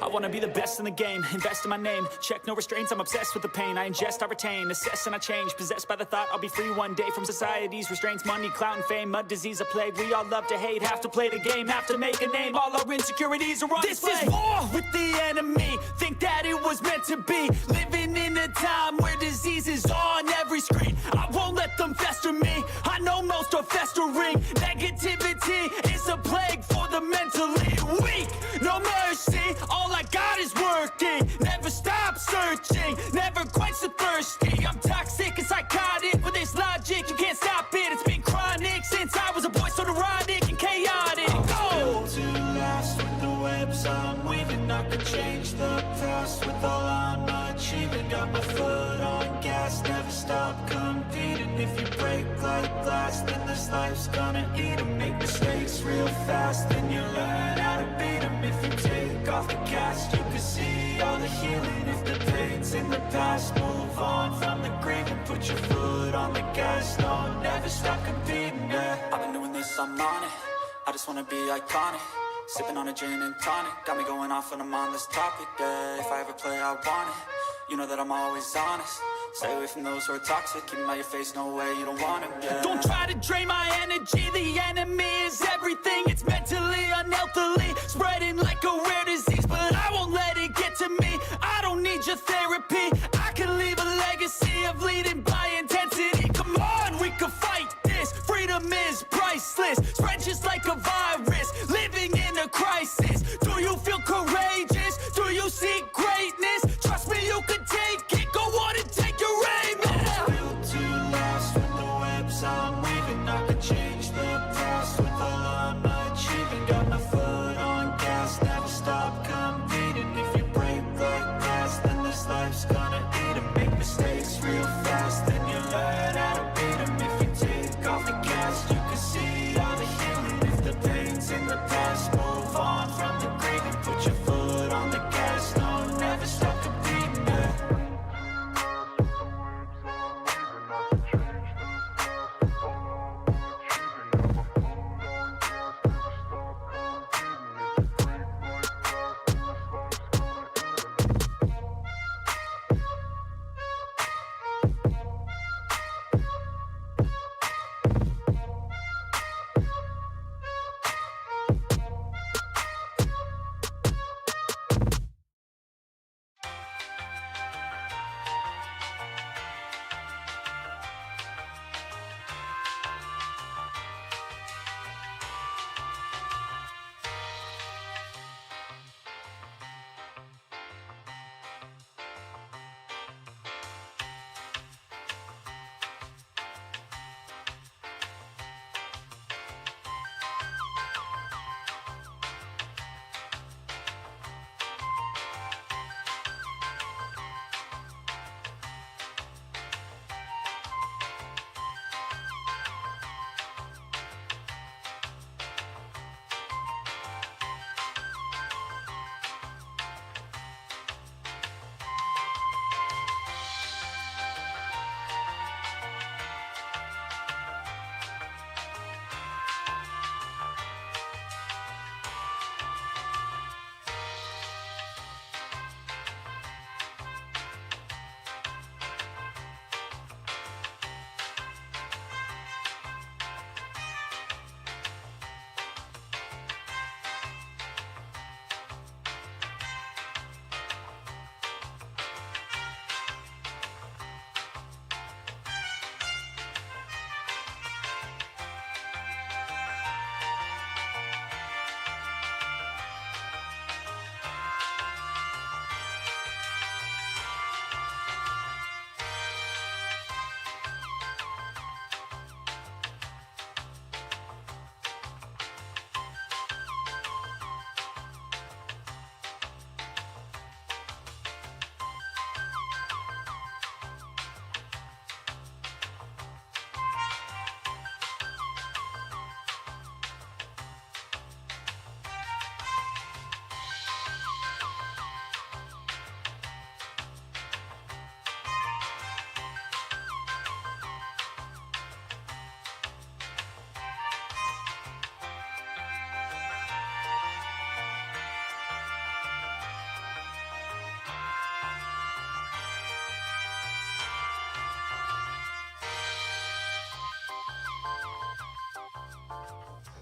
I wanna be the best in the game, invest in my name. Check no restraints, I'm obsessed with the pain. I ingest, I retain, assess and I change. Possessed by the thought I'll be free one day from society's restraints. Money, clout and fame, a disease, a plague. We all love to hate, have to play the game, have to make a name. All our insecurities are on display. This is war with the enemy, think that it was meant to be. Living in a time where disease is on every screen. I won't let them fester me, I know most are festering. Negativity is a plague for the mentally weak. No mercy, all I got is working. Never stop searching, never quite so thirsty. I'm toxic and psychotic, with this logic, you can't stop it. It's been chronic since I was a boy, so neurotic and chaotic. Built to last with the webs I'm weaving. I could change the past with all I'm achieving. Got my foot on gas, never stop competing. If you break like glass, then this life's gonna eat 'em. Make mistakes real fast, then you learn how to beat 'em. If you take off the cast, you can see all the healing. If the pain's in the past, move on from the grave and put your foot on the gas. No, never stop competing, yeah. I've been doing this, I'm on it. I just wanna be iconic. Sipping on a gin and tonic, got me going off when I'm on this topic, yeah. If I ever play, I want it. You know that I'm always honest. Stay away from those who are toxic. Keep them out your face, no way, you don't want them, yeah. Don't try to drain my energy. The enemy is everything. It's mentally, unhealthily, spreading like a rare disease. But I won't let it get to me. I don't need your therapy. I can leave a legacy of leading by intensity. Come on, we can fight this. Freedom is priceless. Spread just like a virus. Living in a crisis. Do you feel courageous? Do you seek greatness? Trust me, you can take it. Go on and take your aim. Yeah. Built to last with the webs I'm weaving. I can change the past with all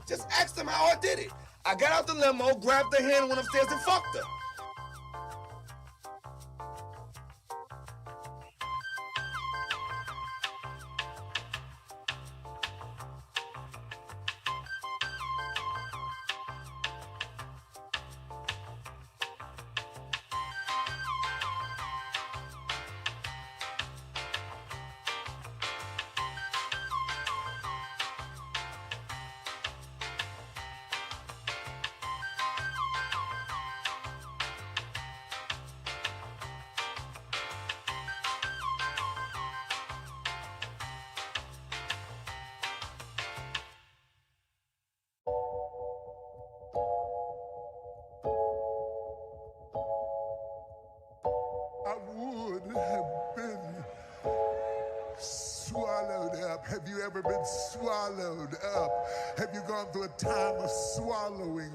Just ask them how I did it. I got out the limo, grabbed her hand, went upstairs and fucked her. I would have been swallowed up. Have you ever been swallowed up? Have you gone through a time of swallowing?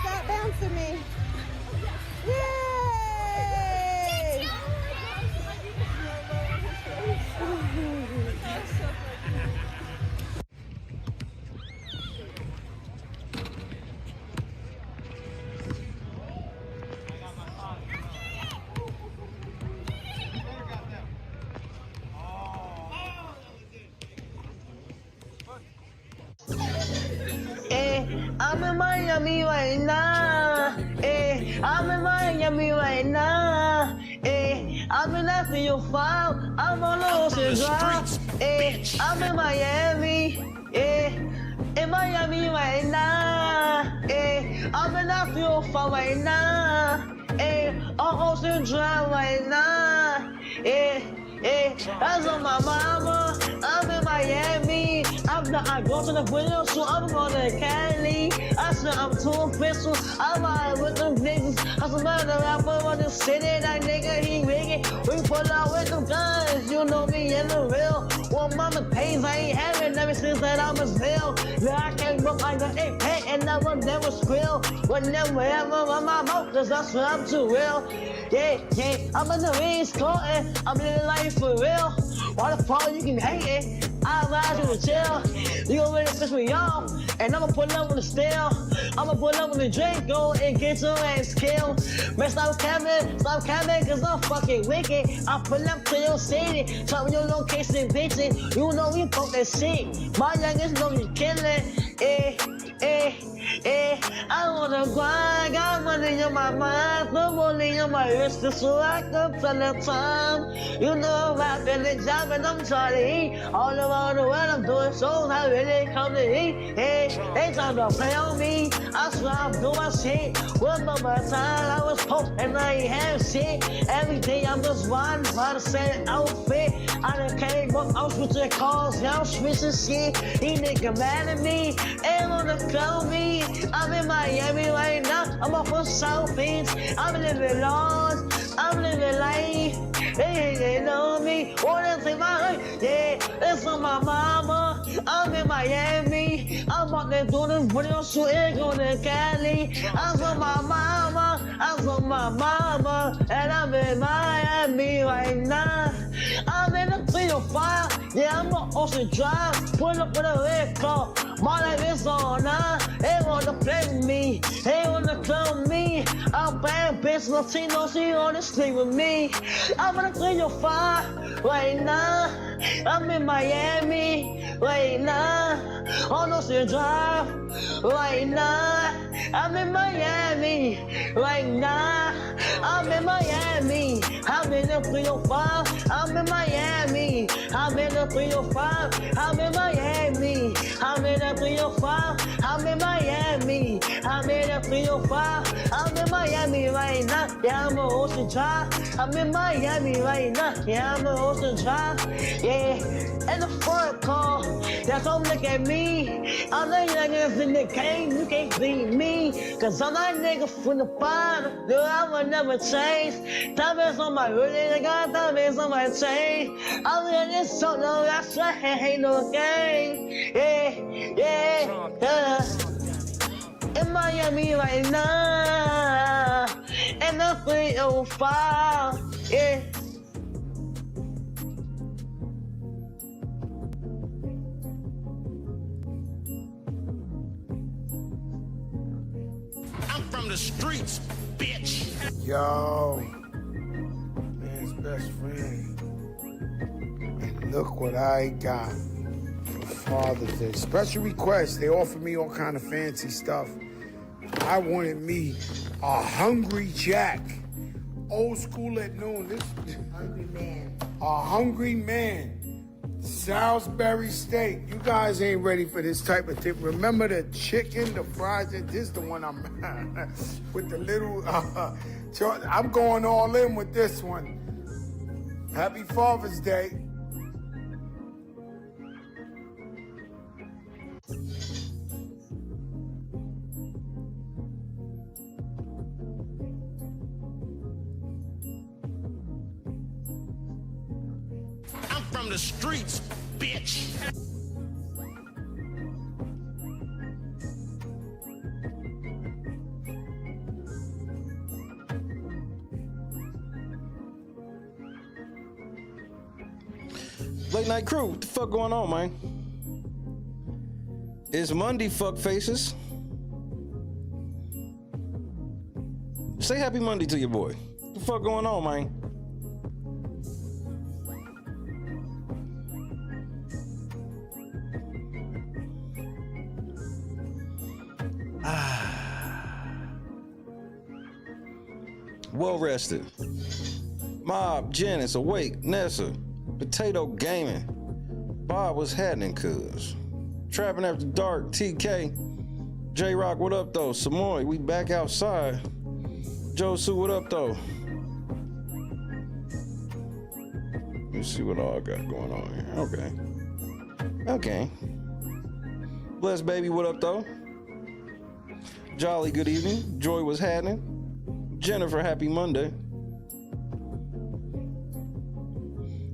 Stop bouncing me. Yay! I'm in Miami right now. I'm in Miami right now. I'm in that for your file. I'm on Ocean Drive. I'm in Miami. In Miami right now. I'm in that for your file right now. On Ocean Drive right now. That's on my mama. I'm in Miami. I go to finna put it on, so I'm gonna Cali. I said I'm too official. I'm out with them niggas. I said, man, the rapper on the city, that nigga, he wicked. We pull out with them guns, you know me in the real. Well, mama pays, I ain't having ever since that I was real. Yeah, I came up like an 8-pack and I will never squeal. But never ever on my mouth, cause that's what I'm too real. Yeah, I'm in the East Court, I'm living life for real. Why the fuck you can hate it? I ride to the chill. You gon' really piss me off, and I'ma pull up on the steel. I'ma pull up on the drink, go and get your ass killed. Man, stop camming, cause I'm fucking wicked. I pull up to your city, tell me your location, bitches. You know we fuck that shit. My youngest know you killin', I wanna grind, got money on my mind, no money on my wrist, so I can tell the time. You know I'm rapping the job and I'm trying to eat. All around the world I'm doing shows, I really come to eat. Hey, they trying to play on me, I swear I'm doing my shit. One more time I was poor and I ain't have shit. Every day I'm just riding by the same outfit. I done came up, I'm switching cars, yeah, I'm switching shit. These niggas mad at me, they wanna clone me. I'm in Miami right now, I'm off of South Beach. I'm living large, I'm living life. They know me, wanna take my life. Yeah, it's on my mama. I'm in Miami, I'm out there doing this video shooting, going to Cali. I'm on my mama, and I'm in Miami right now. I'm in the 305, yeah, I'm on Ocean Drive. Pull up with a red car, my life is on now. They wanna play with me, they wanna clone me. I'm bad bitch, Latino, she wanna sleep with me. I'm in the 305 right now. I'm in Miami right now. On Ocean Drive right now. I'm in Miami right now. I'm in Miami. I'm in the 305. I'm in Miami. I'm in the 305. I'm in Miami. I'm in the 305. I'm in Miami. I'm in the 305. I'm in Miami right now. Yeah, I'm on Ocean Drive. I'm in Miami right now. Yeah, I'm on Ocean Drive. Yeah, in the front car. That's all look at me. I'm the youngest in the game. You can't beat me. Cause I'm that nigga from the bottom. Dude, I will never change. Diamonds on my hoodie. I got diamonds on my chain. I'm in this song. No, that's right. Ain't no game. Yeah. In Miami right now. And the 305. Yeah. I'm from the streets, bitch. Yo, man's best friend. And look what I got for Father's Day. Special request. They offered me all kind of fancy stuff. I wanted me a Hungry Jack. Old school at noon. This Hungry Man. A Hungry Man. Salisbury steak. You guys ain't ready for this type of thing. Remember the chicken, the fries? This is the one I'm with the little. I'm going all in with this one. Happy Father's Day. I'm from the streets, bitch. Late night crew, what the fuck going on, man? It's Monday, fuck faces. Say happy Monday to your boy. What the fuck going on, man? Well rested. Mob, Janice, Awake, Nessa, Potato Gaming. Bob, what's happening, cuz? Trapping After Dark, TK. J-Rock, what up, though? Samoy, we back outside. Josu, what up, though? Let's see what all I got going on here. Okay. Bless baby, what up though? Jolly, good evening. Joy was happening. Jennifer, happy Monday.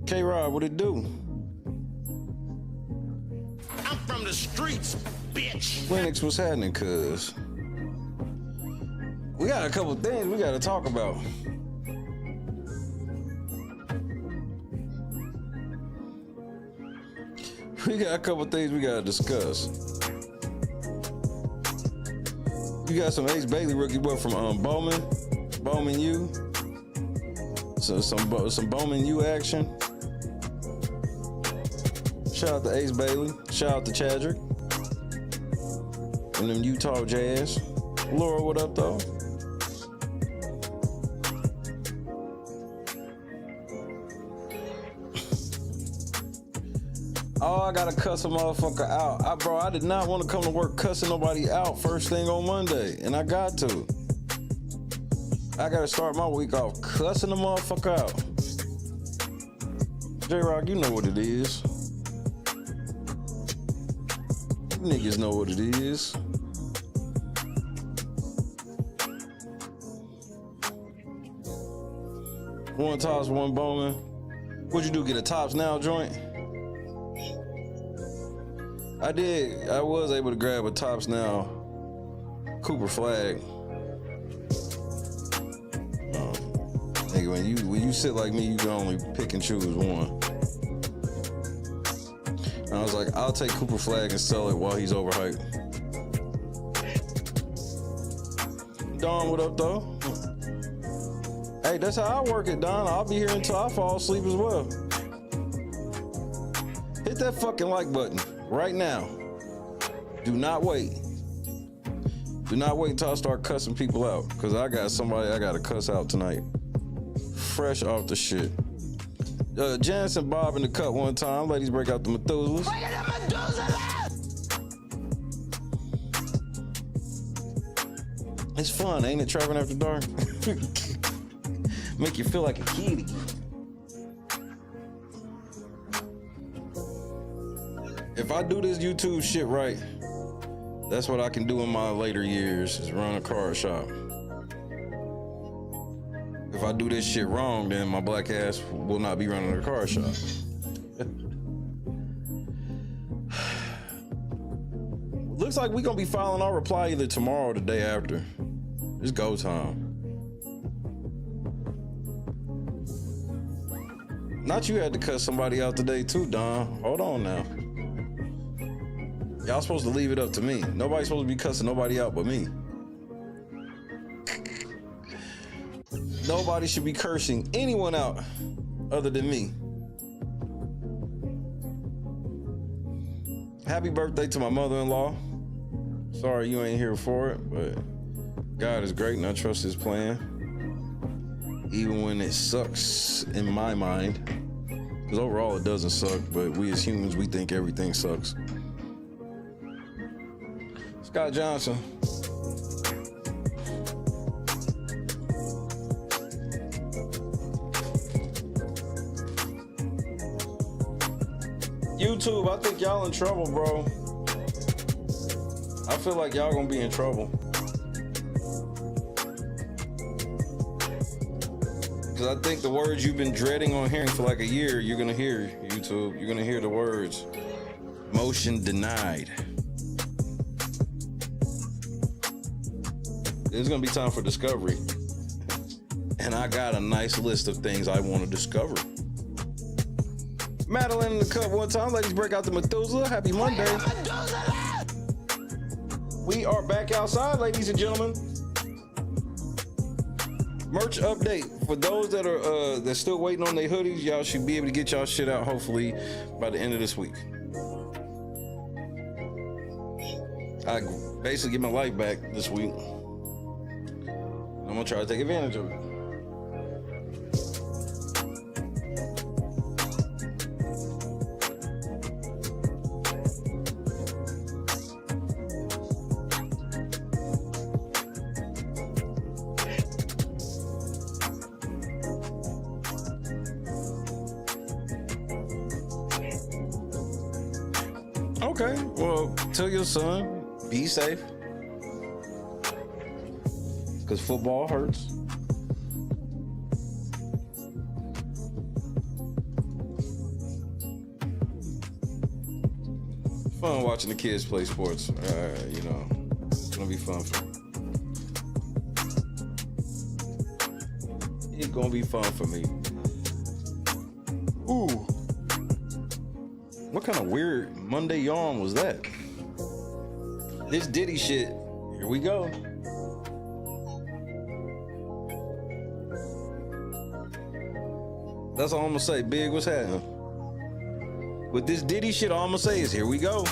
K-Rod, what it do? I'm from the streets, bitch. Linux, what's happening, cuz? We got a couple things we gotta talk about. We got a couple things we gotta discuss. You got some Ace Bailey rookie boy from Bowman U. So some Bowman U action. Shout out to Ace Bailey. Shout out to Chadrick. And them Utah Jazz. Laura, what up though? Oh, I gotta cuss a motherfucker out. Bro, I did not want to come to work cussing nobody out first thing on Monday, and I got to. I gotta start my week off cussing the motherfucker out. J-Rock, you know what it is. You niggas know what it is. One Tops, one Bowman. What'd you do, get a Tops Now joint? I did. I was able to grab a Tops Now Cooper flag. Nigga, when you sit like me, you can only pick and choose one. And I was like, I'll take Cooper flag and sell it while he's overhyped. Don, what up though? Hey, that's how I work it, Don. I'll be here until I fall asleep as well. Hit that fucking like button right now. Do not wait. Do not wait until I start cussing people out, because I got somebody I gotta cuss out tonight. Fresh off the shit. Janice and Bob in the cut one time. Ladies, break out the Methuselahs. It's fun, ain't it? Trapping after dark. Make you feel like a kid again. If I do this YouTube shit right, that's what I can do in my later years, is run a card shop. If I do this shit wrong, then my black ass will not be running a card shop. Looks like we're gonna be filing our reply either tomorrow or the day after. It's go time. Not you had to cut somebody out today too, Don. Hold on now. Y'all supposed to leave it up to me. Nobody's supposed to be cussing nobody out but me. Nobody should be cursing anyone out other than me. Happy birthday to my mother-in-law. Sorry you ain't here for it, but God is great and I trust his plan. Even when it sucks in my mind. Because overall it doesn't suck, but we as humans, we think everything sucks. Scott Johnson. YouTube, I think y'all in trouble, bro. I feel like y'all gonna be in trouble. Because I think the words you've been dreading on hearing for like a year, you're gonna hear, YouTube. You're gonna hear the words. Motion denied. It's gonna be time for discovery. And I got a nice list of things I want to discover. Madeline in the cup one time. Ladies, break out the Methuselah. Happy Monday. We are back outside, ladies and gentlemen. Merch update. For those that are that's still waiting on their hoodies, y'all should be able to get y'all shit out hopefully by the end of this week. I basically get my life back this week. I'm gonna try to take advantage of it. Okay, Well, tell your son, be safe. Because football hurts. Fun watching the kids play sports. You know, it's gonna be fun for me. It's gonna be fun for me. Ooh. What kind of weird Monday yawn was that? This Diddy shit. Here we go. That's all I'm gonna say. Big, what's happening? With this Diddy shit, all I'm gonna say is here we go.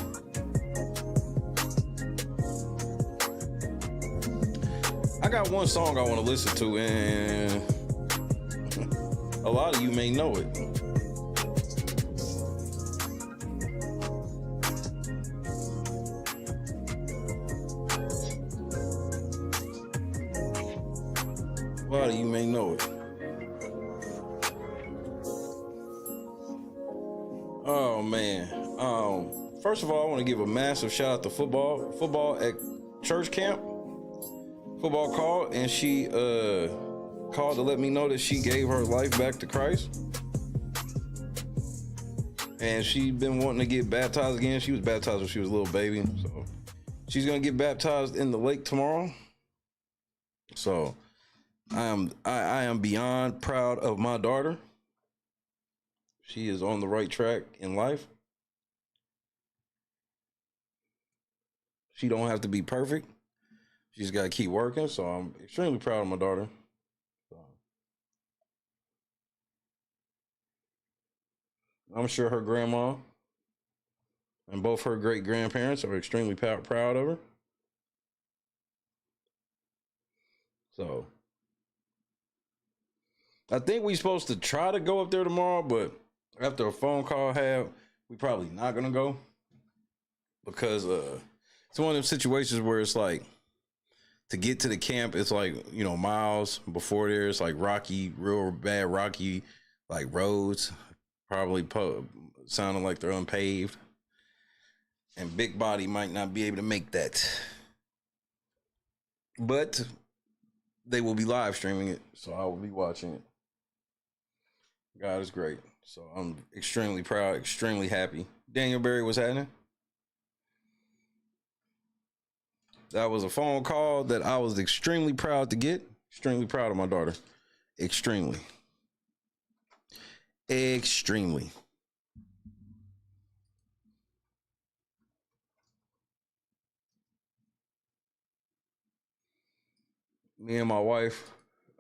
I got one song I want to listen to, and a lot of you may know it. A lot of you may know it. Oh man. First of all, I want to give a massive shout out to football at church camp. Football called, and she called to let me know that she gave her life back to Christ. And she's been wanting to get baptized again. She was baptized when she was a little baby, so she's gonna get baptized in the lake tomorrow. So I am beyond proud of my daughter. She is on the right track in life. She don't have to be perfect. She's got to keep working. So I'm extremely proud of my daughter. So I'm sure her grandma and both her great grandparents are extremely proud of her. So I think we're supposed to try to go up there tomorrow, but after a phone call we probably not gonna go, because it's one of those situations where it's like, to get to the camp, it's like, you know, miles before there, it's like rocky, real bad rocky, like roads, probably sounding like they're unpaved, and Big Body might not be able to make that, but they will be live streaming it, so I will be watching it. God is great. So I'm extremely proud, extremely happy. Daniel Berry, what's happening? That was a phone call that I was extremely proud to get. Extremely proud of my daughter. Extremely. Extremely. Me and my wife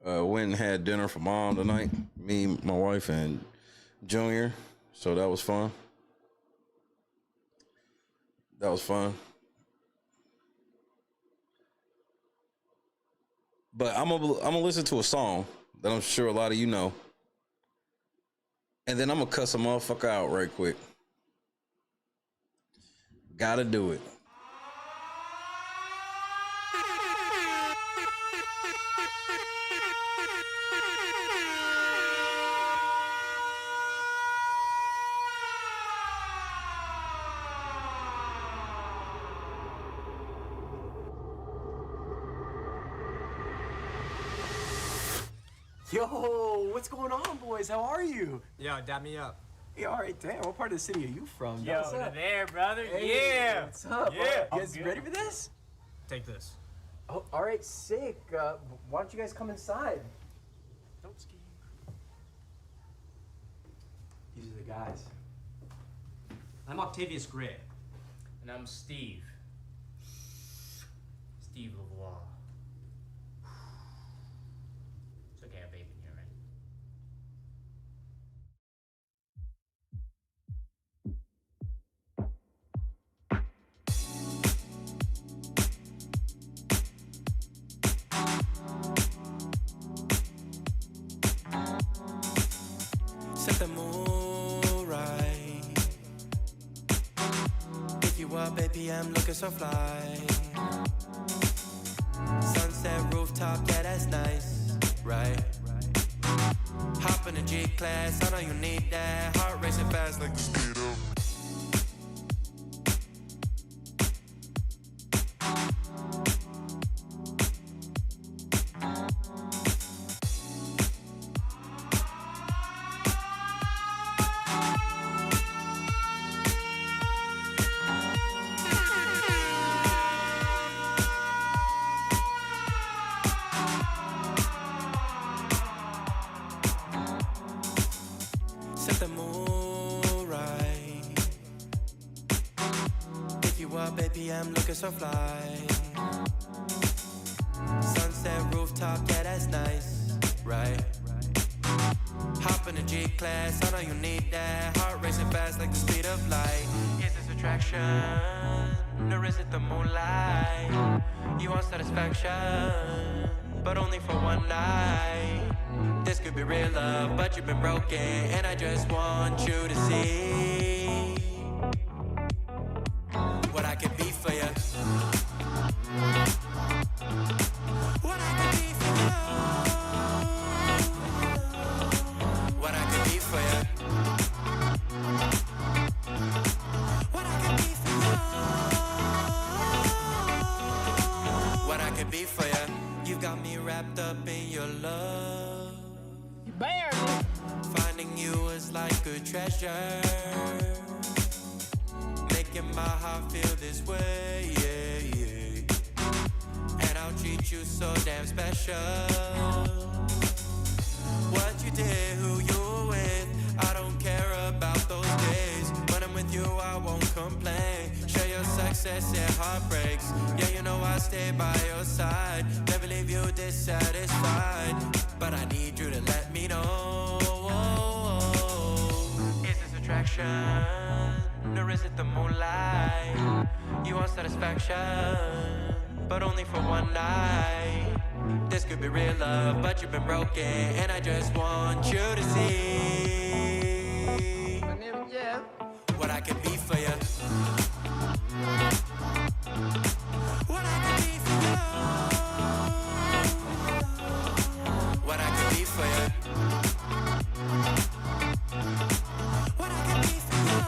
went and had dinner for Mom tonight. Me, my wife, and Junior. So that was fun. That was fun. But I'm gonna listen to a song that I'm sure a lot of you know, and then I'm gonna cuss a motherfucker out right quick. Gotta do it. Yo, what's going on, boys? How are you? Yo, dab me up. Yeah, all right, damn. What part of the city are you from? Yo, what's up? there, brother. Hey, yeah. What's up? Yeah. You guys ready for this? Take this. Oh, all right, sick. Why don't you guys come inside? Don't ski. These are the guys. I'm Octavius Gray. And I'm Steve. Steve LeVois. It's okay, I have vape in here, right? Set the mood right. Pick you up, baby, I'm looking so fly. Sunset rooftop, yeah, that's nice, right? Hop in the G-Class, I know you need that. Heart racing fast like the speed of. set the mood right. If you are, baby, I'm looking so fly. Sunset rooftop, yeah, that's nice, right? Hop in the G-Class, I know you need that. Heart racing fast like the speed of light. Is this attraction, or is it the moonlight? You want satisfaction, but only for one night. This could be real love, but you've been broken, and I just want you to see what I can be for you. What I can be for you. What I can be for you. What I can be for you. What I can be for you. You got me wrapped up in your love. You bear me. Finding you is like a treasure. Making my heart feel this way, yeah, yeah. And I'll treat you so damn special. What you did, who you were with, I don't care about those days. When I'm with you, I won't complain. Share your success and heartbreaks. Yeah, you know I stay by your side. Never leave you dissatisfied. But I need you to let me know. Is this attraction, or is it the moonlight? You want satisfaction, but only for one night. This could be real love, but you've been broken, and I just want you to see what I can be for you. What I can be for you. What I can be for you. What I can be for you.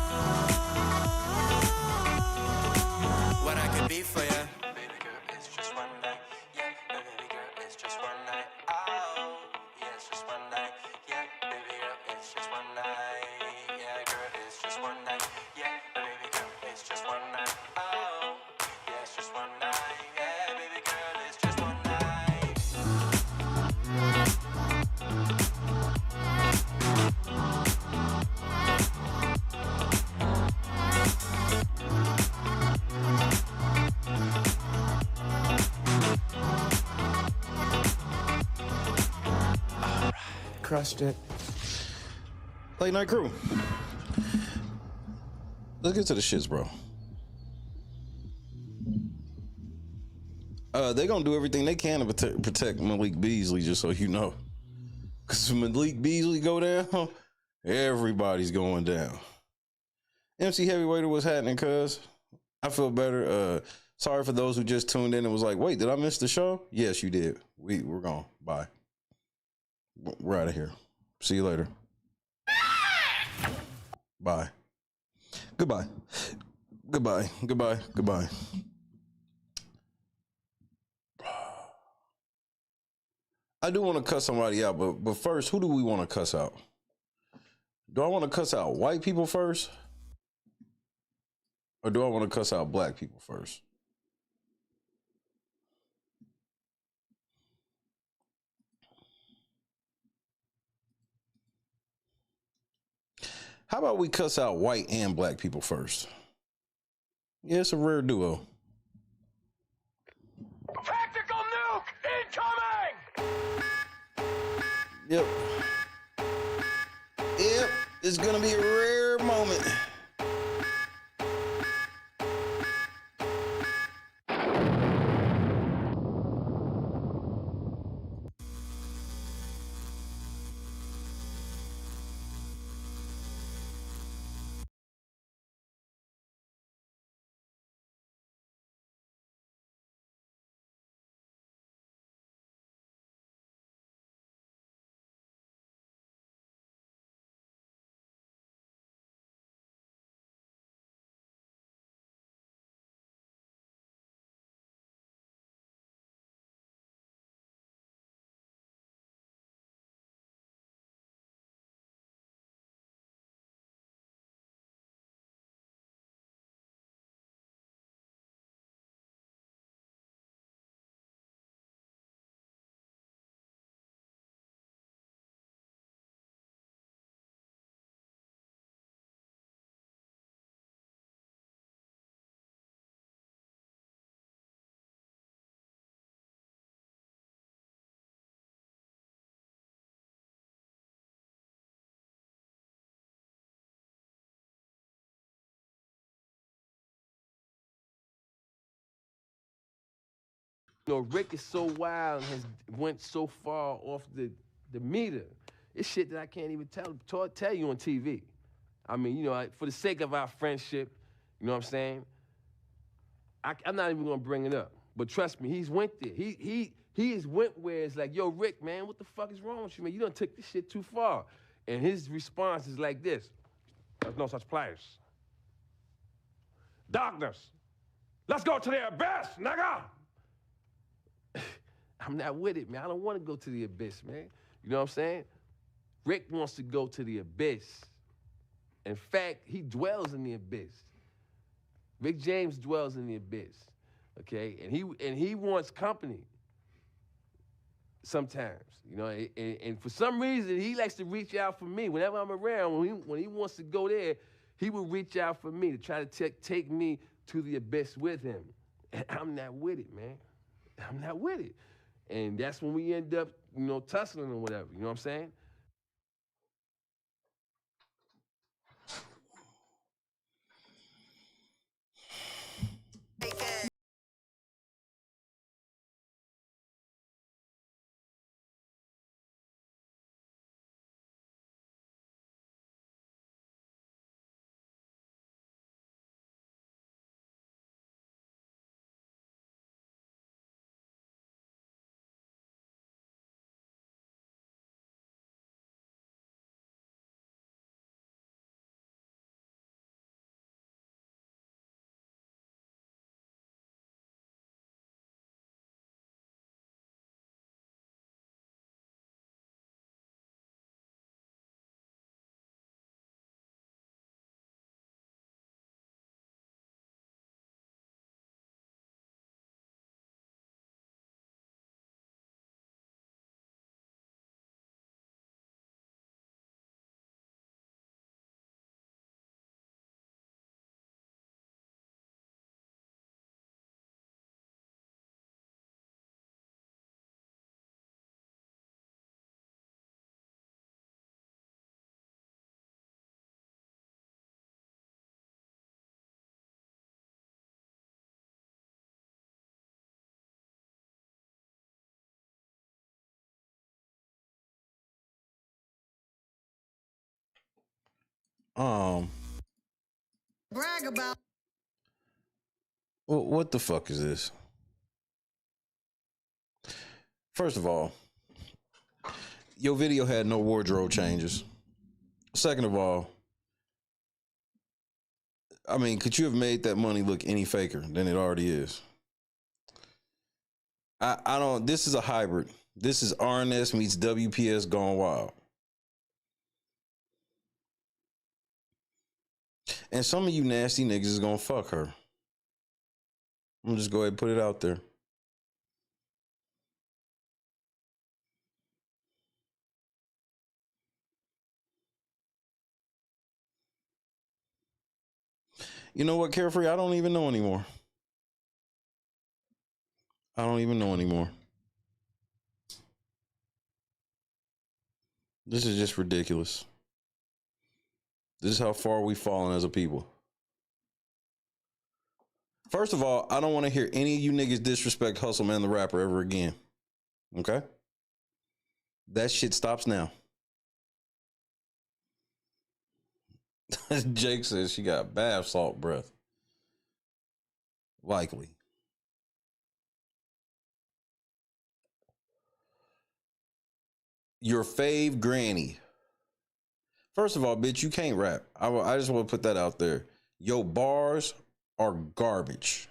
What I can be for you. Baby girl, it's just one night. Yeah, baby girl, it's just one night. Oh, yeah, it's just one night. Yeah, baby girl, it's just one night. Yeah, girl, it's just one night. Yeah, baby girl, it's just one night. Oh, yeah, it's just one night. Yeah, baby girl, it's just one night. Crushed it. Late night crew. Let's get to the shits, bro. They gonna do everything they can to protect Malik Beasley, just so you know. Cause if Malik Beasley go down, everybody's going down. MC Heavyweight, what's happening, cuz? I feel better. Sorry for those who just tuned in and was like, wait, did I miss the show? Yes, you did. We're gone. Bye. We're out of here. See you later. Bye. Goodbye. Goodbye. Goodbye. Goodbye. I do want to cuss somebody out, but first, who do we want to cuss out? Do I want to cuss out white people first? Or do I want to cuss out black people first? How about we cuss out white and black people first? Yeah, it's a rare duo. Tactical nuke incoming! Yep. Yep, it's gonna be a rare moment. You know, Rick is so wild and has went so far off the meter. It's shit that I can't even tell you on TV. I mean, you know, for the sake of our friendship, you know what I'm saying? I'm not even gonna bring it up. But trust me, he's went there. He has went where it's like, yo, Rick, man, what the fuck is wrong with you, man? You done took this shit too far. And his response is like this: there's no such place. Darkness, let's go to the abyss, nigga! I'm not with it, man. I don't want to go to the abyss, man. You know what I'm saying? Rick wants to go to the abyss. In fact, he dwells in the abyss. Rick James dwells in the abyss, okay? And he wants company sometimes, you know? And for some reason, he likes to reach out for me. Whenever I'm around, when he wants to go there, he will reach out for me to try to take me to the abyss with him. And I'm not with it, man. I'm not with it. And that's when we end up, you know, tussling or whatever, you know what I'm saying? Brag about. What the fuck is this? First of all, your video had no wardrobe changes. Second of all, I mean, could you have made that money look any faker than it already is? I don't, this is a hybrid. This is RNS meets WPS gone wild. And some of you nasty niggas is gonna fuck her. I'm gonna just go ahead and put it out there. You know what, Carefree? I don't even know anymore. I don't even know anymore. This is just ridiculous. This is how far we've fallen as a people. First of all, I don't want to hear any of you niggas disrespect Hustle Man the Rapper ever again. Okay? That shit stops now. Jake says she got bath salt breath. Likely. Your fave granny. First of all, bitch, you can't rap. I just want to put that out there. Your bars are garbage.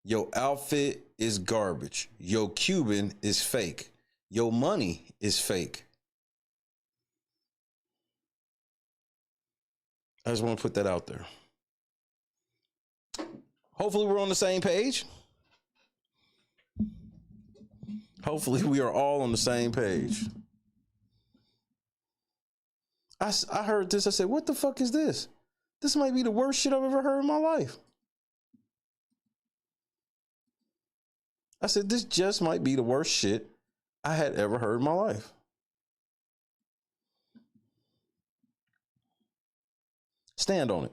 Your outfit is garbage. Your Cuban is fake. Your money is fake. I just want to put that out there. Hopefully we're on the same page. Hopefully we are all on the same page. I heard this. I said, what the fuck is this? This might be the worst shit I've ever heard in my life. I said, this just might be the worst shit I had ever heard in my life. Stand on it.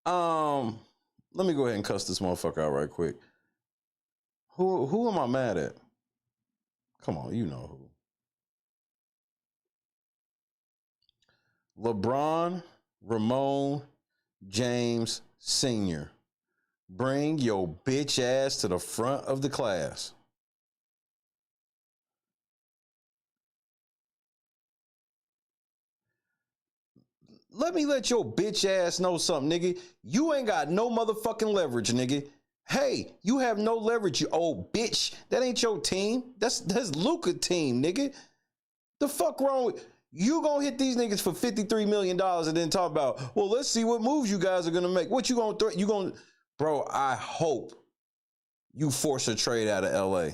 Let me go ahead and cuss this motherfucker out right quick. Who am I mad at? Come on, you know who. LeBron Ramon James Sr. Bring your bitch ass to the front of the class. Let me let your bitch ass know something, nigga. You ain't got no motherfucking leverage, nigga. Hey, you have no leverage, you old bitch. That ain't your team. That's Luka team, nigga. The fuck wrong with you? Gonna hit these niggas for $53 million and then talk about, well, let's see what moves you guys are gonna make. What you gonna threat? You gonna, bro? I hope you force a trade out of LA.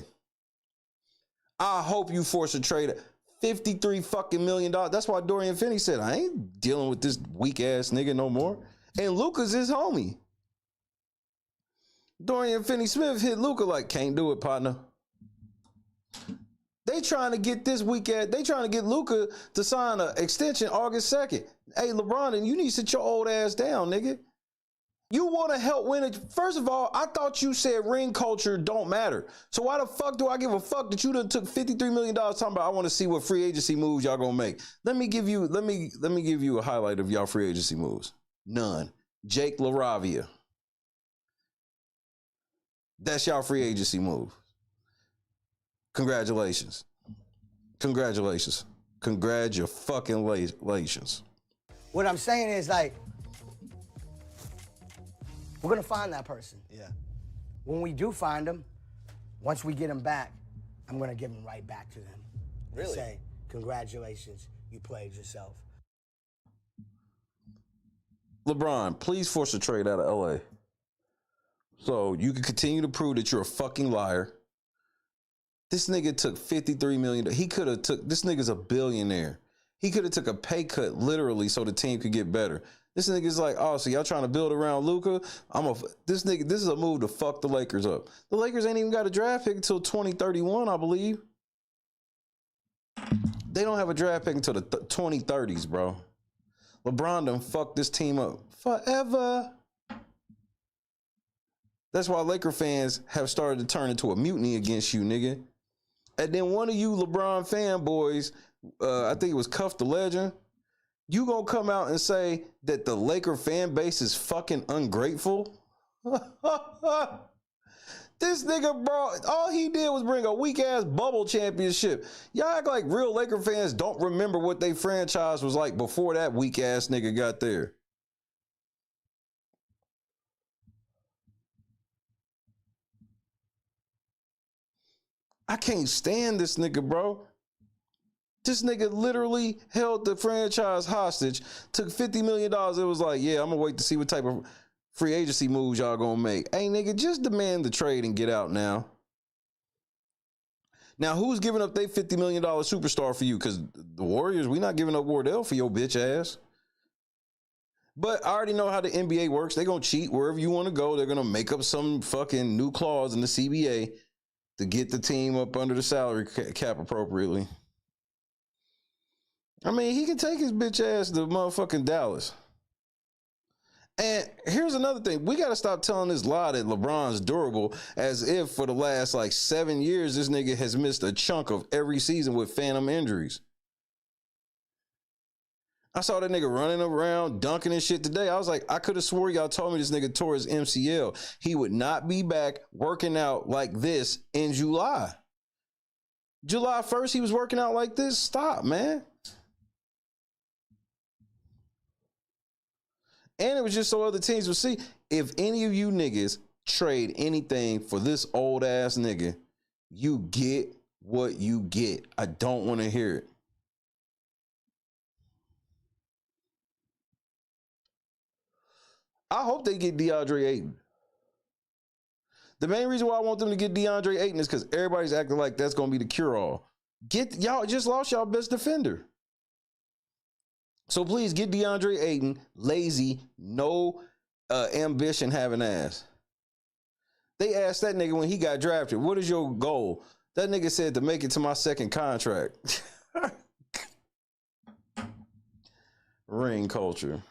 I hope you force a trade. $53 fucking million. That's why Dorian Finney said, I ain't dealing with this weak ass nigga no more. And Luka's his homie. Dorian Finney-Smith hit Luka like, can't do it, partner. They trying to get this weak ass, they trying to get Luka to sign an extension August 2nd. Hey, LeBron, and you need to sit your old ass down, nigga. You want to help win it. First of all, I thought you said ring culture don't matter. So why the fuck do I give a fuck that you done took $53 million talking about I want to see what free agency moves y'all gonna make? Let me give you a highlight of y'all free agency moves. None. Jake LaRavia. That's y'all free agency move. Congratulations. Congratulations. Congratulations. What I'm saying is, like, we're gonna find that person. Yeah. When we do find them, once we get them back, I'm gonna give them right back to them. Really? And say, congratulations, you played yourself. LeBron, please force a trade out of LA. So you can continue to prove that you're a fucking liar. This nigga took $53 million. He could have took, this nigga's a billionaire. He could have took a pay cut literally so the team could get better. This nigga's like, oh, so y'all trying to build around Luka? This is a move to fuck the Lakers up. The Lakers ain't even got a draft pick until 2031, I believe. They don't have a draft pick until the 2030s, bro. LeBron done fucked this team up forever. That's why Laker fans have started to turn into a mutiny against you, nigga. And then one of you LeBron fanboys, I think it was Cuff the Legend, you gonna come out and say that the Laker fan base is fucking ungrateful? This nigga, bro, all he did was bring a weak-ass bubble championship. Y'all act like real Laker fans don't remember what they franchise was like before that weak-ass nigga got there. I can't stand this nigga, bro. This nigga literally held the franchise hostage, took $50 million. It was like, yeah, I'm gonna wait to see what type of free agency moves y'all gonna make. Hey, nigga, just demand the trade and get out now. Now, who's giving up their $50 million superstar for you? Because the Warriors, we not giving up Wardell for your bitch ass. But I already know how the NBA works. They're gonna cheat wherever you want to go. They're gonna make up some fucking new clause in the CBA to get the team up under the salary cap appropriately. I mean, he can take his bitch ass to motherfucking Dallas. And here's another thing. We got to stop telling this lie that LeBron's durable as if for the last like 7 years, this nigga has missed a chunk of every season with phantom injuries. I saw that nigga running around, dunking and shit today. I was like, I could have swore y'all told me this nigga tore his MCL. He would not be back working out like this in July. July 1st, he was working out like this. Stop, man. And it was just so other teams would see. If any of you niggas trade anything for this old ass nigga, you get what you get. I don't want to hear it. I hope they get DeAndre Ayton. The main reason why I want them to get DeAndre Ayton is because everybody's acting like that's going to be the cure-all. Y'all just lost y'all best defender. So please get DeAndre Ayton, lazy, no ambition having ass. They asked that nigga when he got drafted, what is your goal? That nigga said to make it to my second contract. Ring culture.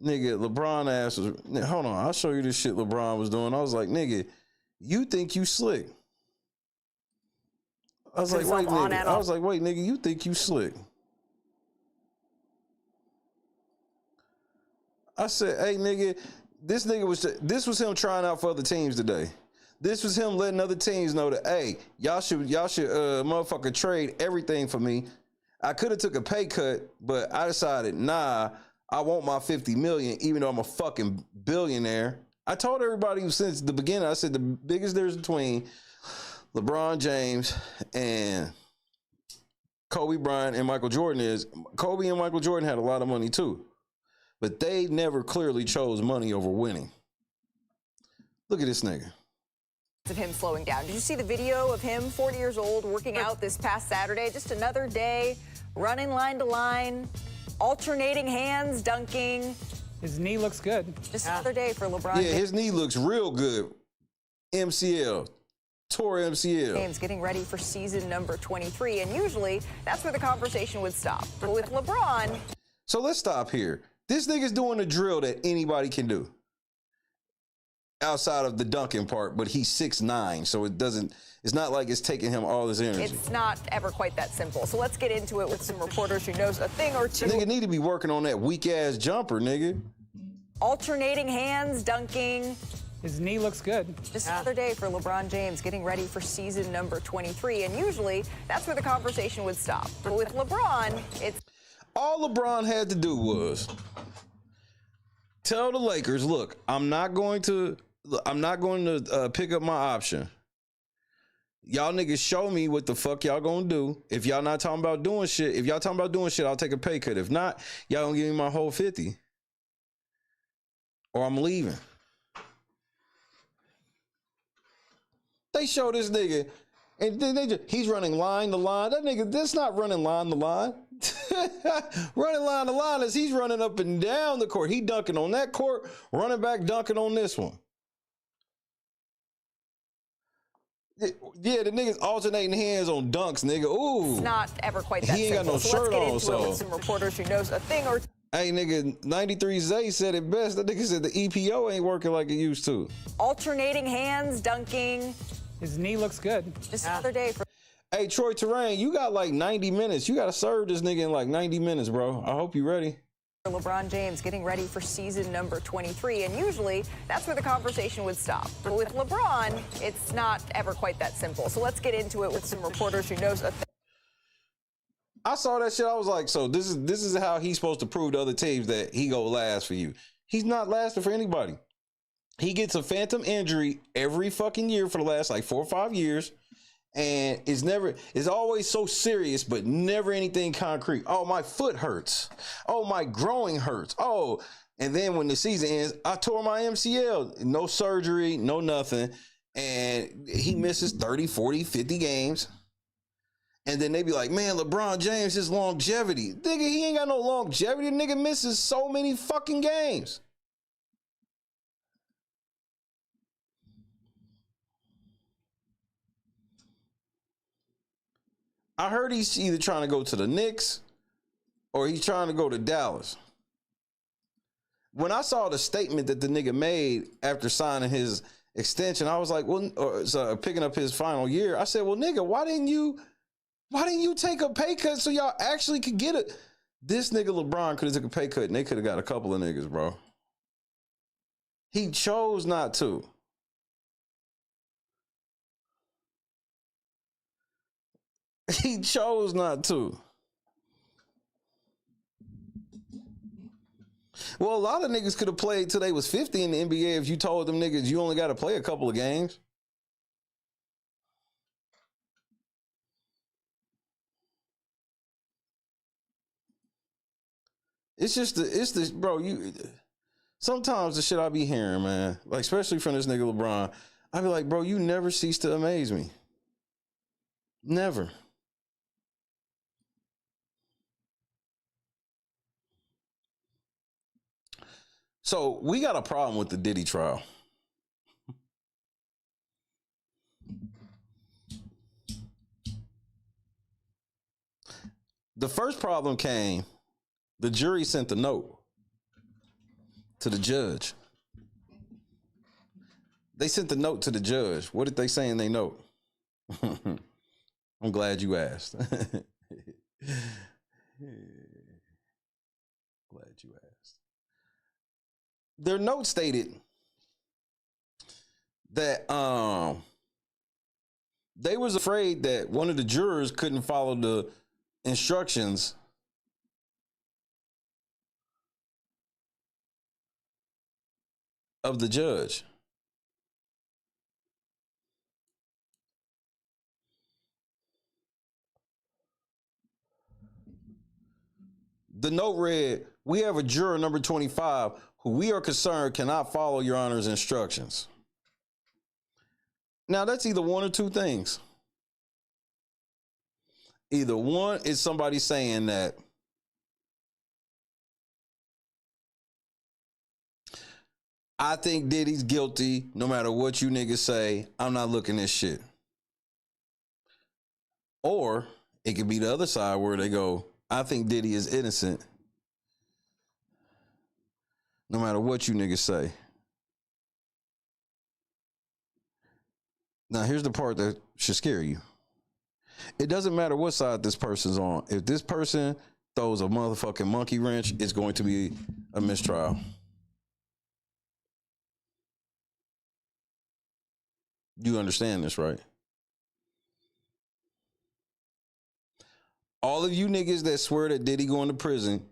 Nigga, LeBron ass was, hold on, I'll show you this shit LeBron was doing. I was like, nigga, you think you slick. I was like, wait, nigga. I was like, wait, nigga, you think you slick. I said, hey, nigga, this was him trying out for other teams today. This was him letting other teams know that, hey, y'all should motherfucker trade everything for me. I could have took a pay cut, but I decided, nah, I want my 50 million, even though I'm a fucking billionaire. I told everybody since the beginning, I said the biggest difference between LeBron James and Kobe Bryant and Michael Jordan is Kobe and Michael Jordan had a lot of money too, but they never clearly chose money over winning. Look at this nigga. Of him slowing down. Did you see the video of him, 40 years old, working out this past Saturday? Just another day, running line to line, alternating hands, dunking. His knee looks good. Just another day for LeBron. Yeah, his knee looks real good. MCL. Tore MCL. James getting ready for season number 23, and usually that's where the conversation would stop. But with LeBron... So let's stop here. This nigga's doing a drill that anybody can do. Outside of the dunking part, but he's 6'9", so it's not like it's taking him all his energy. It's not ever quite that simple. So let's get into it with some reporters who knows a thing or two. Nigga need to be working on that weak ass jumper, nigga. Alternating hands, dunking. His knee looks good. Just another day for LeBron James getting ready for season number 23, and usually that's where the conversation would stop. But with LeBron, it's... All LeBron had to do was tell the Lakers, look, I'm not going to pick up my option. Y'all niggas show me what the fuck y'all gonna do. If y'all not talking about doing shit, I'll take a pay cut. If not, y'all gonna give me my whole 50. Or I'm leaving. They show this nigga, and then he's running line to line. That nigga, that's not running line to line. Running line to line is he's running up and down the court. He dunking on that court, running back dunking on this one. Yeah, the nigga's alternating hands on dunks, nigga. Ooh. It's not ever quite that simple. He ain't got no so shirt on, let's get into it with some reporters who knows a thing or two. Hey, nigga, 93 Zay said it best. That nigga said the EPO ain't working like it used to. Alternating hands, dunking. His knee looks good. Just another day for... Hey, Troy Terrain, you got like 90 minutes. You got to serve this nigga in like 90 minutes, bro. I hope you ready. LeBron James getting ready for season number 23, and usually that's where the conversation would stop. But with LeBron, it's not ever quite that simple. So let's get into it with some reporters who knows a thing. I saw that shit. I was like, so this is how he's supposed to prove to other teams that he go last for you. He's not lasting for anybody. He gets a phantom injury every fucking year for the last like 4 or 5 years. And it's always so serious, but never anything concrete. Oh, my foot hurts. Oh, my groin hurts. Oh, and then when the season ends, I tore my MCL. No surgery, no nothing. And he misses 30, 40, 50 games. And then they be like, man, LeBron James, his longevity. Nigga, he ain't got no longevity. The nigga misses so many fucking games. I heard he's either trying to go to the Knicks or he's trying to go to Dallas. When I saw the statement that the nigga made after signing his extension, I was like, well, picking up his final year, I said, well, nigga, why didn't you take a pay cut so y'all actually could get it? This nigga LeBron could have took a pay cut and they could have got a couple of niggas, bro. He chose not to. He chose not to. Well, a lot of niggas could have played till they was 50 in the NBA if you told them niggas you only got to play a couple of games. It's this, bro, sometimes the shit I be hearing, man, like especially from this nigga LeBron, I be like, bro, you never cease to amaze me. Never. So we got a problem with the Diddy trial. The first problem came, the jury sent the note. to the judge. They sent the note to the judge. What did they say in their note? I'm glad you asked. Glad you asked. Their note stated that they was afraid that one of the jurors couldn't follow the instructions of the judge. The note read, "We have a juror number 25 who we are concerned cannot follow your Honor's instructions." Now, that's either one or two things. Either one is somebody saying that I think Diddy's guilty no matter what you niggas say. I'm not looking at shit. Or it could be the other side where they go, I think Diddy is innocent no matter what you niggas say. Now, here's the part that should scare you. It doesn't matter what side this person's on. If this person throws a motherfucking monkey wrench, it's going to be a mistrial. You understand this, right? All of you niggas that swear that Diddy going to prison,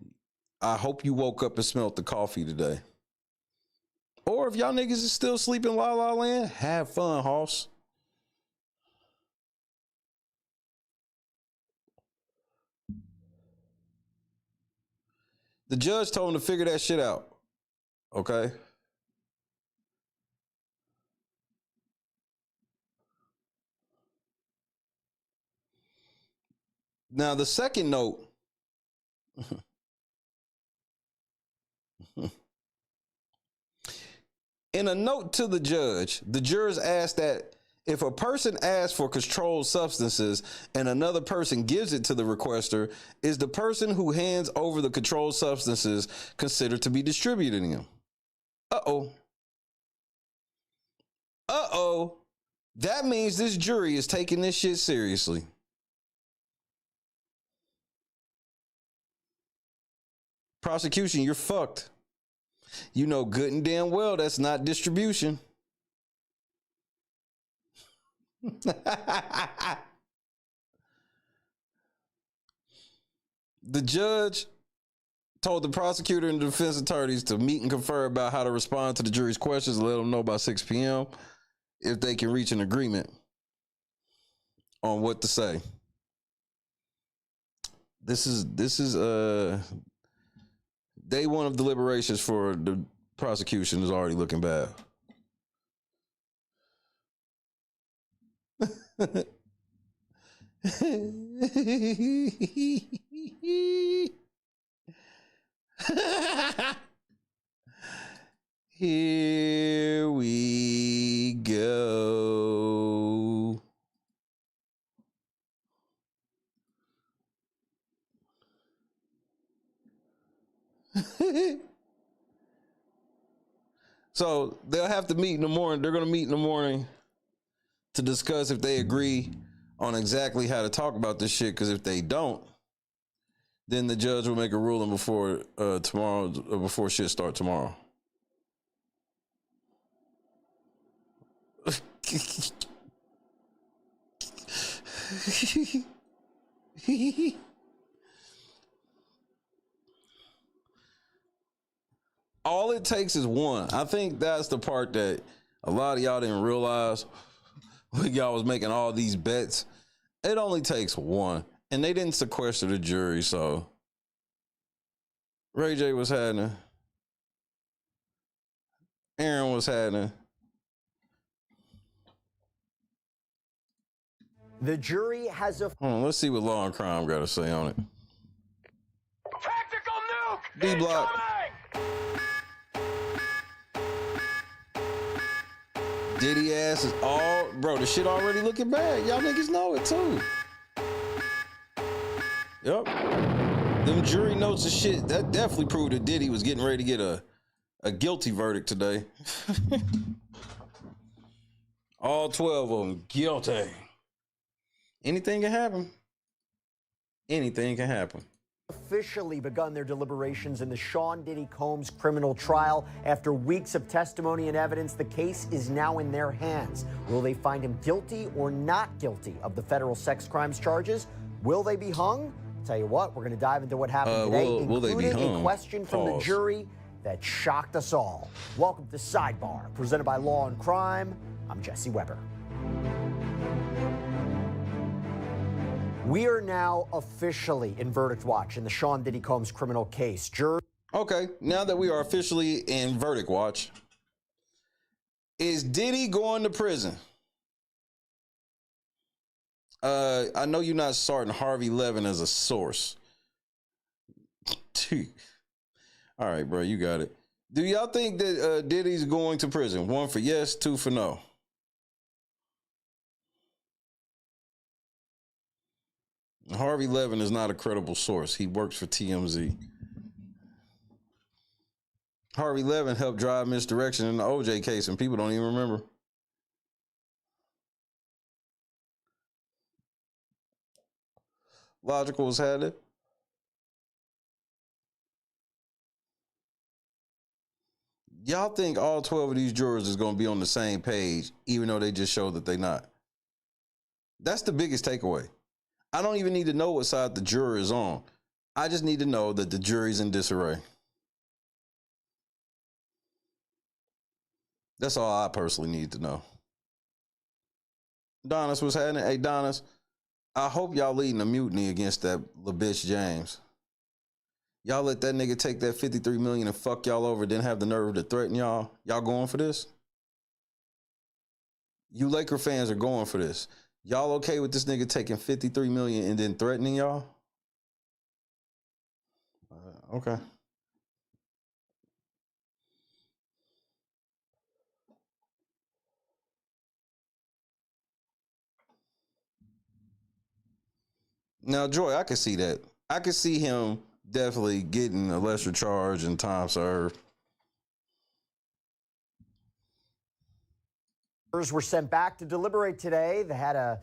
I hope you woke up and smelled the coffee today. Or if y'all niggas is still sleeping La La Land, have fun, hoss. The judge told him to figure that shit out. Okay? Now, the second note. In a note to the judge, the jurors asked that if a person asks for controlled substances and another person gives it to the requester, is the person who hands over the controlled substances considered to be distributing them? Uh-oh. Uh-oh. That means this jury is taking this shit seriously. Prosecution, you're fucked. You know good and damn well that's not distribution. The judge told the prosecutor and the defense attorneys to meet and confer about how to respond to the jury's questions and let them know by 6 p.m. if they can reach an agreement on what to say. This is day one of deliberations for the prosecution is already looking bad. Here we go. So they'll have to meet in the morning. They're going to meet in the morning to discuss if they agree on exactly how to talk about this shit. Because if they don't, then the judge will make a ruling before tomorrow, before shit start tomorrow. All it takes is one. I think that's the part that a lot of y'all didn't realize when y'all was making all these bets. It only takes one. And they didn't sequester the jury, so Ray J was happening. Aaron was happening. The jury has a... Hold on, let's see what Law and Crime got to say on it. Tactical nuke! D-Block. Diddy ass is all... Bro, the shit already looking bad. Y'all niggas know it, too. Yep. Them jury notes and shit, that definitely proved that Diddy was getting ready to get a a guilty verdict today. All 12 of them guilty. Anything can happen. Anything can happen. Officially begun their deliberations in the Sean Diddy Combs criminal trial. After weeks of testimony and evidence, the case is now in their hands. Will they find him guilty or not guilty of the federal sex crimes charges? Will they be hung? Tell you what, we're going to dive into what happened today, will they be including hung? a question from the Pause. jury that shocked us all. Welcome to Sidebar, presented by Law and Crime. I'm Jesse Weber. We are now officially in verdict watch in the Sean Diddy Combs criminal case. Okay, now that we are officially in verdict watch, is Diddy going to prison? I know you're not citing Harvey Levin as a source. All right, bro, you got it. Do y'all think that Diddy's going to prison? 1 for yes, 2 for no. Harvey Levin is not a credible source. He works for TMZ. Harvey Levin helped drive misdirection in the OJ case, and people don't even remember. Logical has had it. Y'all think all 12 of these jurors is going to be on the same page, even though they just showed that they're not? That's the biggest takeaway. I don't even need to know what side the juror is on. I just need to know that the jury's in disarray. That's all I personally need to know. Donis, what's happening? Hey, Donis, I hope y'all leading a mutiny against that little bitch James. Y'all let that nigga take that $53 million and fuck y'all over, then have the nerve to threaten y'all. Y'all going for this? You Laker fans are going for this. Y'all okay with this nigga taking $53 million and then threatening y'all? Okay. Now, Joy, I can see that. I can see him definitely getting a lesser charge and time served. Were sent back to deliberate today. They had a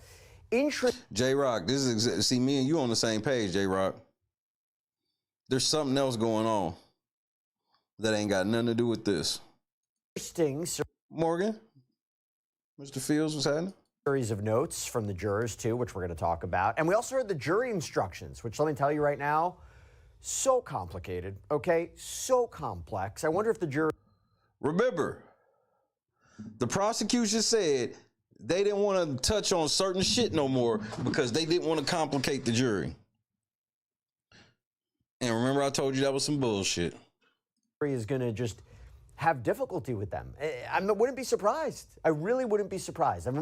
interest. J-Rock, this is see me and you on the same page, J-Rock. There's something else going on that ain't got nothing to do with this. Interesting. Morgan, Mr. Fields, what's happening? Series of notes from the jurors too, which we're going to talk about, and we also heard the jury instructions, which let me tell you right now, so complicated. Okay, so complex. I wonder if the jury. Remember, the prosecution said they didn't want to touch on certain shit no more because they didn't want to complicate the jury. And remember, I told you that was some bullshit. Is going to just have difficulty with them. I wouldn't be surprised. I really wouldn't be surprised. And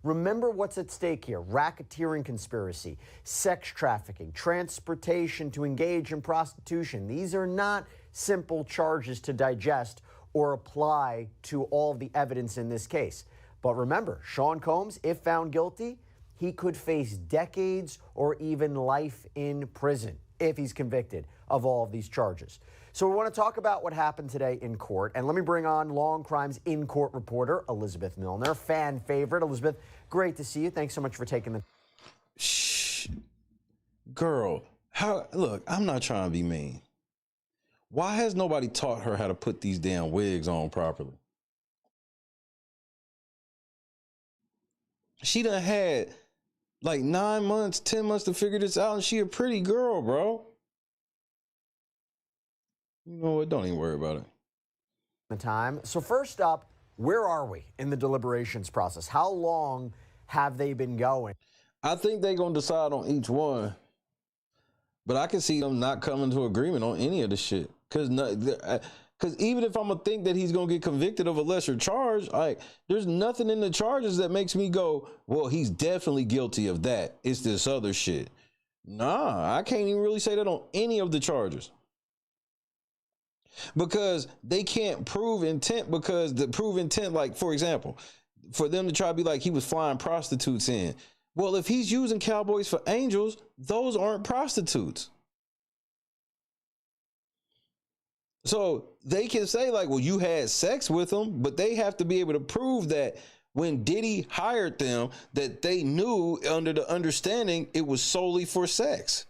remember what's at stake here: racketeering conspiracy, sex trafficking, transportation to engage in prostitution. These are not simple charges to digest or apply to all of the evidence in this case. But remember, Sean Combs, if found guilty, he could face decades or even life in prison if he's convicted of all of these charges. So we want to talk about what happened today in court. And let me bring on Law and Crime's in-court reporter, Elizabeth Milner, fan favorite. Elizabeth, great to see you. Thanks so much for taking the... Shh. Girl, look, I'm not trying to be mean. Why has nobody taught her how to put these damn wigs on properly? She done had like 9 months, 10 months to figure this out, and she a pretty girl, bro. You know what? Don't even worry about it. Time. So first up, where are we in the deliberations process? How long have they been going? I think they're going to decide on each one, but I can see them not coming to agreement on any of the shit. Because even if I'm going to think that he's going to get convicted of a lesser charge, like, there's nothing in the charges that makes me go, well, he's definitely guilty of that. It's this other shit. Nah, I can't even really say that on any of the charges. Because they can't prove intent, because the prove intent, like, for example, for them to try to be like he was flying prostitutes in. Well, if he's using cowboys for angels, those aren't prostitutes. So they can say like, well, you had sex with them, but they have to be able to prove that when Diddy hired them, that they knew under the understanding it was solely for sex.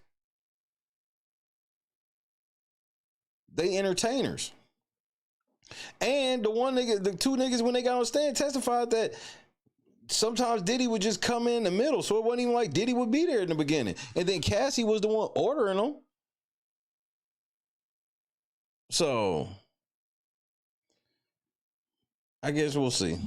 They entertainers. And the one nigga, the two niggas when they got on stand testified that sometimes Diddy would just come in the middle. So it wasn't even like Diddy would be there in the beginning. And then Cassie was the one ordering them. So I guess we'll see.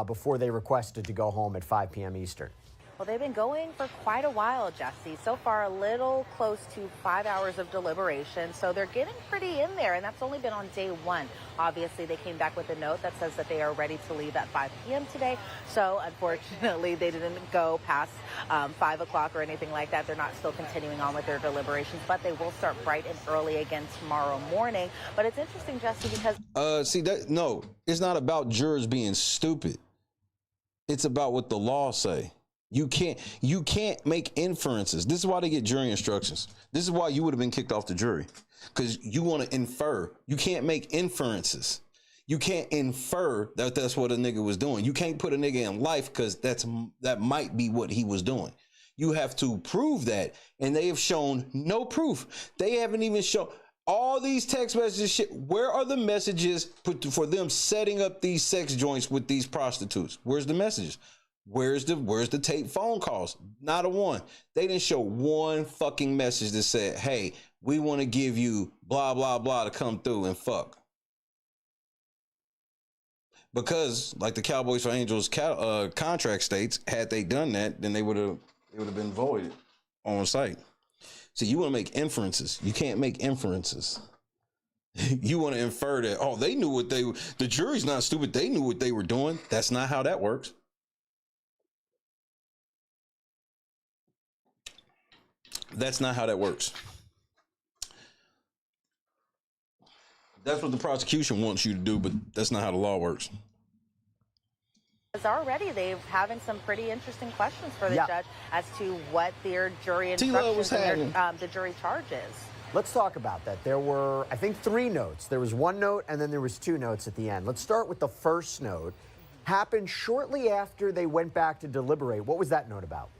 Before they requested to go home at 5 p.m. Eastern. Well, they've been going for quite a while, Jesse. So far, a little close to 5 hours of deliberation. So they're getting pretty in there, and that's only been on day one. Obviously, they came back with a note that says that they are ready to leave at 5 p.m. today. So unfortunately, they didn't go past 5 o'clock or anything like that. They're not still continuing on with their deliberations, but they will start bright and early again tomorrow morning. But it's interesting, Jesse, because see that no, it's not about jurors being stupid. It's about what the law say. You can't make inferences. This is why they get jury instructions. This is why you would have been kicked off the jury, because you want to infer. You can't make inferences. You can't infer that that's what a nigga was doing. You can't put a nigga in life because that might be what he was doing. You have to prove that, and they have shown no proof. They haven't even shown all these text messages. Shit. Where are the messages for them setting up these sex joints with these prostitutes? Where's the messages? Where's the tape phone calls? Not a one. They didn't show one fucking message that said, hey, we want to give you blah, blah, blah to come through and fuck. Because like the Cowboys for Angels contract states, had they done that, then it would have been voided on site. See, you want to make inferences. You can't make inferences. You want to infer that, oh, they knew the jury's not stupid. They knew what they were doing. That's not how that works. That's not how that works. That's what the prosecution wants you to do, but that's not how the law works. already they're having some pretty interesting questions for the judge as to what their jury instructions and the jury charges. Let's talk about that. There were, I think, 3 notes. There was 1 note, and then there was 2 notes at the end. Let's start with the first note. Happened shortly after they went back to deliberate. What was that note about?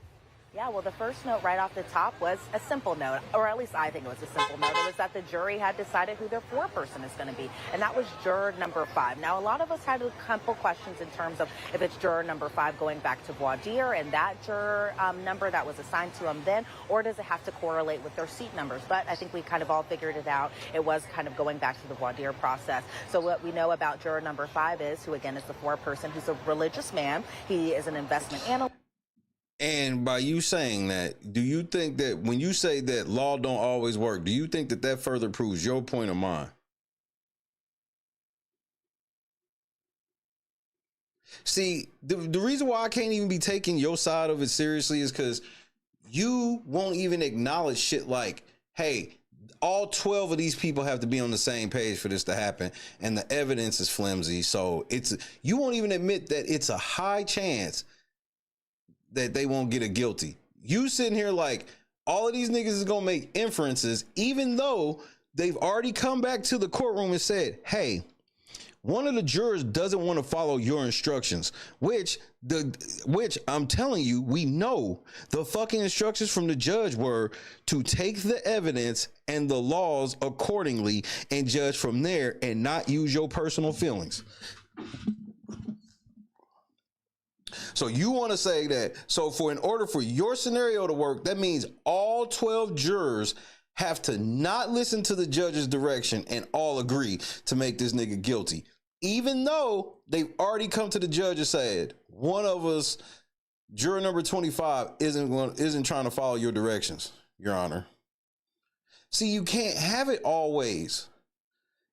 Yeah, well, the first note right off the top was a simple note, or at least I think it was a simple note. It was that the jury had decided who their foreperson is going to be, and that was juror number 5. Now, a lot of us had a couple questions in terms of if it's juror number 5 going back to voir dire and that juror number that was assigned to them then, or does it have to correlate with their seat numbers? But I think we kind of all figured it out. It was kind of going back to the voir dire process. So what we know about juror number 5 is, who again is the foreperson, who's a religious man. He is an investment analyst. And by you saying that, do you think that when you say that law don't always work, do you think that that further proves your point or mine? See, the reason why I can't even be taking your side of it seriously is because you won't even acknowledge shit like, hey, all 12 of these people have to be on the same page for this to happen, and the evidence is flimsy. So you won't even admit that it's a high chance that they won't get a guilty. You sitting here like all of these niggas is gonna make inferences, even though they've already come back to the courtroom and said, hey, one of the jurors doesn't want to follow your instructions, which I'm telling you, we know the fucking instructions from the judge were to take the evidence and the laws accordingly and judge from there and not use your personal feelings. So you want to say that, so in order for your scenario to work, that means all 12 jurors have to not listen to the judge's direction and all agree to make this nigga guilty, even though they've already come to the judge and said, one of us, juror number 25, isn't trying to follow your directions, Your Honor. See, you can't have it always.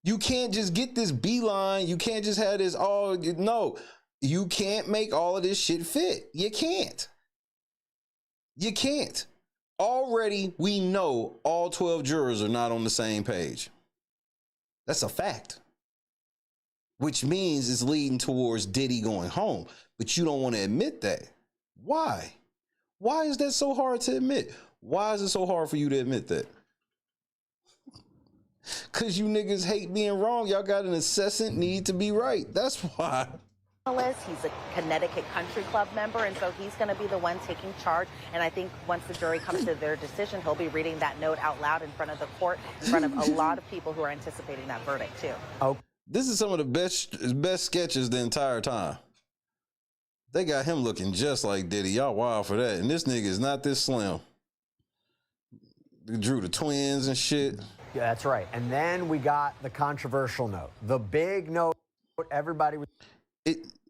You can't just get this beeline. You can't just have this no. You can't make all of this shit fit. You can't. You can't. Already, we know all 12 jurors are not on the same page. That's a fact. Which means it's leading towards Diddy going home. But you don't want to admit that. Why? Why is that so hard to admit? Why is it so hard for you to admit that? Cause you niggas hate being wrong. Y'all got an incessant need to be right. That's why. He's a Connecticut Country Club member, and so he's going to be the one taking charge. And I think once the jury comes to their decision, he'll be reading that note out loud in front of the court, in front of a lot of people who are anticipating that verdict too. Oh, this is some of the best sketches the entire time. They got him looking just like Diddy. Y'all wild for that. And this nigga is not this slim. They drew the twins and shit. Yeah, that's right. And then we got the controversial note, the big note. Everybody was.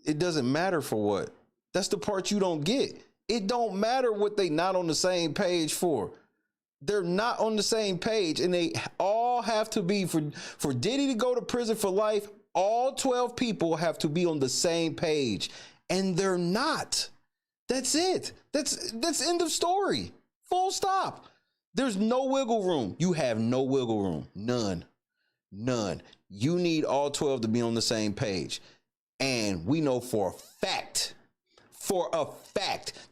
It doesn't matter for what. That's the part you don't get. It don't matter what they not on the same page for. They're not on the same page, and they all have to be for Diddy to go to prison for life. All 12 people have to be on the same page, and they're not. That's it. That's end of story. Full stop. There's no wiggle room. You have no wiggle room. None. You need all 12 to be on the same page. And we know for a fact,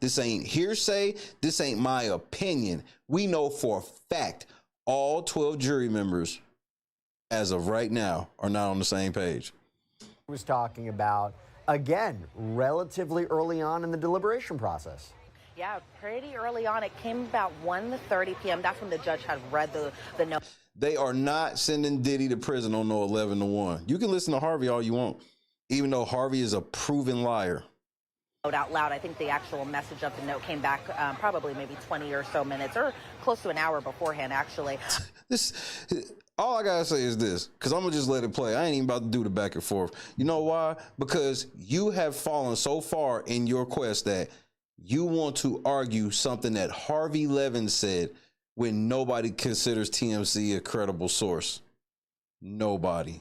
this ain't hearsay, this ain't my opinion. We know for a fact all 12 jury members, as of right now, are not on the same page. Was talking about, again, relatively early on in the deliberation process. Yeah, pretty early on. It came about 1:30 p.m. That's when the judge had read the note. They are not sending Diddy to prison on no 11-1. You can listen to Harvey all you want, even though Harvey is a proven liar. Out loud. I think the actual message of the note came back probably maybe 20 or so minutes, or close to an hour beforehand, actually. All I gotta say is this, because I'm gonna just let it play. I ain't even about to do the back and forth. You know why? Because you have fallen so far in your quest that you want to argue something that Harvey Levin said when nobody considers TMZ a credible source. Nobody.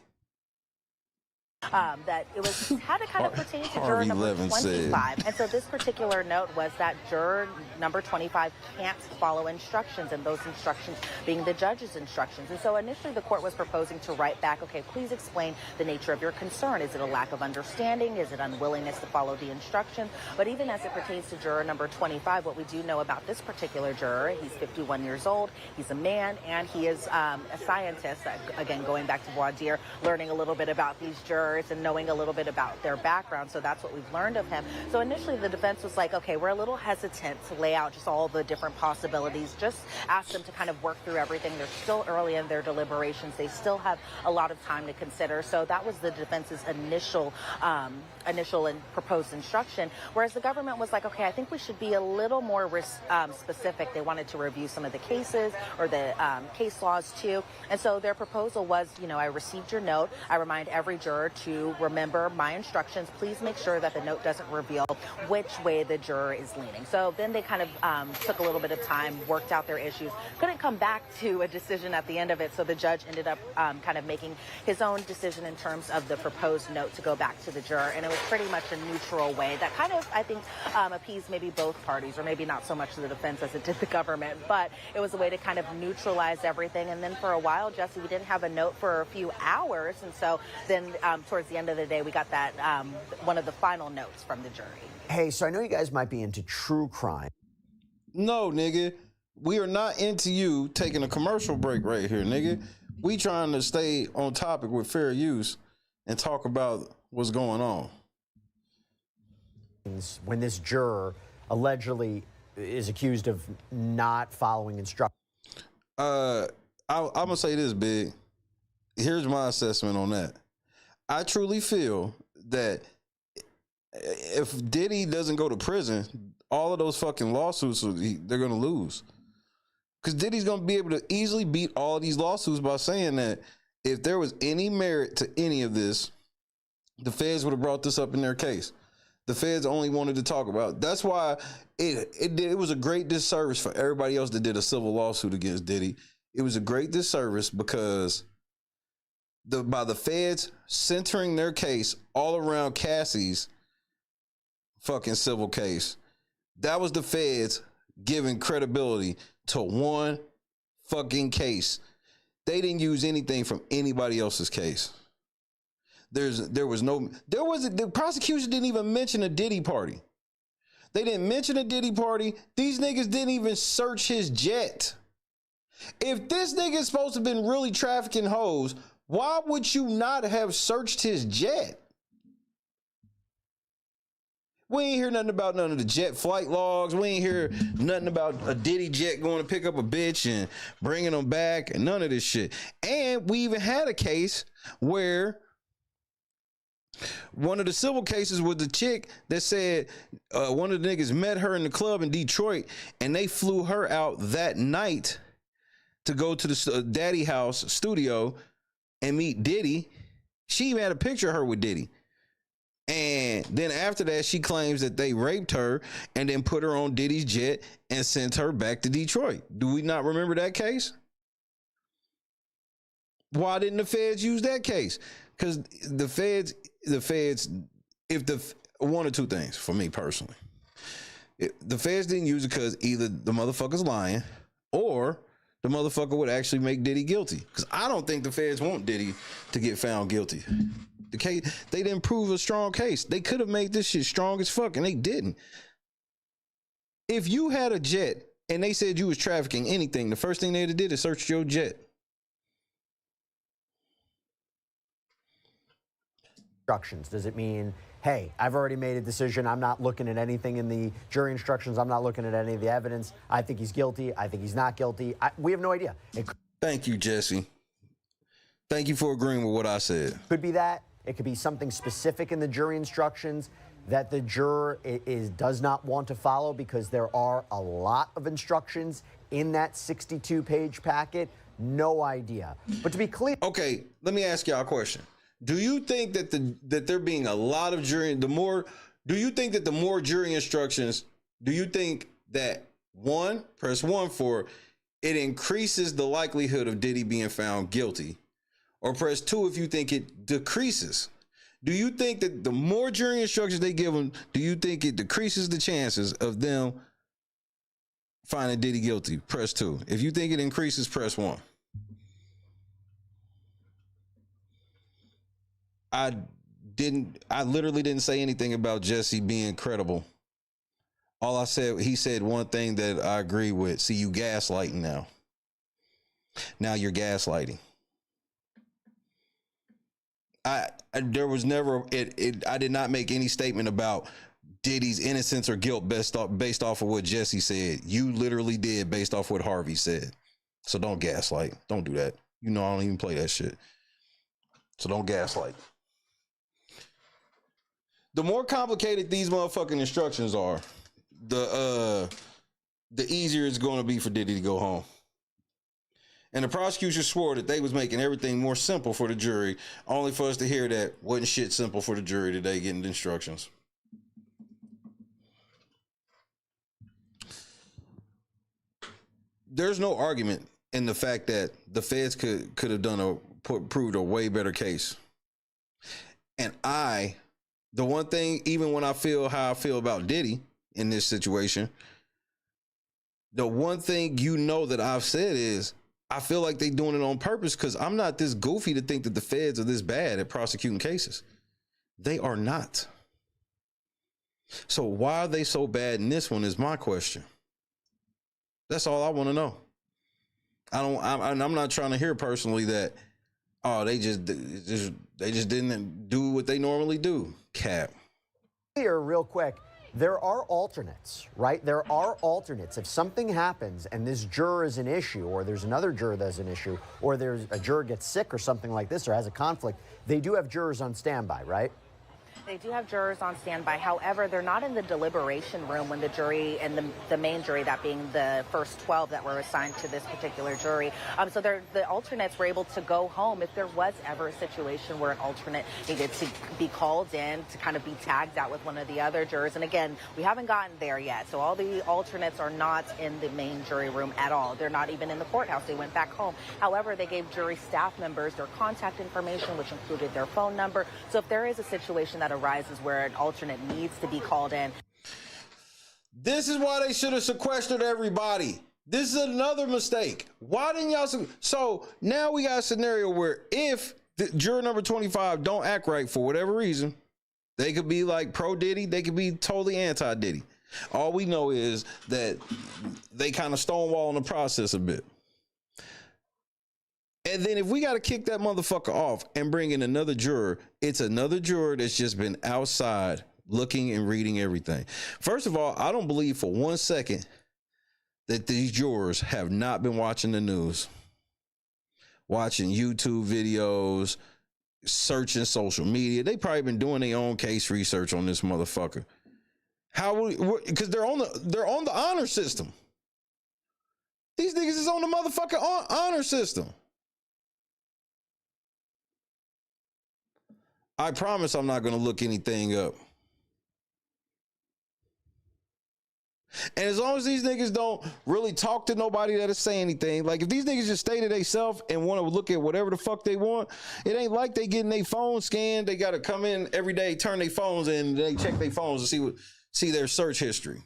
That it was had to kind of pertain to juror number 25. And so this particular note was that juror number 25 can't follow instructions, and those instructions being the judge's instructions. And so initially the court was proposing to write back, okay, please explain the nature of your concern. Is it a lack of understanding? Is it unwillingness to follow the instructions? But even as it pertains to juror number 25, what we do know about this particular juror, he's 51 years old, he's a man, and he is a scientist. Again, going back to voir dire, learning a little bit about these jurors and knowing a little bit about their background. So that's what we've learned of him. So initially the defense was like, okay, we're a little hesitant to lay out just all the different possibilities. Just ask them to kind of work through everything. They're still early in their deliberations. They still have a lot of time to consider. So that was the defense's initial and proposed instruction. Whereas the government was like, okay, I think we should be a little more specific. They wanted to review some of the cases or the case laws too. And so their proposal was, I received your note. I remind every juror to remember my instructions. Please make sure that the note doesn't reveal which way the juror is leaning. So then they kind of took a little bit of time, worked out their issues, couldn't come back to a decision at the end of it. So the judge ended up kind of making his own decision in terms of the proposed note to go back to the juror. And it was pretty much a neutral way that kind of, I think, appeased maybe both parties, or maybe not so much the defense as it did the government. But it was a way to kind of neutralize everything. And then for a while, Jesse, we didn't have a note for a few hours. And so then towards the end of the day, we got that one of the final notes from the jury. Hey, so I know you guys might be into true crime. No, nigga. We are not into you taking a commercial break right here, nigga. We trying to stay on topic with fair use and talk about what's going on. When this juror allegedly is accused of not following instructions. I'm going to say this, Big. Here's my assessment on that. I truly feel that if Diddy doesn't go to prison, all of those fucking lawsuits, they're going to lose. Because Diddy's going to be able to easily beat all of these lawsuits by saying that if there was any merit to any of this, the feds would have brought this up in their case. The feds only wanted to talk about it. That's why it was a great disservice for everybody else that did a civil lawsuit against Diddy. It was a great disservice because by the feds centering their case all around Cassie's fucking civil case, that was the feds giving credibility to one fucking case. They didn't use anything from anybody else's case. The prosecution didn't even mention a Diddy party. They didn't mention a Diddy party. These niggas didn't even search his jet. If this nigga is supposed to have been really trafficking hoes, why would you not have searched his jet? We ain't hear nothing about none of the jet flight logs. We ain't hear nothing about a Diddy jet going to pick up a bitch and bringing them back and none of this shit. And we even had a case where one of the civil cases was the chick that said one of the niggas met her in the club in Detroit and they flew her out that night to go to the Daddy House studio and meet Diddy. She even had a picture of her with Diddy. And then after that, she claims that they raped her and then put her on Diddy's jet and sent her back to Detroit. Do we not remember that case? Why didn't the feds use that case? Because the feds, if one or two things for me personally, the feds didn't use it because either the motherfucker's lying or the motherfucker would actually make Diddy guilty. Because I don't think the feds want Diddy to get found guilty. The case, they didn't prove a strong case. They could have made this shit strong as fuck, and they didn't. If you had a jet and they said you was trafficking anything, the first thing they'd have did is search your jet. Instructions. Does it mean, hey, I've already made a decision. I'm not looking at anything in the jury instructions. I'm not looking at any of the evidence. I think he's guilty. I think he's not guilty. We have no idea. Thank you, Jesse. Thank you for agreeing with what I said. Could be that. It could be something specific in the jury instructions that the juror does not want to follow because there are a lot of instructions in that 62-page packet. No idea. But to be clear. Okay, let me ask y'all a question. Do you think that that there being a lot of jury, do you think that the more jury instructions, do you think that press one for it increases the likelihood of Diddy being found guilty? Or press 2 if you think it decreases. Do you think that the more jury instructions they give them, do you think it decreases the chances of them finding Diddy guilty? Press 2. If you think it increases, press 1. I literally didn't say anything about Jesse being credible. All I said, he said one thing that I agree with. See, you gaslighting now. Now you're gaslighting. There was never I did not make any statement about Diddy's innocence or guilt based off of what Jesse said. You literally did based off what Harvey said. So don't gaslight. Don't do that. You know I don't even play that shit. So don't gaslight. The more complicated these motherfucking instructions are, the easier it's going to be for Diddy to go home. And the prosecution swore that they was making everything more simple for the jury, only for us to hear that wasn't shit simple for the jury today getting the instructions. There's no argument in the fact that the feds could have proved a way better case. And the one thing, even when I feel how I feel about Diddy in this situation, the one thing that I've said is, I feel like they doing it on purpose because I'm not this goofy to think that the feds are this bad at prosecuting cases. They are not. So why are they so bad in this one is my question. That's all I want to know. I'm not trying to hear personally that, oh, they just didn't do what they normally do. Cap. Here, real quick. There are alternates, right? There are alternates. If something happens and this juror is an issue, or there's another juror that's an issue, or there's a juror gets sick or something like this, or has a conflict, they do have jurors on standby, right? They do have jurors on standby. However, they're not in the deliberation room when the jury and the main jury, that being the first 12 that were assigned to this particular jury. So the alternates were able to go home if there was ever a situation where an alternate needed to be called in to kind of be tagged out with one of the other jurors. And again, we haven't gotten there yet. So all the alternates are not in the main jury room at all. They're not even in the courthouse. They went back home. However, they gave jury staff members their contact information, which included their phone number. So if there is a situation that arises where an alternate needs to be called in. This is why they should have sequestered everybody. This is another mistake. Why didn't y'all? So now we got a scenario where if the juror number 25 don't act right for whatever reason, they could be like pro Diddy, they could be totally anti Diddy. All we know is that they kind of stonewall in the process a bit. And then if we got to kick that motherfucker off and bring in another juror, it's another juror that's just been outside looking and reading everything. First of all, I don't believe for 1 second that these jurors have not been watching the news, watching YouTube videos, searching social media. They probably been doing their own case research on this motherfucker. Because they're on the honor system. These niggas is on the motherfucking honor system. I promise I'm not going to look anything up. And as long as these niggas don't really talk to nobody that'll say anything, like if these niggas just stay to themselves and want to look at whatever the fuck they want, it ain't like they getting their phone scanned. They got to come in every day, turn their phones in, and they check their phones to see their search history.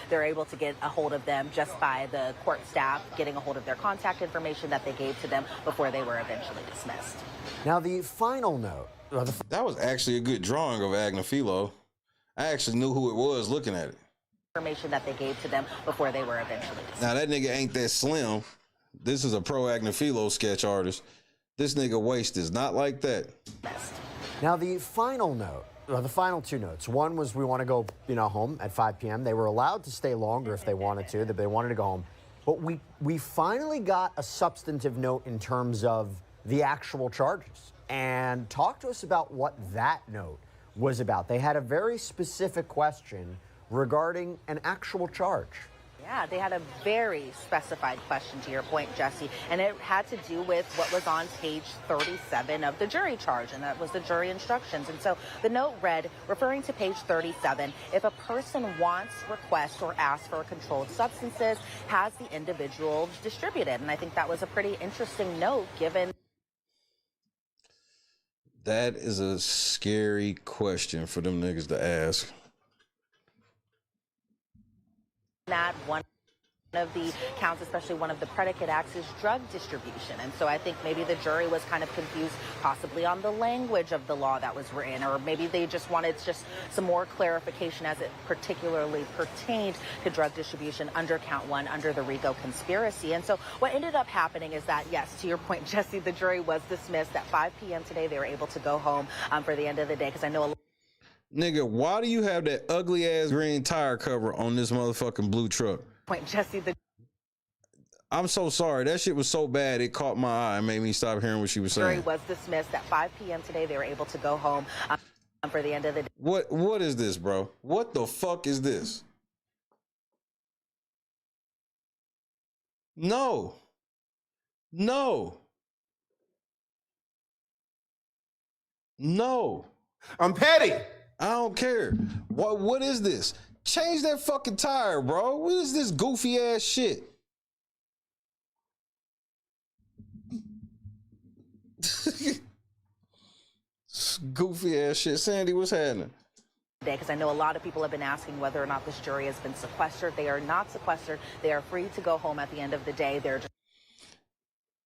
They're able to get a hold of them just by the court staff getting a hold of their contact information that they gave to them before they were eventually dismissed. Now, the final note. That was actually a good drawing of Agnafilo. I actually knew who it was looking at it. Information that they gave to them before they were eventually dismissed. Now, that nigga ain't that slim. This is a pro Agnafilo sketch artist. This nigga waist is not like that. Now, the final note. The final two notes. One was we want to go, home at 5 p.m. They were allowed to stay longer if they wanted to. That they wanted to go home. But we finally got a substantive note in terms of the actual charges. And talk to us about what that note was about. They had a very specific question regarding an actual charge. Yeah, they had a very specified question, to your point, Jesse, and it had to do with what was on page 37 of the jury charge, and that was the jury instructions. And so the note read, referring to page 37, if a person wants, requests, or asks for controlled substances, has the individual distributed? And I think that was a pretty interesting note, given... That is a scary question for them niggas to ask. That one of the counts, especially one of the predicate acts, is drug distribution. And so I think maybe the jury was kind of confused possibly on the language of the law that was written, or maybe they just wanted just some more clarification as it particularly pertained to drug distribution under count 1 under the RICO conspiracy. And so what ended up happening is that, yes, to your point, Jesse, the jury was dismissed at 5 p.m. today. They were able to go home for the end of the day, because I know Nigga, why do you have that ugly ass green tire cover on this motherfucking blue truck? Point, Jesse, I'm so sorry. That shit was so bad it caught my eye and made me stop hearing what she was saying. The jury was dismissed at 5 p.m. today. They were able to go home for the end of the day. What is this, bro? What the fuck is this? No. No. No. I'm petty. I don't care. What is this? Change that fucking tire, bro. What is this goofy ass shit? Goofy ass shit. Sandy, what's happening? Because I know a lot of people have been asking whether or not this jury has been sequestered. They are not sequestered. They are free to go home at the end of the day.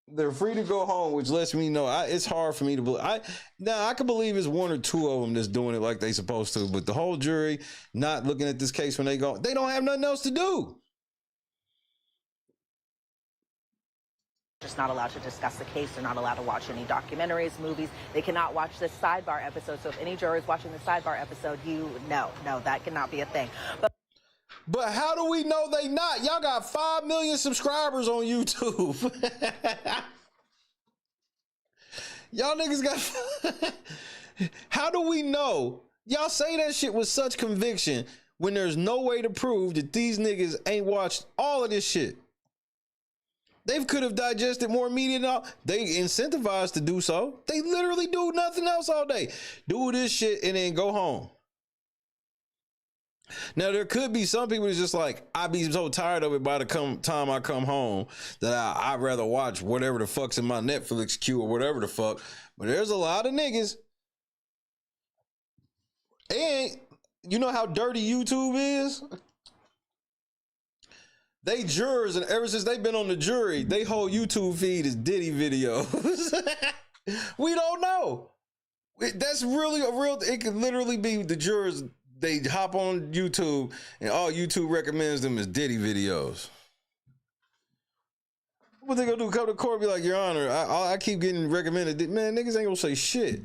They're free to go home, which lets me know it's hard for me to believe. I can believe it's 1 or 2 of them that's doing it like they supposed to, but the whole jury not looking at this case when they don't have nothing else to do. Just not allowed to discuss the case. They're not allowed to watch any documentaries, movies. They cannot watch this sidebar episode. So if any juror is watching the sidebar episode, no, that cannot be a thing. But how do we know they not? Y'all got 5 million subscribers on YouTube. Y'all niggas got... How do we know? Y'all say that shit with such conviction when there's no way to prove that these niggas ain't watched all of this shit. They could have digested more media than all. They incentivized to do so. They literally do nothing else all day. Do this shit and then go home. Now, there could be some people that's just like, I be so tired of it by the time I come home that I'd rather watch whatever the fuck's in my Netflix queue or whatever the fuck. But there's a lot of niggas. And you know how dirty YouTube is? They jurors, and ever since they've been on the jury, they whole YouTube feed is Diddy videos. We don't know. That's really a real, it could literally be the jurors. They hop on YouTube and all YouTube recommends them is Diddy videos. What they gonna do? Come to court, be like, Your Honor, I keep getting recommended. Man, niggas ain't gonna say shit.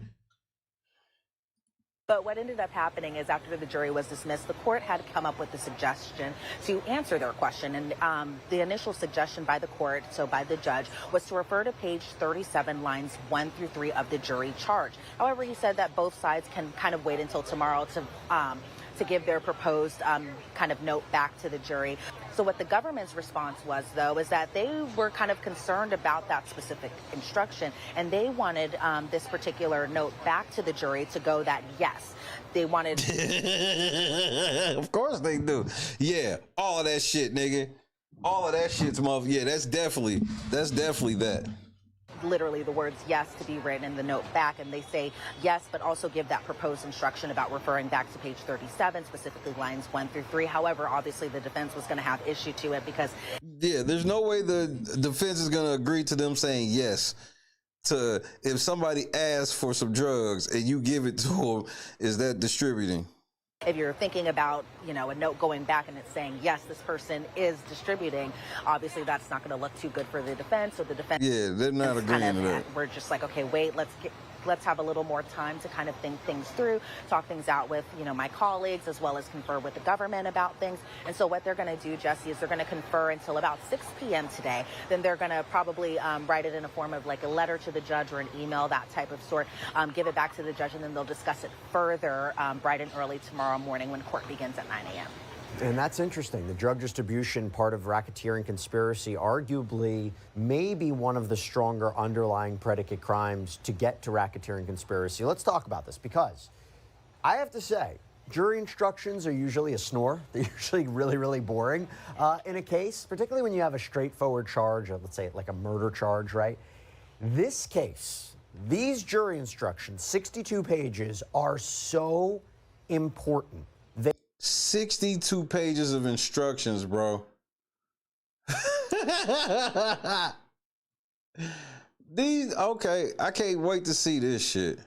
But what ended up happening is after the jury was dismissed, the court had come up with a suggestion to answer their question. And the initial suggestion by the court, so by the judge, was to refer to page 37, lines 1 through 3 of the jury charge. However, he said that both sides can kind of wait until tomorrow to give their proposed kind of note back to the jury. So what the government's response was, though, is that they were kind of concerned about that specific instruction, and they wanted this particular note back to the jury to go that yes, they wanted. Of course they do. Yeah, all of that shit, nigga. All of that shit's yeah, that's definitely that. Literally the words yes to be written in the note back, and they say yes, but also give that proposed instruction about referring back to page 37, specifically lines 1 through 3. However, obviously the defense was going to have issue to it because there's no way the defense is going to agree to them saying yes to if somebody asks for some drugs and you give it to them. Is that distributing? if you're thinking about, you know, a note going back and it's saying, yes, this person is distributing, obviously that's not going to look too good for the defense. So the defense, yeah, they're not agreeing to that. We're just like, okay, wait, let's have a little more time to kind of think things through, talk things out with, you know, my colleagues, as well as confer with the government about things. And so what they're going to do, Jesse, is they're going to confer until about 6 p.m. today. Then they're going to probably write it in a form of like a letter to the judge or an email, that type of sort, give it back to the judge, and then they'll discuss it further bright and early tomorrow morning when court begins at 9 a.m. And that's interesting. The drug distribution part of racketeering conspiracy arguably may be one of the stronger underlying predicate crimes to get to racketeering conspiracy. Let's talk about this, because I have to say, jury instructions are usually a snore. They're usually really, really boring in a case, particularly when you have a straightforward charge, or let's say like a murder charge, right? This case, these jury instructions, 62 pages, are so important. 62 pages of instructions, bro. Okay, I can't wait to see this shit.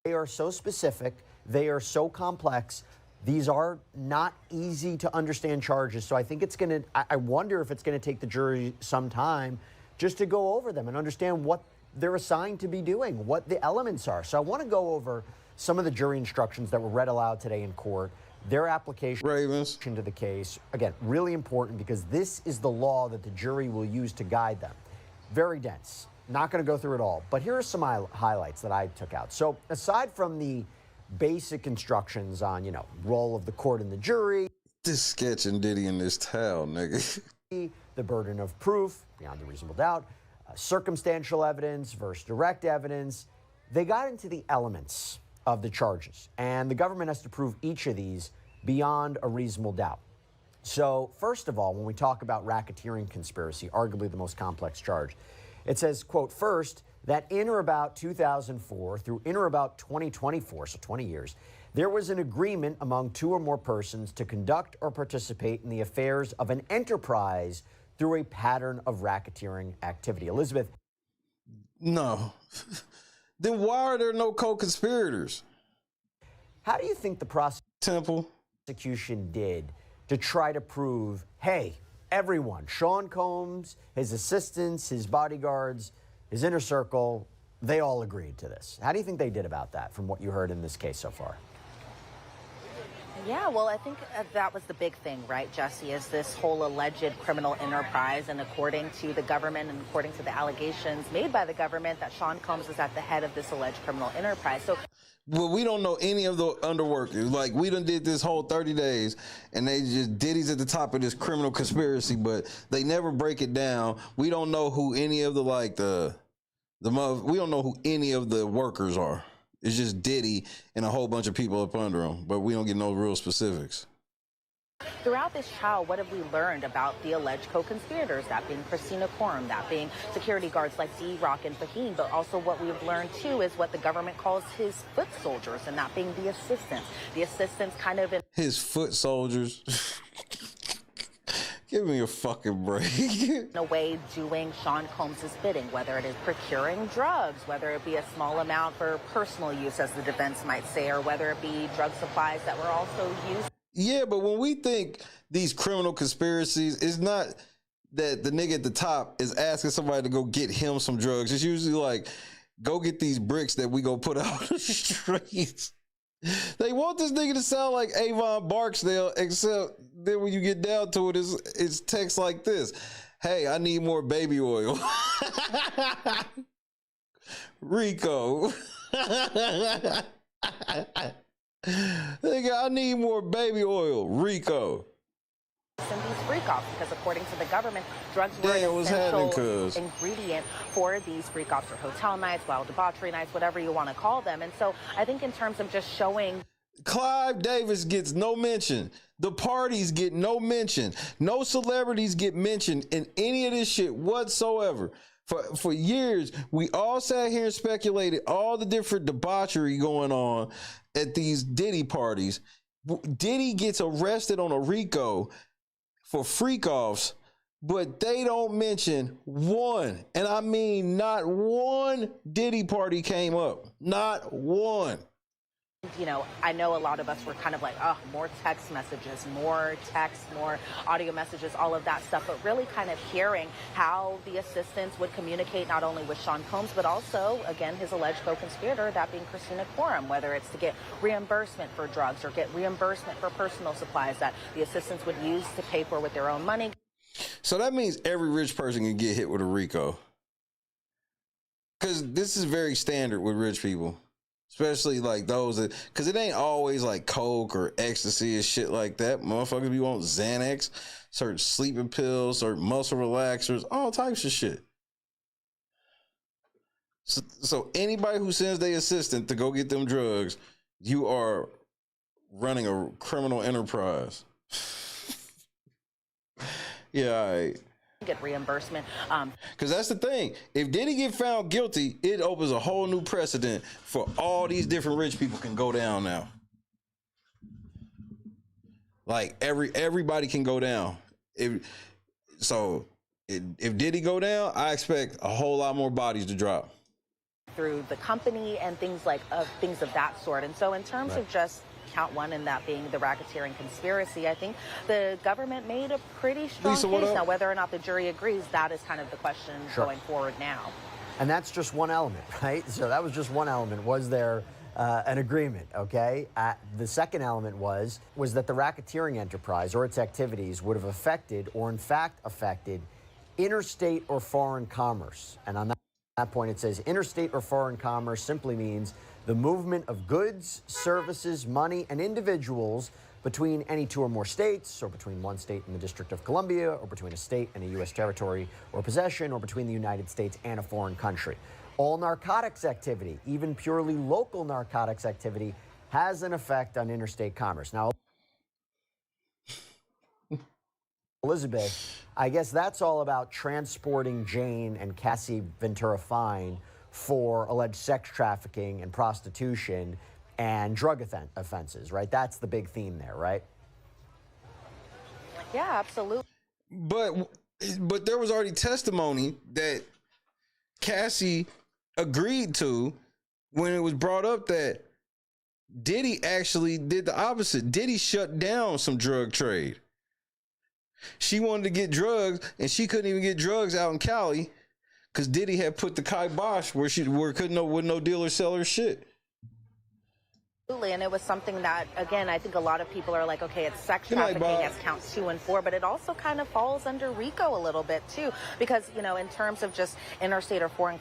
They are so specific, they are so complex. These are not easy to understand charges. So I think it's gonna, I wonder if it's gonna take the jury some time just to go over them and understand what they're assigned to be doing, what the elements are. So I wanna go over some of the jury instructions that were read aloud today in court, their application to the case. Again, really important, because this is the law that the jury will use to guide them. Very dense. Not going to go through it all, but here are some highlights that I took out. So aside from the basic instructions on, you know, role of the court and the jury. This sketching Diddy in this town, nigga. The burden of proof, beyond a reasonable doubt, circumstantial evidence versus direct evidence. They got into the elements of the charges, and the government has to prove each of these beyond a reasonable doubt. So first of all, when we talk about racketeering conspiracy, arguably the most complex charge, it says, quote, first, that in or about 2004 through in or about 2024, so 20 years, there was an agreement among two or more persons to conduct or participate in the affairs of an enterprise through a pattern of racketeering activity. Elizabeth? No. Then why are there no co-conspirators? How do you think the prosecution did to try to prove, hey, everyone, Sean Combs, his assistants, his bodyguards, his inner circle, they all agreed to this? How do you think they did about that from what you heard in this case so far? Yeah, well, I think that was the big thing, right, Jesse, is this whole alleged criminal enterprise. And according to the government and according to the allegations made by the government, that Sean Combs is at the head of this alleged criminal enterprise. So, well, we don't know any of the underworkers. Like, we done did this whole 30 days, and they just, Diddy's at the top of this criminal conspiracy, but they never break it down. We don't know who any of the, like, we don't know who any of the workers are. It's just Diddy and a whole bunch of people up under him, but we don't get no real specifics. Throughout this trial, what have we learned about the alleged co-conspirators, that being Christina Quorum, that being security guards like D-Rock and Fahim, but also what we've learned, too, is what the government calls his foot soldiers, and that being the assistants. The assistants kind of... His foot soldiers? Give me a fucking break. In a way, doing Sean Combs' bidding, whether it is procuring drugs, whether it be a small amount for personal use, as the defense might say, or whether it be drug supplies that were also used. Yeah, but when we think these criminal conspiracies, it's not that the nigga at the top is asking somebody to go get him some drugs. It's usually like, go get these bricks that we go put out on the streets. They want this nigga to sound like Avon Barksdale, except then when you get down to it, it's text like this. Hey, I need more baby oil. Rico. Nigga, I need more baby oil. Rico. And these freak-offs, because according to the government, drugs were an essential ingredient for these freak-offs or hotel nights, wild debauchery nights, whatever you want to call them. And so I think in terms of just showing... Clive Davis gets no mention. The parties get no mention. No celebrities get mentioned in any of this shit whatsoever. For years, we all sat here and speculated all the different debauchery going on at these Diddy parties. Diddy gets arrested on a RICO for freak-offs, but they don't mention one, and I mean not one Diddy party came up. Not one. You know, I know a lot of us were kind of like, oh, more text messages, more text, more audio messages, all of that stuff, but really kind of hearing how the assistants would communicate not only with Sean Combs, but also, again, his alleged co-conspirator, that being Christina Quorum, whether it's to get reimbursement for drugs or get reimbursement for personal supplies that the assistants would use to pay for with their own money. So that means every rich person can get hit with a RICO. Because this is very standard with rich people. Especially like those that, because it ain't always like coke or ecstasy and shit like that. Motherfuckers be want Xanax, certain sleeping pills, certain muscle relaxers, all types of shit. So anybody who sends their assistant to go get them drugs, you are running a criminal enterprise. Yeah, all right. Get reimbursement. Because that's the thing. If Diddy get found guilty, it opens a whole new precedent for all these different rich people can go down now. Like everybody can go down. If Diddy go down, I expect a whole lot more bodies to drop Through the company and things of that sort. And so in terms of just count one, and that being the racketeering conspiracy, I think the government made a pretty strong case. Now, whether or not the jury agrees, that is kind of the question going forward now. And that's just one element, right? So that was just one element. Was there an agreement, okay? The second element was that the racketeering enterprise or its activities would have affected, or in fact affected, interstate or foreign commerce. And on that point, it says interstate or foreign commerce simply means the movement of goods, services, money, and individuals between any two or more states, or between one state and the District of Columbia, or between a state and a U.S. territory or possession, or between the United States and a foreign country. All narcotics activity, even purely local narcotics activity, has an effect on interstate commerce. Now, Elizabeth, I guess that's all about transporting Jane and Cassie Ventura Fine for alleged sex trafficking and prostitution and drug offenses, right? That's the big theme there, right? Yeah, absolutely. But there was already testimony that Cassie agreed to when it was brought up that Diddy actually did the opposite. Diddy shut down some drug trade. She wanted to get drugs, and she couldn't even get drugs out in Cali because Diddy had put the kibosh where no dealer sell her shit. Absolutely, and it was something that, again, I think a lot of people are like, okay, it's sex trafficking as counts 2 and 4, but it also kind of falls under RICO a little bit too, because, you know, in terms of just interstate or foreign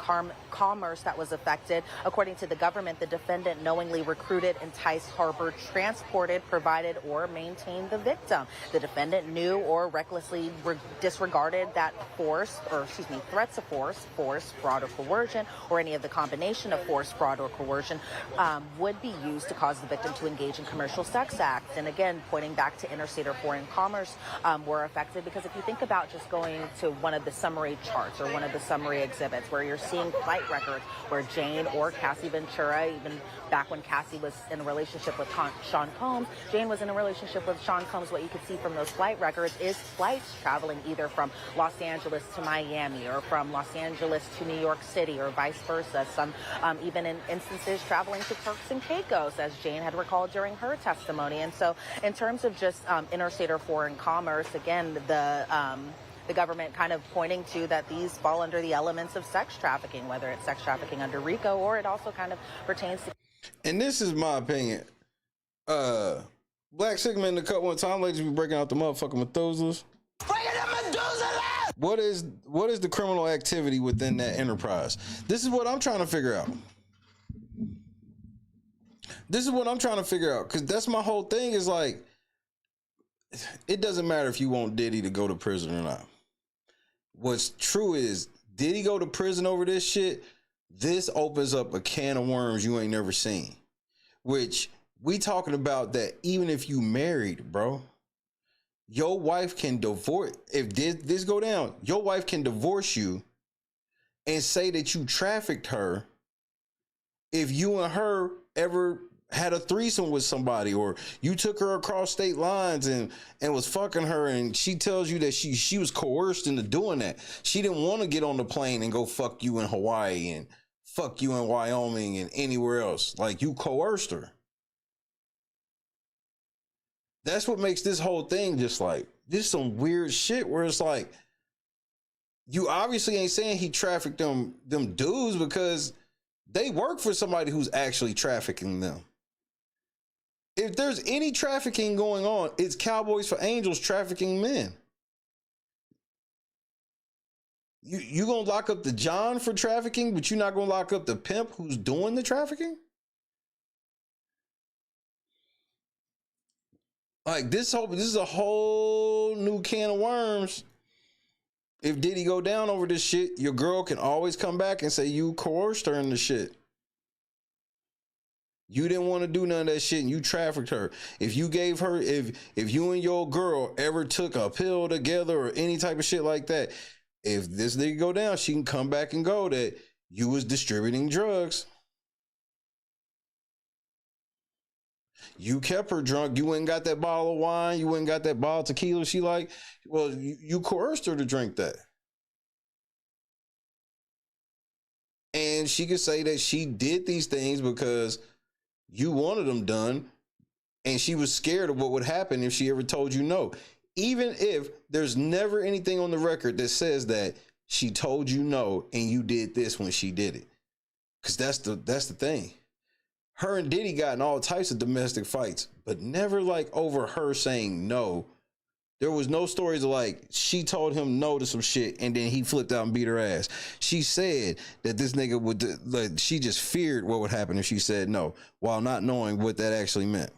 commerce that was affected, according to the government, the defendant knowingly recruited, enticed, harbored, transported, provided, or maintained the victim. The defendant knew or recklessly disregarded that threats of force, fraud, or coercion, or any of the combination of force, fraud, or coercion would be used to cause the victim to engage in commercial sex acts. And again, pointing back to interstate or foreign commerce were affected, because if you think about just going to one of the summary charts or one of the summary exhibits where you're seeing flight records where Jane or Cassie Ventura, even back when Cassie was in a relationship with Sean Combs, Jane was in a relationship with Sean Combs, what you could see from those flight records is flights traveling either from Los Angeles to Miami or from Los Angeles to New York City or vice versa. Some even in instances traveling to Turks and Caicos, as Jane had recalled during her testimony. And so in terms of just interstate or foreign commerce, again, the the government kind of pointing to that these fall under the elements of sex trafficking, whether it's sex trafficking under RICO or it also kind of pertains to. And this is my opinion. Black Sigma in the cut one time, ladies, be breaking out the motherfucking Methuselahs. What is the criminal activity within that enterprise? This is what I'm trying to figure out. Because that's my whole thing is like, it doesn't matter if you want Diddy to go to prison or not. What's true is, did he go to prison over this shit? This opens up a can of worms you ain't never seen. Which, we talking about that even if you married, bro, your wife can divorce. If this go down, your wife can divorce you and say that you trafficked her if you and her ever had a threesome with somebody, or you took her across state lines and was fucking her, and she tells you that she was coerced into doing that. She didn't want to get on the plane and go fuck you in Hawaii and fuck you in Wyoming and anywhere else. Like, you coerced her. That's what makes this whole thing just like, this is some weird shit where it's like, you obviously ain't saying he trafficked them dudes, because they work for somebody who's actually trafficking them. If there's any trafficking going on, it's Cowboys for Angels trafficking men. You gonna lock up the John for trafficking, but you're not gonna lock up the pimp who's doing the trafficking? Like, this is a whole new can of worms. If Diddy go down over this shit, your girl can always come back and say you coerced her in the shit. You didn't want to do none of that shit and you trafficked her. If you gave her, if you and your girl ever took a pill together or any type of shit like that, if this nigga go down, she can come back and go that you was distributing drugs. You kept her drunk. You went and got that bottle of wine. You went and got that bottle of tequila she liked. Well, you coerced her to drink that. And she could say that she did these things because you wanted them done, and she was scared of what would happen if she ever told you no. Even if there's never anything on the record that says that she told you no and you did this when she did it. Because that's the thing. Her and Diddy got in all types of domestic fights, but never like over her saying no. There was no stories of like, she told him no to some shit and then he flipped out and beat her ass. She said that this nigga would, like, she just feared what would happen if she said no, while not knowing what that actually meant.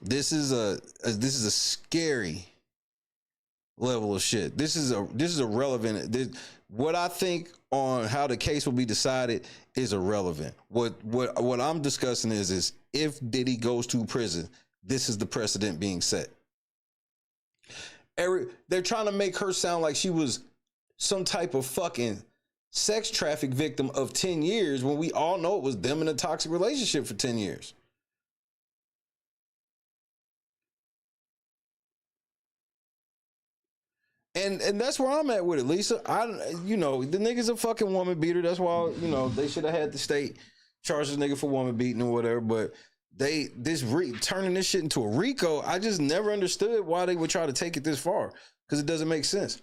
This is a scary level of shit. This is irrelevant. What I think on how the case will be decided is irrelevant. What I'm discussing is if Diddy goes to prison, this is the precedent being set. They're trying to make her sound like she was some type of fucking sex traffic victim of 10 years when we all know it was them in a toxic relationship for 10 years. And that's where I'm at with it, Lisa. The nigga's a fucking woman beater. That's why, they should have had the state charge this nigga for woman beating or whatever. But turning this shit into a RICO, I just never understood why they would try to take it this far, because it doesn't make sense.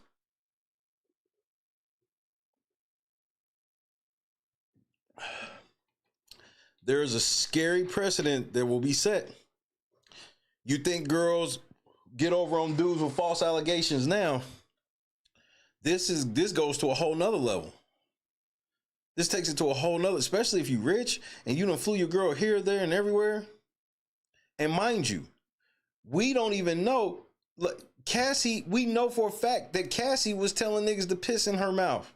There's a scary precedent that will be set. You think girls get over on dudes with false allegations now? This goes to a whole nother level. This takes it to a whole nother, especially if you rich and you done flew your girl here, there, and everywhere. And mind you, we don't even know. Look, Cassie, we know for a fact that Cassie was telling niggas to piss in her mouth.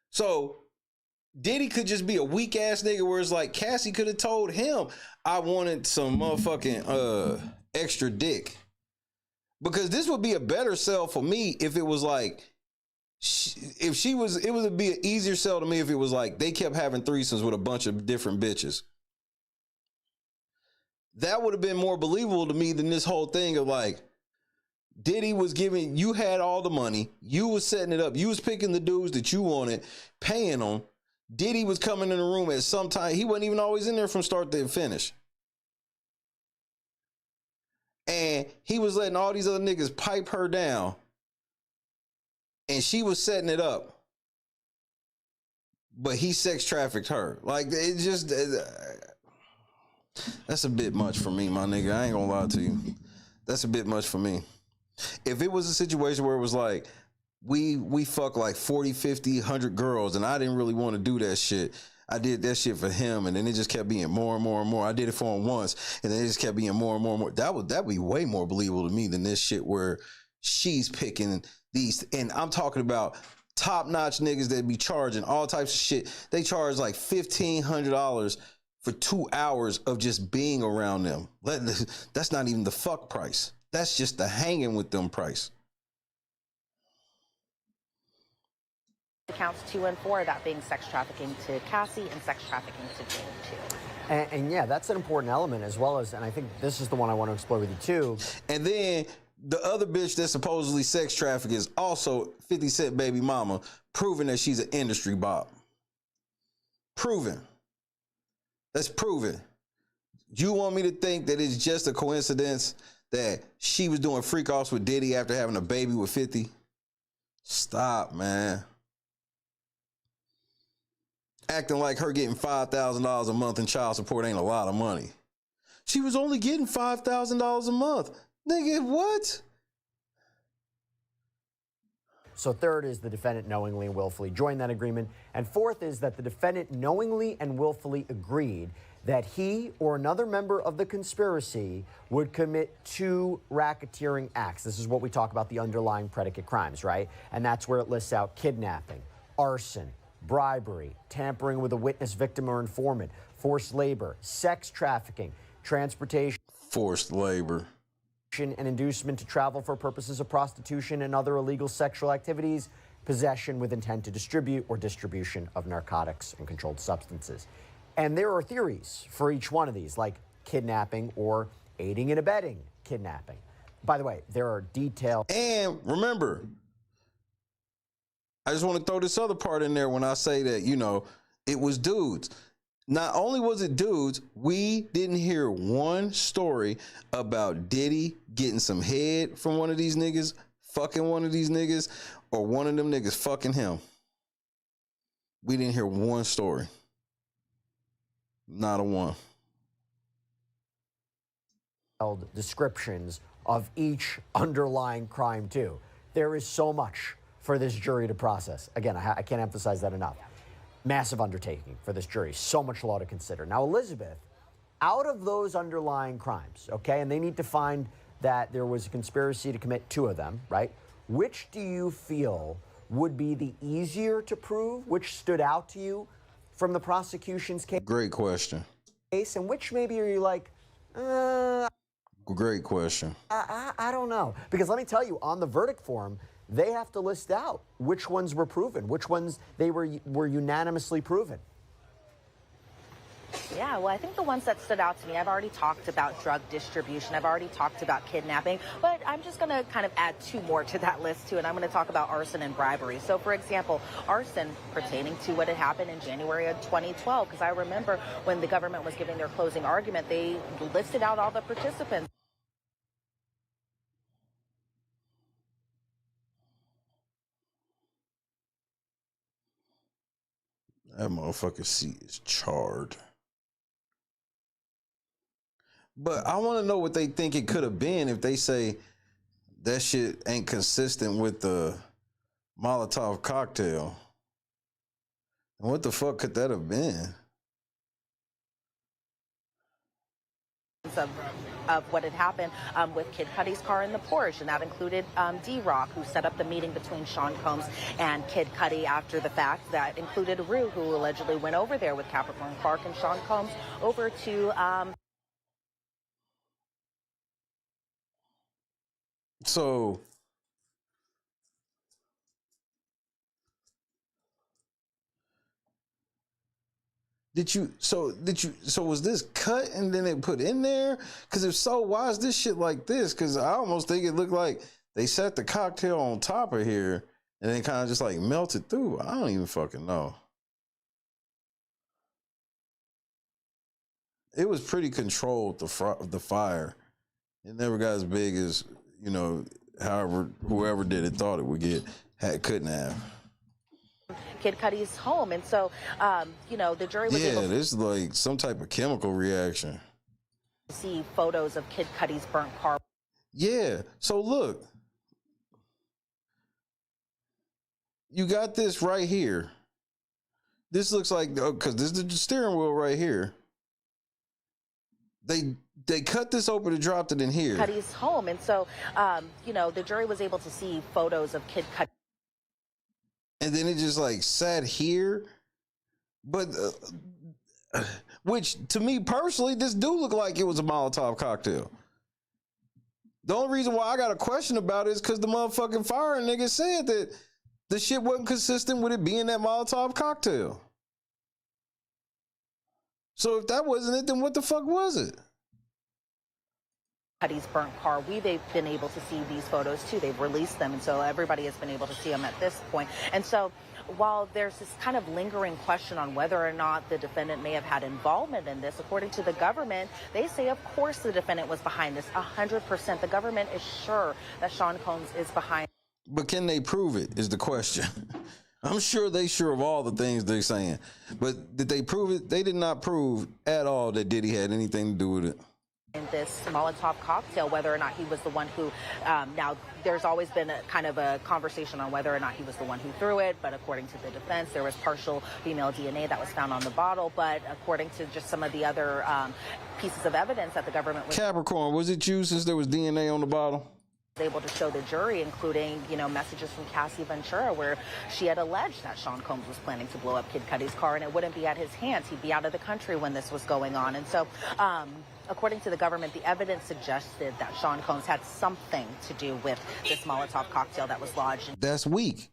So Diddy could just be a weak ass nigga where it's like Cassie could have told him I wanted some motherfucking extra dick. Because this would be a better sell for me if it was like, it would be an easier sell to me if it was like they kept having threesomes with a bunch of different bitches. That would have been more believable to me than this whole thing of like, Diddy was giving, you had all the money, you was setting it up, you was picking the dudes that you wanted, paying them. Diddy was coming in the room at some time, he wasn't even always in there from start to finish. And he was letting all these other niggas pipe her down. And she was setting it up. But he sex trafficked her. Like, it just... that's a bit much for me, my nigga. I ain't gonna lie to you. That's a bit much for me. If it was a situation where it was like, we fuck like 40, 50, 100 girls, and I didn't really want to do that shit. I did that shit for him, and then it just kept being more and more and more. I did it for him once, and then it just kept being more and more and more. That'd be way more believable to me than this shit where she's picking these. And I'm talking about top-notch niggas that be charging all types of shit. They charge like $1,500 for 2 hours of just being around them. That's not even the fuck price. That's just the hanging with them price. Counts 2 and 4, that being sex trafficking to Cassie and sex trafficking to Jane too. And yeah, that's an important element as well as, and I think this is the one I want to explore with you too. And then the other bitch that supposedly sex trafficked is also 50 Cent baby mama, proving that she's an industry bop. Proven. That's proven. You want me to think that it's just a coincidence that she was doing freak offs with Diddy after having a baby with 50? Stop, man. Acting like her getting $5,000 a month in child support ain't a lot of money. She was only getting $5,000 a month. Nigga, what? So third is the defendant knowingly and willfully joined that agreement. And fourth is that the defendant knowingly and willfully agreed that he or another member of the conspiracy would commit 2 racketeering acts. This is what we talk about, the underlying predicate crimes, right? And that's where it lists out kidnapping, arson, bribery, tampering with a witness, victim, or informant, forced labor, sex trafficking, transportation, forced labor, and inducement to travel for purposes of prostitution and other illegal sexual activities, possession with intent to distribute, or distribution of narcotics and controlled substances. And there are theories for each one of these, like kidnapping or aiding and abetting kidnapping. By the way, there are details. And remember, I just want to throw this other part in there when I say that, you know, it was dudes. Not only was it dudes, we didn't hear one story about Diddy getting some head from one of these niggas, fucking one of these niggas, or one of them niggas fucking him. We didn't hear one story. Not a one. Descriptions of each underlying crime, too. There is so much for this jury to process. Again, I can't emphasize that enough. Massive undertaking for this jury. So much law to consider. Now, Elizabeth, out of those underlying crimes, okay, and they need to find that there was a conspiracy to commit 2 of them, right? Which do you feel would be the easier to prove? Which stood out to you from the prosecution's case? Great question. And which maybe are you like, Great question. I don't know. Because let me tell you, on the verdict form, they have to list out which ones were proven, which ones they were unanimously proven. Yeah, well, I think the ones that stood out to me, I've already talked about drug distribution. I've already talked about kidnapping, but I'm just going to kind of add 2 more to that list, too, and I'm going to talk about arson and bribery. So, for example, arson pertaining to what had happened in January of 2012, because I remember when the government was giving their closing argument, they listed out all the participants. That motherfucking seat is charred. But I want to know what they think it could have been if they say that shit ain't consistent with the Molotov cocktail. And what the fuck could that have been? Of what had happened with Kid Cudi's car in the Porsche, and that included D-Rock, who set up the meeting between Sean Combs and Kid Cudi after the fact. That included Rue, who allegedly went over there with Capricorn Clark and Sean Combs over to... So so was this cut and then it put in there? Because if so, why is this shit like this? Because I almost think it looked like they set the cocktail on top of here and then kind of just like melted through. I don't even fucking know. It was pretty controlled, the fire. It never got as big as, you know, however, whoever did it thought it would get, couldn't have. Kid Cudi's home. And so, you know, the jury was able to this is like some type of chemical reaction. see photos of Kid Cudi's burnt car. Yeah. So look, you got this right here. This looks like, because this is the steering wheel right here. They cut this open and dropped it in here. Cudi's home. And so, you know, the jury was able to see photos of Kid Cudi. And then it just like sat here. But, which to me personally, this do look like it was a Molotov cocktail. The only reason why I got a question about it is because the motherfucking fire nigga said that the shit wasn't consistent with it being that Molotov cocktail. So if that wasn't it, then what the fuck was it? Cudi's burnt car. We've been able to see these photos too. They've released them, and so everybody has been able to see them at this point. And so while there's this kind of lingering question on whether or not the defendant may have had involvement in this, according to the government, they say, of course, the defendant was behind this 100%. The government is sure that Sean Combs is behind. But can they prove it is the question. I'm sure they sure of all the things they're saying. But did they prove it? They did not prove at all that Diddy had anything to do with it. In this Molotov cocktail, whether or not he was the one who, now there's always been a kind of a conversation on whether or not he was the one who threw it, but according to the defense, there was partial female DNA that was found on the bottle, but according to just some of the other pieces of evidence that the government was Capricorn, was it you since there was DNA on the bottle? able to show the jury, including, you know, messages from Cassie Ventura where she had alleged that Sean Combs was planning to blow up Kid Cudi's car and it wouldn't be at his hands. He'd be out of the country when this was going on. And so, according to the government, the evidence suggested that Sean Combs had something to do with this Molotov cocktail that was lodged. That's weak.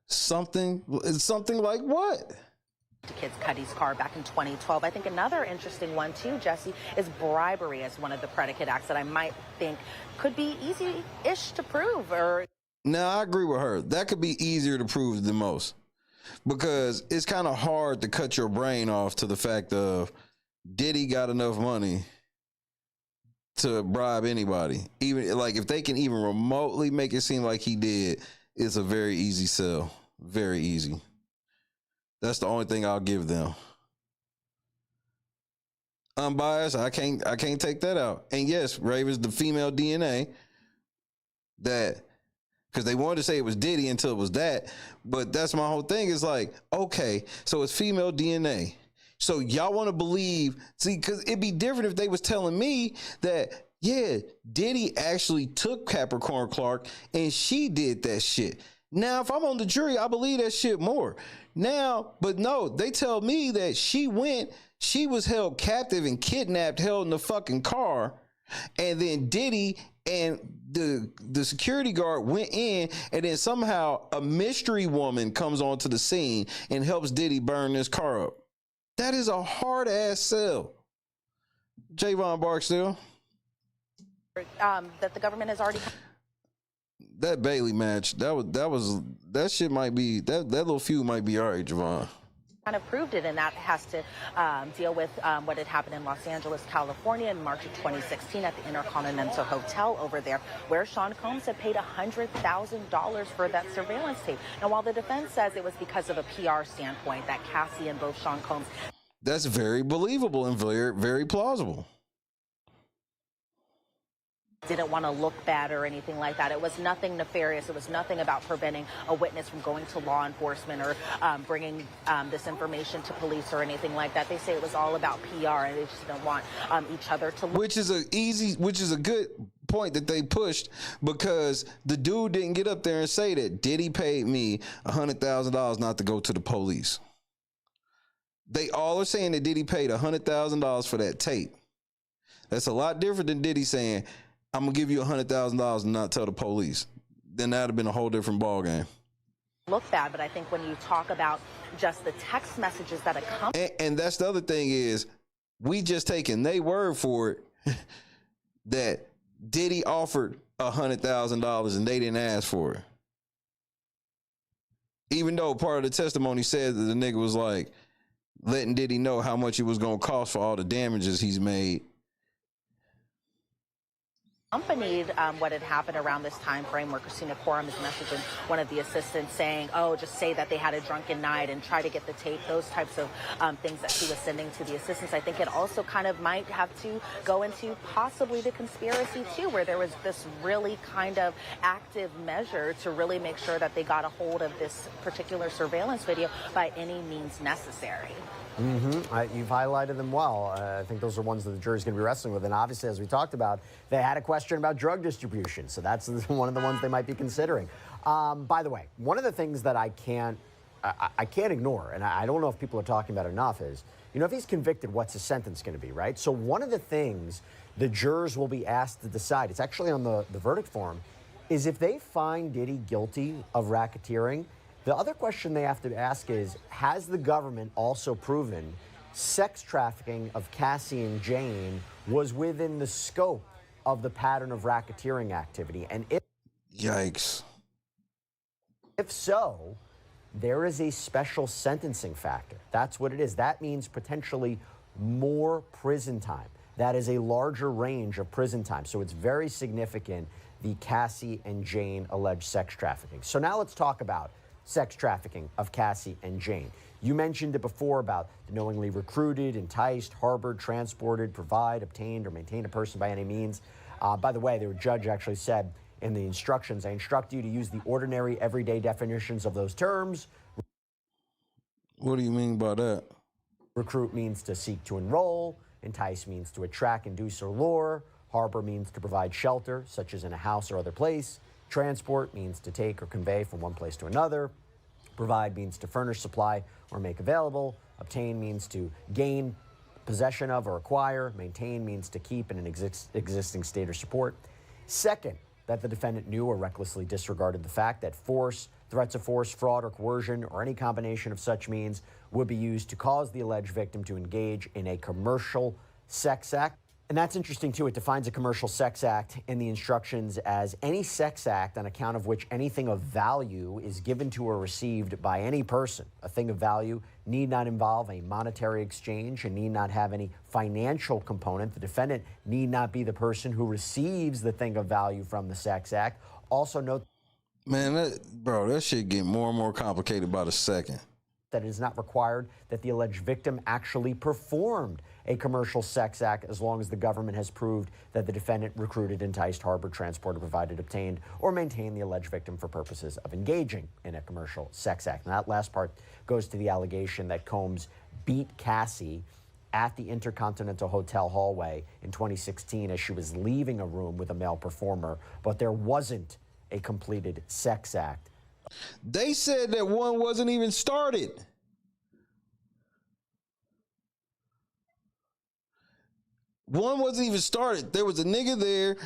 Something like what? To Kid Cudi's car back in 2012. I think another interesting one too, Jesse, is bribery as one of the predicate acts that I might think could be easy-ish to prove. Or now I agree with her. That could be easier to prove than most, because it's kind of hard to cut your brain off to the fact of Diddy got enough money to bribe anybody. Even like if they can even remotely make it seem like he did, it's a very easy sell. Very easy. That's the only thing I'll give them. Unbiased, I can't take that out. And yes, Raven's the female DNA that, because they wanted to say it was Diddy until it was that, but that's my whole thing is like, okay, so it's female DNA. So y'all want to believe, see, because it'd be different if they was telling me that, yeah, Diddy actually took Capricorn Clark and she did that shit. Now, if I'm on the jury, I believe that shit more. Now, but no, they tell me that she was held captive and kidnapped, held in the fucking car, and then Diddy and the security guard went in, and then somehow a mystery woman comes onto the scene and helps Diddy burn this car up. That is a hard ass sell. Javon Barksdale. that the government has already. That Bailey match, that shit might be, that little feud might be all right, Javon. Kind of proved it, and that has to deal with what had happened in Los Angeles, California in March of 2016 at the Intercontinental Hotel over there, where Sean Combs had paid $100,000 for that surveillance tape. Now, while the defense says it was because of a PR standpoint that Cassie and both Sean Combs. That's very believable and very, very plausible. Didn't want to look bad or anything like that. It was nothing nefarious. It was nothing about preventing a witness from going to law enforcement or bringing this information to police or anything like that. They say it was all about PR, and they just didn't want each other to look. Which is a good point that they pushed, because the dude didn't get up there and say that Diddy paid me $100,000 not to go to the police. They all are saying that Diddy paid $100,000 for that tape. That's a lot different than Diddy saying, I'm going to give you $100,000 and not tell the police. Then that would have been a whole different ballgame. Look bad, but I think when you talk about just the text messages that accompany. And that's the other thing is, we just taking their word for it that Diddy offered $100,000 and they didn't ask for it. Even though part of the testimony said that the nigga was like letting Diddy know how much it was going to cost for all the damages he's made. accompanied what had happened around this time frame, where Christina Quorum is messaging one of the assistants saying, oh, just say that they had a drunken night and try to get the tape, those types of things that she was sending to the assistants. I think it also kind of might have to go into possibly the conspiracy too, where there was this really kind of active measure to really make sure that they got a hold of this particular surveillance video by any means necessary. You've highlighted them well. I think those are ones that the jury's going to be wrestling with. And obviously, as we talked about, they had a question about drug distribution. So that's one of the ones they might be considering. By the way, one of the things that I can't ignore, and I don't know if people are talking about it enough, is, you know, if he's convicted, what's his sentence going to be, right? So one of the things the jurors will be asked to decide, it's actually on the verdict form, is if they find Diddy guilty of racketeering, the other question they have to ask is, has the government also proven sex trafficking of Cassie and Jane was within the scope of the pattern of racketeering activity? And if... Yikes. If so, there is a special sentencing factor. That's what it is. That means potentially more prison time. That is a larger range of prison time. So it's very significant, the Cassie and Jane alleged sex trafficking. So now let's talk about sex trafficking of Cassie and Jane. You mentioned it before about knowingly recruited, enticed, harbored, transported, provide, obtained, or maintained a person by any means. By the way, the judge actually said in the instructions, I instruct you to use the ordinary, everyday definitions of those terms. What do you mean by that? Recruit means to seek to enroll. Entice means to attract, induce, or lure. Harbor means to provide shelter, such as in a house or other place. Transport means to take or convey from one place to another. Provide means to furnish, supply, or make available. Obtain means to gain possession of or acquire. Maintain means to keep in an existing state or support. Second, that the defendant knew or recklessly disregarded the fact that force, threats of force, fraud, or coercion, or any combination of such means would be used to cause the alleged victim to engage in a commercial sex act. And that's interesting, too. It defines a commercial sex act in the instructions as any sex act on account of which anything of value is given to or received by any person. A thing of value need not involve a monetary exchange and need not have any financial component. The defendant need not be the person who receives the thing of value from the sex act. Also note... Man, that shit get more and more complicated by the second. That it is not required that the alleged victim actually performed a commercial sex act as long as the government has proved that the defendant recruited, enticed, harbored, transported, provided, obtained, or maintained the alleged victim for purposes of engaging in a commercial sex act. And that last part goes to the allegation that Combs beat Cassie at the Intercontinental Hotel hallway in 2016 as she was leaving a room with a male performer, but there wasn't a completed sex act. They said that one wasn't even started. One wasn't even started. There was a nigga there,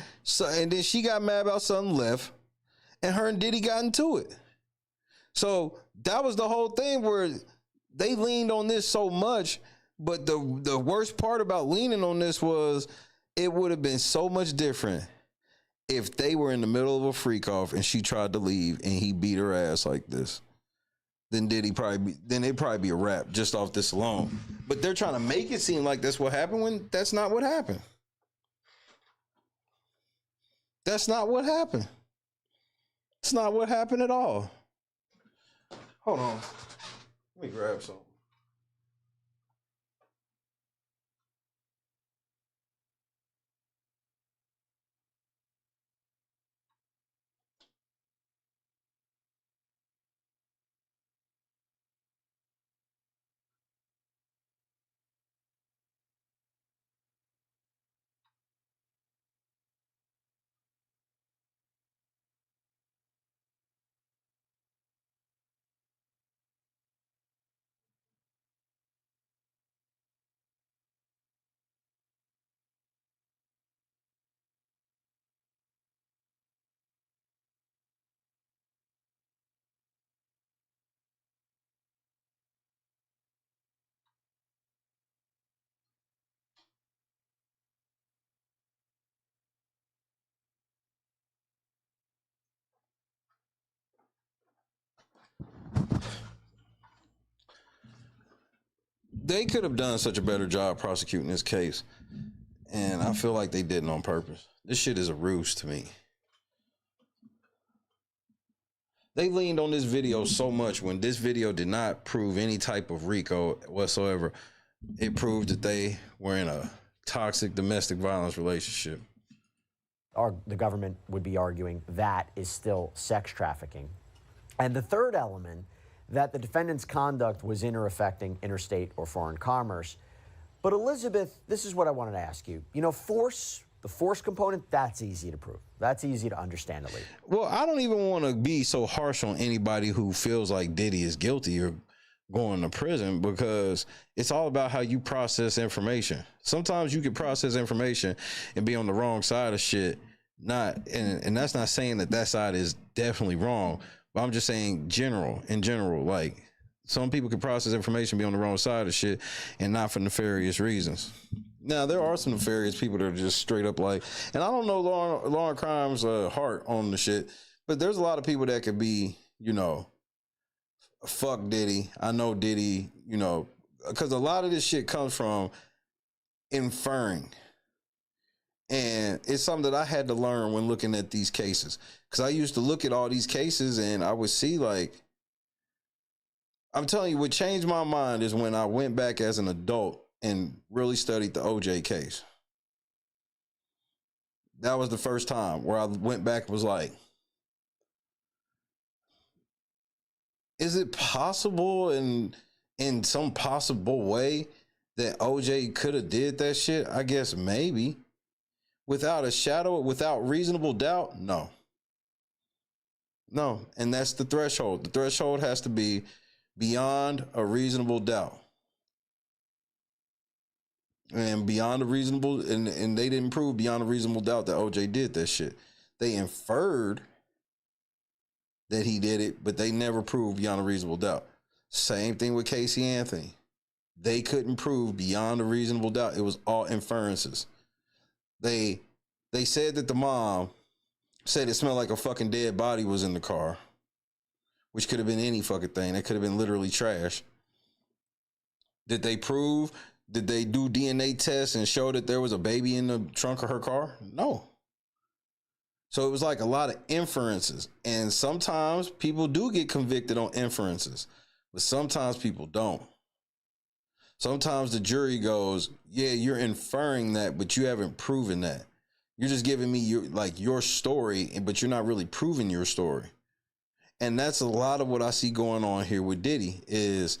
and then she got mad about something left, and her and Diddy got into it. So that was the whole thing where they leaned on this so much, but the worst part about leaning on this was it would have been so much different if they were in the middle of a freak off and she tried to leave and he beat her ass like this. Then it'd probably be a wrap just off this alone. But they're trying to make it seem like that's what happened when that's not what happened. That's not what happened. It's not what happened at all. Hold on. Let me grab something. They could have done such a better job prosecuting this case, and I feel like they didn't on purpose. This shit is a ruse to me. They leaned on this video so much when this video did not prove any type of RICO whatsoever. It proved that they were in a toxic domestic violence relationship. The government would be arguing that is still sex trafficking. And the third element, that the defendant's conduct was affecting interstate or foreign commerce. But Elizabeth, this is what I wanted to ask you. You know, the force component, that's easy to prove. That's easy to understand at least. Well, I don't even want to be so harsh on anybody who feels like Diddy is guilty or going to prison, because it's all about how you process information. Sometimes you can process information and be on the wrong side of shit. And that's not saying that side is definitely wrong, but I'm just saying in general, like some people can process information, be on the wrong side of shit, and not for nefarious reasons. Now, there are some nefarious people that are just straight up like, and I don't know Law and Crime's heart on the shit, but there's a lot of people that could be, you know, fuck Diddy. I know Diddy, you know, because a lot of this shit comes from inferring. And it's something that I had to learn when looking at these cases, because I used to look at all these cases and I would see, like, I'm telling you, what changed my mind is when I went back as an adult and really studied the OJ case. That was the first time where I went back and was like, is it possible in some possible way that OJ could have did that shit? I guess maybe. Without a shadow, without reasonable doubt, no. No, and that's the threshold. The threshold has to be beyond a reasonable doubt. And beyond a reasonable, and they didn't prove beyond a reasonable doubt that OJ did that shit. They inferred that he did it, but they never proved beyond a reasonable doubt. Same thing with Casey Anthony. They couldn't prove beyond a reasonable doubt. It was all inferences. They said that the mom said it smelled like a fucking dead body was in the car, which could have been any fucking thing. That could have been literally trash. Did they do DNA tests and show that there was a baby in the trunk of her car? No. So it was like a lot of inferences. And sometimes people do get convicted on inferences, but sometimes people don't. Sometimes the jury goes, yeah, you're inferring that, but you haven't proven that. You're just giving me your story, but you're not really proving your story. And that's a lot of what I see going on here with Diddy is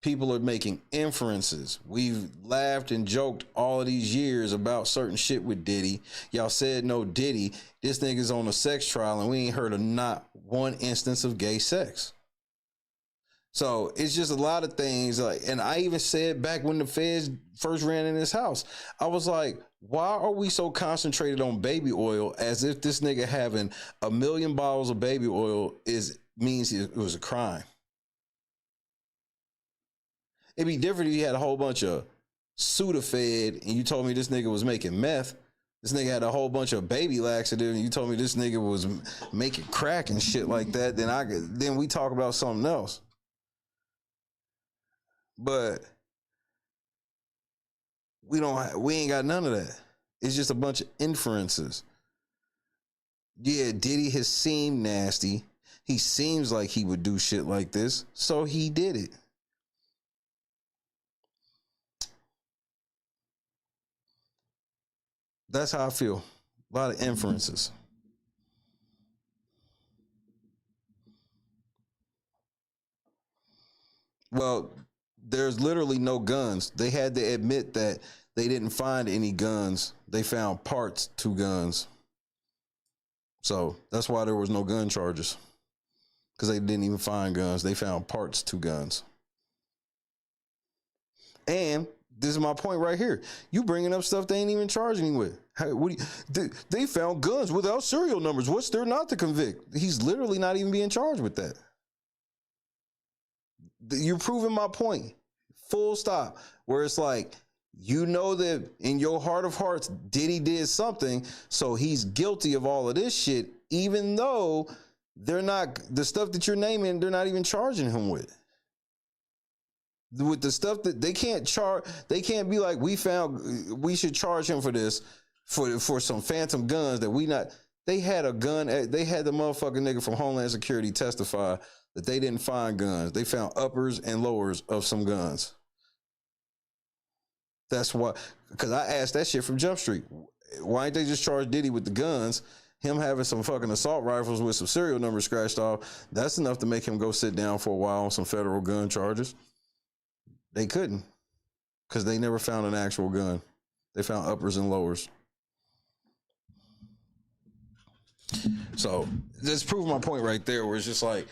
people are making inferences. We've laughed and joked all of these years about certain shit with Diddy. Y'all said no Diddy. This nigga's on a sex trial and we ain't heard of not one instance of gay sex. So it's just a lot of things. Like, and I even said back when the feds first ran in his house, I was like, why are we so concentrated on baby oil as if this nigga having 1 million bottles of baby oil means it was a crime? It'd be different if you had a whole bunch of Sudafed and you told me this nigga was making meth. This nigga had a whole bunch of baby laxative and you told me this nigga was making crack and shit like that. Then we talk about something else. But we ain't got none of that. It's just a bunch of inferences. Yeah, Diddy has seemed nasty. He seems like he would do shit like this, so he did it. That's how I feel. A lot of inferences. Well, there's literally no guns. They had to admit that they didn't find any guns. They found parts to guns. So that's why there was no gun charges. Because they didn't even find guns. They found parts to guns. And this is my point right here. You bringing up stuff they ain't even charging him with. They found guns without serial numbers. What's there not to convict? He's literally not even being charged with that. You're proving my point. Full stop. Where it's like, you know that in your heart of hearts, Diddy did something, so he's guilty of all of this shit, even though they're not, the stuff that you're naming, they're not even charging him with. With the stuff that they can't be like, we should charge him for this, for some phantom guns that we not. They had a gun. They had the motherfucking nigga from Homeland Security testify that they didn't find guns. They found uppers and lowers of some guns. That's why, because I asked that shit from Jump Street. Why ain't they just charge Diddy with the guns? Him having some fucking assault rifles with some serial numbers scratched off, that's enough to make him go sit down for a while on some federal gun charges. They couldn't, because they never found an actual gun. They found uppers and lowers. So that's proving my point right there, where it's just like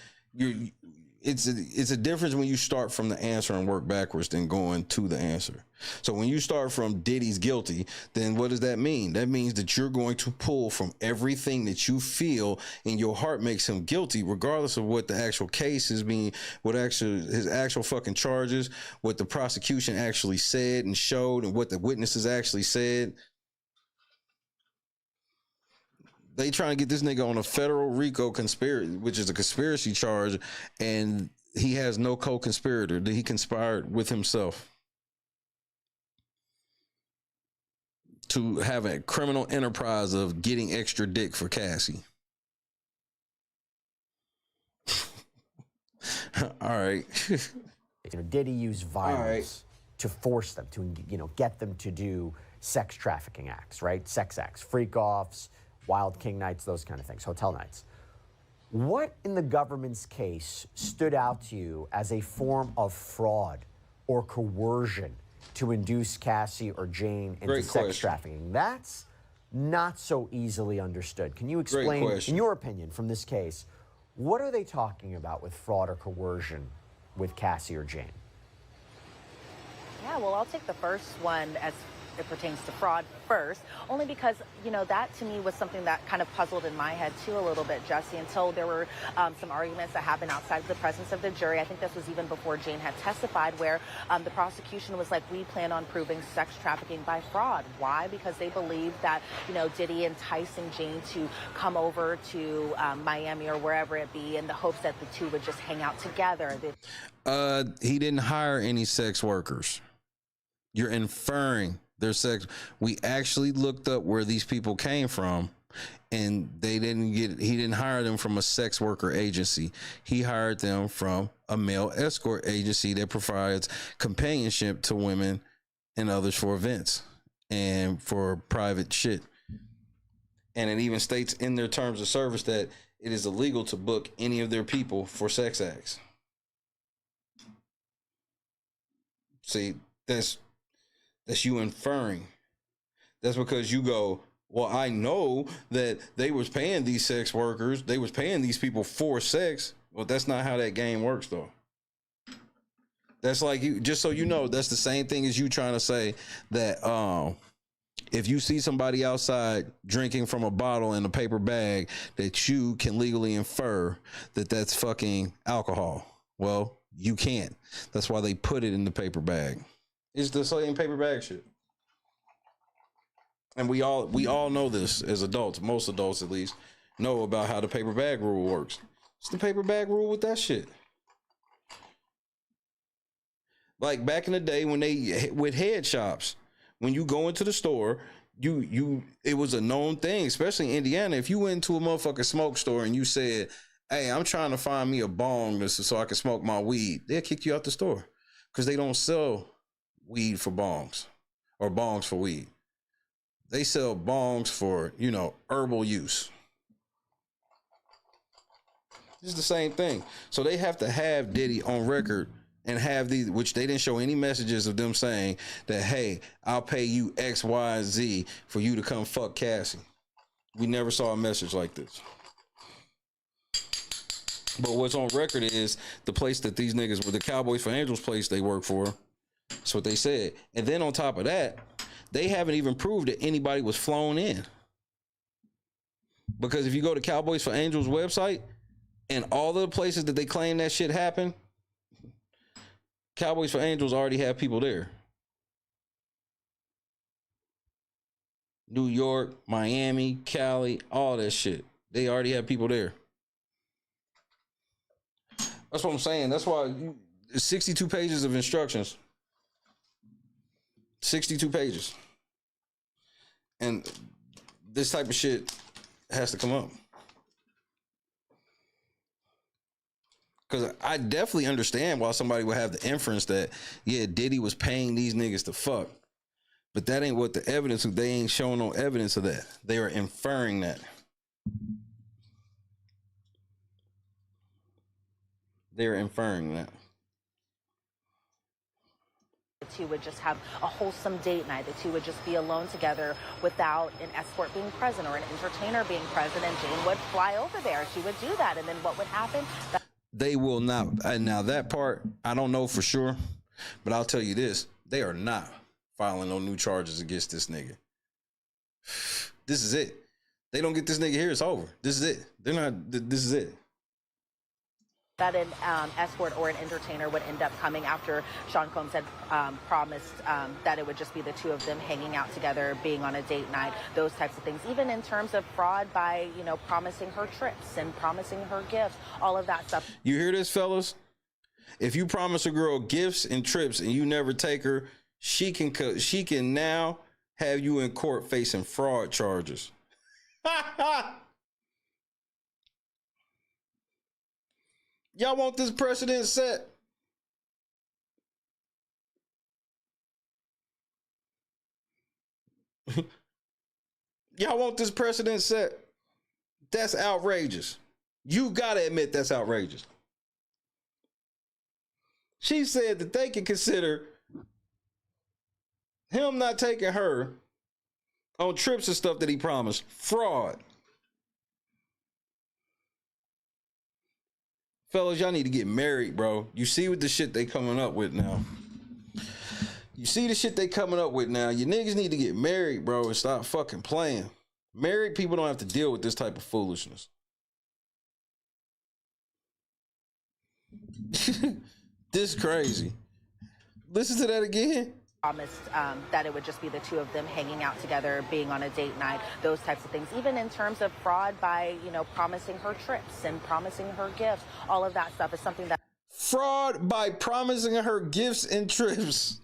it's a difference when you start from the answer and work backwards than going to the answer. So when you start from Diddy's guilty, then what does that mean? That means that you're going to pull from everything that you feel in your heart makes him guilty, regardless of what the actual case is being, what actually his actual fucking charges, what the prosecution actually said and showed, and what the witnesses actually said. They trying to get this nigga on a federal RICO conspiracy, which is a conspiracy charge, and he has no co-conspirator. That he conspired with himself to have a criminal enterprise of getting extra dick for Cassie. All right. Diddy used violence to force them to, get them to do sex trafficking acts, right? Sex acts, freak-offs, Wild King nights, those kind of things, hotel nights. What in the government's case stood out to you as a form of fraud or coercion to induce Cassie or Jane into sex trafficking? That's not so easily understood. Can you explain, in your opinion, from this case, what are they talking about with fraud or coercion with Cassie or Jane? Yeah, well, I'll take the first one as it pertains to fraud first, only because, that to me was something that kind of puzzled in my head too a little bit, Jesse, until there were some arguments that happened outside of the presence of the jury. I think this was even before Jane had testified, where the prosecution was like, we plan on proving sex trafficking by fraud. Why? Because they believed that, Diddy enticing Jane to come over to Miami or wherever it be in the hopes that the two would just hang out together. He didn't hire any sex workers. You're inferring their sex. We actually looked up where these people came from, and he didn't hire them from a sex worker agency. He hired them from a male escort agency that provides companionship to women and others for events and for private shit. And it even states in their terms of service that it is illegal to book any of their people for sex acts. See, that's you inferring. That's because you go, well, I know that they was paying these sex workers, they was paying these people for sex. Well, that's not how that game works, though. That's like, you, just so you know, that's the same thing as you trying to say that if you see somebody outside drinking from a bottle in a paper bag, that you can legally infer that that's fucking alcohol. Well, you can't. That's why they put it in the paper bag. It's the same paper bag shit. And we all know this as adults. Most adults, at least, know about how the paper bag rule works. It's the paper bag rule with that shit. Like back in the day when with head shops, when you go into the store, it was a known thing, especially in Indiana. If you went into a motherfucking smoke store and you said, hey, I'm trying to find me a bong so I can smoke my weed, they'll kick you out the store because they don't sell weed for bongs or bongs for weed. They sell bongs for, herbal use. It's the same thing. So they have to have Diddy on record and have these, which they didn't show any messages of them saying that, hey, I'll pay you X, Y, and Z for you to come fuck Cassie. We never saw a message like this. But what's on record is the place that these niggas were, the Cowboys for Angels place they work for. That's what they said. And then on top of that, they haven't even proved that anybody was flown in. Because if you go to Cowboys for Angels website and all the places that they claim that shit happened, Cowboys for Angels already have people there. New York, Miami, Cali, all that shit. They already have people there. That's what I'm saying. That's why 62 pages of instructions. 62 pages. And this type of shit has to come up. Because I definitely understand why somebody would have the inference that, yeah, Diddy was paying these niggas to fuck. But that ain't what the evidence, they ain't showing no evidence of that. They are inferring that. They're inferring that. The two would just have a wholesome date night. The two would just be alone together without an escort being present or an entertainer being present, and Jane would fly over there. She would do that, and then what would happen? They will not. Now that part, I don't know for sure, but I'll tell you this. They are not filing no new charges against this nigga. This is it. They don't get this nigga here, it's over. This is it. They're not, this is it. That an escort or an entertainer would end up coming after Sean Combs had promised that it would just be the two of them hanging out together, being on a date night, those types of things. Even in terms of fraud by, you know, promising her trips and promising her gifts, all of that stuff. You hear this, fellas? If you promise a girl gifts and trips and you never take her, she can now have you in court facing fraud charges. Y'all want this precedent set? Y'all want this precedent set? That's outrageous. You gotta admit that's outrageous. She said that they can consider him not taking her on trips and stuff that he promised fraud. Fellas, y'all need to get married, bro. You see what the shit they coming up with now. You see the shit they coming up with now. You niggas need to get married, bro, and stop fucking playing. Married people don't have to deal with this type of foolishness. This is crazy. Listen to that again. Promised that it would just be the two of them hanging out together, being on a date night, those types of things. Even in terms of fraud by, you know, promising her trips and promising her gifts, all of that stuff is something that... Fraud by promising her gifts and trips.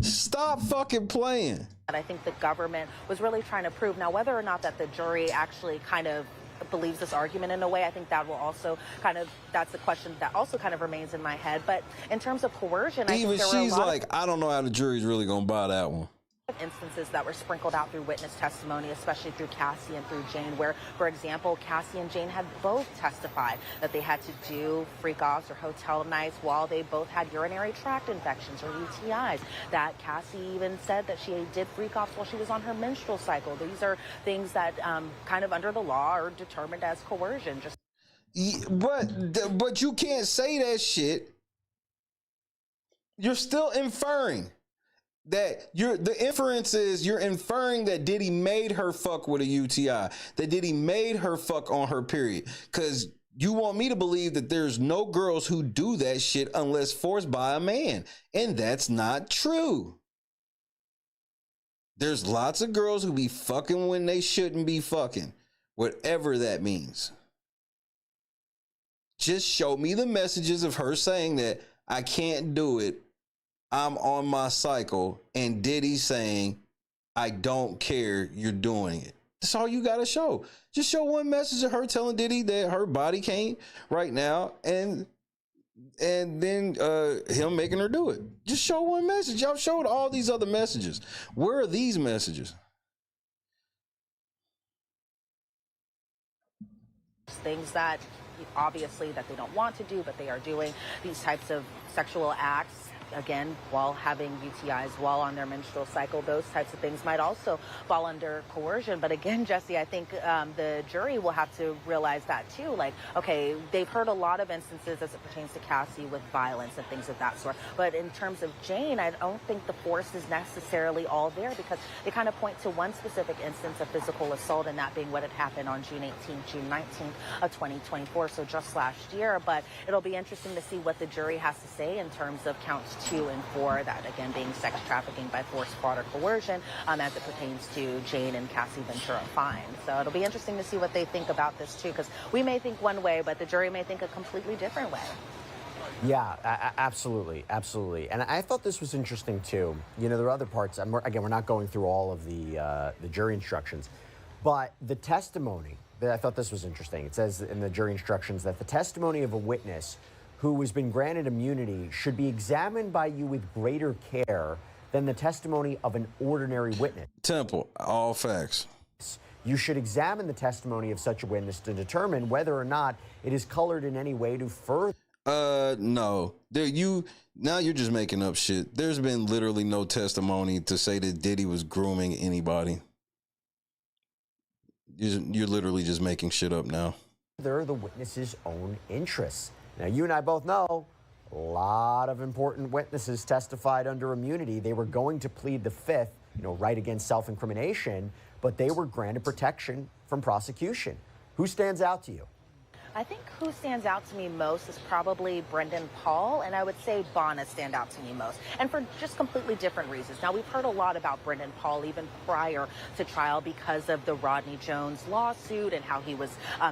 Stop fucking playing. I think the government was really trying to prove. Now, whether or not that the jury actually kind of believes this argument in a way, I think that will also kind of, that's the question that also kind of remains in my head. But in terms of coercion, I think there were a lot like, I don't know how the jury's really gonna buy that one. Of instances that were sprinkled out through witness testimony, especially through Cassie and through Jane, where, for example, Cassie and Jane had both testified that they had to do freak-offs or hotel nights while they both had urinary tract infections or UTIs. That Cassie even said that she did freak-offs while she was on her menstrual cycle. These are things that kind of under the law are determined as coercion. But you can't say that shit. You're still inferring. That the inference is you're inferring that Diddy made her fuck with a UTI, that Diddy made her fuck on her period. Because you want me to believe that there's no girls who do that shit unless forced by a man. And that's not true. There's lots of girls who be fucking when they shouldn't be fucking, whatever that means. Just show me the messages of her saying that I can't do it, I'm on my cycle, and Diddy saying, I don't care, you're doing it. That's all you gotta show. Just show one message of her telling Diddy that her body can't right now, and then him making her do it. Just show one message. Y'all showed all these other messages. Where are these messages? Things that obviously that they don't want to do, but they are doing these types of sexual acts. Again, while having UTIs, while on their menstrual cycle, those types of things might also fall under coercion. But again, Jesse, I think the jury will have to realize that too. Like, okay, they've heard a lot of instances as it pertains to Cassie with violence and things of that sort. But in terms of Jane, I don't think the force is necessarily all there, because they kind of point to one specific instance of physical assault, and that being what had happened on June 18th, June 19th of 2024, so just last year. But it'll be interesting to see what the jury has to say in terms of counts 2 and 4, that again being sex trafficking by force, fraud, or coercion, as it pertains to Jane and Cassie Ventura Fine. So it'll be interesting to see what they think about this too, because we may think one way, but the jury may think a completely different way. Yeah, absolutely, absolutely. And I thought this was interesting too. You know, there are other parts. Again, we're not going through all of the jury instructions, but the testimony. I thought this was interesting. It says in the jury instructions that the testimony of a witness who has been granted immunity should be examined by you with greater care than the testimony of an ordinary witness. Temple, all facts. You should examine the testimony of such a witness to determine whether or not it is colored in any way to further. No. Now you're just making up shit. There's been literally no testimony to say that Diddy was grooming anybody. You're literally just making shit up now. They're the witness's own interests. Now, you and I both know a lot of important witnesses testified under immunity. They were going to plead the fifth, right against self-incrimination, but they were granted protection from prosecution. Who stands out to you? I think who stands out to me most is probably Brendan Paul, and I would say Bonna stand out to me most, and for just completely different reasons. Now, we've heard a lot about Brendan Paul even prior to trial because of the Rodney Jones lawsuit and how he was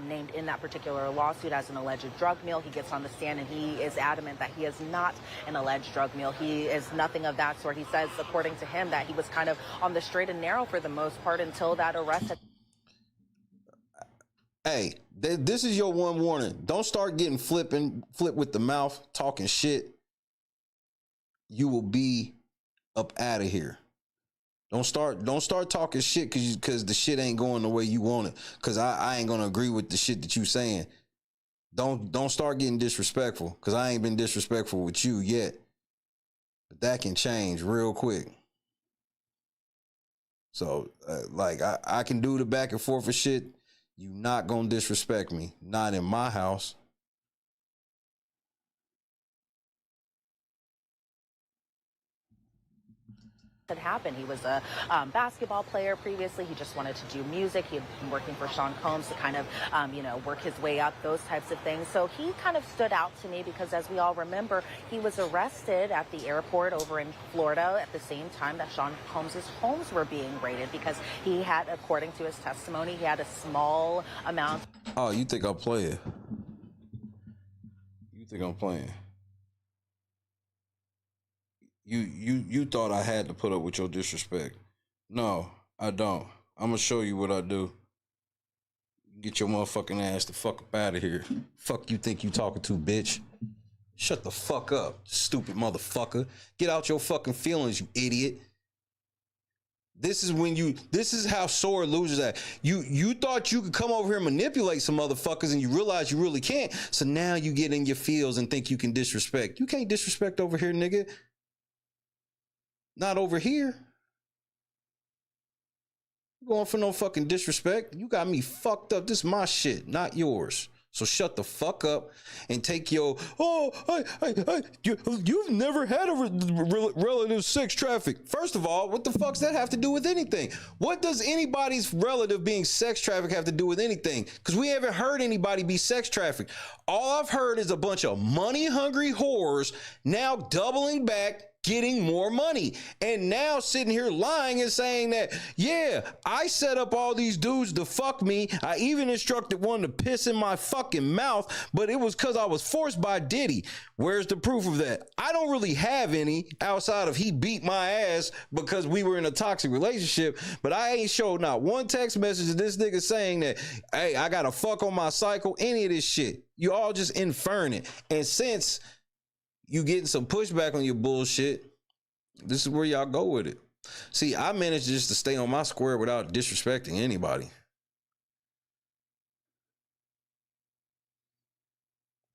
named in that particular lawsuit as an alleged drug mule. He gets on the stand and he is adamant that he is not an alleged drug mule. He is nothing of that sort. He says, according to him, that he was kind of on the straight and narrow for the most part until that arrest had. Hey, this is your one warning. Don't start getting flip with the mouth, talking shit. You will be up out of here. Don't start talking shit because the shit ain't going the way you want it. Because I ain't gonna agree with the shit that you saying. Don't start getting disrespectful because I ain't been disrespectful with you yet. But that can change real quick. So I can do the back and forth of shit. You not gonna disrespect me. Not in my house. Had happened. He was a basketball player previously. He just wanted to do music. He had been working for Sean Combs to kind of, work his way up, those types of things. So he kind of stood out to me because, as we all remember, he was arrested at the airport over in Florida at the same time that Sean Combs' homes were being raided because he had, according to his testimony, he had a small amount. Oh, you think I'm playing? You think I'm playing? You thought I had to put up with your disrespect. No, I don't. I'm gonna show you what I do. Get your motherfucking ass the fuck up out of here. Fuck you think you talking to, bitch? Shut the fuck up, stupid motherfucker. Get out your fucking feelings, you idiot. This is how sore losers act. You thought you could come over here and manipulate some motherfuckers and you realize you really can't. So now you get in your feels and think you can disrespect. You can't disrespect over here, nigga. Not over here. Going for no fucking disrespect. You got me fucked up. This is my shit, not yours. So shut the fuck up and take your, you've never had a relative sex traffic. First of all, what the fuck's that have to do with anything? What does anybody's relative being sex trafficked have to do with anything? Because we haven't heard anybody be sex trafficked. All I've heard is a bunch of money hungry whores now doubling back, getting more money, and now sitting here lying and saying that, yeah, I set up all these dudes to fuck me. I even instructed one to piss in my fucking mouth, but it was because I was forced by Diddy. Where's the proof of that? I don't really have any outside of he beat my ass because we were in a toxic relationship, but I ain't showed not one text message of this nigga saying that, hey, I got a fuck on my cycle, any of this shit. You all just inferring. And since you getting some pushback on your bullshit, this is where y'all go with it. See, I managed just to stay on my square without disrespecting anybody.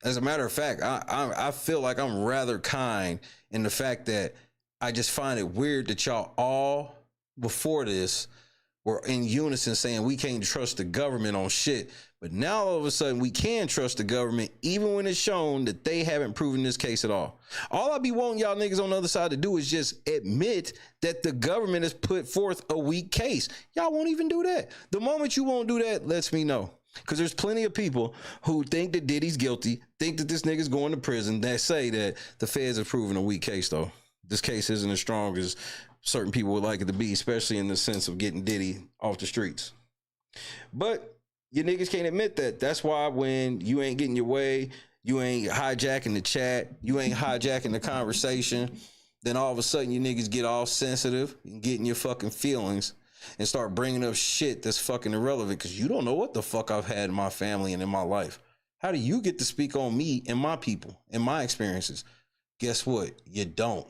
As a matter of fact, I feel like I'm rather kind in the fact that I just find it weird that y'all all before this were in unison saying we can't trust the government on shit. But now all of a sudden we can trust the government even when it's shown that they haven't proven this case at all. All I be wanting y'all niggas on the other side to do is just admit that the government has put forth a weak case. Y'all won't even do that. The moment you won't do that lets me know. Because there's plenty of people who think that Diddy's guilty, think that this nigga's going to prison, that say that the feds have proven a weak case though. This case isn't as strong as certain people would like it to be, especially in the sense of getting Diddy off the streets. But you niggas can't admit that. That's why when you ain't getting your way, You ain't hijacking the chat. You ain't hijacking the conversation. Then all of a sudden you niggas get all sensitive and get in your fucking feelings and start bringing up shit that's fucking irrelevant because you don't know what the fuck I've had in my family and in my life. How do you get to speak on me and my people and my experiences? Guess what? You don't.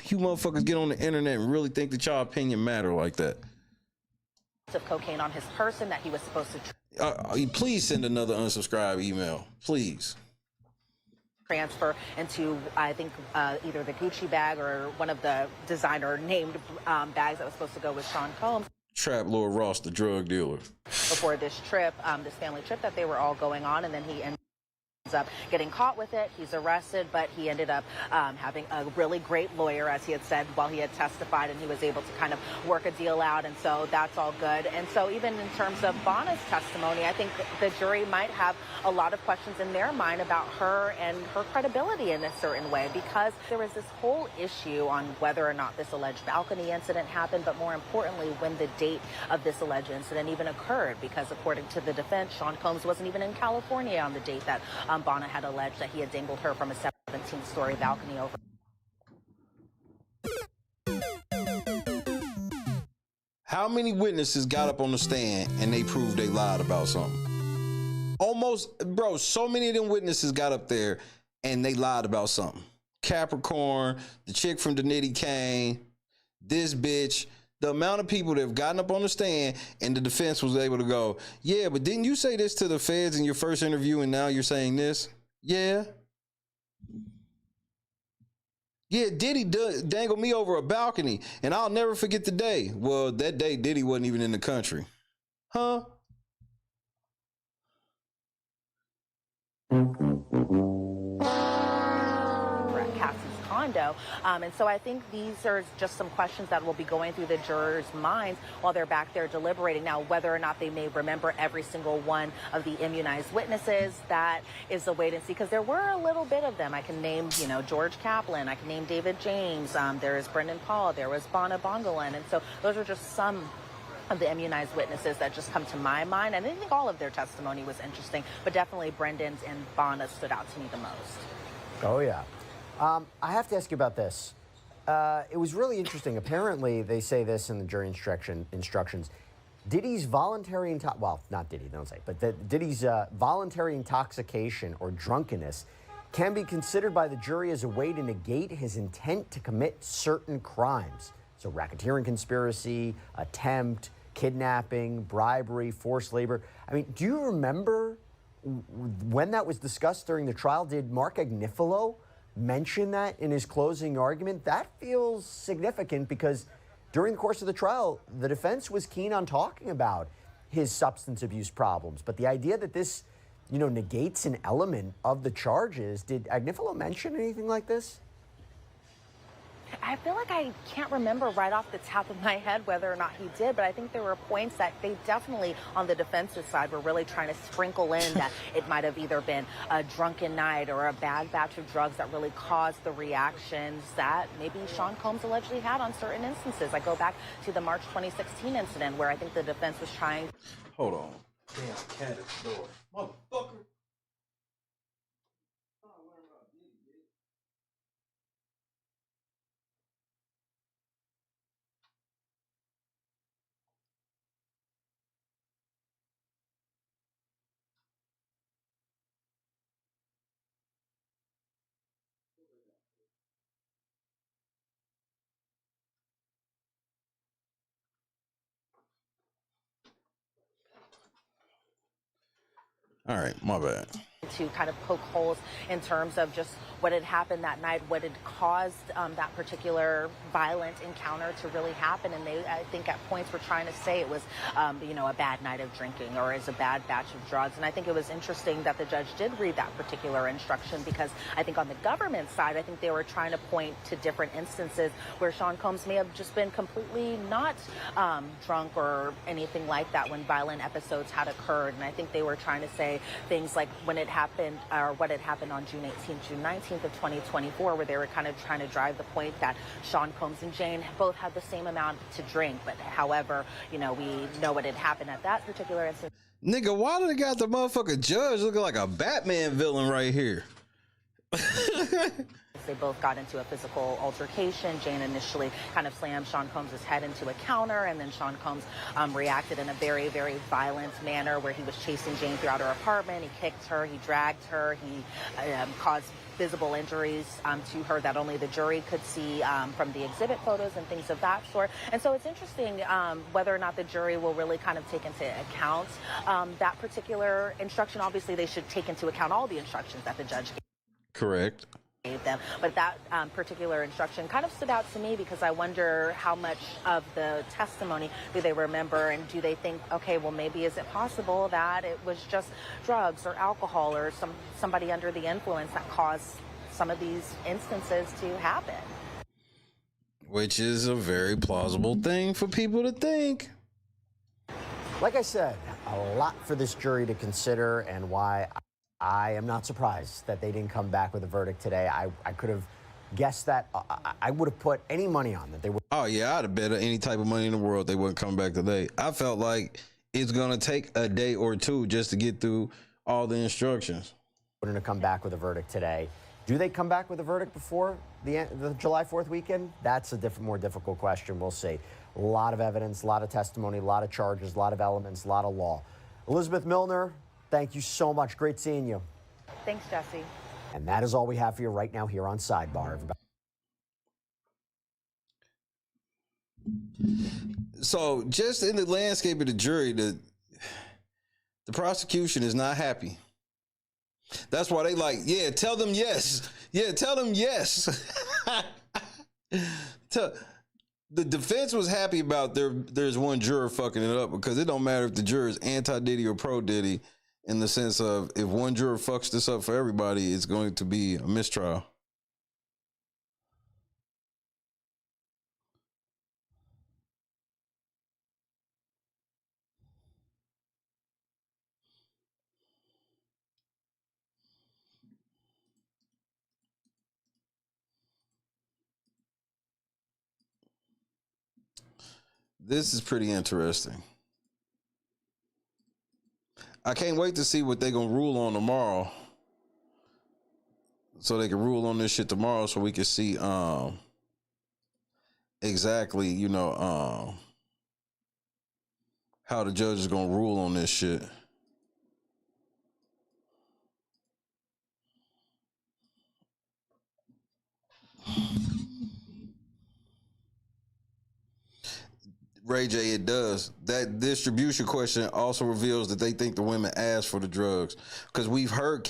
You motherfuckers get on the internet and really think that y'all opinion matter like that. Of cocaine on his person that he was supposed to Please send another unsubscribe email, please. Transfer into, I think, either the Gucci bag or one of the designer named bags that was supposed to go with Sean Combs. Trap Lord Ross, the drug dealer. Before this trip, this family trip that they were all going on, and then he ends up getting caught with it. He's arrested, but he ended up having a really great lawyer, as he had said, while he had testified, and he was able to kind of work a deal out, and so that's all good. And so even in terms of Bonna's testimony, I think the jury might have a lot of questions in their mind about her and her credibility in a certain way, because there was this whole issue on whether or not this alleged balcony incident happened, but more importantly, when the date of this alleged incident even occurred, because according to the defense, Sean Combs wasn't even in California on the date that Bonna had alleged that he had dangled her from a 17-story balcony over. How many witnesses got up on the stand and they proved they lied about something? Almost, bro, so many of them witnesses got up there and they lied about something. Capricorn, the chick from Diddy Kane, this bitch. The amount of people that have gotten up on the stand and the defense was able to go, yeah, but didn't you say this to the feds in your first interview and now you're saying this? Yeah. Yeah, Diddy dangled me over a balcony and I'll never forget the day. Well, that day Diddy wasn't even in the country. Huh? Condo. And so I think these are just some questions that will be going through the jurors' minds while they're back there deliberating. Now, whether or not they may remember every single one of the immunized witnesses, that is a wait and see, because there were a little bit of them. I can name, George Kaplan. I can name David James. There is Brendan Paul. There was Bonna Bongolan. And so those are just some of the immunized witnesses that just come to my mind. And I think all of their testimony was interesting, but definitely Brendan's and Bonna's stood out to me the most. Oh, yeah. I have to ask you about this. It was really interesting. Apparently, they say this in the jury instructions. Diddy's voluntary well, not Diddy, they don't say, but Diddy's voluntary intoxication or drunkenness can be considered by the jury as a way to negate his intent to commit certain crimes. So racketeering conspiracy, attempt, kidnapping, bribery, forced labor. I mean, do you remember when that was discussed during the trial? Did Mark Agnifilo mention that in his closing argument? That feels significant because during the course of the trial, the defense was keen on talking about his substance abuse problems. But the idea that this, negates an element of the charges, did Agnifilo mention anything like this? I feel like I can't remember right off the top of my head whether or not he did, but I think there were points that they definitely, on the defensive side, were really trying to sprinkle in that it might have either been a drunken night or a bad batch of drugs that really caused the reactions that maybe Sean Combs allegedly had on certain instances. I go back to the March 2016 incident where I think the defense was trying. Hold on. Damn cat at the door. Motherfucker. All right, my bad. To kind of poke holes in terms of just what had happened that night, what had caused that particular violent encounter to really happen. And they, I think at points were trying to say it was, a bad night of drinking or is a bad batch of drugs. And I think it was interesting that the judge did read that particular instruction, because I think on the government side, I think they were trying to point to different instances where Sean Combs may have just been completely not drunk or anything like that when violent episodes had occurred. And I think they were trying to say things like when it happened, or what had happened on June 18th, June 19th of 2024, where they were kind of trying to drive the point that Sean Combs and Jane both had the same amount to drink. But however, we know what had happened at that particular incident. Nigga, why do they got the motherfucking judge looking like a Batman villain right here? They both got into a physical altercation. Jane initially kind of slammed Sean Combs' head into a counter, and then Sean Combs reacted in a very, very violent manner where he was chasing Jane throughout her apartment. He kicked her, he dragged her, he caused visible injuries to her that only the jury could see from the exhibit photos and things of that sort. And so it's interesting whether or not the jury will really kind of take into account that particular instruction. Obviously, they should take into account all the instructions that the judge gave. Correct. Them. But that particular instruction kind of stood out to me because I wonder how much of the testimony do they remember, and do they think, okay, well, maybe is it possible that it was just drugs or alcohol or somebody under the influence that caused some of these instances to happen? Which is a very plausible thing for people to think. Like I said, a lot for this jury to consider, and why I am not surprised that they didn't come back with a verdict today. I could have guessed that. I would have put any money on that they would. Oh, yeah, I'd have bet any type of money in the world they wouldn't come back today. I felt like it's going to take a day or two just to get through all the instructions. Wouldn't have come back with a verdict today. Do they come back with a verdict before the July 4th weekend? That's a more difficult question. We'll see. A lot of evidence, a lot of testimony, a lot of charges, a lot of elements, a lot of law. Elizabeth Milner, thank you so much. Great seeing you. Thanks, Jesse. And that is all we have for you right now here on Sidebar, everybody. So just in the landscape of the jury, the prosecution is not happy. That's why they like, yeah, tell them yes. Yeah, tell them yes. The defense was happy about there's one juror fucking it up, because it don't matter if the juror is anti-Diddy or pro-Diddy, in the sense of if one juror fucks this up for everybody, it's going to be a mistrial. This is pretty interesting. I can't wait to see what they're going to rule on tomorrow. So they can rule on this shit tomorrow so we can see exactly, you know, how the judge is going to rule on this shit. Ray J, it does. That distribution question also reveals that they think the women asked for the drugs. Because we've heard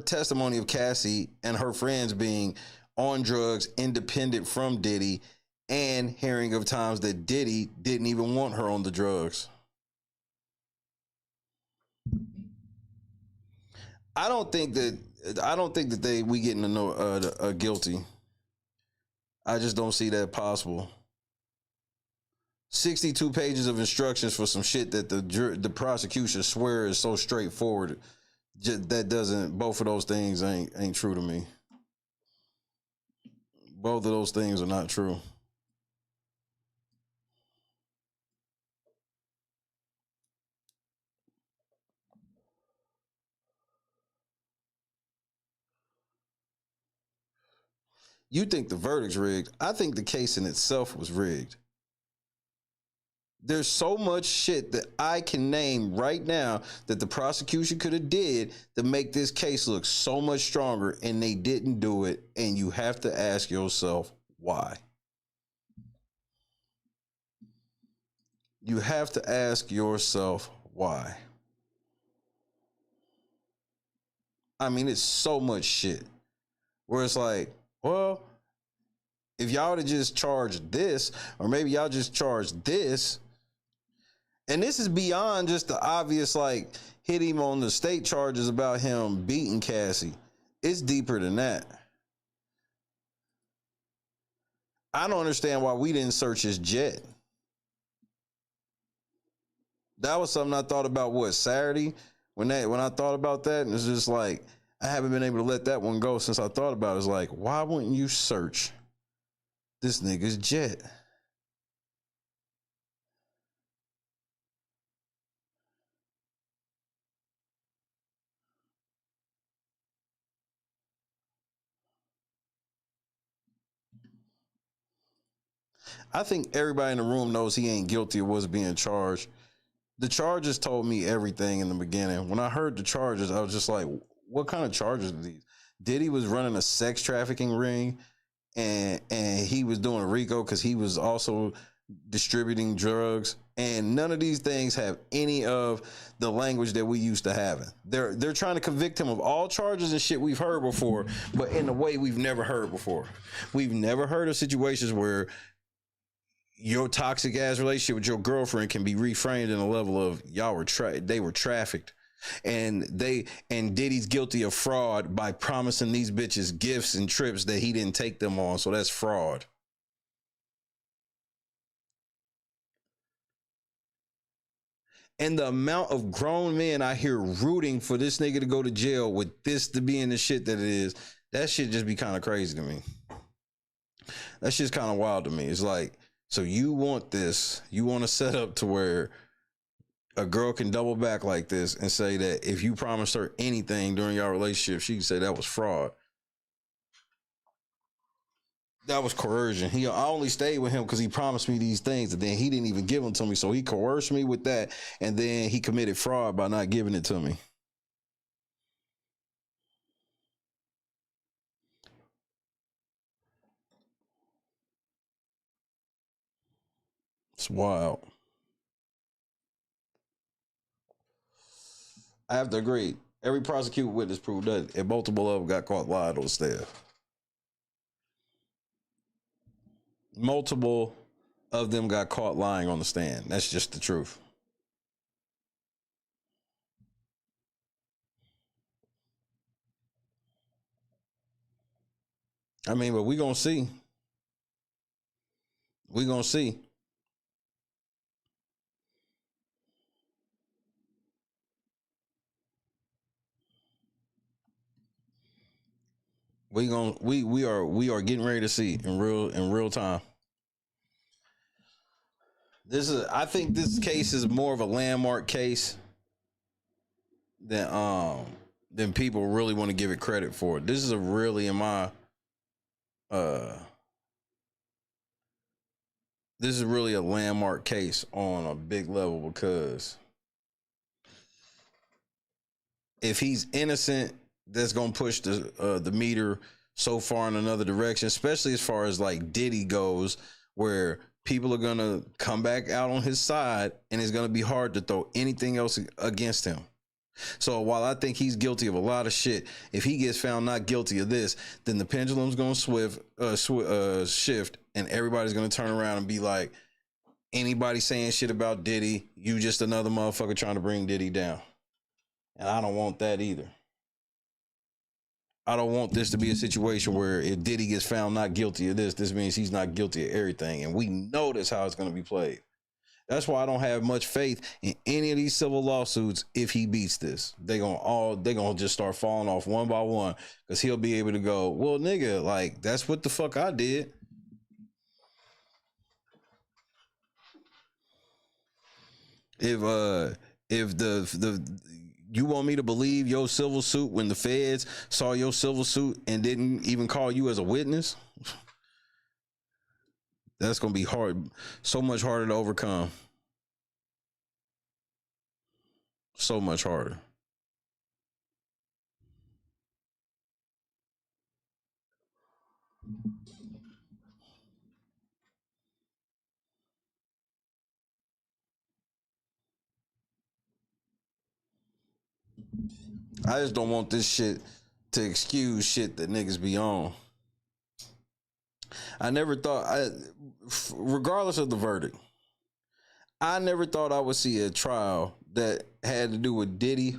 testimony of Cassie and her friends being on drugs independent from Diddy, and hearing of times that Diddy didn't even want her on the drugs. I don't think that we getting to know guilty. I just don't see that possible. 62 pages of instructions for some shit that the prosecution swear is so straightforward. That doesn't, both of those things ain't true to me. Both of those things are not true. You think the verdict's rigged. I think the case in itself was rigged. There's so much shit that I can name right now that the prosecution could have did to make this case look so much stronger, and they didn't do it. And you have to ask yourself why. You have to ask yourself why. I mean, it's so much shit where it's like, well, if y'all would have just charged this, or maybe y'all just charged this. And this is beyond just the obvious, like, hit him on the state charges about him beating Cassie. It's deeper than that. I don't understand why we didn't search his jet. That was something I thought about, Saturday? When I thought about that, and it's just like, I haven't been able to let that one go since I thought about it. It's like, why wouldn't you search this nigga's jet? I think everybody in the room knows he ain't guilty of what's being charged. The charges told me everything in the beginning. When I heard the charges, I was just like, what kind of charges are these? Diddy was running a sex trafficking ring, and he was doing a RICO because he was also distributing drugs. And none of these things have any of the language that we used to having. They're trying to convict him of all charges and shit we've heard before, but in a way we've never heard before. We've never heard of situations where your toxic ass relationship with your girlfriend can be reframed in a level of they were trafficked, and Diddy's guilty of fraud by promising these bitches gifts and trips that he didn't take them on. So that's fraud. And the amount of grown men I hear rooting for this nigga to go to jail with this to be in the shit that it is, that shit just be kind of crazy to me. That shit's kind of wild to me. It's like, so you want this, you want to set up to where a girl can double back like this and say that if you promised her anything during your relationship, she can say that was fraud. That was coercion. I only stayed with him because he promised me these things, and then he didn't even give them to me. So he coerced me with that, and then he committed fraud by not giving it to me. It's wild. I have to agree. Every prosecuted witness proved that, and multiple of them got caught lying on staff. Multiple of them got caught lying on the stand. That's just the truth. I mean, but we gonna see. We gonna see. We are getting ready to see in real time. I think this case is more of a landmark case than people really want to give it credit for. This is a really this is really a landmark case on a big level, because if he's innocent, that's gonna push the meter so far in another direction, especially as far as like Diddy goes, where people are gonna come back out on his side, and it's gonna be hard to throw anything else against him. So while I think he's guilty of a lot of shit, if he gets found not guilty of this, then the pendulum's gonna shift, and everybody's gonna turn around and be like, anybody saying shit about Diddy, you just another motherfucker trying to bring Diddy down. And I don't want that either. I don't want this to be a situation where if Diddy gets found not guilty of this means he's not guilty of everything. And we know that's how it's going to be played. That's why I don't have much faith in any of these civil lawsuits. If he beats this, they're gonna just start falling off one by one, because he'll be able to go, well, nigga, like, that's what the fuck I did. If you want me to believe your civil suit when the feds saw your civil suit and didn't even call you as a witness, that's going to be hard, so much harder to overcome. So much harder. I just don't want this shit to excuse shit that niggas be on. I never thought, regardless of the verdict, I never thought I would see a trial that had to do with Diddy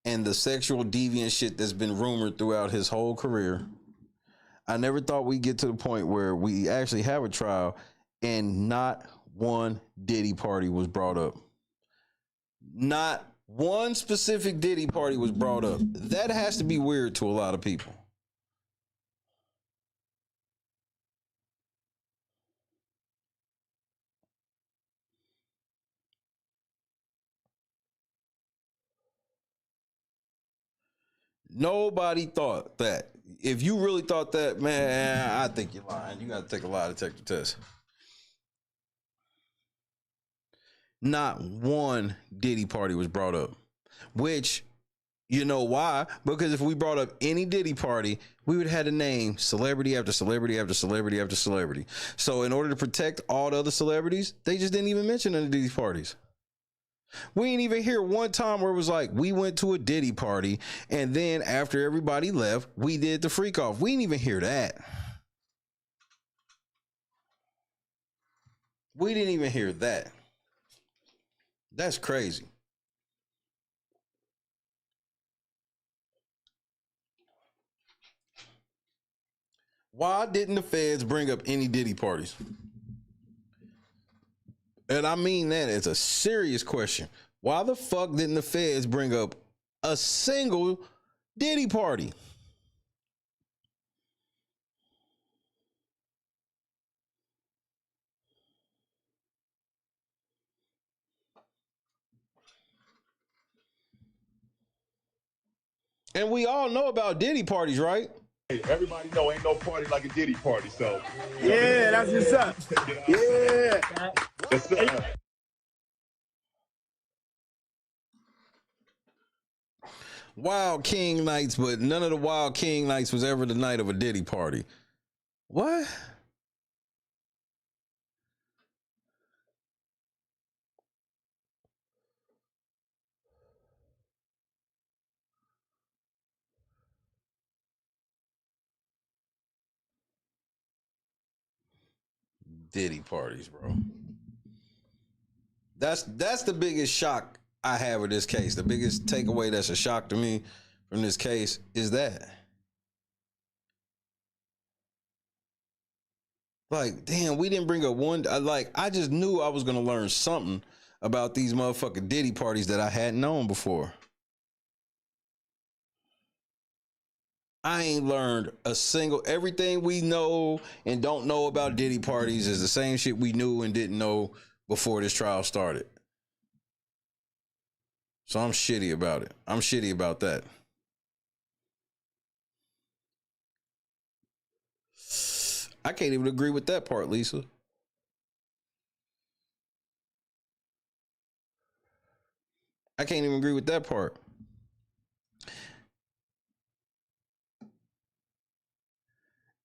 and the sexual deviant shit that's been rumored throughout his whole career. I never thought we'd get to the point where we actually have a trial and not one Diddy party was brought up. Not one specific Diddy party was brought up. That has to be weird to a lot of people. Nobody thought that. If you really thought that, man, I think you're lying. You got to take a lie detector test. not one Diddy party was brought up, which, you know why? Because if we brought up any Diddy party, we would have had to name celebrity after celebrity after celebrity after celebrity. So in order to protect all the other celebrities, they just didn't even mention any of these parties. We ain't even hear one time where it was like, we went to a Diddy party, and then after everybody left, we did the freak off. We didn't even hear that. We didn't even hear that. That's crazy. Why didn't the feds bring up any Diddy parties? And I mean that as a serious question. Why the fuck didn't the feds bring up a single Diddy party? And we all know about Diddy parties, right? Hey, everybody know ain't no party like a Diddy party, so. Yeah, that's what's up. Yeah. Yes, sir. Wild King nights, but none of the Wild King nights was ever the night of a Diddy party. What? Diddy parties, bro. That's the biggest shock I have with this case. The biggest takeaway that's a shock to me from this case is that. Like, damn, we didn't bring up one. I just knew I was going to learn something about these motherfucking Diddy parties that I hadn't known before. I ain't learned a single, everything we know and don't know about Diddy parties is the same shit we knew and didn't know before this trial started. So I'm shitty about it. I'm shitty about that. I can't even agree with that part, Lisa. I can't even agree with that part.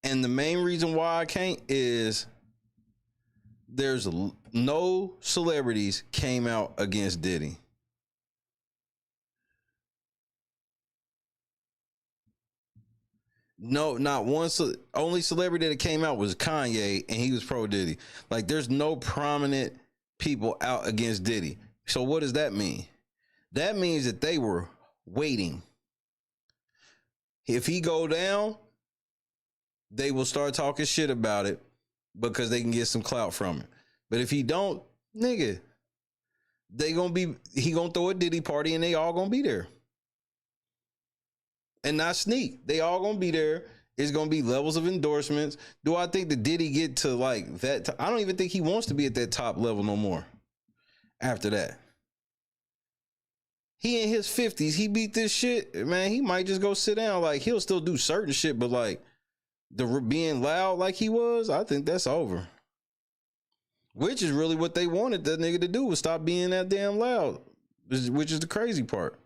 And the main reason why I can't is there's no celebrities came out against Diddy. No, not one. Only celebrity that came out was Kanye, and he was pro Diddy. Like, there's no prominent people out against Diddy. So what does that mean? That means that they were waiting. If he go down, they will start talking shit about it because they can get some clout from it. But if he don't, nigga, he gonna throw a Diddy party and they all gonna be there. And not sneak. They all gonna be there. It's gonna be levels of endorsements. Do I think that Diddy get to like that? I don't even think he wants to be at that top level no more. After that, he in his 50s. He beat this shit, man. He might just go sit down. Like, he'll still do certain shit, but like the being loud like he was, I think that's over. Which is really what they wanted that nigga to do, was stop being that damn loud. Which is the crazy part.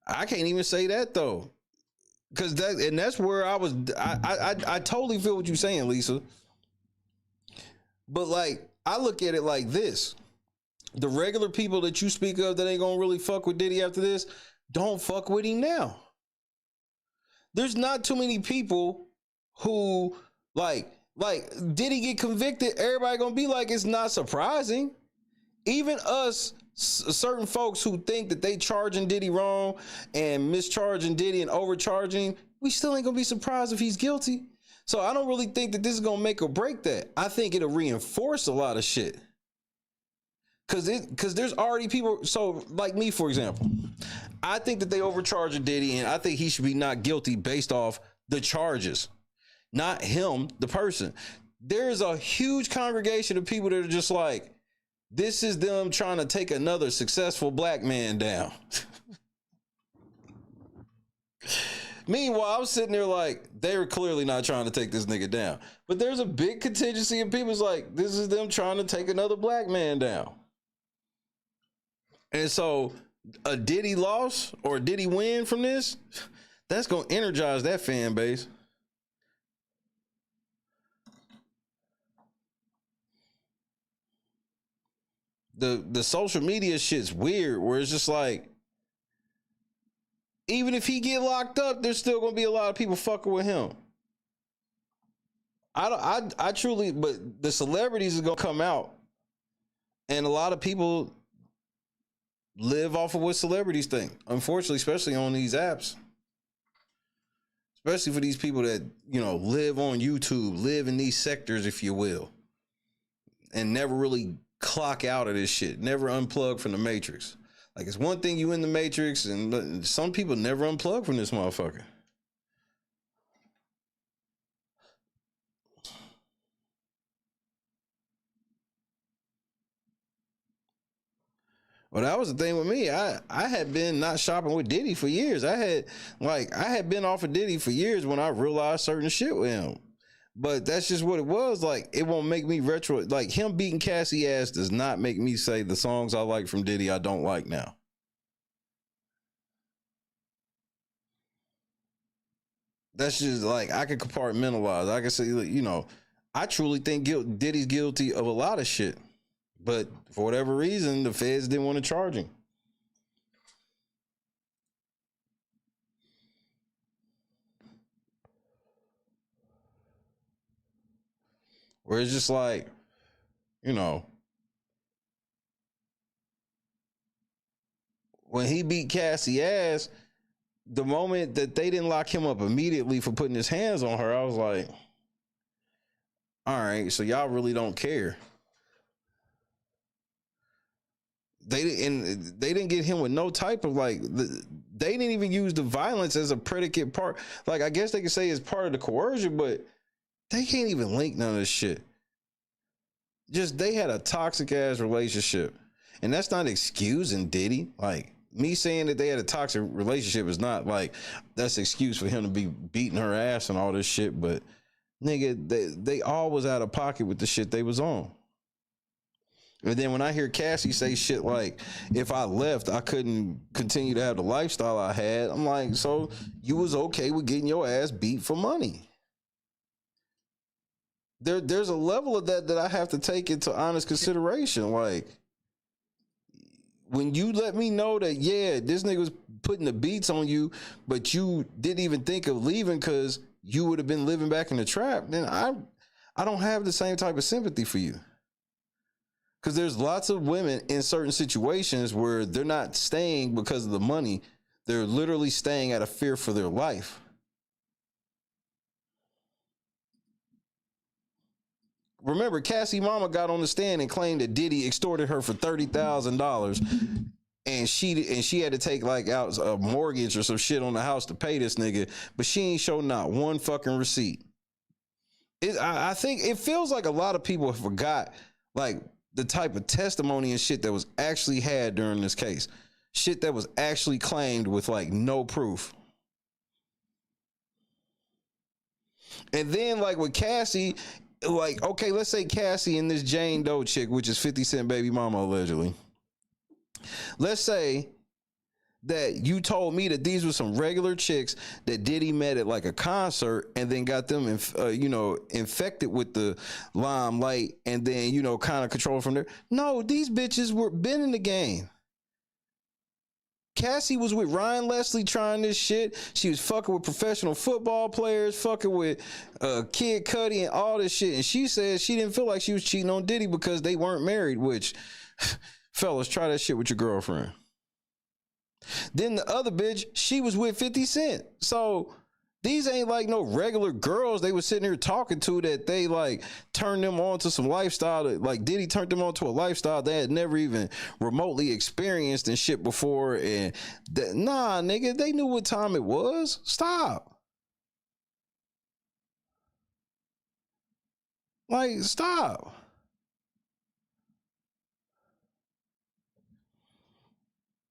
I can't even say that though, because that's where I was. I totally feel what you're saying, Lisa. But like, I look at it like this: the regular people that you speak of that ain't gonna really fuck with Diddy after this, don't fuck with him now. There's not too many people who like Diddy get convicted. Everybody gonna be like, it's not surprising. Even us. Certain folks who think that they charging Diddy wrong and mischarging Diddy and overcharging, we still ain't gonna be surprised if he's guilty. So I don't really think that this is gonna make or break that. I think it'll reinforce a lot of shit. Cause there's already people. So like me, for example, I think that they overcharged Diddy, and I think he should be not guilty based off the charges, not him, the person. There's a huge congregation of people that are just like, this is them trying to take another successful black man down. Meanwhile, I was sitting there like, they were clearly not trying to take this nigga down. But there's a big contingency of people's like, this is them trying to take another black man down. And so a Diddy loss or a Diddy win from this, that's going to energize that fan base. The social media shit's weird, where it's just like, even if he get locked up, there's still gonna be a lot of people fucking with him. I truly, but the celebrities is gonna come out, and a lot of people live off of what celebrities think. Unfortunately, especially on these apps, especially for these people that, you know, live on YouTube, live in these sectors, if you will, and never really clock out of this shit, never unplug from the matrix. Like, it's one thing you in the matrix, and some people never unplug from this motherfucker. Well, that was the thing with me. I had been not shopping with Diddy for years. I had been off of Diddy for years when I realized certain shit with him. But that's just what it was. Like, it won't make me retro. Like, him beating Cassie ass does not make me say the songs I like from Diddy I don't like now. That's just like, I can compartmentalize. I can say, you know, I truly think Diddy's guilty of a lot of shit. But for whatever reason, the feds didn't want to charge him. Where it's just like, you know, when he beat Cassie ass, the moment that they didn't lock him up immediately for putting his hands on her, I was like, all right, so y'all really don't care. They didn't get him with no type of like, they didn't even use the violence as a predicate part. Like, I guess they could say it's part of the coercion, but they can't even link none of this shit. Just, they had a toxic ass relationship. And that's not excusing Diddy. Like, me saying that they had a toxic relationship is not like, that's an excuse for him to be beating her ass and all this shit. But nigga, they all was out of pocket with the shit they was on. And then when I hear Cassie say shit like, if I left, I couldn't continue to have the lifestyle I had, I'm like, so you was okay with getting your ass beat for money? There's a level of that I have to take into honest consideration. Like, when you let me know that, yeah, this nigga was putting the beats on you, but you didn't even think of leaving because you would have been living back in the trap, then I don't have the same type of sympathy for you. Because there's lots of women in certain situations where they're not staying because of the money. They're literally staying out of fear for their life. Remember, Cassie mama got on the stand and claimed that Diddy extorted her for $30,000, and she had to take like out a mortgage or some shit on the house to pay this nigga, but she ain't show not one fucking receipt. I think it feels like a lot of people forgot like the type of testimony and shit that was actually had during this case. Shit that was actually claimed with like no proof. And then like with Cassie, like, okay, let's say Cassie and this Jane Doe chick, which is 50 Cent baby mama allegedly. Let's say that you told me that these were some regular chicks that Diddy met at like a concert and then got them, infected with the limelight and then, kind of controlled from there. No, these bitches were been in the game. Cassie was with Ryan Leslie trying this shit. She was fucking with professional football players, fucking with Kid Cudi and all this shit. And she said she didn't feel like she was cheating on Diddy because they weren't married, which, fellas, try that shit with your girlfriend. Then the other bitch, she was with 50 Cent. So these ain't like no regular girls they was sitting here talking to that they like turned them on to some lifestyle that like Diddy turned them on to a lifestyle they had never even remotely experienced and shit before. And nah, nigga, they knew what time it was. Stop. Like, stop.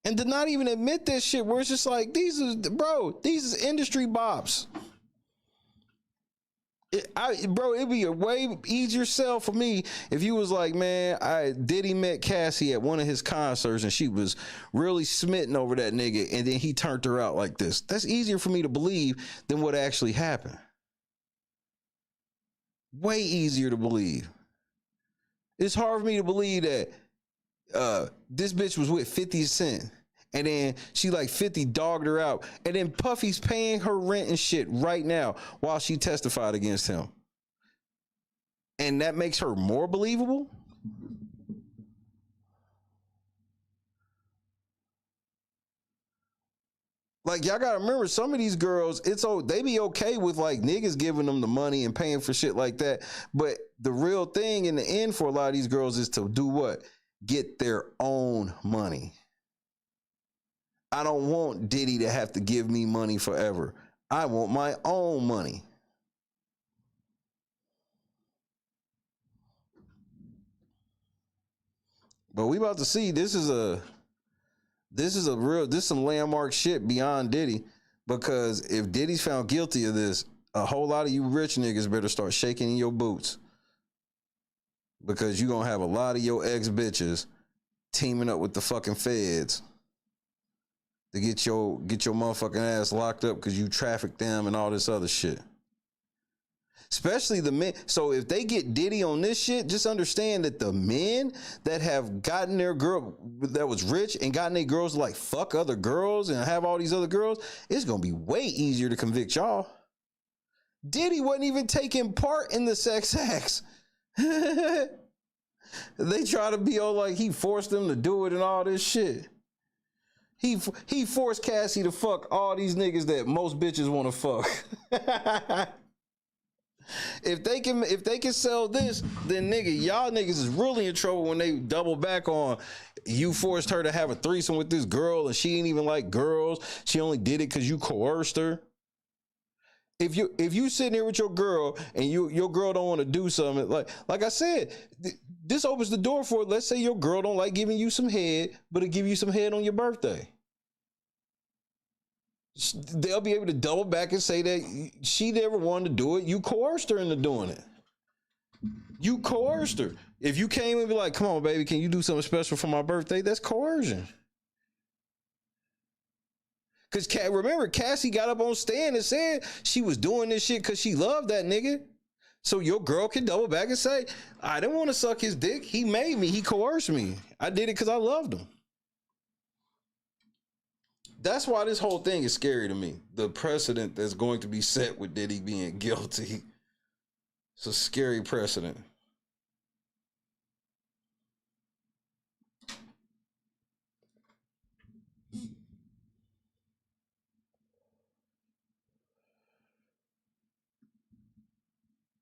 And to not even admit that shit, where it's just like, these is industry bops. It'd be a way easier sell for me if you was like, man, Diddy met Cassie at one of his concerts and she was really smitten over that nigga and then he turned her out like this. That's easier for me to believe than what actually happened. Way easier to believe. It's hard for me to believe that this bitch was with 50 Cent and then she like 50 dogged her out and then Puffy's paying her rent and shit right now while she testified against him. And that makes her more believable? Like, y'all gotta remember, some of these girls, they be okay with like niggas giving them the money and paying for shit like that. But the real thing in the end for a lot of these girls is to do what? Get their own money. I don't want Diddy to have to give me money forever. I want my own money. But we about to see, this is some landmark shit beyond Diddy, because if Diddy's found guilty of this, a whole lot of you rich niggas better start shaking in your boots, because you gonna have a lot of your ex bitches teaming up with the fucking feds to get your motherfucking ass locked up because you trafficked them and all this other shit. Especially the men. So if they get Diddy on this shit, just understand that the men that have gotten their girl that was rich and gotten their girls to like fuck other girls and have all these other girls, it's gonna be way easier to convict y'all. Diddy wasn't even taking part in the sex acts. They try to be all like he forced them to do it and all this shit. He forced Cassie to fuck all these niggas that most bitches want to fuck. If they can sell this, then nigga, y'all niggas is really in trouble when they double back on you forced her to have a threesome with this girl and she ain't even like girls. She only did it because you coerced her. If you sitting here with your girl and your girl don't want to do something, like I said, this opens the door for, let's say your girl don't like giving you some head, but it'll give you some head on your birthday. They'll be able to double back and say that she never wanted to do it. You coerced her into doing it. You coerced her. If you came and be like, come on, baby, can you do something special for my birthday? That's coercion. Because remember, Cassie got up on stand and said she was doing this shit because she loved that nigga. So your girl can double back and say, I didn't want to suck his dick. He made me. He coerced me. I did it because I loved him. That's why this whole thing is scary to me. The precedent that's going to be set with Diddy being guilty. It's a scary precedent.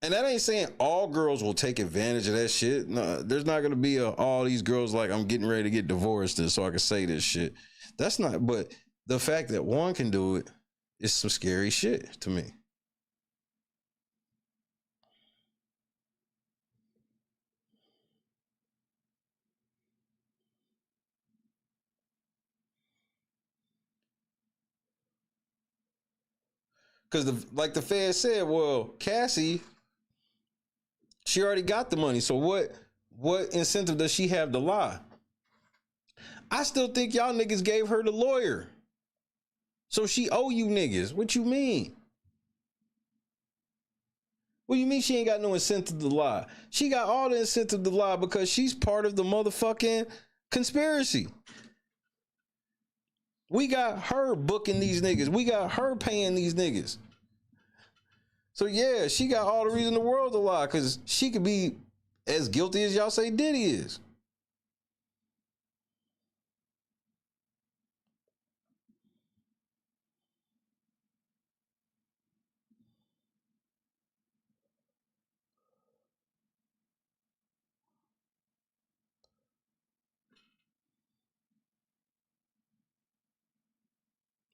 And that ain't saying all girls will take advantage of that shit. No, there's not going to be all these girls like, I'm getting ready to get divorced so I can say this shit. That's not, but the fact that one can do it is some scary shit to me. Because like the Fed said, well, Cassie, she already got the money. So what incentive does she have to lie? I still think y'all niggas gave her the lawyer. So she owe you niggas. What you mean? What you mean she ain't got no incentive to lie? She got all the incentive to lie because she's part of the motherfucking conspiracy. We got her booking these niggas. We got her paying these niggas. So yeah, she got all the reason in the world to lie because she could be as guilty as y'all say Diddy is.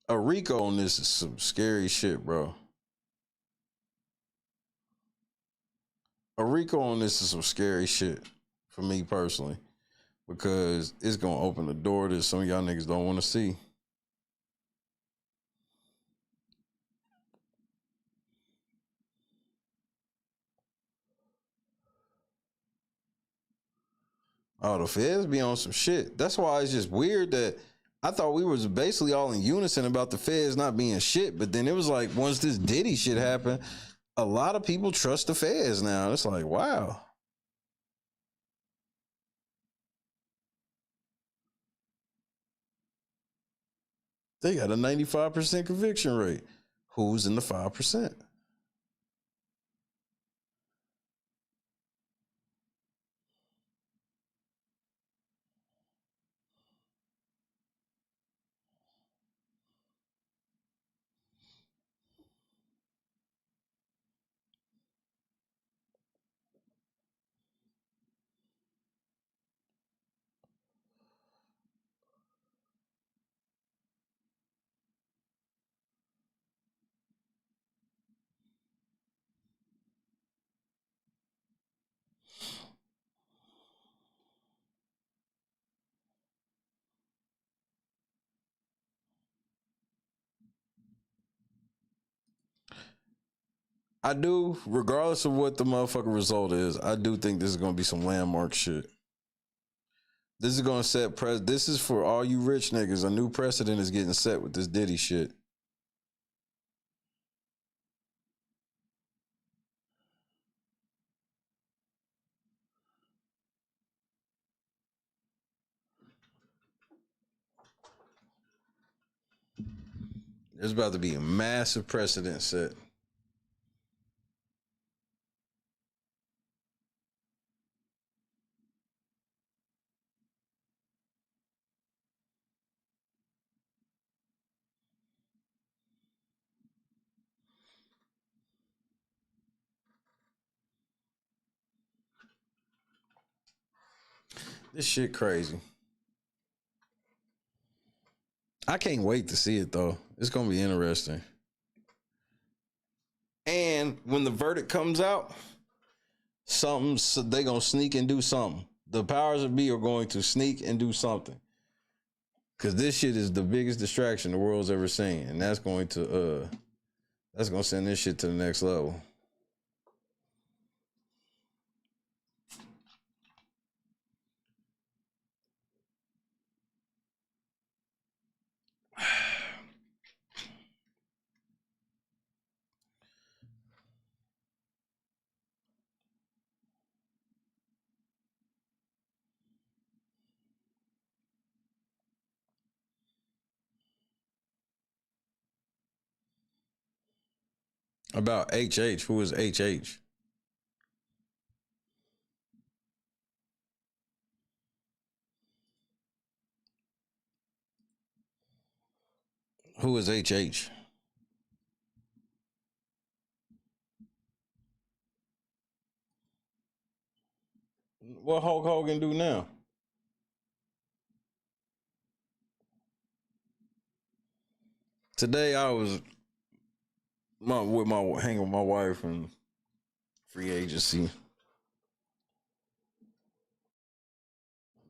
A RICO on this is some scary shit, bro. A RICO on this is some scary shit for me personally. because it's gonna open the door that some of y'all niggas don't want to see. Oh, the feds be on some shit. That's why it's just weird that I thought we was basically all in unison about the feds not being shit. But then it was like, once this Diddy shit happened, a lot of people trust the feds now. It's like, wow. They got a 95% conviction rate. Who's in the 5%? I do, regardless of what the motherfucking result is, I do think this is going to be some landmark shit. This is going to set this is for all you rich niggas. A new precedent is getting set with this Diddy shit. There's about to be a massive precedent set. This shit crazy. I can't wait to see it though. It's gonna be interesting. And when the verdict comes out, they gonna sneak and do something. The powers that be are going to sneak and do something. Cause this shit is the biggest distraction the world's ever seen. And that's going to send this shit to the next level. About HH. Who is HH? Who is HH? What Hulk Hogan do now? Today I was hanging with my wife and free agency.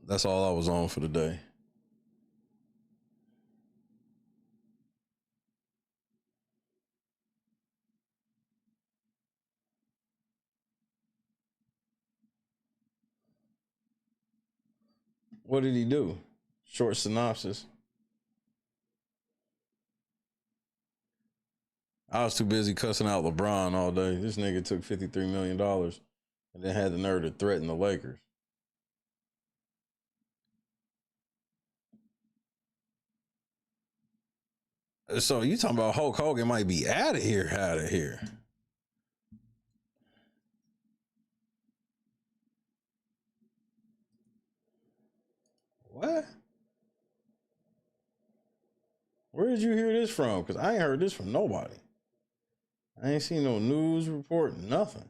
That's all I was on for the day. What did he do? Short synopsis. I was too busy cussing out LeBron all day. This nigga took $53 million and then had the nerve to threaten the Lakers. So you talking about Hulk Hogan might be out of here. What? Where did you hear this from? Because I ain't heard this from nobody. I ain't seen no news report, nothing.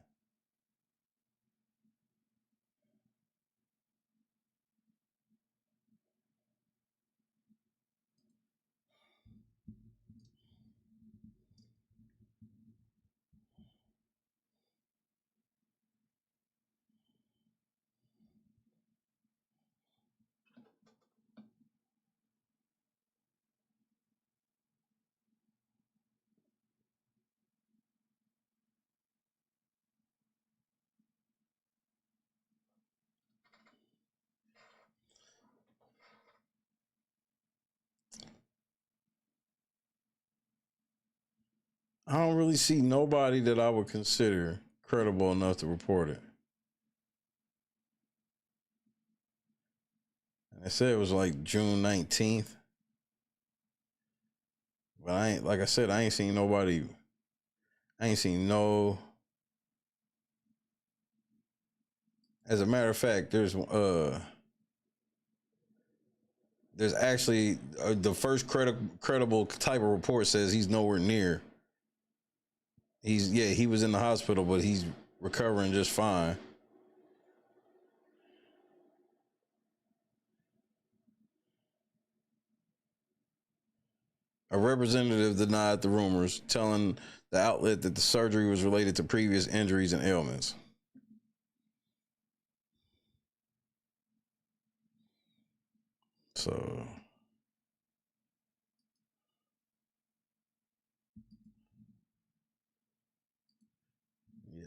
I don't really see nobody that I would consider credible enough to report it. I said it was like June 19th. But I ain't, like I said, I ain't seen nobody. I ain't seen no. As a matter of fact, there's actually the first credible type of report says he's nowhere near. He was in the hospital, but he's recovering just fine. A representative denied the rumors, telling the outlet that the surgery was related to previous injuries and ailments. So,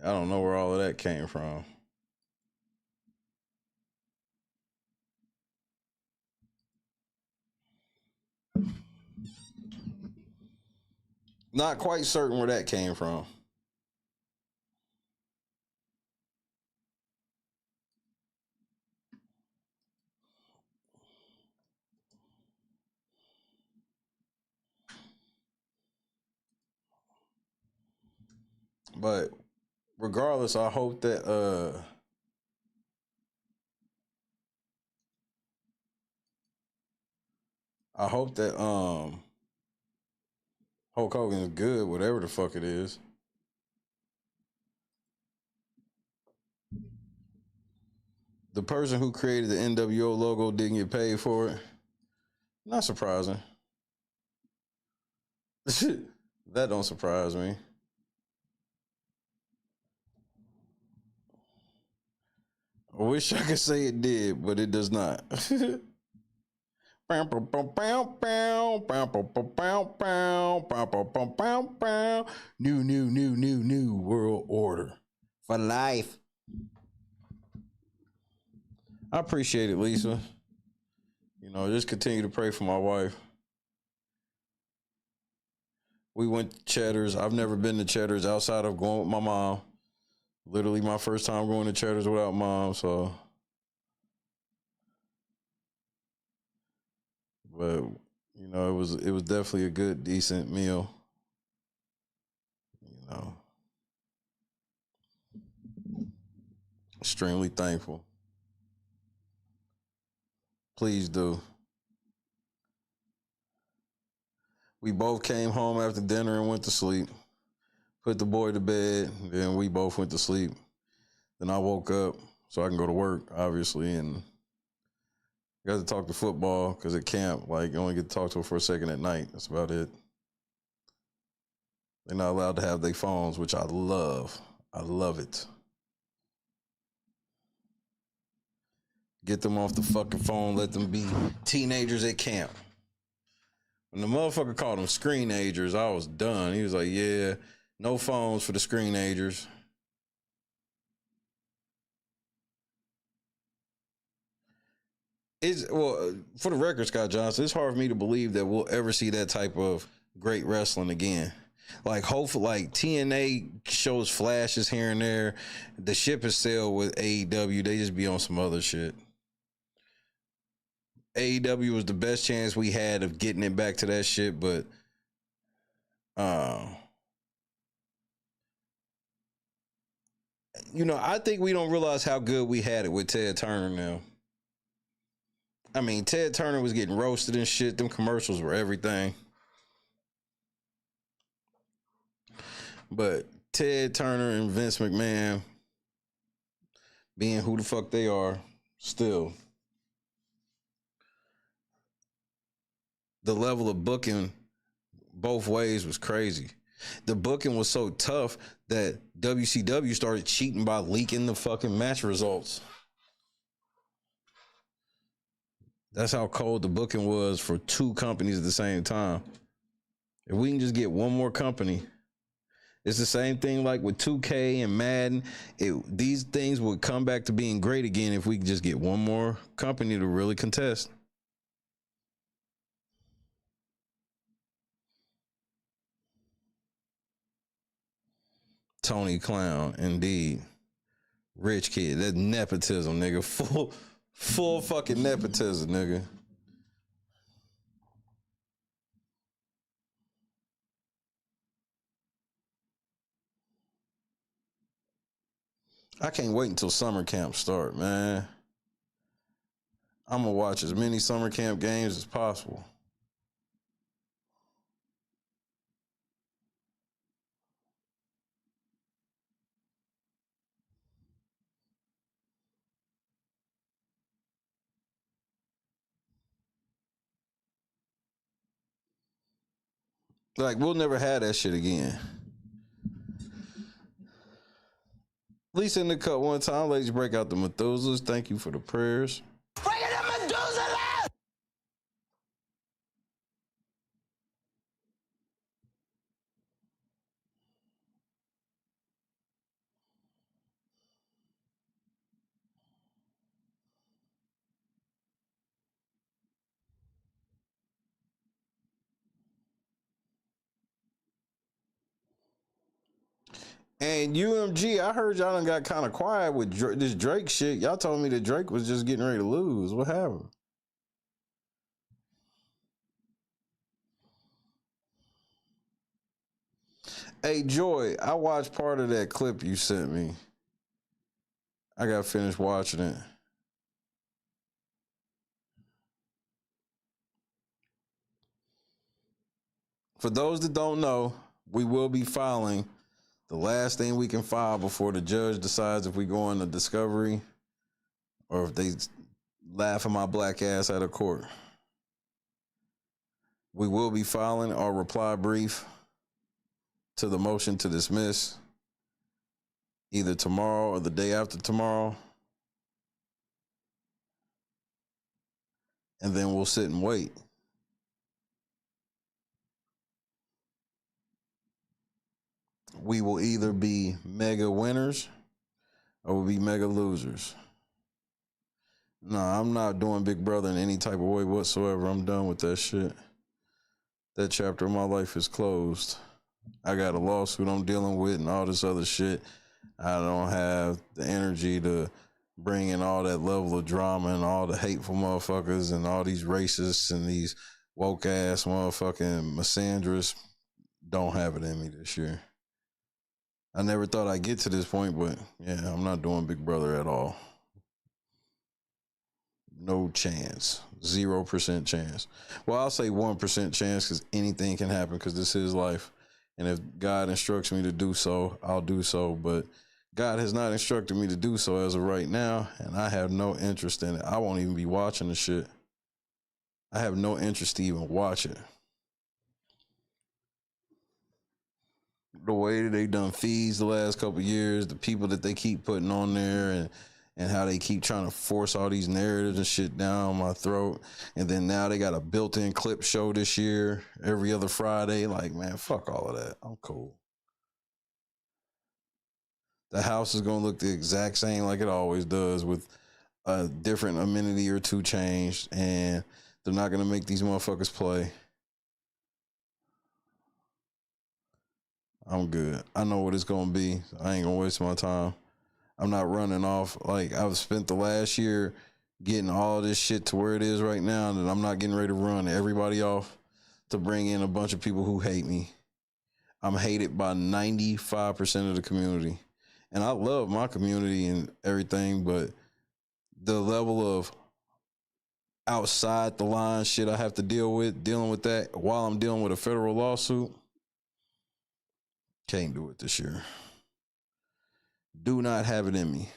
I don't know where all of that came from. Not quite certain where that came from. But regardless, I hope that Hulk Hogan is good, whatever the fuck it is. The person who created the NWO logo didn't get paid for it. Not surprising. That don't surprise me. I wish I could say it did, but it does not. New world order for life. I appreciate it, Lisa. You know, just continue to pray for my wife. We went to Cheddar's. I've never been to Cheddar's outside of going with my mom. Literally my first time going to Cheddar's without mom, so. But, you know, it was definitely a good, decent meal. You know. Extremely thankful. Please do. We both came home after dinner and went to sleep. Put the boy to bed, then we both went to sleep. Then I woke up so I can go to work, obviously, and got to talk to football because at camp, like, you only get to talk to her for a second at night. That's about it. They're not allowed to have their phones, which I love. I love it. Get them off the fucking phone, let them be teenagers at camp. When the motherfucker called them screenagers, I was done. He was like, yeah, no phones for the screenagers. Well, for the record, Scott Johnson, it's hard for me to believe that we'll ever see that type of great wrestling again. Like, hopefully, like, TNA shows flashes here and there. The ship is sailed with AEW. They just be on some other shit. AEW was the best chance we had of getting it back to that shit, but you know, I think we don't realize how good we had it with Ted Turner now. I mean, Ted Turner was getting roasted and shit. Them commercials were everything. But Ted Turner and Vince McMahon, being who the fuck they are, still, the level of booking both ways was crazy. The booking was so tough that WCW started cheating by leaking the fucking match results. That's how cold the booking was for two companies at the same time. If we can just get one more company, it's the same thing like with 2K and Madden. These things would come back to being great again if we could just get one more company to really contest. Tony Clown, indeed. Rich kid. That's nepotism, nigga. Full fucking nepotism, nigga. I can't wait until summer camp start, man. I'm gonna watch as many summer camp games as possible. Like, we'll never have that shit again. At least in the cut one time, ladies, break out the Methuselahs. Thank you for the prayers. Bringing the Methuselah! And UMG, I heard y'all done got kind of quiet with this Drake shit. Y'all told me that Drake was just getting ready to lose. What happened? Hey, Joy, I watched part of that clip you sent me. I got finished watching it. For those that don't know, we will be filing the last thing we can file before the judge decides if we go into discovery or if they laugh at my black ass out of court. We will be filing our reply brief to the motion to dismiss either tomorrow or the day after tomorrow. And then we'll sit and wait. We will either be mega winners or we'll be mega losers. No, I'm not doing Big Brother in any type of way whatsoever. I'm done with that shit. That chapter of my life is closed. I got a lawsuit I'm dealing with and all this other shit. I don't have the energy to bring in all that level of drama and all the hateful motherfuckers and all these racists and these woke ass motherfucking misandrists. Don't have it in me this year. I never thought I'd get to this point, but yeah, I'm not doing Big Brother at all. No chance. 0% chance. Well, I'll say 1% chance because anything can happen because this is life. And if God instructs me to do so, I'll do so. But God has not instructed me to do so as of right now, and I have no interest in it. I won't even be watching the shit. I have no interest to even watch it. The way that they done feeds the last couple of years, the people that they keep putting on there and how they keep trying to force all these narratives and shit down my throat. And then now they got a built-in clip show this year, every other Friday. Like, man, fuck all of that. I'm cool. The house is going to look the exact same like it always does with a different amenity or two changed. And they're not going to make these motherfuckers play. I'm good. I know what it's going to be. I ain't going to waste my time. I'm not running off. Like, I've spent the last year getting all this shit to where it is right now, and I'm not getting ready to run everybody off to bring in a bunch of people who hate me. I'm hated by 95% of the community. And I love my community and everything, but the level of outside the line shit I have to dealing with that while I'm dealing with a federal lawsuit, can't do it this year. Do not have it in me.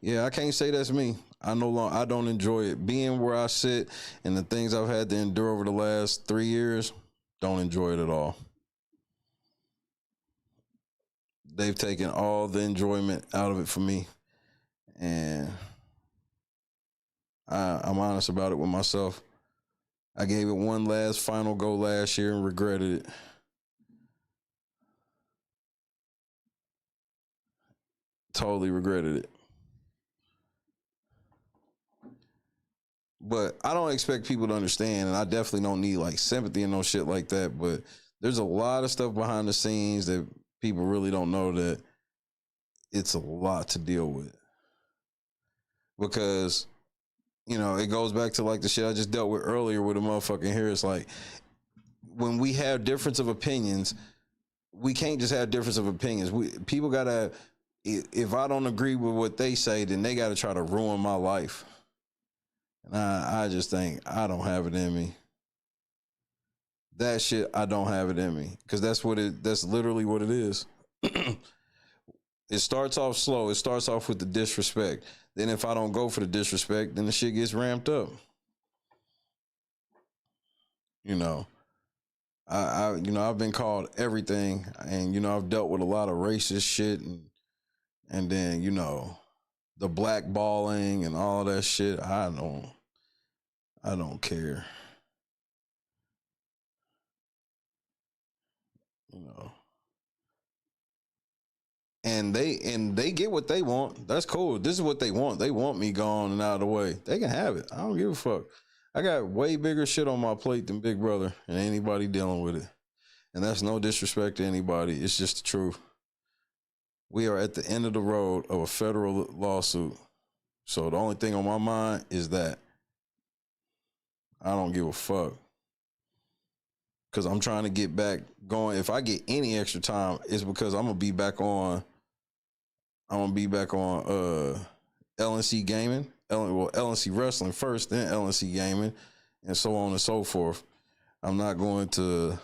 Yeah, I can't say that's me. I don't enjoy it. Being where I sit and the things I've had to endure over the last 3 years, don't enjoy it at all. They've taken all the enjoyment out of it for me. And I'm honest about it with myself. I gave it one last final go last year and regretted it. Totally regretted it. But I don't expect people to understand, and I definitely don't need like sympathy and no shit like that. But there's a lot of stuff behind the scenes that people really don't know, that it's a lot to deal with. Because, you know, it goes back to like the shit I just dealt with earlier with a motherfucking here. It's like, when we have difference of opinions, we can't just have difference of opinions. People gotta, if I don't agree with what they say, then they gotta try to ruin my life. And I just think I don't have it in me. That shit, I don't have it in me. Because that's literally what it is. It starts off slow. It starts off with the disrespect. Then if I don't go for the disrespect, then the shit gets ramped up. You know, I've been called everything, and, you know, I've dealt with a lot of racist shit, and then, you know, the blackballing and all that shit. I don't care. You know. And they get what they want. That's cool. This is what they want. They want me gone and out of the way. They can have it. I don't give a fuck. I got way bigger shit on my plate than Big Brother and anybody dealing with it. And that's no disrespect to anybody. It's just the truth. We are at the end of the road of a federal lawsuit. So the only thing on my mind is that I don't give a fuck. Because I'm trying to get back going. If I get any extra time, it's because I'm going to be back on. I'm going to be back on LNC Gaming. LNC Wrestling first, then LNC Gaming, and so on and so forth. I'm not going to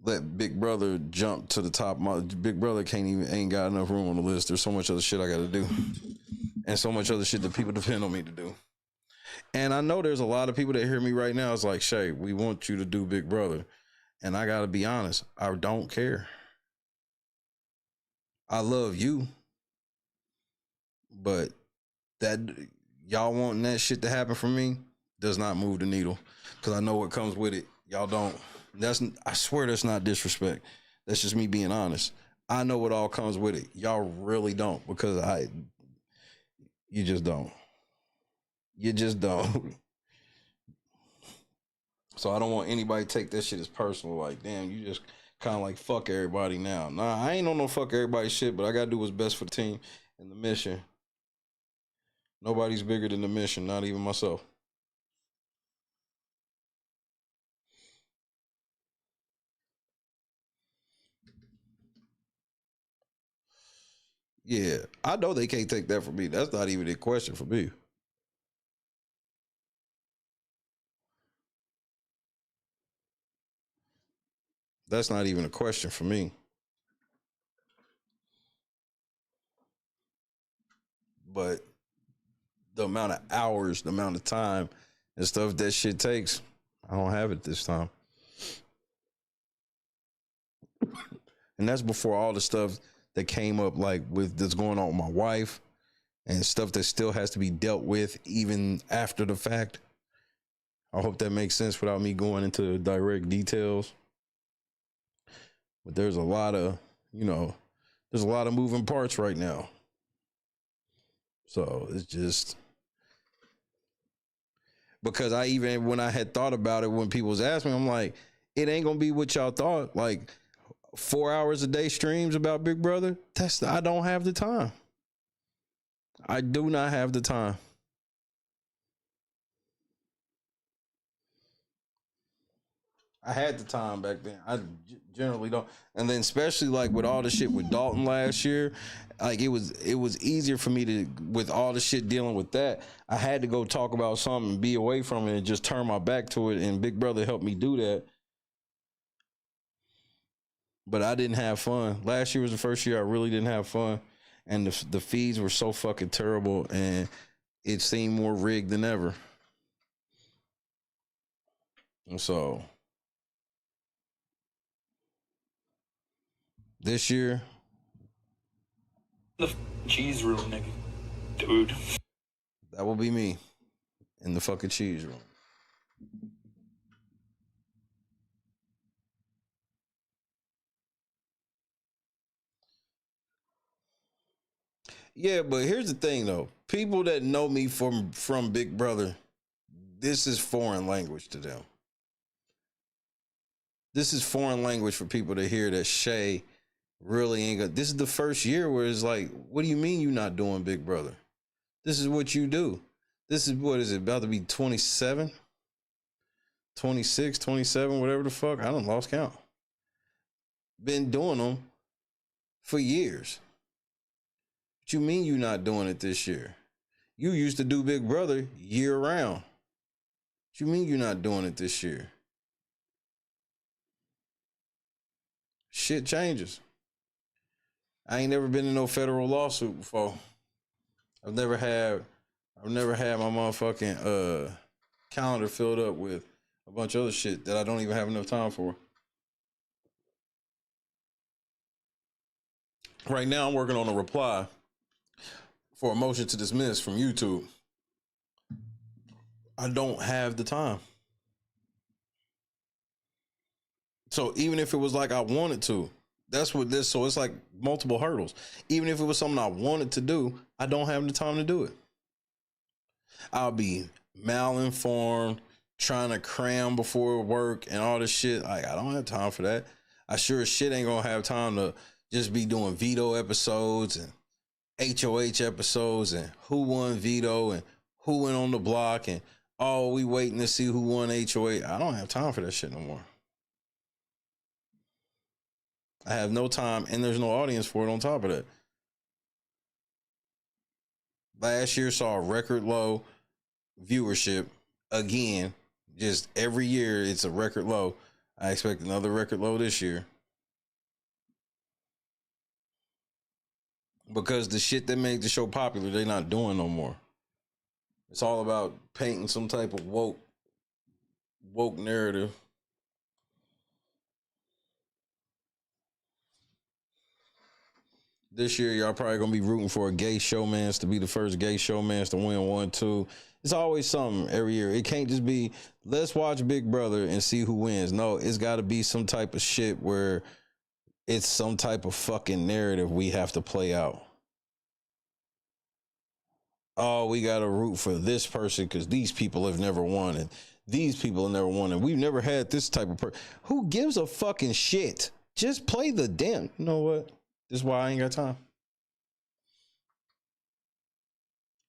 let Big Brother jump to the top. My Big Brother ain't got enough room on the list. There's so much other shit I got to do, and so much other shit that people depend on me to do. And I know there's a lot of people that hear me right now. It's like, Shay, we want you to do Big Brother, and I got to be honest, I don't care. I love you, but that y'all wanting that shit to happen for me does not move the needle, because I know what comes with it. Y'all don't. I swear that's not disrespect. That's just me being honest. I know what all comes with it. Y'all really don't, because you just don't. You just don't. So I don't want anybody to take this shit as personal. Like, damn, you just kind of like fuck everybody now. Nah, I ain't on no fuck everybody shit, but I got to do what's best for the team and the mission. Nobody's bigger than the mission, not even myself. Yeah, I know they can't take that from me. That's not even a question for me. That's not even a question for me. But the amount of hours, the amount of time and stuff that shit takes, I don't have it this time. And that's before all the stuff that came up, like with that's going on with my wife and stuff that still has to be dealt with even after the fact. I hope that makes sense without me going into direct details. But there's a lot of, there's a lot of moving parts right now. So it's just because when I had thought about it, when people was asking me, I'm like, it ain't gonna be what y'all thought. Like 4 hours a day streams about Big Brother. I don't have the time. I do not have the time. I had the time back then. I generally don't. And then especially like with all the shit with Dalton last year, like it was easier for me to, with all the shit dealing with that, I had to go talk about something and be away from it and just turn my back to it. And Big Brother helped me do that. But I didn't have fun. Last year was the first year I really didn't have fun. And the feeds were so fucking terrible, and it seemed more rigged than ever. And so this year, the cheese room, nigga. Dude. That will be me in the fucking cheese room. Yeah, but here's the thing though. People that know me from Big Brother, this is foreign language to them. This is foreign language for people to hear that Shay really ain't got. This is the first year where it's like, what do you mean you not doing Big Brother? This is what you do. This is, what is it, about to be 27? 26, 27, whatever the fuck. I done lost count. Been doing them for years. What you mean you not doing it this year? You used to do Big Brother year round. What you mean you not doing it this year? Shit changes. I ain't never been in no federal lawsuit before. I've never had my motherfucking calendar filled up with a bunch of other shit that I don't even have enough time for. Right now I'm working on a reply for a motion to dismiss from YouTube. I don't have the time. So even if it was like I wanted to, that's what this, so it's like multiple hurdles. Even if it was something I wanted to do, I don't have the time to do it. I'll be malinformed, trying to cram before work and all this shit. Like, I don't have time for that. I sure as shit ain't gonna have time to just be doing veto episodes and HOH episodes and who won veto and who went on the block and, oh, we waiting to see who won HOH. I don't have time for that shit no more. I have no time, and there's no audience for it on top of that. Last year saw a record low viewership. Again, just every year it's a record low. I expect another record low this year. Because the shit that made the show popular, they're not doing no more. It's all about painting some type of woke narrative. This year, y'all probably gonna be rooting for a gay showmans to be the first gay showmans to win 1, 2. It's always something every year. It can't just be, let's watch Big Brother and see who wins. No, it's gotta be some type of shit where it's some type of fucking narrative we have to play out. Oh, we gotta root for this person because these people have never won and these people have never won and we've never had this type of person. Who gives a fucking shit? Just play the damn, you know what? This is why I ain't got time.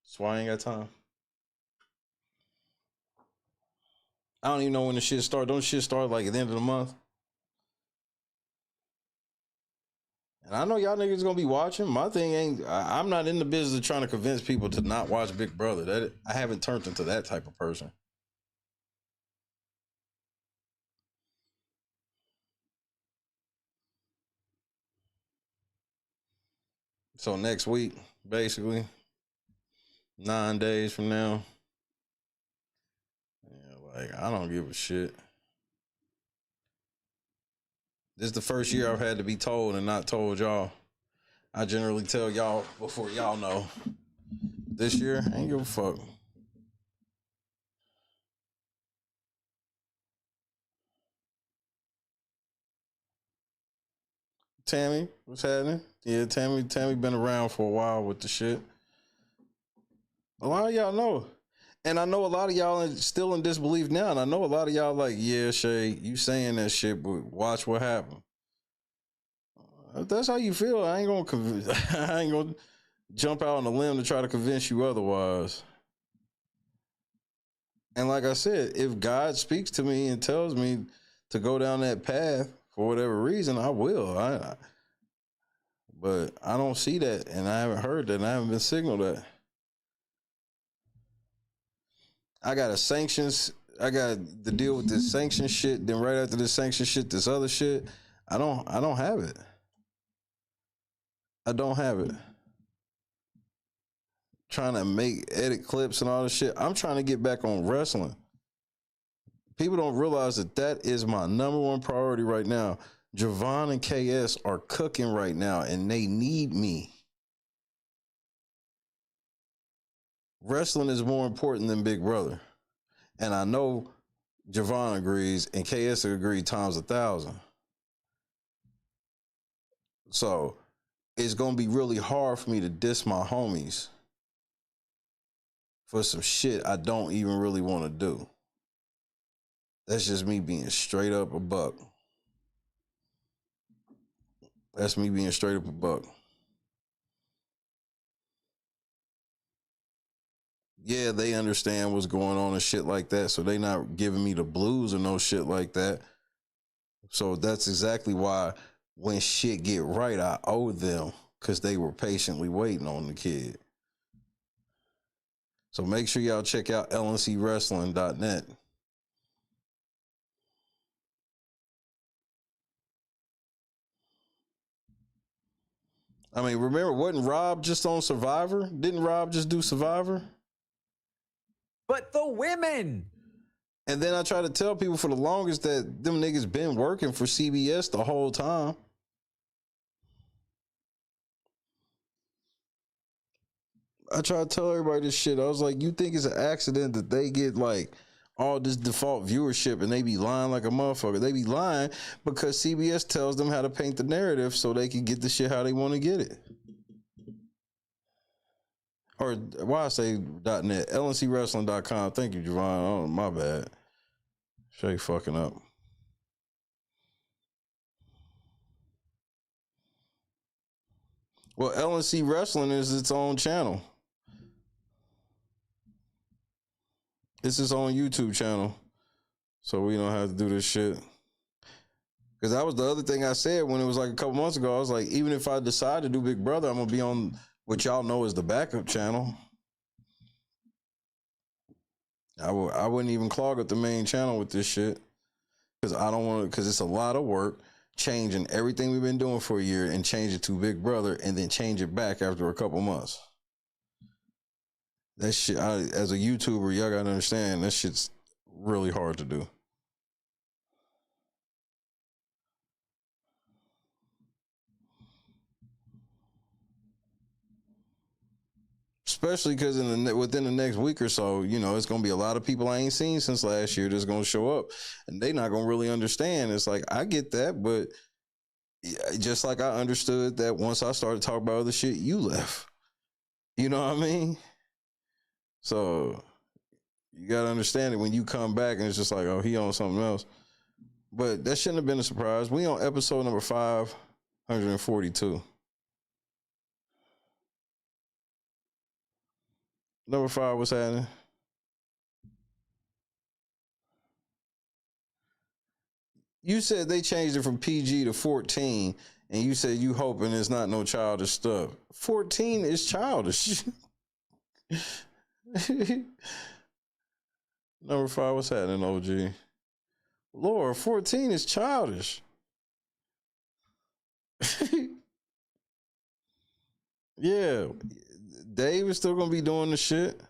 That's why I ain't got time. I don't even know when the shit start. Don't shit start like at the end of the month? And I know y'all niggas gonna be watching. My thing ain't, I'm not in the business of trying to convince people to not watch Big Brother. That I haven't turned into that type of person. So next week, basically, 9 days from now, yeah, like, I don't give a shit. This is the first year I've had to be told and not told y'all. I generally tell y'all before y'all know. This year, I ain't give a fuck. Tammy, what's happening? Yeah, Tammy been around for a while with the shit. A lot of y'all know. And I know a lot of y'all are still in disbelief now. And I know a lot of y'all like, yeah, Shay, you saying that shit, but watch what happened. If that's how you feel, I ain't gonna jump out on a limb to try to convince you otherwise. And like I said, if God speaks to me and tells me to go down that path for whatever reason, I will. But I don't see that, and I haven't heard that, and I haven't been signaled that. I got I got to deal with this sanction shit. Then right after this sanction shit, this other shit. I don't have it. I don't have it. Trying to edit clips and all this shit. I'm trying to get back on wrestling. People don't realize that is my number one priority right now. Javon and KS are cooking right now, and they need me. Wrestling is more important than Big Brother. And I know Javon agrees, and KS agreed times 1,000. So it's gonna be really hard for me to diss my homies for some shit I don't even really want to do. That's just me being straight up a buck. That's me being straight up a buck. Yeah, they understand what's going on and shit like that, so they not giving me the blues or no shit like that. So that's exactly why when shit get right, I owe them, because they were patiently waiting on the kid. So make sure y'all check out lncwrestling.net. I mean, remember, wasn't Rob just on Survivor? Didn't Rob just do Survivor? But the women. And then I try to tell people for the longest that them niggas been working for CBS the whole time. I try to tell everybody this shit. I was like, you think it's an accident that they get like all this default viewership and they be lying like a motherfucker? They be lying because CBS tells them how to paint the narrative so they can get the shit how they want to get it. Or why I say .net, lncwrestling.com. Thank you, Javon. Oh, my bad. Shay fucking up. Well, LNC Wrestling is its own channel. It's its own YouTube channel. So we don't have to do this shit. Because that was the other thing I said when it was like a couple months ago. I was like, even if I decide to do Big Brother, I'm going to be on what y'all know is the backup channel. I wouldn't even clog up the main channel with this shit. Because I don't want to, because it's a lot of work changing everything we've been doing for a year and change it to Big Brother and then change it back after a couple months. That shit, as a YouTuber, y'all gotta understand, that shit's really hard to do. Especially because within the next week or so, you know, it's going to be a lot of people I ain't seen since last year that's going to show up. And they not going to really understand. It's like, I get that, but just like I understood that once I started talking about other shit, you left. You know what I mean? So you got to understand it when you come back and it's just like, oh, he on something else. But that shouldn't have been a surprise. We on episode number 542. Number 5, what's happening? You said they changed it from PG to 14, and you said you hoping it's not no childish stuff. 14 is childish. Number 5, what's happening, OG? Lord, 14 is childish. Yeah. Dave is still gonna be doing the shit.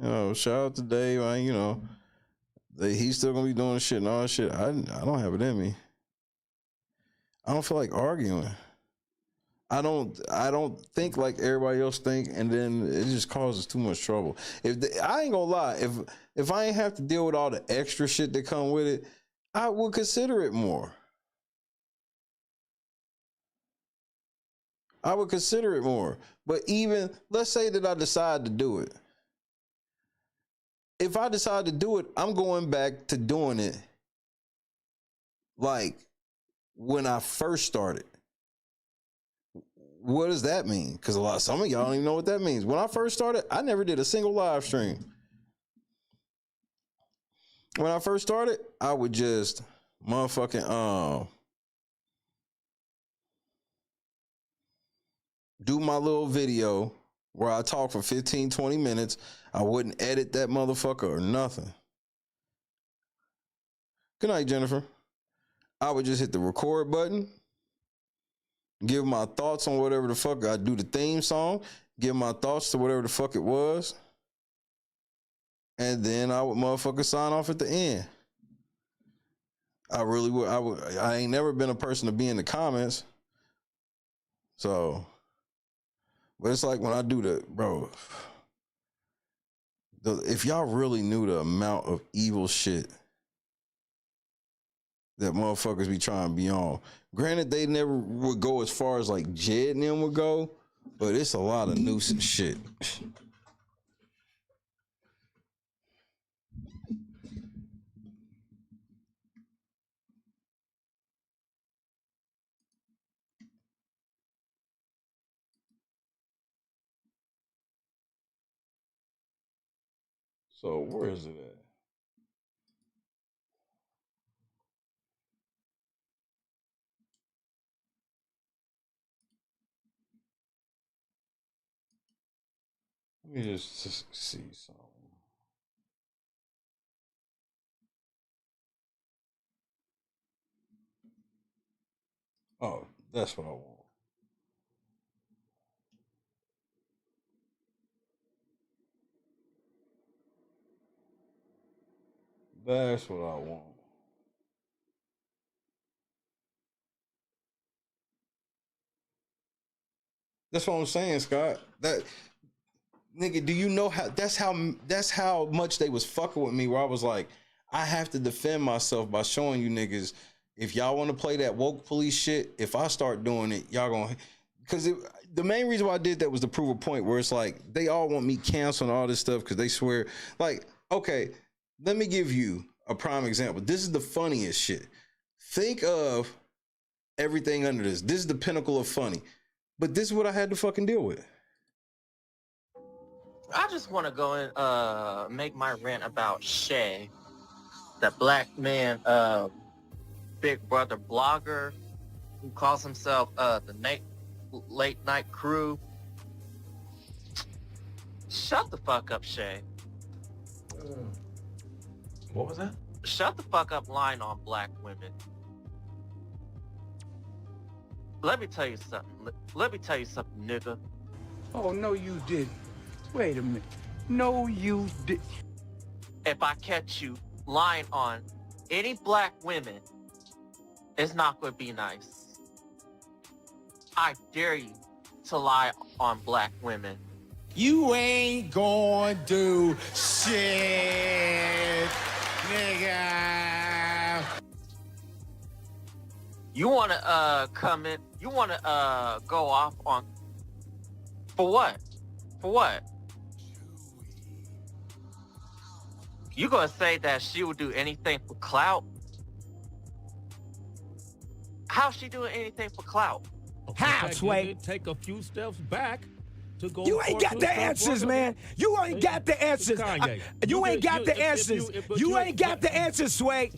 You know, shout out to Dave. You know, he's still gonna be doing the shit and all that shit. I don't have it in me. I don't feel like arguing. I don't think like everybody else think, and then it just causes too much trouble. I ain't gonna lie, if I ain't have to deal with all the extra shit that come with it, I would consider it more. I would consider it more. But even, let's say that I decide to do it. If I decide to do it, I'm going back to doing it like when I first started. What does that mean? Because some of y'all don't even know what that means. When I first started, I never did a single live stream. When I first started, I would just motherfucking do my little video where I talk for 15, 20 minutes. I wouldn't edit that motherfucker or nothing. Good night, Jennifer. I would just hit the record button, give my thoughts on whatever the fuck. I'd do the theme song, give my thoughts to whatever the fuck it was, and then I would motherfucker sign off at the end. I really would. I ain't never been a person to be in the comments. So, but it's like when I do if y'all really knew the amount of evil shit that motherfuckers be trying to be on. Granted, they never would go as far as like Jed and them would go, but it's a lot of nuisance shit. So where is it at? Let me just see something. Oh, that's what I want. That's what I want. That's what I'm saying, Scott. That nigga, do you know how that's how much they was fucking with me, where I was like, I have to defend myself by showing you niggas, if y'all want to play that woke police shit, if I start doing it, y'all gonna, because the main reason why I did that was to prove a point where it's like they all want me canceling all this stuff because they swear, like, okay, let me give you a prime example. This is the funniest shit. Think of everything under this. This is the pinnacle of funny. But this is what I had to fucking deal with. I just want to go and make my rant about Shay, the black man, Big Brother blogger who calls himself the late night crew. Shut the fuck up, Shay. What was that? Shut the fuck up lying on black women. Let me tell you something. Let me tell you something, nigga. Oh, no, you didn't. Wait a minute. No, you didn't. If I catch you lying on any black women, it's not going to be nice. I dare you to lie on black women. You ain't gonna do shit, nigga. You want to come in, you want to go off on, for what? For what? You gonna say that she would do anything for clout? How's she doing anything for clout? How, Sway? Take a few steps back to go. You ain't got the answers, man. You ain't got the answers. You ain't got the answers. You ain't got the answers, Sway.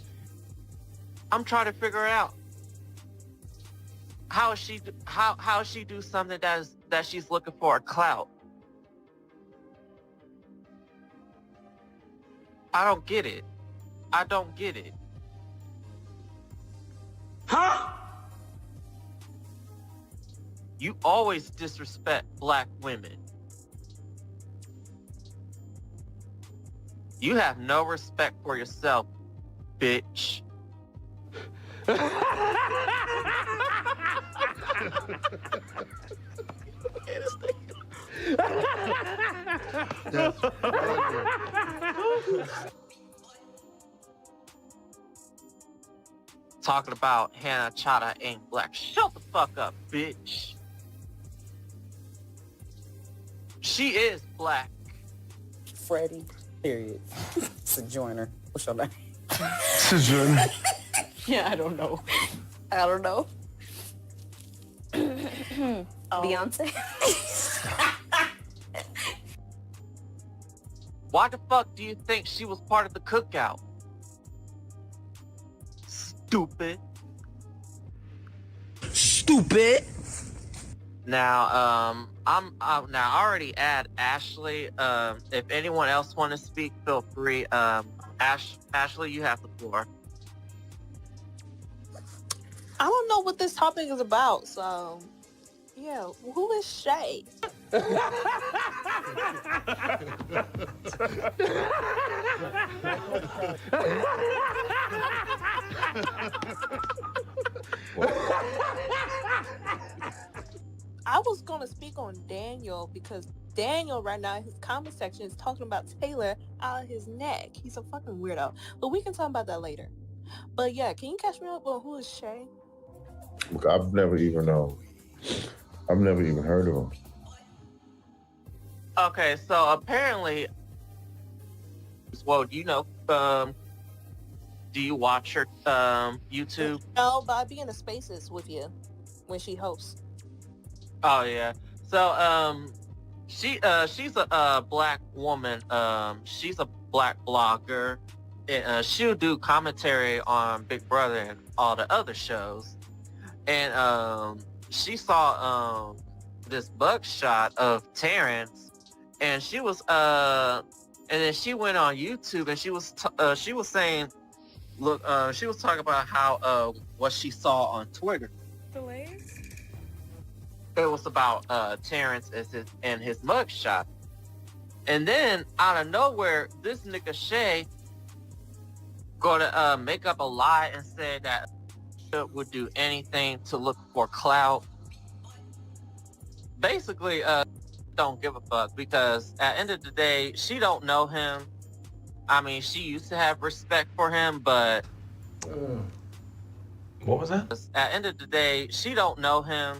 I'm trying to figure it out. How she do something that she's looking for a clout? I don't get it. I don't get it. Huh? You always disrespect black women. You have no respect for yourself, bitch. Talking about Hannah Chata ain't black. Shut the fuck up, bitch. She is black. Freddie, period. Sojourner. What's your name? Sojourner. Yeah, I don't know. I don't know. Beyonce. Why the fuck do you think she was part of the cookout? Stupid. Stupid. Now, I already add Ashley. If anyone else want to speak, feel free. Ashley, you have the floor. I don't know what this topic is about, so yeah. Who is Shay? I was gonna speak on Daniel because Daniel right now, his comment section is talking about Taylor out of his neck. He's a fucking weirdo. But we can talk about that later. But yeah, can you catch me up on who is Shay? Look, I've never even heard of him. Okay, so apparently, well, do you watch her YouTube? No, but I be in the spaces with you when she hosts. Oh yeah. So she's a black woman. She's a black blogger. And, she'll do commentary on Big Brother and all the other shows. And she saw this mugshot of Terrence. And she was, and then she went on YouTube and she was saying, look, she was talking about how what she saw on Twitter. Delays? It was about Terrence and his mugshot. And then out of nowhere, this nigga Shay gonna make up a lie and say that would do anything to look for clout. Basically, don't give a fuck, because at the end of the day, she don't know him. I mean, she used to have respect for him, but what was that? At the end of the day, she don't know him.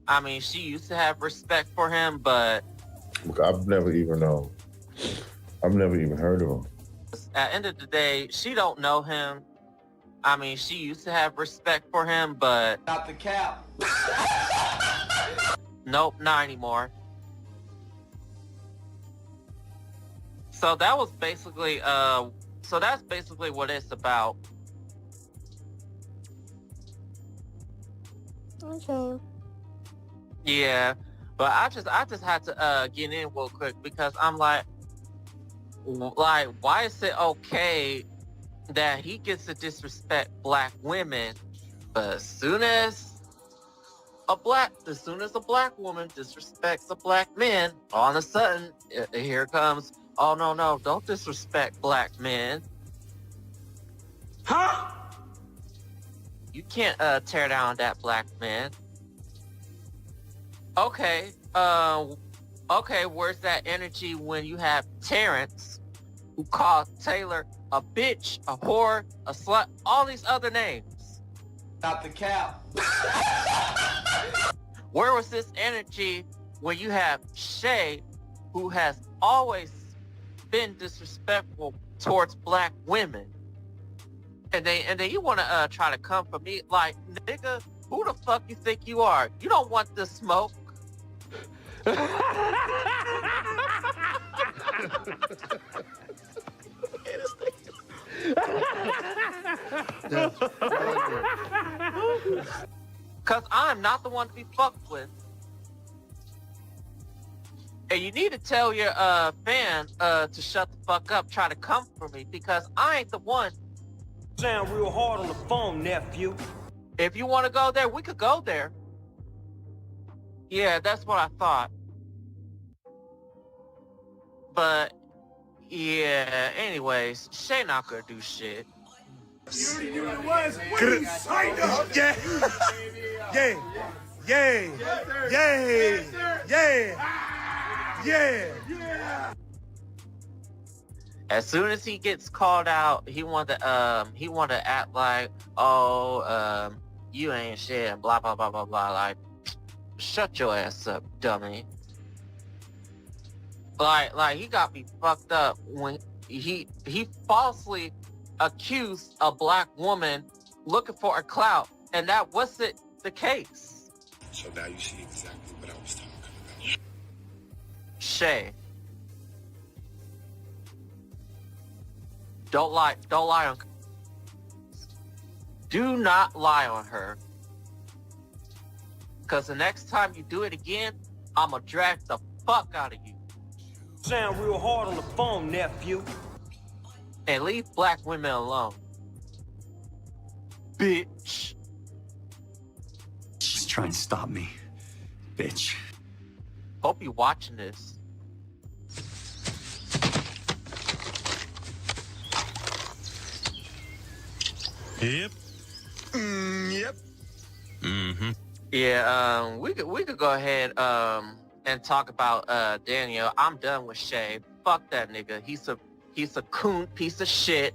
I mean, she used to have respect for him, but Look, I've never even heard of him. at the end of the day, she don't know him. I mean, she used to have respect for him, but Not the cap. nope, not anymore. So that was basically, so that's basically what it's about. Okay. Yeah, but I just had to get in real quick because I'm like, why is it okay that he gets to disrespect black women, but as soon as a black woman disrespects a black man, all of a sudden here comes, oh no, don't disrespect black men. Huh? You can't tear down that black man. Okay, where's that energy when you have Terrence, who called Taylor a bitch, a whore, a slut, all these other names? Not the cap. Where was this energy when you have Shay, who has always been disrespectful towards black women? And then you want to try to come for me, like, nigga, who the fuck you think you are? You don't want the smoke. Cause I'm not the one to be fucked with. And you need to tell your fan to shut the fuck up, try to come for me, because I ain't the one. Sound real hard on the phone, nephew. If you want to go there, we could go there. Yeah, that's what I thought. But yeah, anyways, Shay not gonna do shit. Yeah. As soon as he gets called out, he want to act like, oh, you ain't shit, and blah blah blah blah blah. Like, shut your ass up, dummy. Like he got me fucked up when he falsely accused a black woman looking for a clout, and that wasn't the case. So now you see exactly what I was talking about. Shay, don't lie on. Do not lie on her, because the next time you do it again, I'ma drag the fuck out of you. Sound real hard on the phone, nephew. And leave black women alone, bitch. She's trying to stop me, bitch. Hope you watching this. Yep. Yep. Mm-hmm. Yeah, we could go ahead and talk about Daniel. I'm done with Shay. Fuck that nigga. He's a coon piece of shit.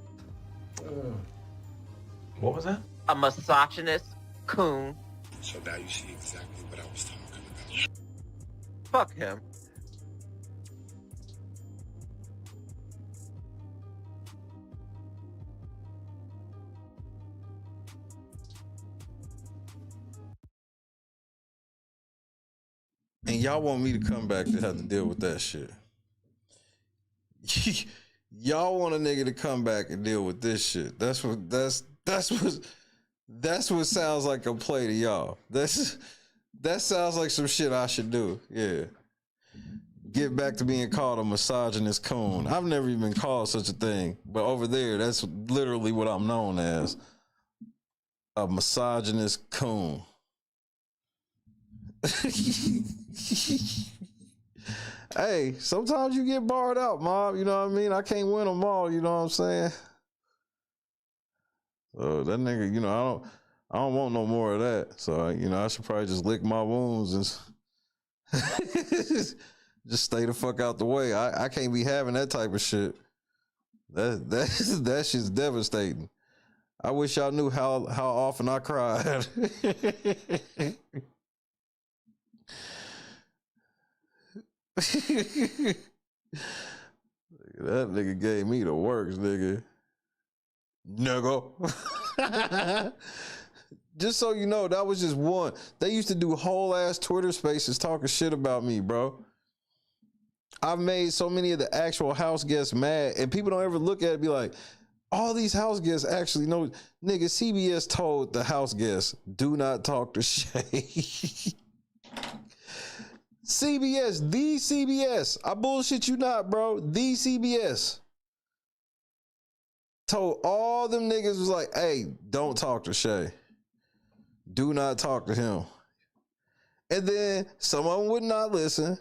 What was that? A misogynist coon. So now you see exactly what I was talking about. Fuck him. And y'all want me to come back to have to deal with that shit. Y'all want a nigga to come back and deal with this shit. That's what sounds like a play to y'all. That sounds like some shit I should do. Yeah. Get back to being called a misogynist coon. I've never even been called such a thing, but over there, that's literally what I'm known as. A misogynist coon. Hey, sometimes you get barred out, Mob. You know what I mean? I can't win them all. You know what I'm saying? So that nigga, you know, I don't want no more of that. So, you know, I should probably just lick my wounds and just stay the fuck out the way. I can't be having that type of shit. That shit's devastating. I wish y'all knew how often I cried. That nigga gave me the works, nigga. Just so you know, that was just one. They used to do whole ass Twitter spaces talking shit about me, bro. I've made so many of the actual house guests mad, and people don't ever look at it and be like, all these house guests actually know. Nigga, CBS told the house guests, do not talk to Shay. CBS, the CBS. I bullshit you not, bro. The CBS told all them niggas was like, hey, don't talk to Shay. Do not talk to him. And then some of them would not listen.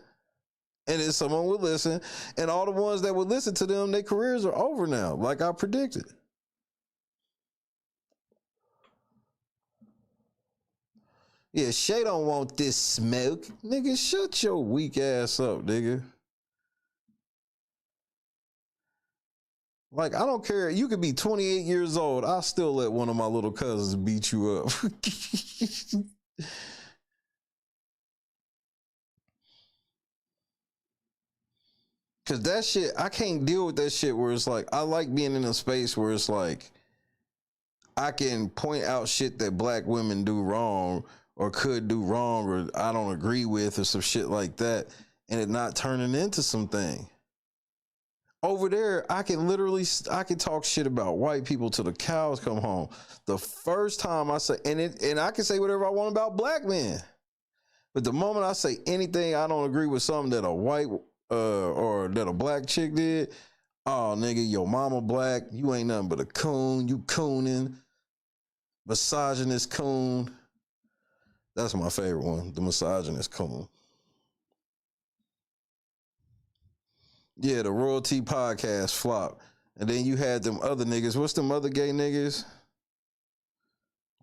And then someone would listen. And all the ones that would listen to them, their careers are over now, like I predicted. Yeah, Shay don't want this smoke. Nigga, shut your weak ass up, nigga. Like, I don't care. You could be 28 years old. I'll still let one of my little cousins beat you up. Cause that shit, I can't deal with that shit where it's like, I like being in a space where it's like, I can point out shit that black women do wrong or could do wrong or I don't agree with or some shit like that, and it not turning into something. Over there, I can talk shit about white people till the cows come home. The first time I say, and I can say whatever I want about black men, but the moment I say anything I don't agree with something that a white or that a black chick did, oh nigga, your mama black, you ain't nothing but a coon, you cooning, misogynist coon. That's my favorite one, the misogynist coon. Yeah, the Royalty Podcast flop. And then you had them other niggas. What's them other gay niggas?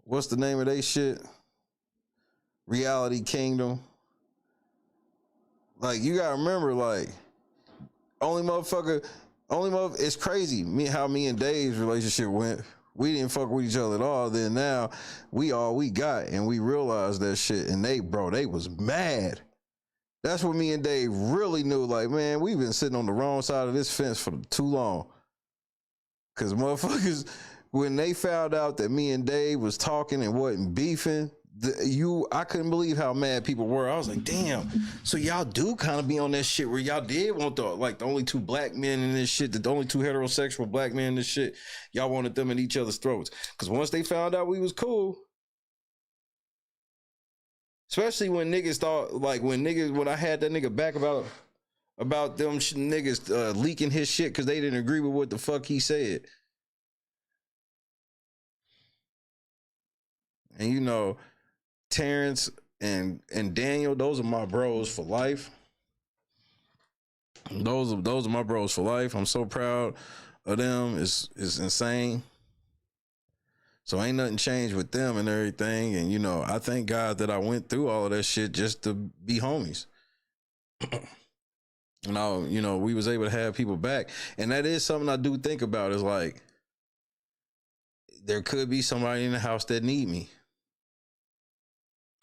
What's the name of they shit? Reality Kingdom. Like, you gotta remember, like, it's crazy how me and Dave's relationship went. We didn't fuck with each other at all. Then now we all we got, and we realized that shit. And they was mad. That's what me and Dave really knew. Like, man, we've been sitting on the wrong side of this fence for too long. Cause motherfuckers, when they found out that me and Dave was talking and wasn't beefing, I couldn't believe how mad people were. I was like, damn, so y'all do kind of be on that shit where y'all did want the only two black men in this shit, the only two heterosexual black men in this shit, y'all wanted them in each other's throats. Because once they found out we was cool, especially when niggas thought, like when I had that nigga back about them niggas leaking his shit because they didn't agree with what the fuck he said. And you know, Terrence and Daniel, those are my bros for life. Those are my bros for life. I'm so proud of them. It's insane. So ain't nothing changed with them and everything. And you know, I thank God that I went through all of that shit just to be homies. And you know, we was able to have people back. And that is something I do think about, is like, there could be somebody in the house that need me.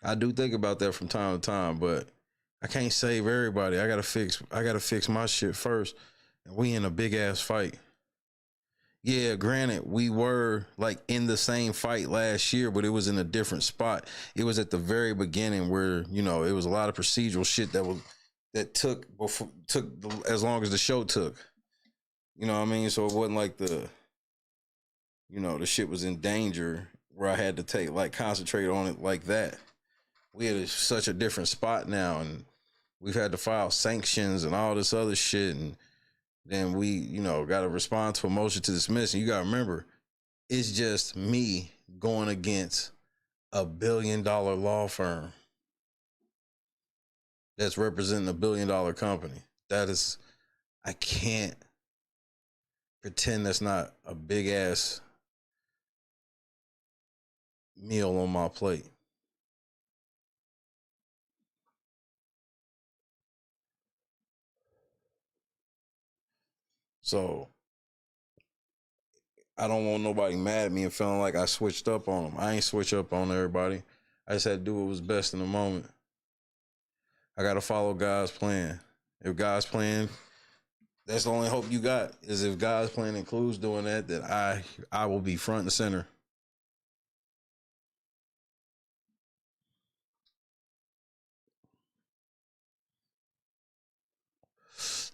I do think about that from time to time, but I can't save everybody. I gotta fix my shit first. And we in a big ass fight. Yeah, granted, we were like in the same fight last year, but it was in a different spot. It was at the very beginning where, you know, it was a lot of procedural shit that took as long as the show took. You know what I mean? So it wasn't like the shit was in danger where I had to concentrate on it like that. We had such a different spot now, and we've had to file sanctions and all this other shit, and then we, you know, got to respond to a motion to dismiss. And you got to remember, it's just me going against $1 billion law firm that's representing $1 billion company. I can't pretend that's not a big ass meal on my plate. So I don't want nobody mad at me and feeling like I switched up on them. I ain't switch up on everybody. I just had to do what was best in the moment. I got to follow God's plan. If God's plan, that's the only hope you got, is if God's plan includes doing that, then I will be front and center.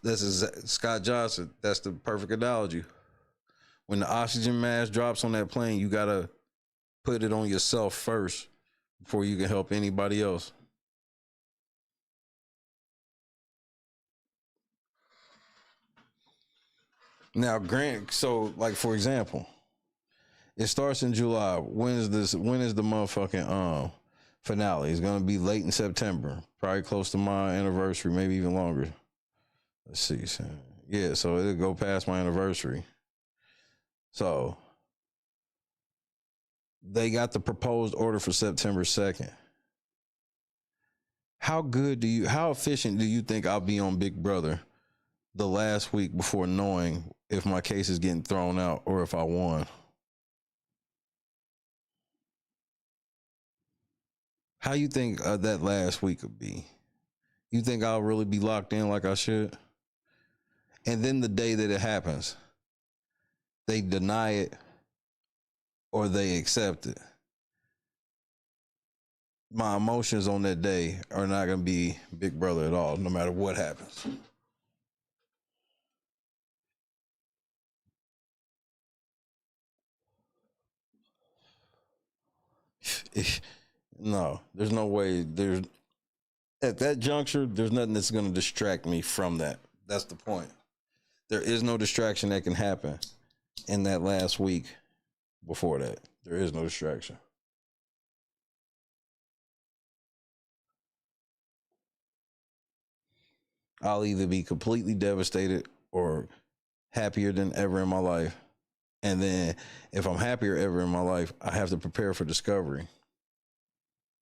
This is Scott Johnson. That's the perfect analogy. When the oxygen mask drops on that plane, you got to put it on yourself first before you can help anybody else. Now, grant, so like, for example, it starts in July. When is the motherfucking finale? It's going to be late in September, probably close to my anniversary, maybe even longer. Let's see. Yeah, so it'll go past my anniversary. So they got the proposed order for September 2nd. How efficient do you think I'll be on Big Brother the last week before knowing if my case is getting thrown out or if I won? How you think that last week would be? You think I'll really be locked in like I should? And then the day that it happens, they deny it or they accept it. My emotions on that day are not going to be Big Brother at all, no matter what happens. No, there's no way. At that juncture, there's nothing that's going to distract me from that. That's the point. There is no distraction that can happen in that last week before that. There is no distraction. I'll either be completely devastated or happier than ever in my life. And then if I'm happier ever in my life, I have to prepare for discovery.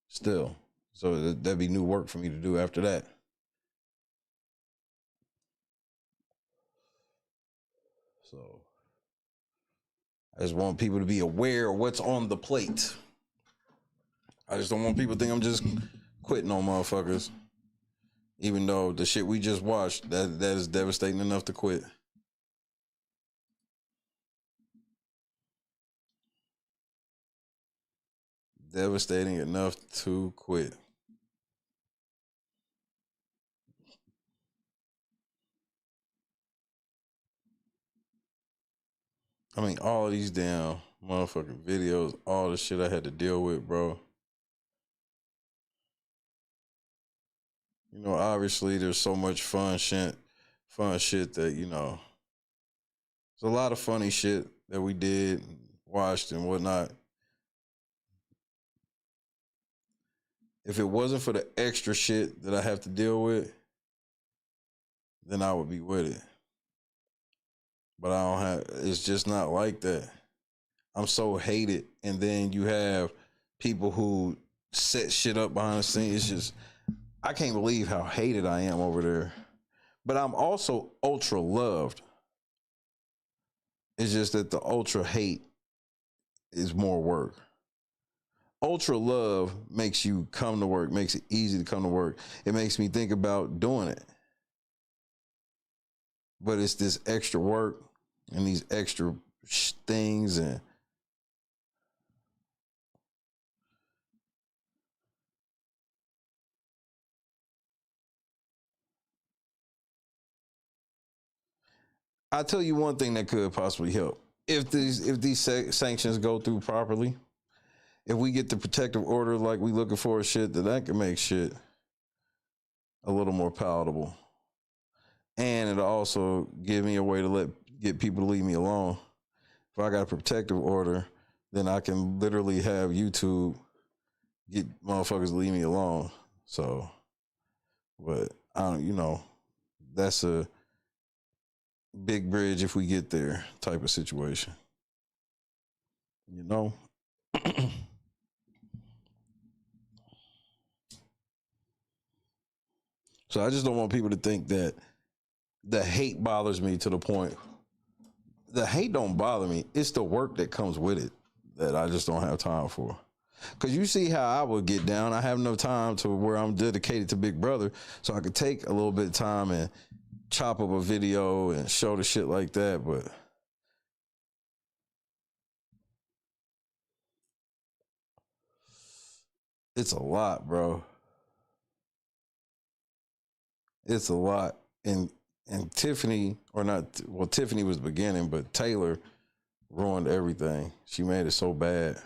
Still. So that'd be new work for me to do after that. So I just want people to be aware of what's on the plate. I just don't want people to think I'm just quitting on motherfuckers. Even though the shit we just watched, that is devastating enough to quit. Devastating enough to quit. I mean, all these damn motherfucking videos, all the shit I had to deal with, bro. You know, obviously there's so much fun shit that, you know, there's a lot of funny shit that we did, watched and whatnot. If it wasn't for the extra shit that I have to deal with, then I would be with it. But I don't have, it's just not like that. I'm so hated. And then you have people who set shit up behind the scenes. It's just, I can't believe how hated I am over there. But I'm also ultra loved. It's just that the ultra hate is more work. Ultra love makes you come to work, makes it easy to come to work. It makes me think about doing it. But it's this extra work and these extra things, and I'll tell you one thing that could possibly help. If these sanctions go through properly, if we get the protective order like we looking for shit, then that can make shit a little more palatable. And it'll also give me a way to get people to leave me alone. If I got a protective order, then I can literally have YouTube get motherfuckers to leave me alone. So, but I don't, that's a big bridge if we get there type of situation. So I just don't want people to think that the hate bothers me to the point. The hate don't bother me. It's the work that comes with it that I just don't have time for. Because you see how I would get down. I have no time to where I'm dedicated to Big Brother. So I could take a little bit of time and chop up a video and show the shit like that. But it's a lot, bro. It's a lot. And Tiffany, Tiffany was the beginning, but Taylor ruined everything. She made it so bad.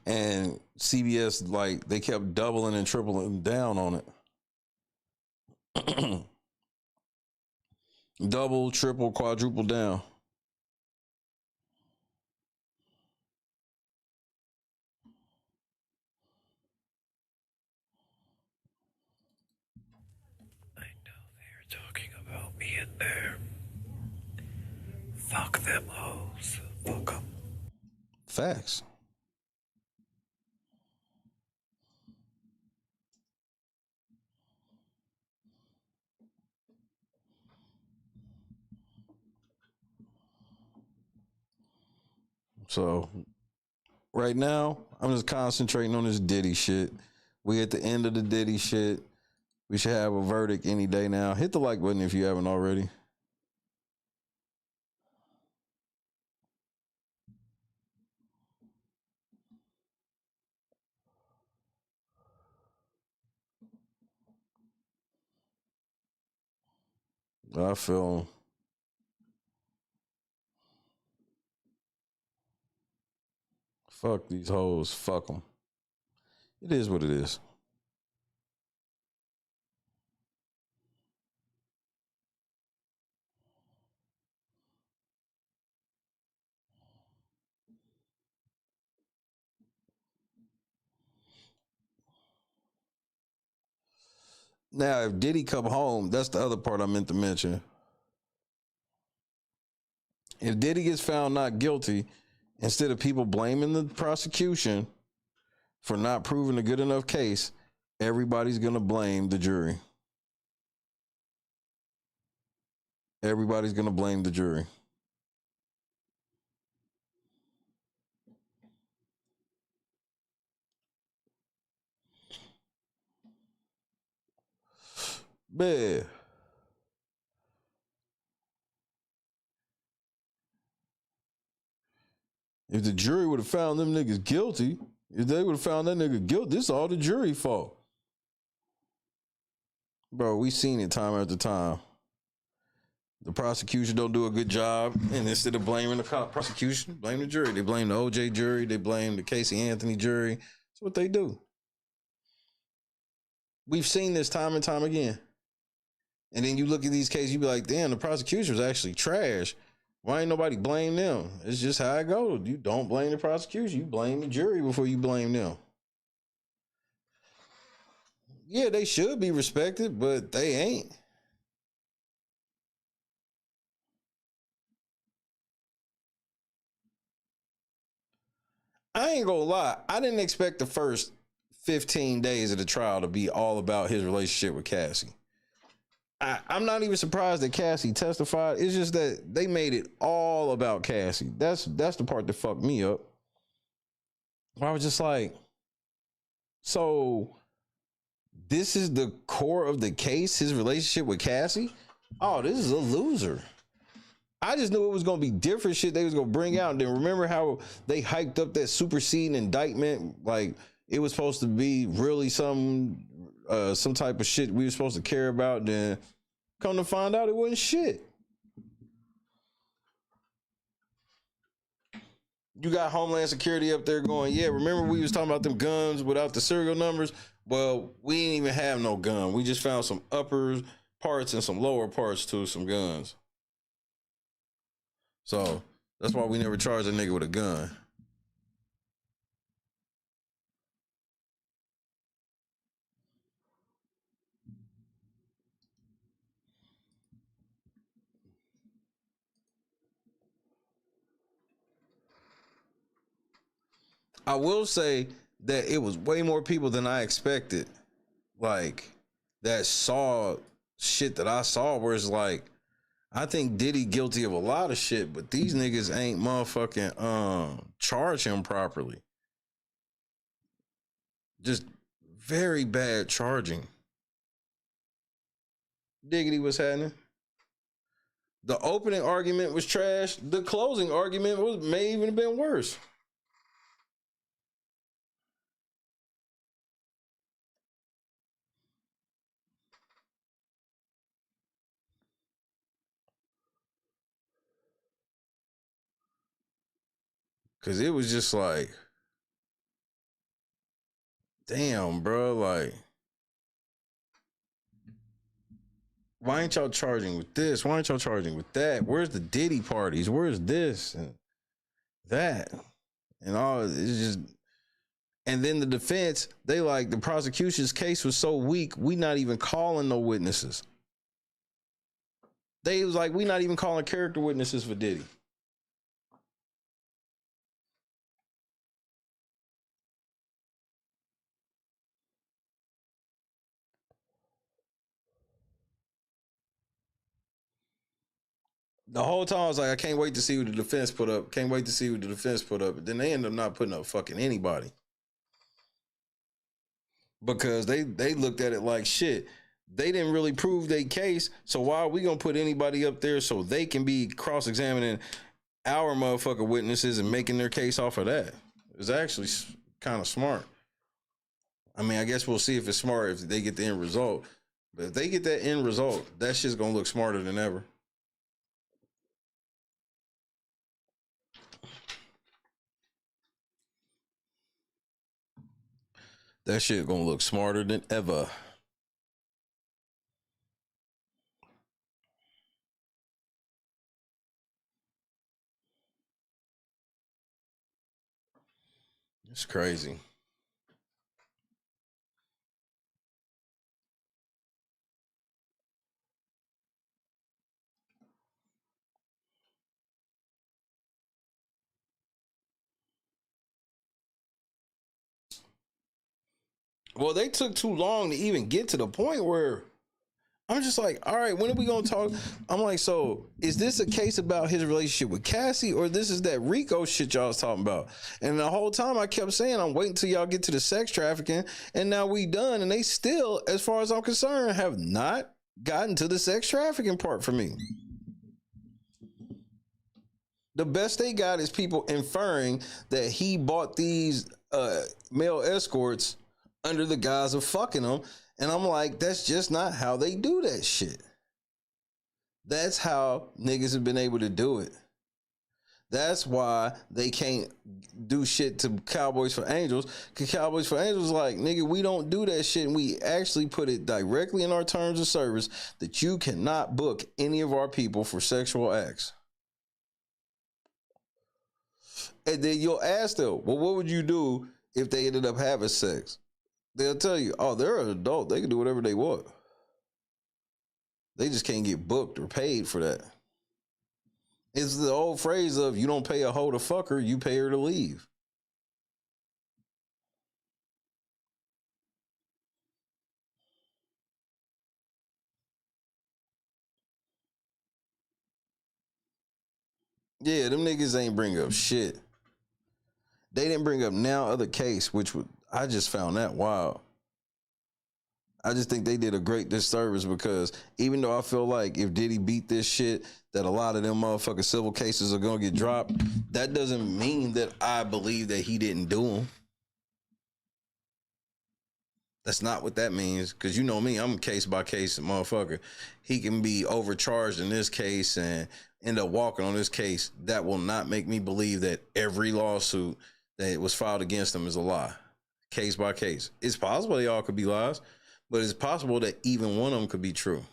And CBS, they kept doubling and tripling down on it. Double, triple, quadruple down. Talking about me in there. Fuck them hoes. Fuck them. Facts. So right now, I'm just concentrating on this Diddy shit. We at the end of the Diddy shit. We should have a verdict any day now. Hit the like button if you haven't already. I feel fuck these hoes. Fuck them. It is what it is. Now, if Diddy come home, that's the other part I meant to mention. If Diddy gets found not guilty, instead of people blaming the prosecution for not proving a good enough case, everybody's going to blame the jury. Everybody's going to blame the jury. Man. If the jury would have found them niggas guilty, if they would have found that nigga guilty, this is all the jury fault. Bro, we seen it time after time. The prosecution don't do a good job, and instead of blaming the prosecution, blame the jury. They blame the OJ jury. They blame the Casey Anthony jury. That's what they do. We've seen this time and time again. And then you look at these cases, you be like, damn, the prosecution was actually trash. Why ain't nobody blame them? It's just how it goes. You don't blame the prosecution. You blame the jury before you blame them. Yeah, they should be respected, but they ain't. I ain't gonna lie. I didn't expect the first 15 days of the trial to be all about his relationship with Cassie. I'm not even surprised that Cassie testified. It's just that they made it all about Cassie. That's the part that fucked me up. I was just like, so this is the core of the case, his relationship with Cassie? Oh, this is a loser. I just knew it was going to be different shit they was going to bring out. And then remember how they hyped up that superseding indictment? Like it was supposed to be really some type of shit we were supposed to care about. Then come to find out it wasn't shit. You got Homeland Security up there going, yeah, remember we was talking about them guns without the serial numbers? Well, we didn't even have no gun. We just found some upper parts and some lower parts to some guns. So that's why we never charged a nigga with a gun. I will say that it was way more people than I expected. Like that saw shit that I saw where it's like, I think Diddy guilty of a lot of shit, but these niggas ain't motherfucking charge him properly. Just very bad charging. Diggity, what's happening? The opening argument was trash. The closing argument may even have been worse. Cause it was just like, damn, bro, like, why ain't y'all charging with this? Why ain't y'all charging with that? Where's the Diddy parties? Where's this and that? And all it's just, and then the defense, they like the prosecution's case was so weak, we not even calling no witnesses. They was like, we not even calling character witnesses for Diddy. The whole time I was like, I can't wait to see who the defense put up. Can't wait to see who the defense put up. But then they end up not putting up fucking anybody. Because they looked at it like shit. They didn't really prove their case. So why are we gonna put anybody up there so they can be cross-examining our motherfucker witnesses and making their case off of that? It's actually kind of smart. I mean, I guess we'll see if it's smart if they get the end result. But if they get that end result, that shit's gonna look smarter than ever. That shit gonna look smarter than ever. It's crazy. Well, they took too long to even get to the point where I'm just like, all right, when are we gonna talk? I'm like, so is this a case about his relationship with Cassie, or this is that Rico shit y'all was talking about? And the whole time I kept saying, I'm waiting till y'all get to the sex trafficking, and now we done, and they still, as far as I'm concerned, have not gotten to the sex trafficking part for me. The best they got is people inferring that he bought these male escorts under the guise of fucking them. And I'm like, that's just not how they do that shit. That's how niggas have been able to do it. That's why they can't do shit to Cowboys for Angels. Because Cowboys for Angels like, nigga, we don't do that shit. And we actually put it directly in our terms of service that you cannot book any of our people for sexual acts. And then you'll ask them, well, what would you do if they ended up having sex? They'll tell you, oh, they're an adult. They can do whatever they want. They just can't get booked or paid for that. It's the old phrase of, you don't pay a hoe to fuck her, you pay her to leave. Yeah, them niggas ain't bring up shit. They didn't bring up now other case, which I just found that wild. I just think they did a great disservice because even though I feel like if Diddy beat this shit, that a lot of them motherfucking civil cases are gonna get dropped, that doesn't mean that I believe that he didn't do them. That's not what that means, because you know me, I'm a case by case motherfucker. He can be overcharged in this case and end up walking on this case. That will not make me believe that every lawsuit that was filed against him is a lie. Case by case. It's possible they all could be lies, but it's possible that even one of them could be true.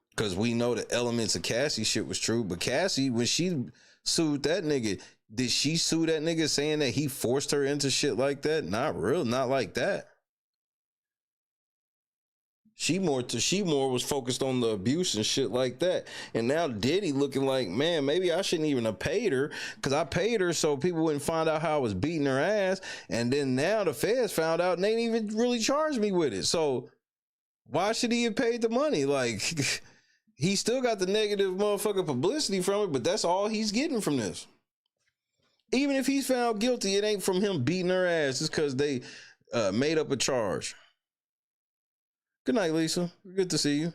Because we know the elements of Cassie shit was true, but Cassie, when she sued that nigga, did she sue that nigga saying that he forced her into shit like that? Not real, not like that. She more was focused on the abuse and shit like that. And now Diddy looking like, man, maybe I shouldn't even have paid her, because I paid her so people wouldn't find out how I was beating her ass. And then now the feds found out and they didn't even really charge me with it. So why should he have paid the money? Like, he still got the negative motherfucking publicity from it, but that's all he's getting from this. Even if he's found guilty, it ain't from him beating her ass. It's because they made up a charge. Good night, Lisa. Good to see you.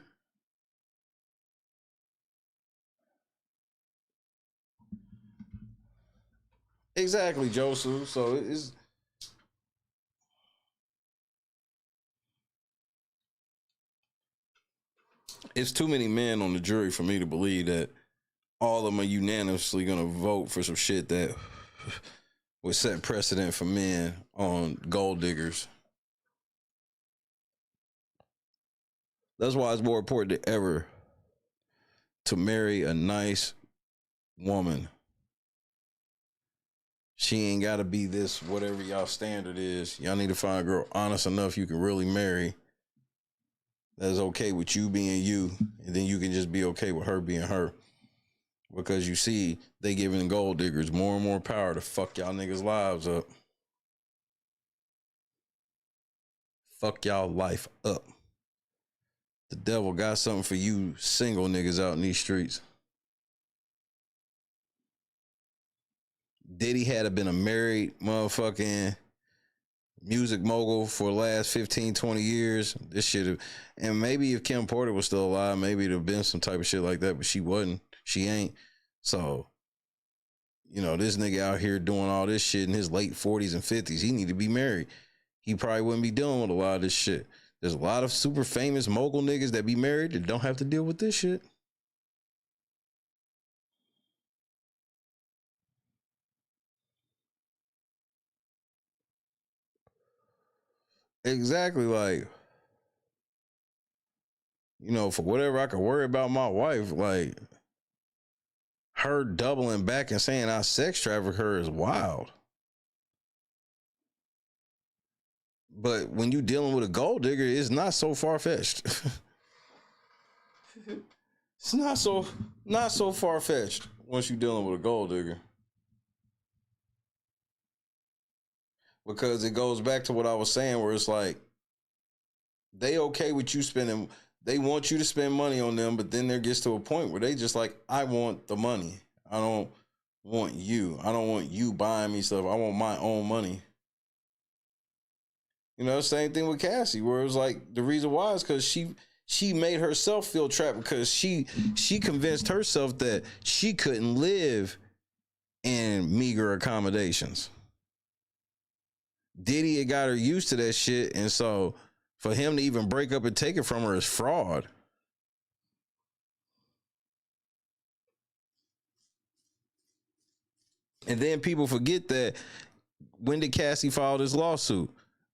Exactly, Joseph. So it's too many men on the jury for me to believe that all of them are unanimously going to vote for some shit that would set precedent for men on gold diggers. That's why it's more important than ever to marry a nice woman. She ain't got to be this, whatever y'all standard is. Y'all need to find a girl honest enough you can really marry, that's okay with you being you, and then you can just be okay with her being her. Because you see, they giving gold diggers more and more power to fuck y'all niggas' lives up. Fuck y'all life up. The devil got something for you single niggas out in these streets. Diddy had been a married motherfucking music mogul for the last 15, 20 years. This shit have, and maybe if Kim Porter was still alive, maybe it'd have been some type of shit like that, but she wasn't. She ain't. So, you know, this nigga out here doing all this shit in his late 40s and 50s. He need to be married. He probably wouldn't be dealing with a lot of this shit. There's a lot of super famous mogul niggas that be married that don't have to deal with this shit. Exactly, like, you know, for whatever I could worry about my wife, like, her doubling back and saying I sex traffic her is wild. But when you dealing with a gold digger, it's not so far-fetched. It's not so far-fetched once you're dealing with a gold digger. Because it goes back to what I was saying, where it's like, they okay with you spending, they want you to spend money on them, but then there gets to a point where they just like, I want the money. I don't want you. I don't want you buying me stuff. I want my own money. You know, same thing with Cassie, where it was like, the reason why is because she made herself feel trapped, because she convinced herself that she couldn't live in meager accommodations. Diddy had got her used to that shit, and so for him to even break up and take it from her is fraud. And then people forget that, when did Cassie file this lawsuit?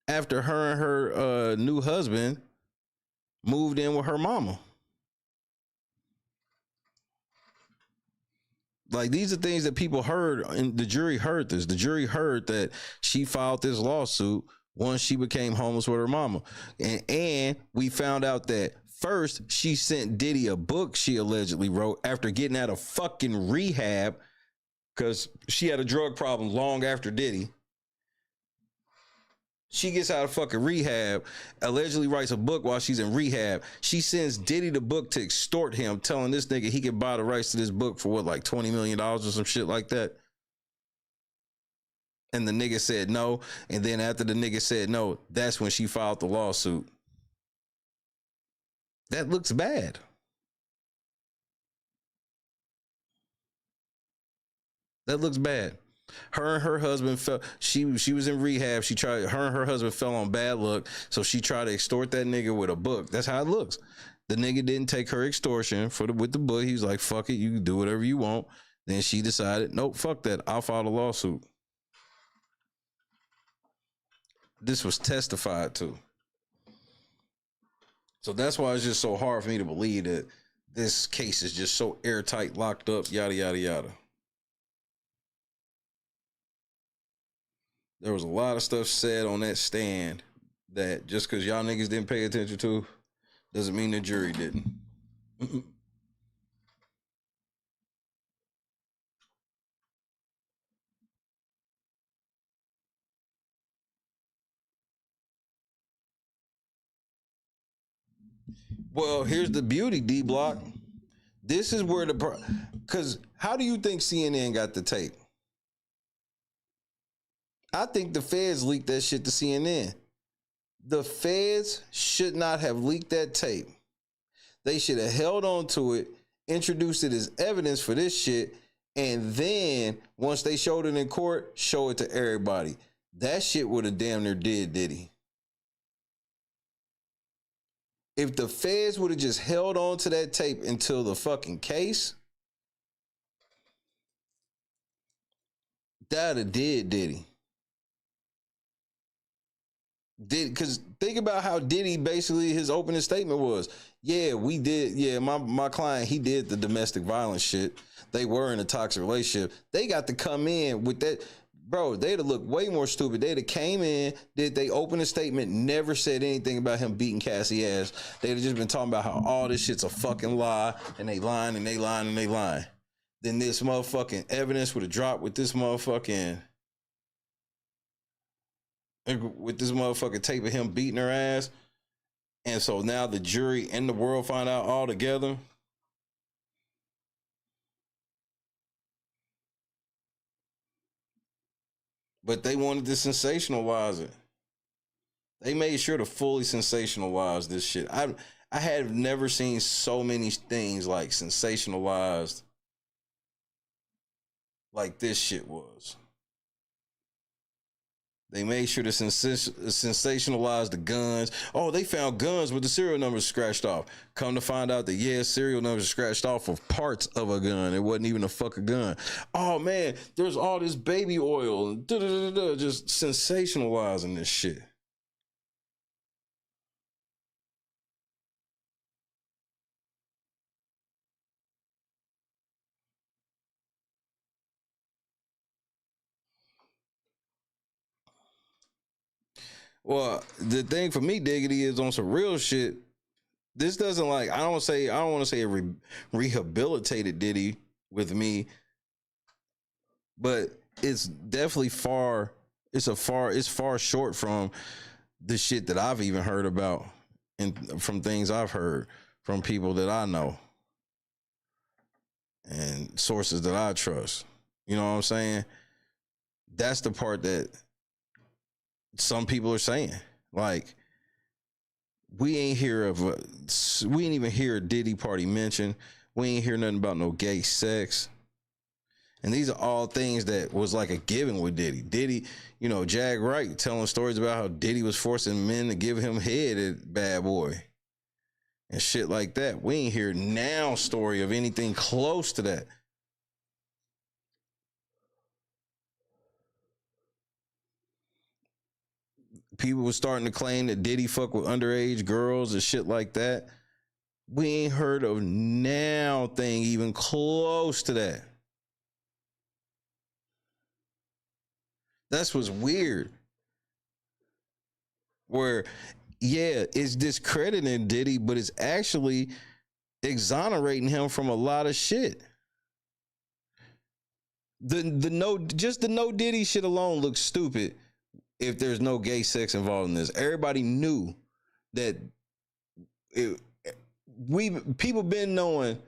After her and her new husband moved in with her mama. Like, these are things that people heard, and the jury heard this. The jury heard that she filed this lawsuit once she became homeless with her mama. And we found out that first she sent Diddy a book she allegedly wrote after getting out of fucking rehab, because she had a drug problem long after Diddy. She gets out of fucking rehab, allegedly writes a book while she's in rehab. She sends Diddy the book to extort him, telling this nigga he could buy the rights to this book for what, like $20 million or some shit like that. And the nigga said no. And then after the nigga said no, that's when she filed the lawsuit. That looks bad. That looks bad. Her and her husband fell. She was in rehab. Her and her husband fell on bad luck. So she tried to extort that nigga with a book. That's how it looks. The nigga didn't take her extortion with the book. He was like, fuck it, you can do whatever you want. Then she decided, nope, fuck that. I'll file a lawsuit. This was testified to. So that's why it's just so hard for me to believe that this case is just so airtight, locked up, yada, yada, yada. There was a lot of stuff said on that stand that just because y'all niggas didn't pay attention to doesn't mean the jury didn't. Well, here's the beauty, D-Block. This is where because how do you think CNN got the tape? I think the feds leaked that shit to CNN. The feds should not have leaked that tape. They should have held on to it, introduced it as evidence for this shit, and then once they showed it in court, show it to everybody. That shit would have damn near did Diddy. If the feds would have just held on to that tape until the fucking case, that'd have did Diddy. Because think about how Diddy basically his opening statement was, yeah, we did. Yeah, my client, he did the domestic violence shit. They were in a toxic relationship. They got to come in with that. Bro, they'd have looked way more stupid. They'd have came in, did they open a statement, never said anything about him beating Cassie ass. They'd have just been talking about how all this shit's a fucking lie, and they lying and they lying and they lying. Then this motherfucking evidence would have dropped with this motherfucking tape of him beating her ass. And so now the jury and the world find out all together. But they wanted to sensationalize it. They made sure to fully sensationalize this shit. I have never seen so many things like sensationalized like this shit was. They made sure to sensationalize the guns. Oh, they found guns with the serial numbers scratched off. Come to find out that, yeah, serial numbers scratched off of parts of a gun. It wasn't even a fucking gun. Oh, man, there's all this baby oil. Just sensationalizing this shit. Well, the thing for me, Diggity, is on some real shit. This doesn't like, I don't want to say it rehabilitated Diddy with me, but it's definitely it's far short from the shit that I've even heard about and from things I've heard from people that I know and sources that I trust. You know what I'm saying? That's the part that some people are saying, like, we ain't even hear a Diddy party mentioned. We ain't hear nothing about no gay sex. And these are all things that was like a given with Diddy. Diddy, you know, Jag Wright telling stories about how Diddy was forcing men to give him head at Bad Boy and shit like that. We ain't hear now story of anything close to that. People were starting to claim that Diddy fuck with underage girls and shit like that. We ain't heard of now thing even close to that. That's what's weird. Where, yeah, it's discrediting Diddy, but it's actually exonerating him from a lot of shit. The no Diddy shit alone looks stupid. if there's no gay sex involved in this. Everybody knew that people been knowing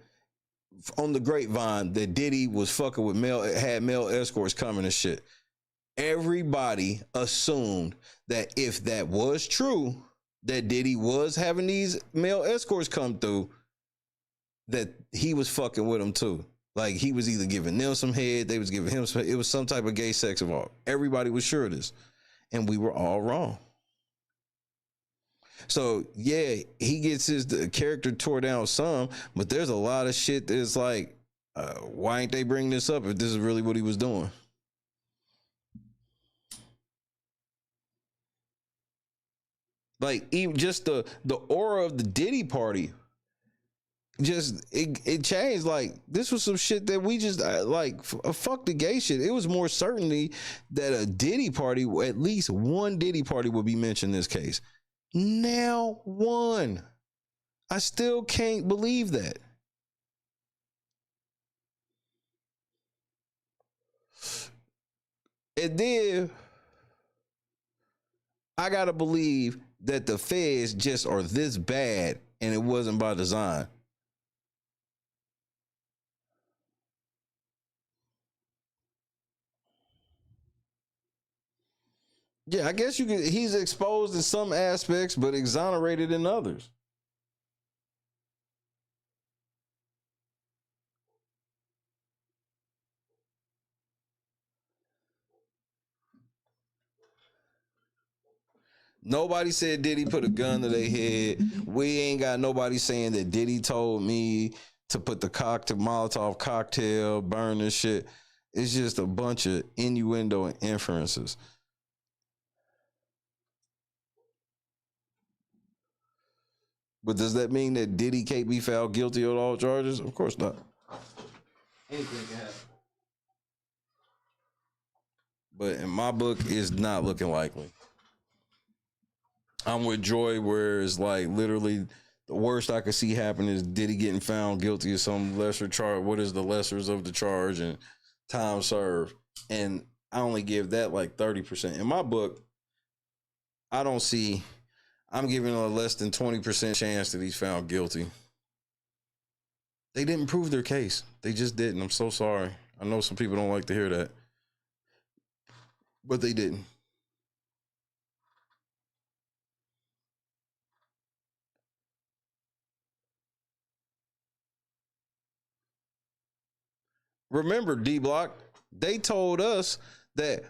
on the grapevine that Diddy was fucking with had male escorts coming and shit. Everybody assumed that if that was true, that Diddy was having these male escorts come through, that he was fucking with them too. Like he was either giving them some head, they was giving him some, it was some type of gay sex involved. Everybody was sure of this. And we were all wrong. So yeah, he gets his character tore down some, but there's a lot of shit that's like, why ain't they bringing this up if this is really what he was doing? Like even just the aura of the Diddy party, just it changed. Like this was some shit that we just like fuck the gay shit. It was more certainty that a Diddy party, at least one Diddy party, would be mentioned in this case. Now one, I still can't believe that. And then I gotta believe that the feds just are this bad and it wasn't by design. Yeah, I guess you could. He's exposed in some aspects, but exonerated in others. Nobody said Diddy put a gun to their head. We ain't got nobody saying that Diddy told me to put the Molotov cocktail, burn this shit. It's just a bunch of innuendo and inferences. But does that mean that Diddy can't be found guilty of all charges? Of course not. Anything can happen. But in my book, it's not looking likely. I'm with Joy, where it's like literally the worst I could see happen is Diddy getting found guilty of some lesser charge. What is the lessers of the charge and time served? And I only give that like 30%. In my book, I don't see, I'm giving a less than 20% chance that he's found guilty. They didn't prove their case. They just didn't. I'm so sorry. I know some people don't like to hear that, but they didn't. Remember, D-Block, they told us that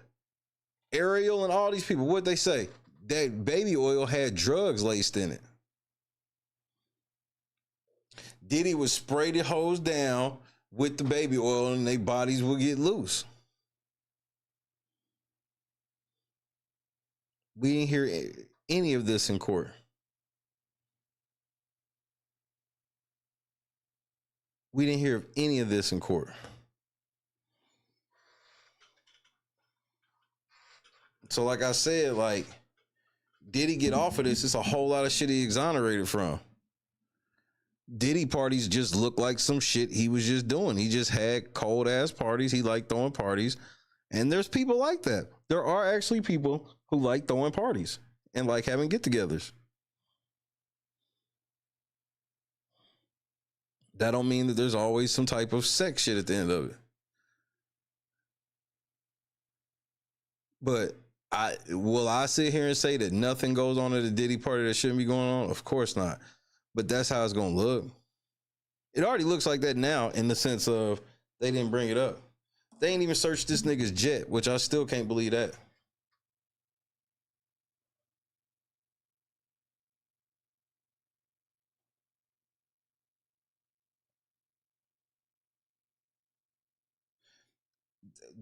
Ariel and all these people, what'd they say? That baby oil had drugs laced in it. Diddy would spray the hose down with the baby oil and their bodies would get loose. We didn't hear any of this in court. We didn't hear of any of this in court. So like I said, like, Diddy get off of this? It's a whole lot of shit he exonerated from. Diddy parties just look like some shit he was just doing. He just had cold ass parties. He liked throwing parties. And there's people like that. There are actually people who like throwing parties and like having get-togethers. That don't mean that there's always some type of sex shit at the end of it. But will I sit here and say that nothing goes on at a Diddy party that shouldn't be going on? Of course not. But that's how it's going to look. It already looks like that now in the sense of they didn't bring it up. They ain't even searched this nigga's jet, which I still can't believe that.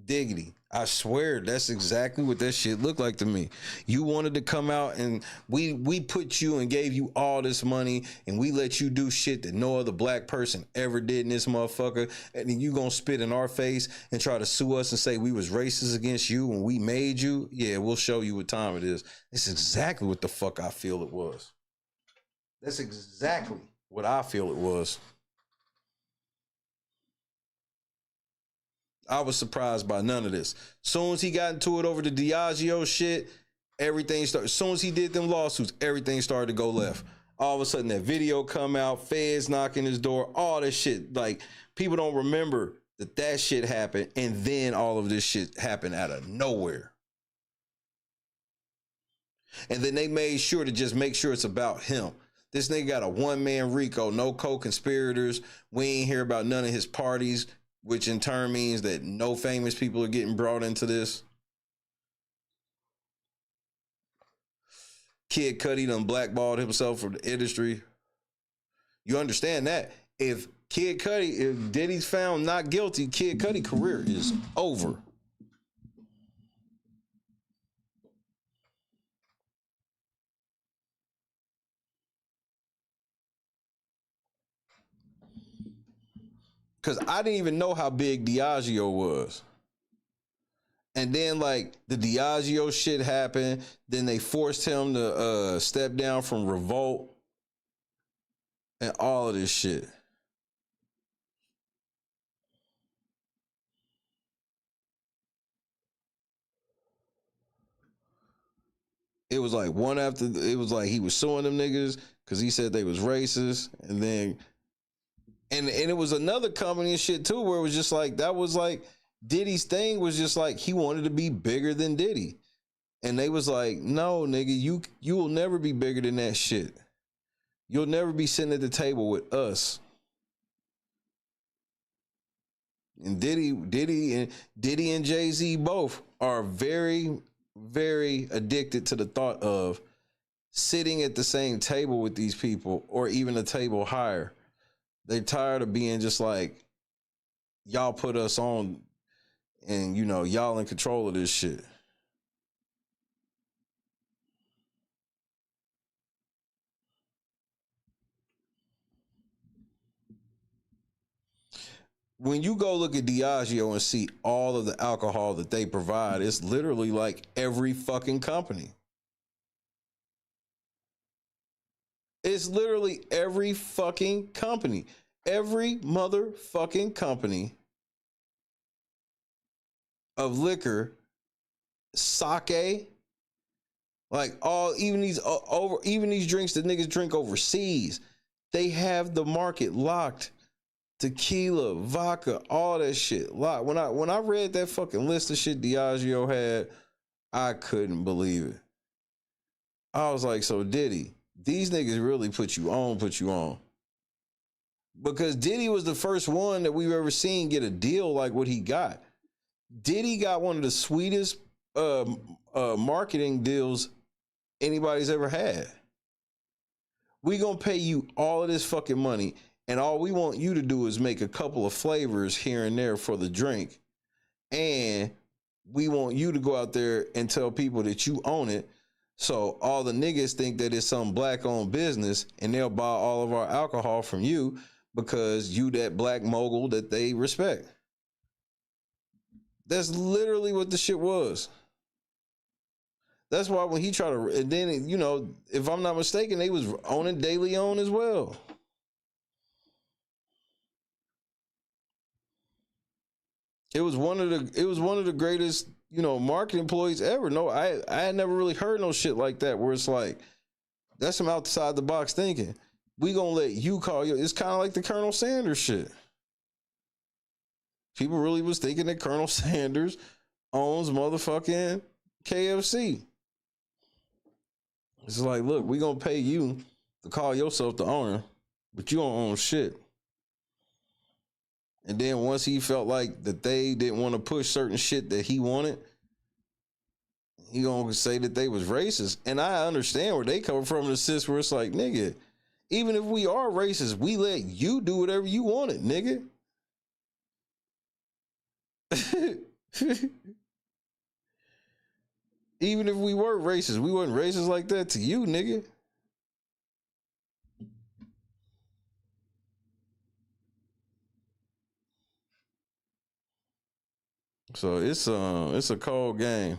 Diggity. I swear that's exactly what that shit looked like to me. You wanted to come out and we put you and gave you all this money and we let you do shit that no other black person ever did in this motherfucker, and then you gonna spit in our face and try to sue us and say we was racist against you when we made you? Yeah, we'll show you what time it is. It's exactly what the fuck I feel it was. That's exactly what I feel it was. I was surprised by none of this. Soon as he got into it over the Diageo shit, Everything started, as soon as he did them lawsuits, everything started to go left. All of a sudden that video come out, feds knocking his door, all this shit. Like, people don't remember that shit happened, and then all of this shit happened out of nowhere. And then they made sure to just make sure it's about him. This nigga got a one-man RICO, no co-conspirators. We ain't hear about none of his parties, which in turn means that no famous people are getting brought into this. Kid Cudi done blackballed himself from the industry. You understand that? If Diddy's found not guilty, Kid Cudi career is over. Because I didn't even know how big Diageo was. And then, like, the Diageo shit happened. Then they forced him to step down from Revolt. And all of this shit. It was like one after, it was like he was suing them niggas because he said they was racist. And then, and it was another company and shit too, where it was just like, that was like, Diddy's thing was just like, he wanted to be bigger than Diddy. And they was like, no, nigga, you will never be bigger than that shit. You'll never be sitting at the table with us. And Diddy and Jay-Z both are very, very addicted to the thought of sitting at the same table with these people, or even a table higher. They're tired of being just like, y'all put us on, and you know, y'all in control of this shit. When you go look at Diageo and see all of the alcohol that they provide, it's literally like every fucking company. It's literally every fucking company. Every motherfucking company of liquor, sake, like even these drinks that niggas drink overseas, they have the market locked. Tequila, vodka, all that shit. When I read that fucking list of shit Diageo had, I couldn't believe it. I was like, so Diddy, these niggas really put you on. Because Diddy was the first one that we've ever seen get a deal like what he got. Diddy got one of the sweetest marketing deals anybody's ever had. We gonna pay you all of this fucking money, and all we want you to do is make a couple of flavors here and there for the drink. And we want you to go out there and tell people that you own it. So all the niggas think that it's some black owned business, and they'll buy all of our alcohol from you because you that black mogul that they respect. That's literally what the shit was. That's why when he tried to, and then, you know, if I'm not mistaken, they was owning De Leon as well. It was one of the greatest, you know, marketing employees ever. No, I had never really heard no shit like that, where it's like, that's some outside the box thinking. We gonna let you call you. It's kind of like the Colonel Sanders shit. People really was thinking that Colonel Sanders owns motherfucking KFC. It's like, look, we gonna pay you to call yourself the owner, but you don't own shit. And then once he felt like that they didn't want to push certain shit that he wanted, he gonna say that they was racist. And I understand where they come from in the sense where it's like, nigga, even if we are racist, we let you do whatever you wanted, nigga. Even if we were racist, we wasn't racist like that to you, nigga. So it's a cold game.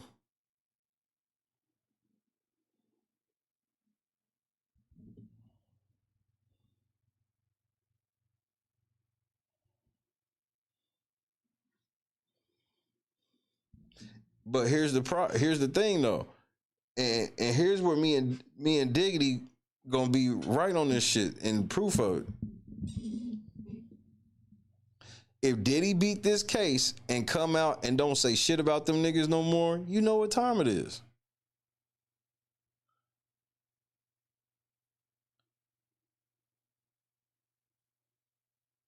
But here's the thing though. And here's where me and Diggity gonna be right on this shit and proof of it. If Diddy beat this case and come out and don't say shit about them niggas no more, you know what time it is.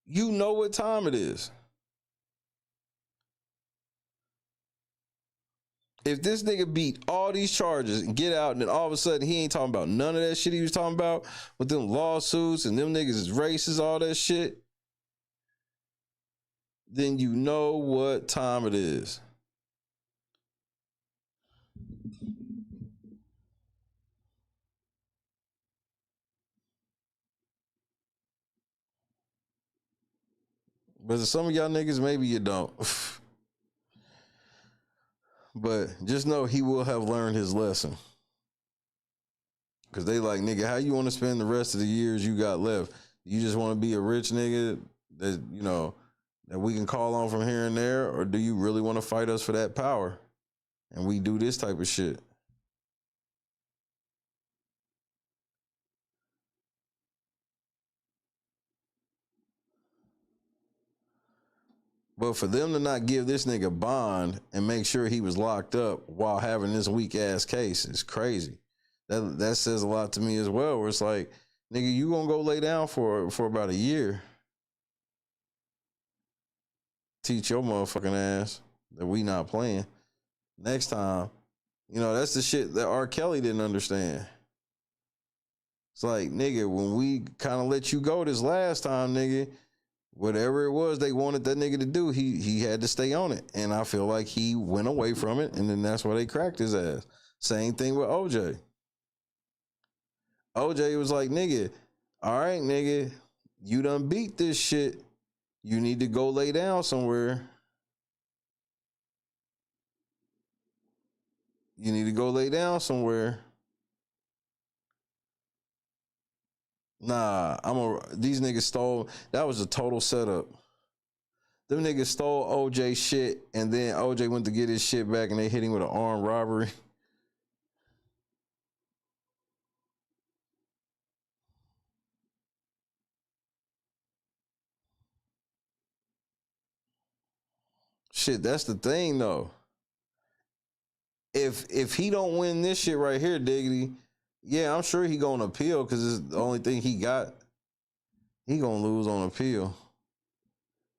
You know what time it is. If this nigga beat all these charges and get out and then all of a sudden he ain't talking about none of that shit he was talking about with them lawsuits and them niggas is racist, all that shit, then you know what time it is. But some of y'all niggas, maybe you don't. But just know he will have learned his lesson. Because they like, nigga, how you want to spend the rest of the years you got left? You just want to be a rich nigga that, you know, that we can call on from here and there? Or do you really want to fight us for that power? And we do this type of shit. But for them to not give this nigga bond and make sure he was locked up while having this weak ass case is crazy. That says a lot to me as well, where it's like, nigga, you gonna go lay down for about a year. Teach your motherfucking ass that we not playing. Next time, you know, that's the shit that R. Kelly didn't understand. It's like, nigga, when we kind of let you go this last time, nigga, whatever it was they wanted that nigga to do, he had to stay on it. And I feel like he went away from it, and then that's why they cracked his ass. Same thing with OJ. OJ was like, nigga, all right, nigga, you done beat this shit. You need to go lay down somewhere. You need to go lay down somewhere. Nah, these niggas stole. That was a total setup. Them niggas stole OJ shit, and then OJ went to get his shit back, and they hit him with an armed robbery. Shit, that's the thing though. If he don't win this shit right here, Diggity, yeah, I'm sure he gonna appeal because it's the only thing he got. He gonna lose on appeal.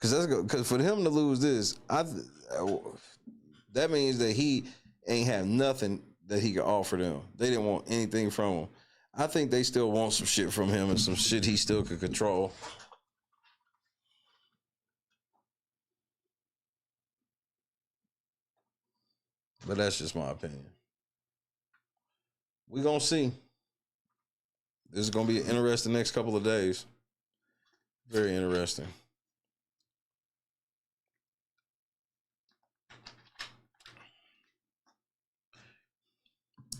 Because for him to lose this, that means that he ain't have nothing that he could offer them. They didn't want anything from him. I think they still want some shit from him and some shit he still could control. But that's just my opinion. We're gonna see. This is gonna be an interesting next couple of days. Very interesting.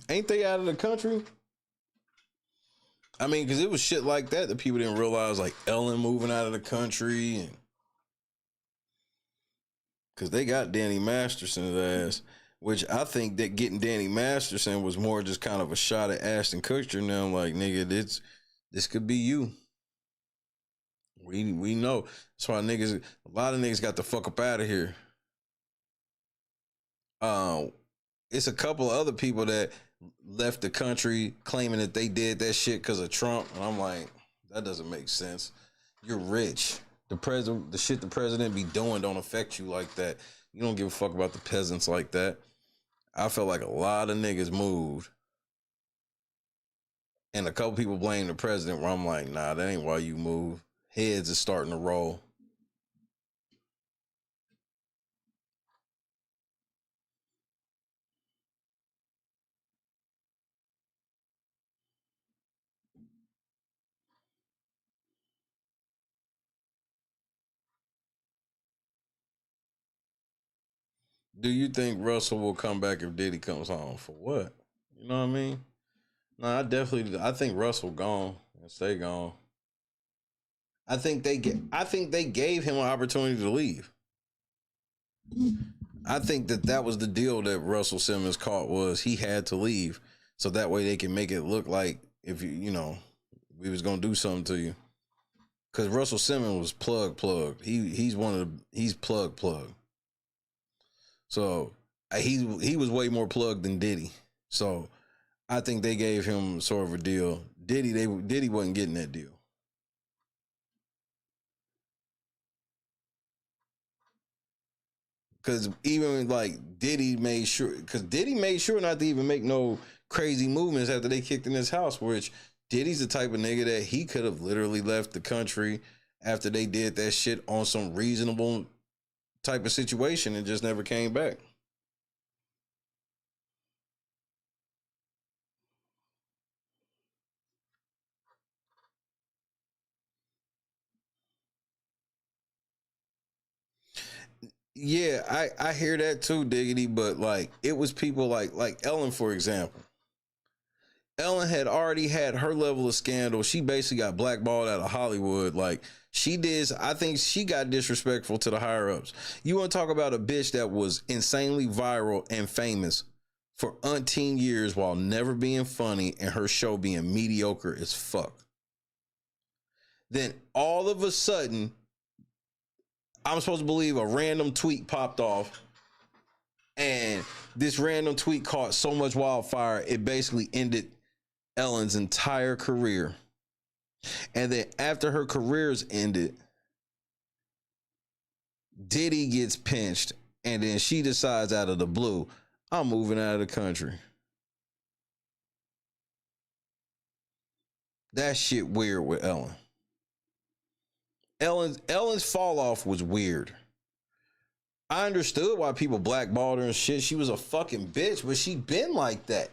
Ain't they out of the country? I mean, because it was shit like that people didn't realize, like Ellen moving out of the country, and because they got Danny Masterson's ass, which I think that getting Danny Masterson was more just kind of a shot at Ashton Kutcher. Now, like, nigga, this could be you. We know. That's why a lot of niggas got the fuck up out of here. It's a couple of other people that left the country claiming that they did that shit because of Trump. And I'm like, that doesn't make sense. You're rich. The shit the president be doing don't affect you like that. You don't give a fuck about the peasants like that. I felt like a lot of niggas moved. And a couple people blame the president where I'm like, nah, that ain't why you moved. Heads is starting to roll. Do you think Russell will come back if Diddy comes home? For what? You know what I mean? No, I think Russell gone and stay gone. I think they gave him an opportunity to leave. I think that was the deal that Russell Simmons caught, was he had to leave. So that way they can make it look like if you know, we was gonna do something to you. Cause Russell Simmons was plug. He's plug. So he was way more plugged than Diddy. So I think they gave him sort of a deal. Diddy wasn't getting that deal. Cause even like Diddy made sure not to even make no crazy movements after they kicked in his house, which Diddy's the type of nigga that he could have literally left the country after they did that shit on some reasonable type of situation and just never came back. Yeah, I hear that too, Diggity, but like it was people like Ellen, for example. Ellen had already had her level of scandal. She basically got blackballed out of Hollywood. Like I think she got disrespectful to the higher ups. You want to talk about a bitch that was insanely viral and famous for umpteen years while never being funny and her show being mediocre as fuck. Then all of a sudden, I'm supposed to believe a random tweet popped off, and this random tweet caught so much wildfire, it basically ended Ellen's entire career. And then after her career's ended, Diddy gets pinched, and then she decides out of the blue, I'm moving out of the country. That shit weird with Ellen. Ellen's fall off was weird. I understood why people blackballed her and shit. She was a fucking bitch, but she been like that.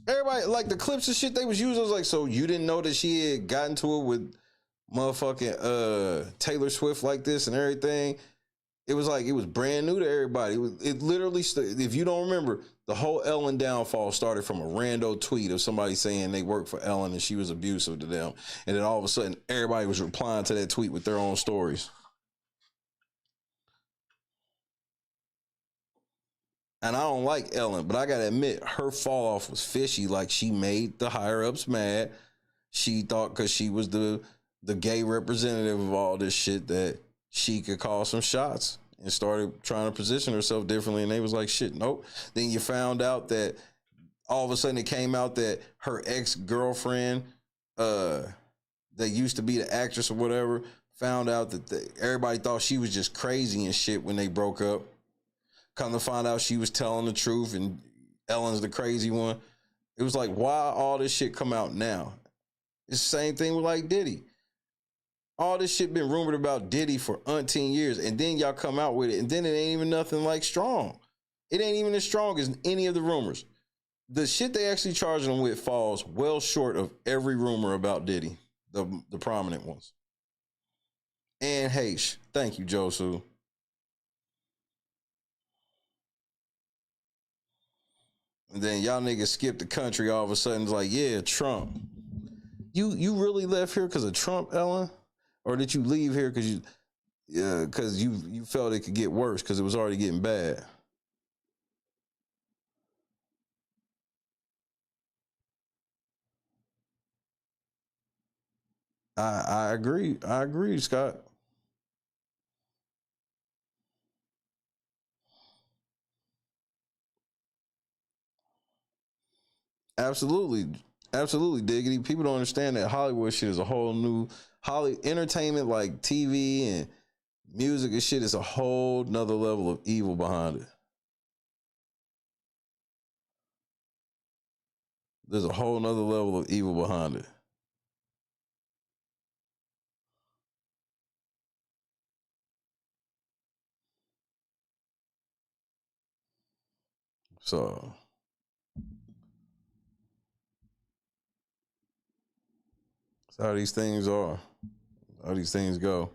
Everybody, like the clips and shit they was using, was like, so you didn't know that she had gotten to it with motherfucking Taylor Swift like this and everything. It was like, it was brand new to everybody. It literally, if you don't remember, the whole Ellen downfall started from a rando tweet of somebody saying they worked for Ellen and she was abusive to them. And then all of a sudden, everybody was replying to that tweet with their own stories. And I don't like Ellen, but I gotta admit, her fall off was fishy. Like, she made the higher ups mad. She thought because she was the gay representative of all this shit that she could call some shots, and started trying to position herself differently. And they was like, shit, nope. Then you found out that all of a sudden it came out that her ex-girlfriend, that used to be the actress or whatever, found out that everybody thought she was just crazy and shit when they broke up. Come to find out she was telling the truth and Ellen's the crazy one. It was like, why all this shit come out now? It's the same thing with like Diddy. All this shit been rumored about Diddy for umpteen years, and then y'all come out with it, and then it ain't even nothing like strong. It ain't even as strong as any of the rumors. The shit they actually charging him with falls well short of every rumor about Diddy, the prominent ones. And Haish, thank you, Josu. And then y'all niggas skip the country all of a sudden. It's like, yeah, Trump. You really left here because of Trump, Ellen? Or did you leave here because you felt it could get worse because it was already getting bad? I agree. I agree, Scott. Absolutely. Absolutely, Diggity. People don't understand that Hollywood shit is a whole new entertainment, like TV and music and shit, is a whole nother level of evil behind it. There's a whole nother level of evil behind it. So that's how these things are. How these things go.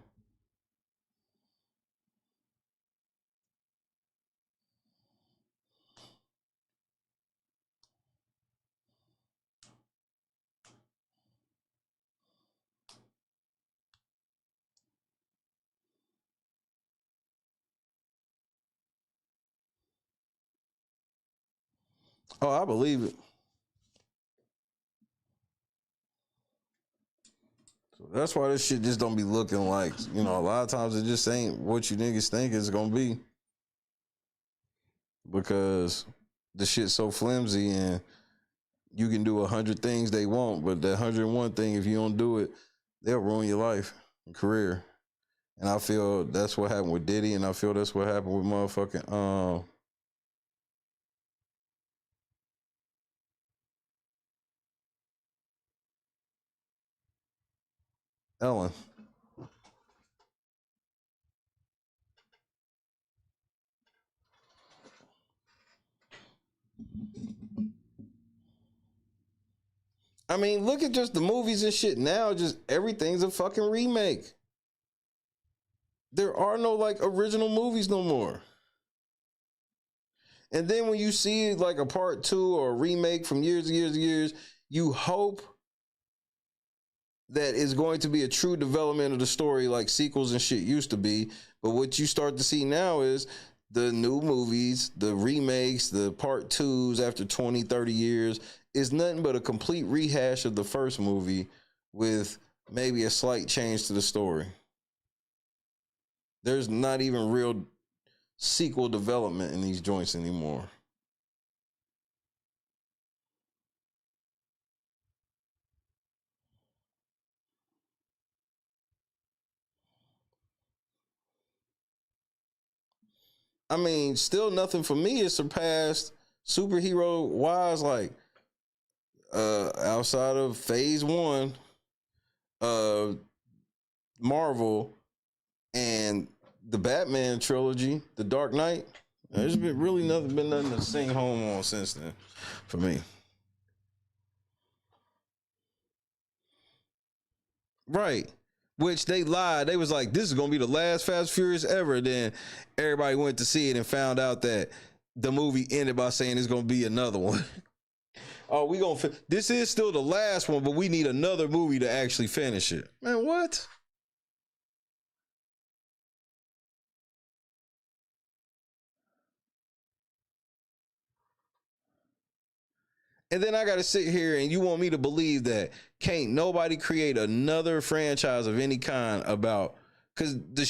Oh, I believe it. So that's why this shit just don't be looking like, you know, a lot of times it just ain't what you niggas think it's gonna be. Because the shit's so flimsy and you can do 100 things they want, but that 101 thing, if you don't do it, they'll ruin your life and career. And I feel that's what happened with Diddy, and I feel that's what happened with motherfucking Ellen. I mean, look at just the movies and shit now. Just everything's a fucking remake. There are no like original movies no more. And then when you see like a part 2 or a remake from years and years and years, you hope that it's going to be a true development of the story like sequels and shit used to be. But what you start to see now is the new movies, the remakes, the part 2s after 20, 30 years is nothing but a complete rehash of the first movie with maybe a slight change to the story. There's not even real sequel development in these joints anymore. I mean, still nothing for me has surpassed superhero wise, like outside of phase 1 of Marvel and the Batman trilogy, The Dark Knight. There's been really nothing to sing home on since then for me. Right. Which they lied. They was like, this is going to be the last Fast Furious ever. Then everybody went to see it and found out that the movie ended by saying it's going to be another one. Oh, this is still the last one, but we need another movie to actually finish it. Man, what? And then I got to sit here and you want me to believe that can't nobody create another franchise of any kind about, because the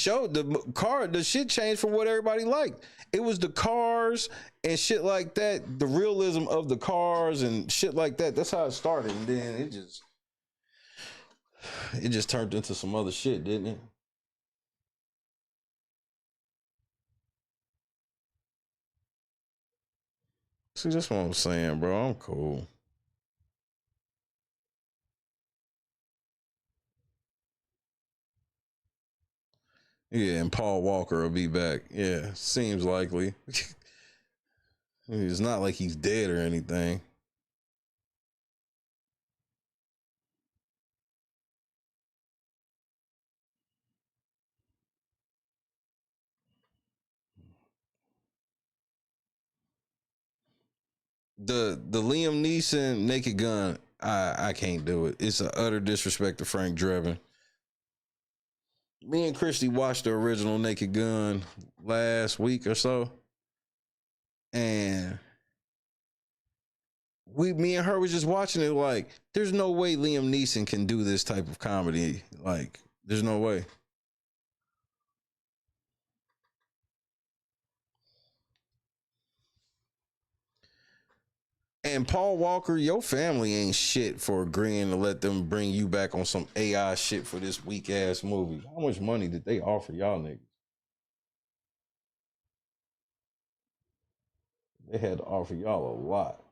shit changed from what everybody liked. It was the cars and shit like that, the realism of the cars and shit like that. That's how it started. And then it just turned into some other shit, didn't it? See, that's what I'm saying, bro. I'm cool. Yeah, and Paul Walker will be back. Yeah, seems likely. It's not like he's dead or anything. The Liam Neeson Naked Gun, I can't do it. It's an utter disrespect to Frank Drebin. Me and Christy watched the original Naked Gun last week or so, and me and her was just watching it like, there's no way Liam Neeson can do this type of comedy. Like, there's no way. And Paul Walker, your family ain't shit for agreeing to let them bring you back on some AI shit for this weak ass movie. How much money did they offer y'all niggas? They had to offer y'all a lot.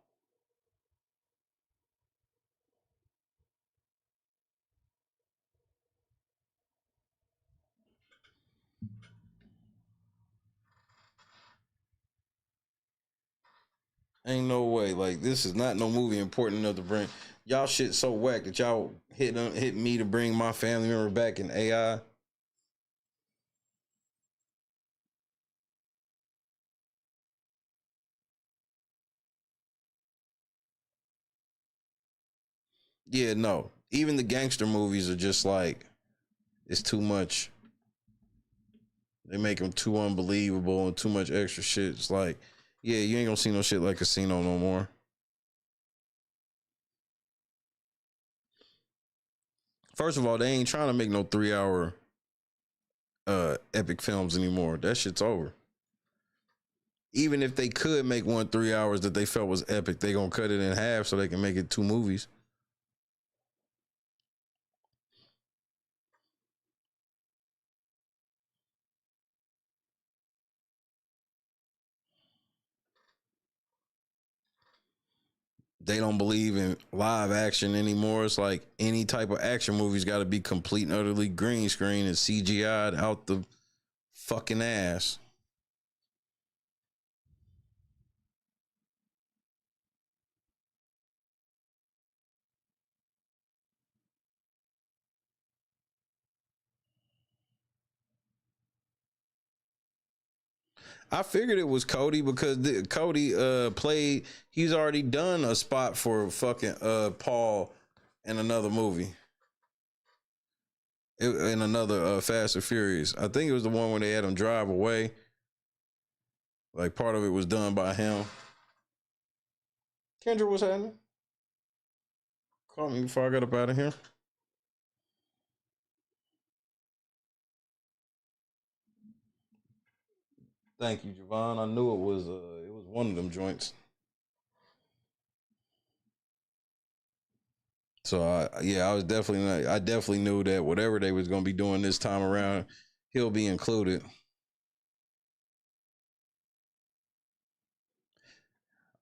Ain't no way. Like, this is not no movie important enough to bring. Y'all shit so whack that y'all hit me to bring my family member back in AI. Yeah, no. Even the gangster movies are just like, it's too much. They make them too unbelievable and too much extra shit. It's like, yeah, you ain't gonna see no shit like Casino no more. First of all, they ain't trying to make no 3-hour epic films anymore. That shit's over. Even if they could make one 3 hours that they felt was epic, they gonna cut it in half so they can make it 2 movies. They don't believe in live action anymore. It's like any type of action movie's got to be complete and utterly green screen and CGI'd out the fucking ass. I figured it was Cody because Cody played. He's already done a spot for fucking Paul in another movie. In another Fast and Furious. I think it was the one where they had him drive away. Like part of it was done by him. Kendra, what's happening? Call me before I got up out of here. Thank you, Javon. I knew it was one of them joints. So I definitely knew that whatever they was gonna be doing this time around, he'll be included.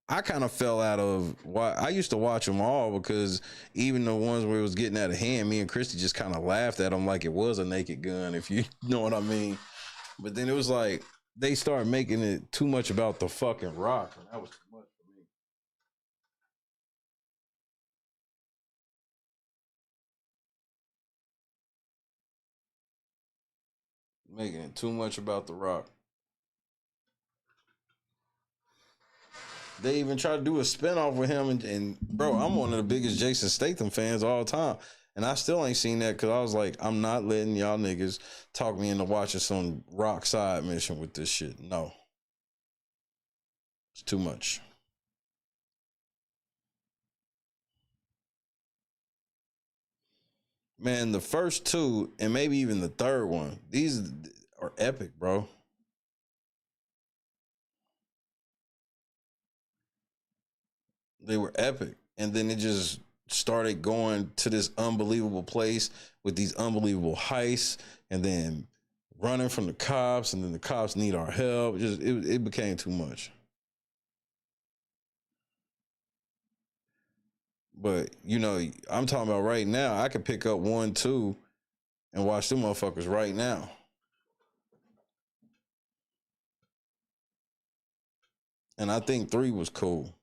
I kind of fell out of I used to watch them all because even the ones where it was getting out of hand, me and Christy just kind of laughed at them like it was a Naked Gun, if you know what I mean. But then it was like they started making it too much about the fucking Rock, and that was too much for me. Making it too much about the Rock. They even tried to do a spinoff with him, and bro, I'm one of the biggest Jason Statham fans of all time, and I still ain't seen that because I was like, I'm not letting y'all niggas talk me into watching some Rock side mission with this shit. No, it's too much. Man, the first two and maybe even the third one, these are epic, bro. They were epic. And then it just started going to this unbelievable place with these unbelievable heists and then running from the cops, and then the cops need our help. It became too much. But, you know, I'm talking about right now, I could pick up 1, 2 and watch them motherfuckers right now. And I think 3 was cool.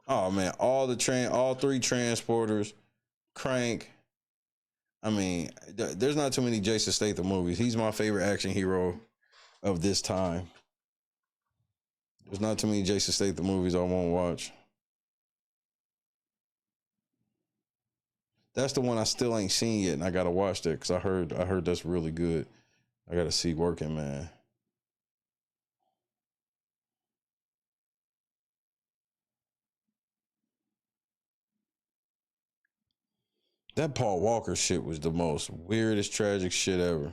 Oh man, all 3 transporters, Crank. I mean, there's not too many Jason Statham movies. He's my favorite action hero of this time. There's not too many Jason Statham movies I won't watch. That's the one I still ain't seen yet, and I gotta watch that because I heard that's really good. I gotta see Working Man. That Paul Walker shit was the most weirdest, tragic shit ever.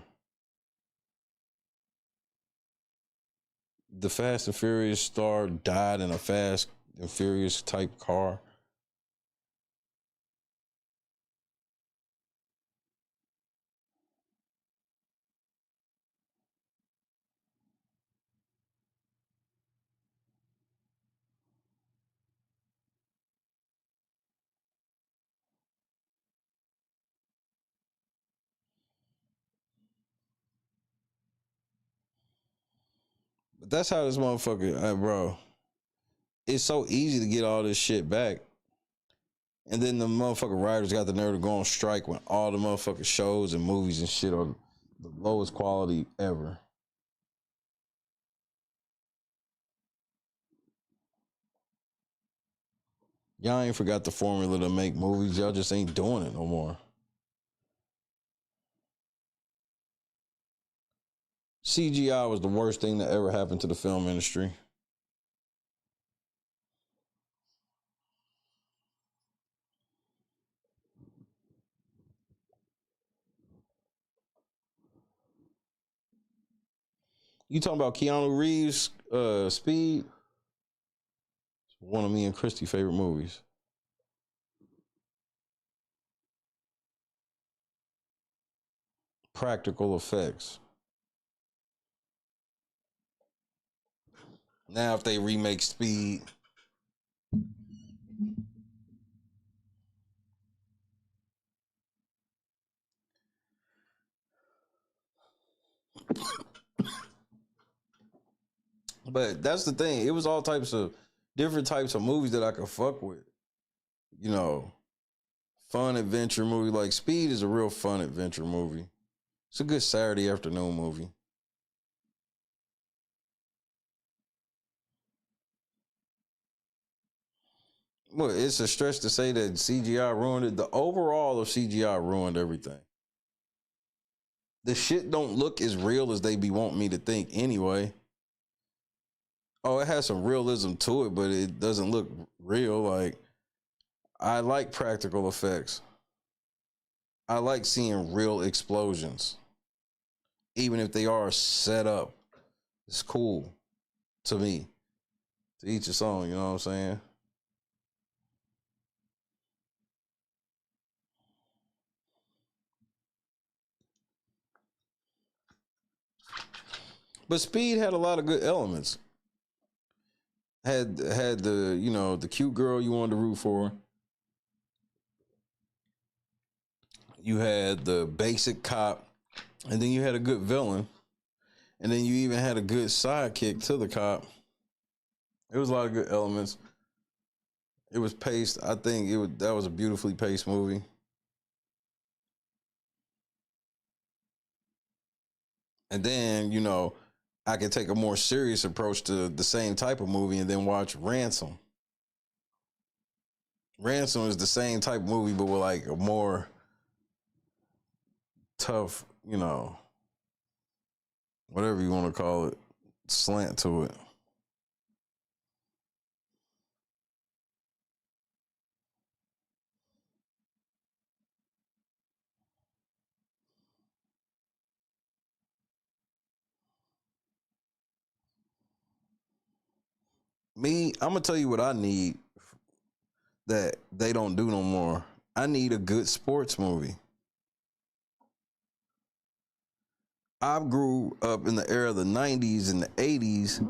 The Fast and Furious star died in a Fast and Furious type car. But that's how this motherfucker, bro. It's so easy to get all this shit back. And then the motherfucking writers got the nerve to go on strike when all the motherfucking shows and movies and shit are the lowest quality ever. Y'all ain't forgot the formula to make movies. Y'all just ain't doing it no more. CGI was the worst thing that ever happened to the film industry. You talking about Keanu Reeves, Speed? It's one of me and Christy's favorite movies. Practical effects. Now if they remake Speed, but that's the thing. It was all types of different types of movies that I could fuck with. You know, fun adventure movie. Like Speed is a real fun adventure movie. It's a good Saturday afternoon movie. Well, it's a stretch to say that CGI ruined it. The overall of CGI ruined everything. The shit don't look as real as they be wanting me to think anyway. Oh, it has some realism to it, but it doesn't look real. Like, I like practical effects. I like seeing real explosions. Even if they are set up. It's cool to me. To each his own, you know what I'm saying? But Speed had a lot of good elements. Had the, you know, the cute girl you wanted to root for. You had the basic cop, and then you had a good villain, and then you even had a good sidekick to the cop. It was a lot of good elements. It was paced. I think that was a beautifully paced movie. And then, you know, I could take a more serious approach to the same type of movie and then watch Ransom. Ransom is the same type of movie, but with like a more tough, you know, whatever you want to call it, slant to it. Me, I'm gonna tell you what I need that they don't do no more. I need a good sports movie. I grew up in the era of the 90s and the 80s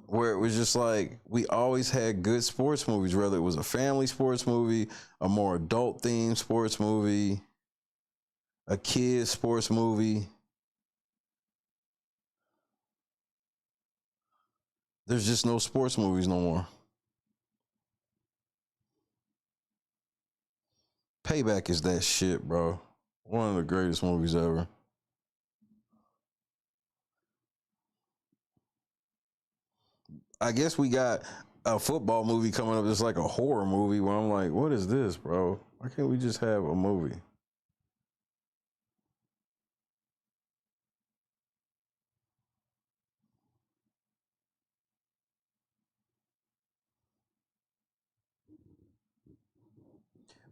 where it was just like we always had good sports movies, whether it was a family sports movie, a more adult themed sports movie, a kid's sports movie. There's just no sports movies no more. Payback is that shit, bro. One of the greatest movies ever. I guess we got a football movie coming up that's like a horror movie where I'm like, what is this, bro? Why can't we just have a movie?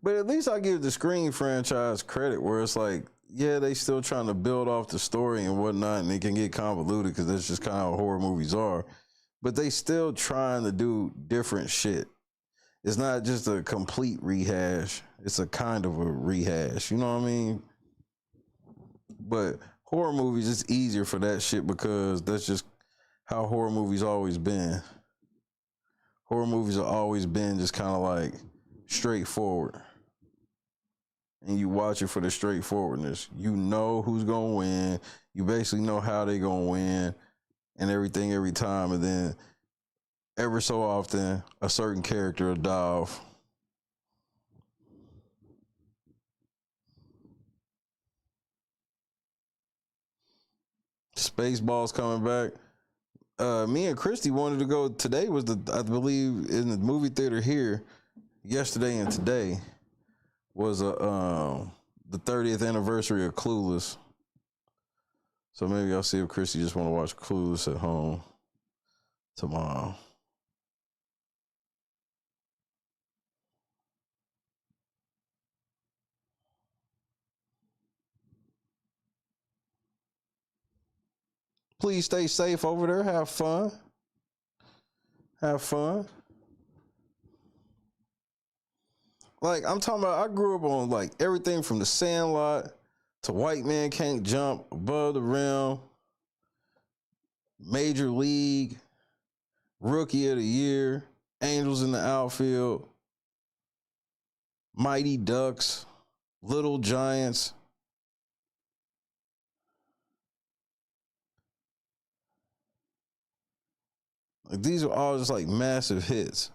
But at least I give the Scream franchise credit where it's like, yeah, they still trying to build off the story and whatnot, and it can get convoluted because that's just kind of how horror movies are. But they still trying to do different shit. It's not just a complete rehash. It's a kind of a rehash. You know what I mean? But horror movies, it's easier for that shit because that's just how horror movies always been. Horror movies have always been just kind of like straightforward. And you watch it for the straightforwardness. You know who's going to win. You basically know how they going to win and everything every time. And then ever so often, a certain character will die off. Spaceballs coming back. Me and Christy wanted to go. Today was I believe, in the movie theater here, yesterday and today was the 30th anniversary of Clueless. So maybe I'll see if Christy just want to watch Clueless at home tomorrow. Please stay safe over there. Have fun. Have fun. Like, I'm talking about, I grew up on like everything from The Sandlot to White Man Can't Jump, Above the Rim, Major League, Rookie of the Year, Angels in the Outfield, Mighty Ducks, Little Giants. Like, these are all just like massive hits.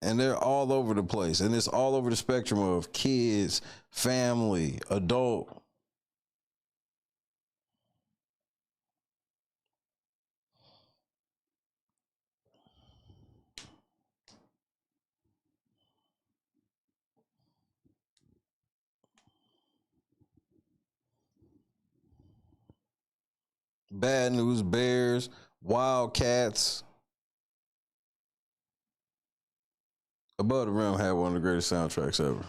And they're all over the place. And it's all over the spectrum of kids, family, adult. Bad News Bears, Wildcats. Above the Rim had one of the greatest soundtracks ever.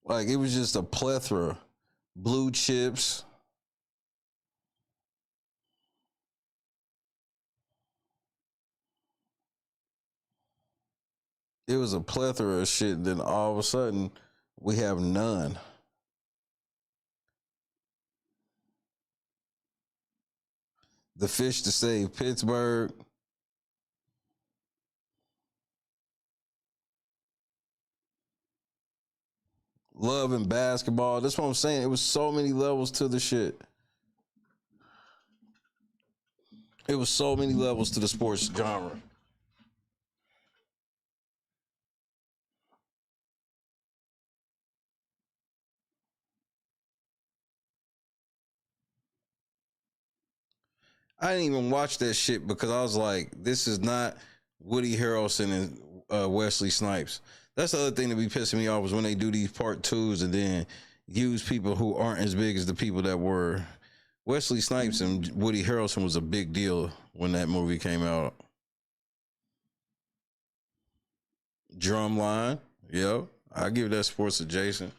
Like, it was just a plethora. Blue Chips. It was a plethora of shit. Then all of a sudden, we have none. The Fish to Save Pittsburgh. Love and Basketball. That's what I'm saying. It was so many levels to the shit. It was so many levels to the sports genre. I didn't even watch that shit because I was like, this is not Woody Harrelson and Wesley Snipes. That's the other thing that be pissing me off is when they do these part twos and then use people who aren't as big as the people that were. Wesley Snipes and Woody Harrelson was a big deal when that movie came out. Drumline, yep. I give that sports adjacent.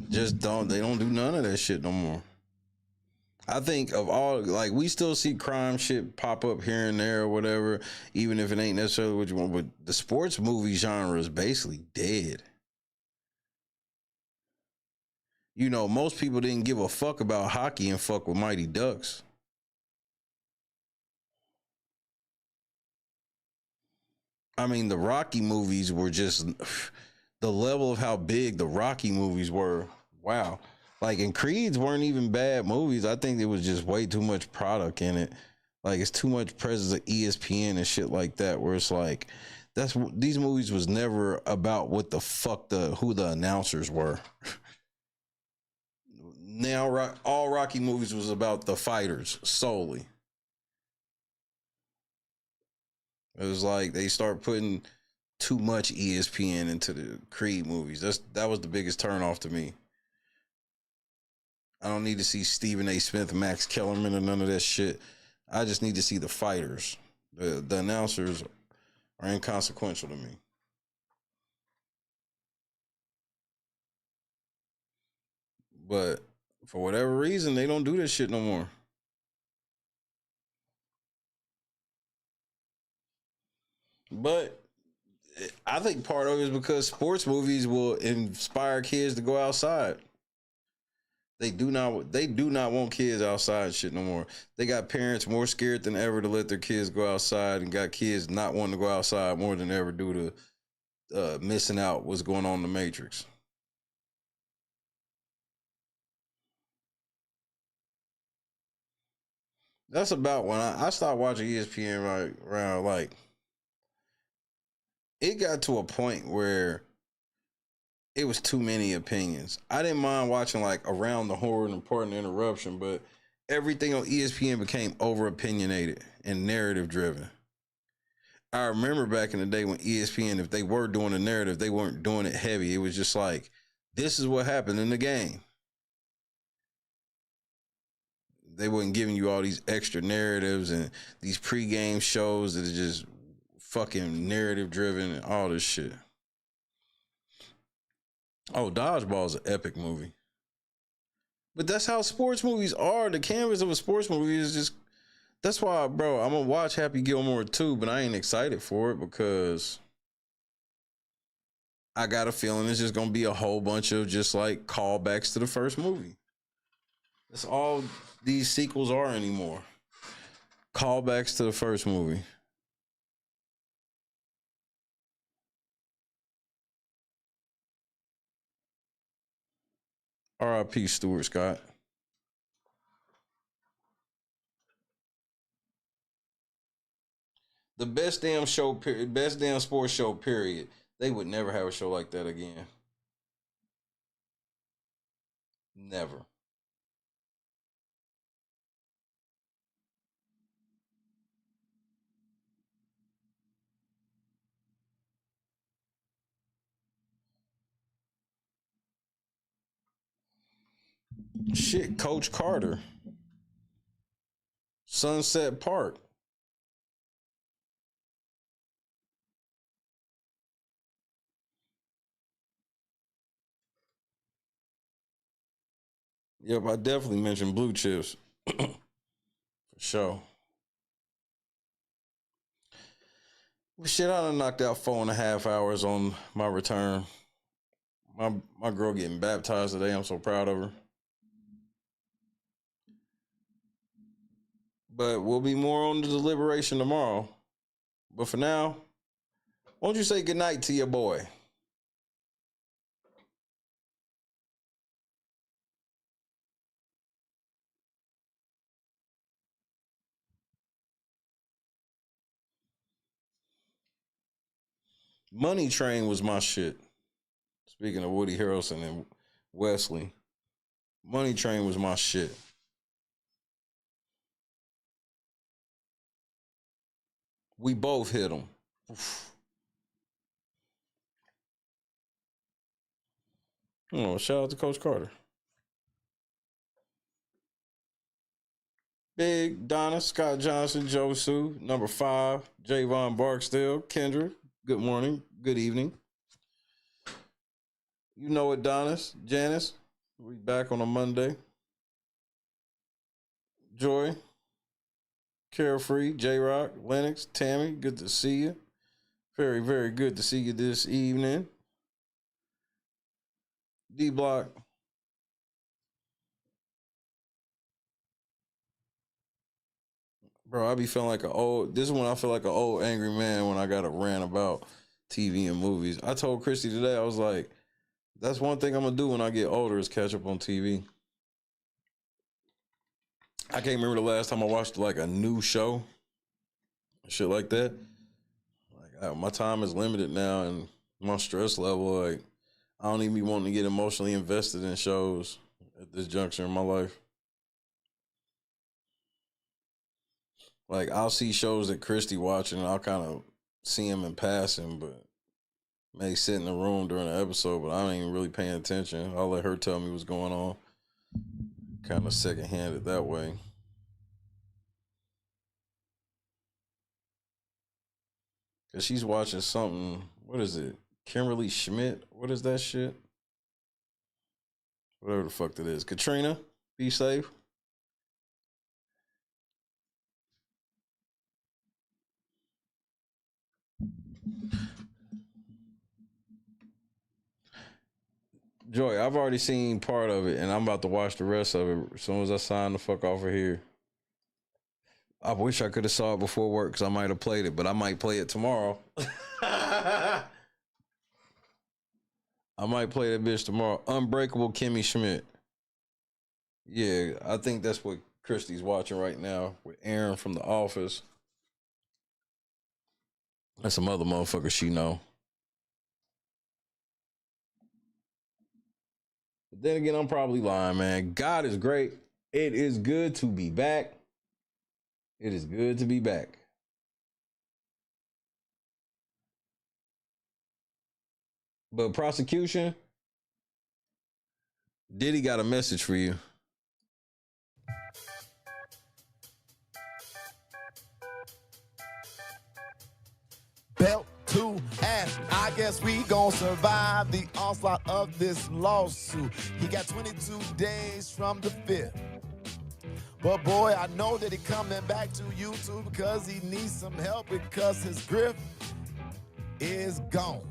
They don't do none of that shit no more. I think of all, like, we still see crime shit pop up here and there or whatever, even if it ain't necessarily what you want, but the sports movie genre is basically dead. You know, most people didn't give a fuck about hockey and fuck with Mighty Ducks. I mean, the Rocky movies were just, the level of how big the Rocky movies were, wow. Like, and Creeds weren't even bad movies. I think there was just way too much product in it. Like, it's too much presence of ESPN and shit like that, where it's like, these movies was never about what the fuck who the announcers were. Now, all Rocky movies was about the fighters solely. It was like they start putting too much ESPN into the Creed movies. That was the biggest turnoff to me. I don't need to see Stephen A. Smith, Max Kellerman, or none of that shit. I just need to see the fighters. The announcers are inconsequential to me. But for whatever reason, they don't do this shit no more. But I think part of it is because sports movies will inspire kids to go outside. They do not want kids outside shit no more. They got parents more scared than ever to let their kids go outside, and got kids not wanting to go outside more than ever due to missing out what's going on in the Matrix. That's about when I stopped watching ESPN right around, like, it got to a point where it was too many opinions. I didn't mind watching like Around the Horn and Pardon the Interruption, but everything on ESPN became over opinionated and narrative driven. I remember back in the day when ESPN, if they were doing a narrative, they weren't doing it heavy. It was just like, this is what happened in the game. They weren't giving you all these extra narratives and these pregame shows that are just fucking narrative driven and all this shit. Oh, Dodgeball is an epic movie. But that's how sports movies are. The canvas of a sports movie is just, that's why, bro, I'm gonna watch Happy Gilmore 2, but I ain't excited for it because I got a feeling it's just gonna be a whole bunch of just like callbacks to the first movie. That's all these sequels are anymore. Callbacks to the first movie. R.I.P. Stuart Scott. The best damn show, best damn sports show, period. They would never have a show like that again. Never. Shit, Coach Carter. Sunset Park. Yep, I definitely mentioned Blue Chips. For sure. Well, shit, I done knocked out 4.5 hours on my return. My girl getting baptized today. I'm so proud of her. But we'll be more on the deliberation tomorrow. But for now, won't you say goodnight to your boy? Money Train was my shit. Speaking of Woody Harrelson and Wesley, Money Train was my shit. We both hit him. Oh, shout out to Coach Carter. Big, Donna, Scott Johnson, Joe Sue, number 5, Javon Barksdale, Kendra, good morning, good evening. You know it, Donis, Janice, we back on a Monday. Joy, Carefree, J-Rock, Lennox, Tammy, good to see you. Very, very good to see you this evening. D-Block. Bro, I be feeling like this is when I feel like an old angry man when I got to rant about TV and movies. I told Christy today, I was like, that's one thing I'm going to do when I get older is catch up on TV. I can't remember the last time I watched like a new show. Shit like that. Like my time is limited now and my stress level, like I don't even be wanting to get emotionally invested in shows at this juncture in my life. Like I'll see shows that Christy watching and I'll kind of see him in passing, but may sit in the room during the episode, but I ain't even really paying attention. I'll let her tell me what's going on. Kind of second-handed that way. Cause she's watching something, what is it? Kimberly Schmidt? What is that shit? Whatever the fuck that is. Katrina, be safe. Joy, I've already seen part of it and I'm about to watch the rest of it as soon as I sign the fuck off of here. I wish I could have saw it before work because I might have played it, but I might play it tomorrow. I might play that bitch tomorrow. Unbreakable Kimmy Schmidt. Yeah, I think that's what Christy's watching right now with Aaron from The Office. And some other motherfuckers she know. But then again, I'm probably lying, man. God is great. It is good to be back. It is good to be back. But prosecution, Diddy got a message for you. And I guess we gon' survive the onslaught of this lawsuit. He got 22 days from the 5th. But boy, I know that he coming back to YouTube because he needs some help because his grip is gone.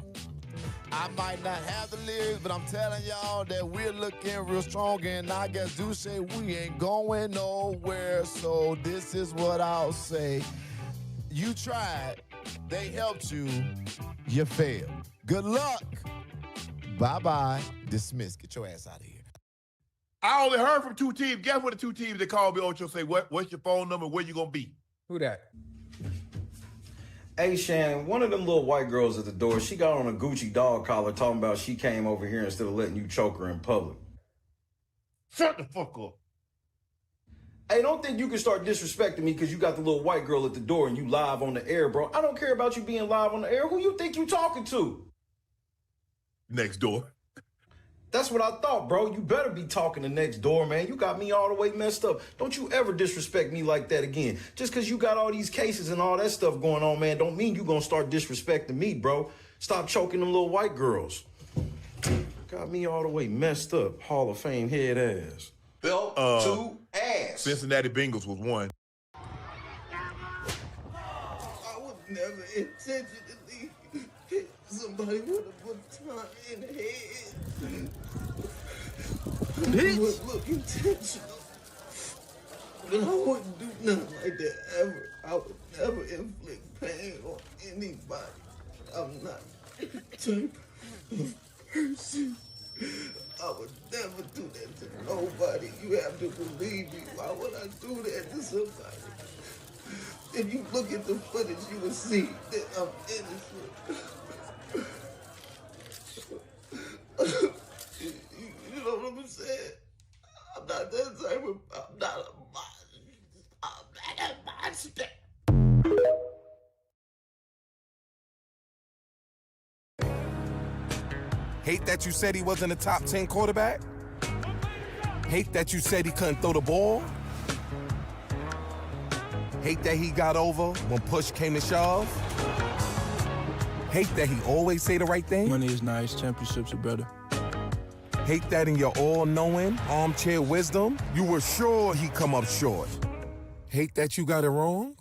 I might not have the lyrics, but I'm telling y'all that we're looking real strong. And I guess Duce, we ain't going nowhere. So this is what I'll say. You tried, they helped you, you failed. Good luck. Bye-bye. Dismiss. Get your ass out of here. I only heard from 2 teams. Guess what the 2 teams that called me, Ocho, say, what's your phone number, where you gonna be? Who that? Hey, Shannon, one of them little white girls at the door, she got on a Gucci dog collar talking about she came over here instead of letting you choke her in public. Shut the fuck up. Hey, don't think you can start disrespecting me because you got the little white girl at the door and you live on the air, bro. I don't care about you being live on the air. Who you think you talking to? Next door. That's what I thought, bro. You better be talking to next door, man. You got me all the way messed up. Don't you ever disrespect me like that again. Just because you got all these cases and all that stuff going on, man, don't mean you gonna start disrespecting me, bro. Stop choking them little white girls. Got me all the way messed up. Hall of Fame head ass. Belt to ass. Cincinnati Bengals was one. I would never intentionally hit somebody with a baton in the head. It would look intentional. But I wouldn't do nothing like that ever. I would never inflict pain on anybody. I'm not the type of person. I would never do that to nobody. You have to believe me. Why would I do that to somebody? If you look at the footage, you will see that I'm innocent. You know what I'm saying? I'm not that type of, I'm not a monster. Hate that you said he wasn't a top 10 quarterback? Hate that you said he couldn't throw the ball? Hate that he got over when push came to shove? Hate that he always say the right thing? Money is nice, championships are better. Hate that in your all-knowing, armchair wisdom, you were sure he'd come up short. Hate that you got it wrong?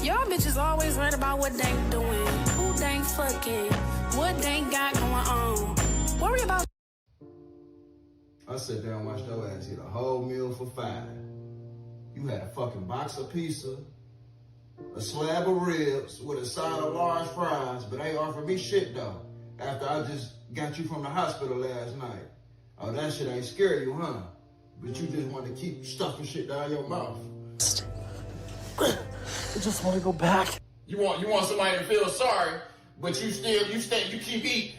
Y'all bitches always worried about what they doing, who they fucking, what they got going on. Worry about. I sat there and watched your ass eat a whole meal for $5. You had a fucking box of pizza, a slab of ribs with a side of large fries, but ain't offered me shit though. After I just got you from the hospital last night. Oh, that shit ain't scare you, huh? But you just want to keep stuffing shit down your mouth. I just want to go back. You want somebody to feel sorry, but you keep eating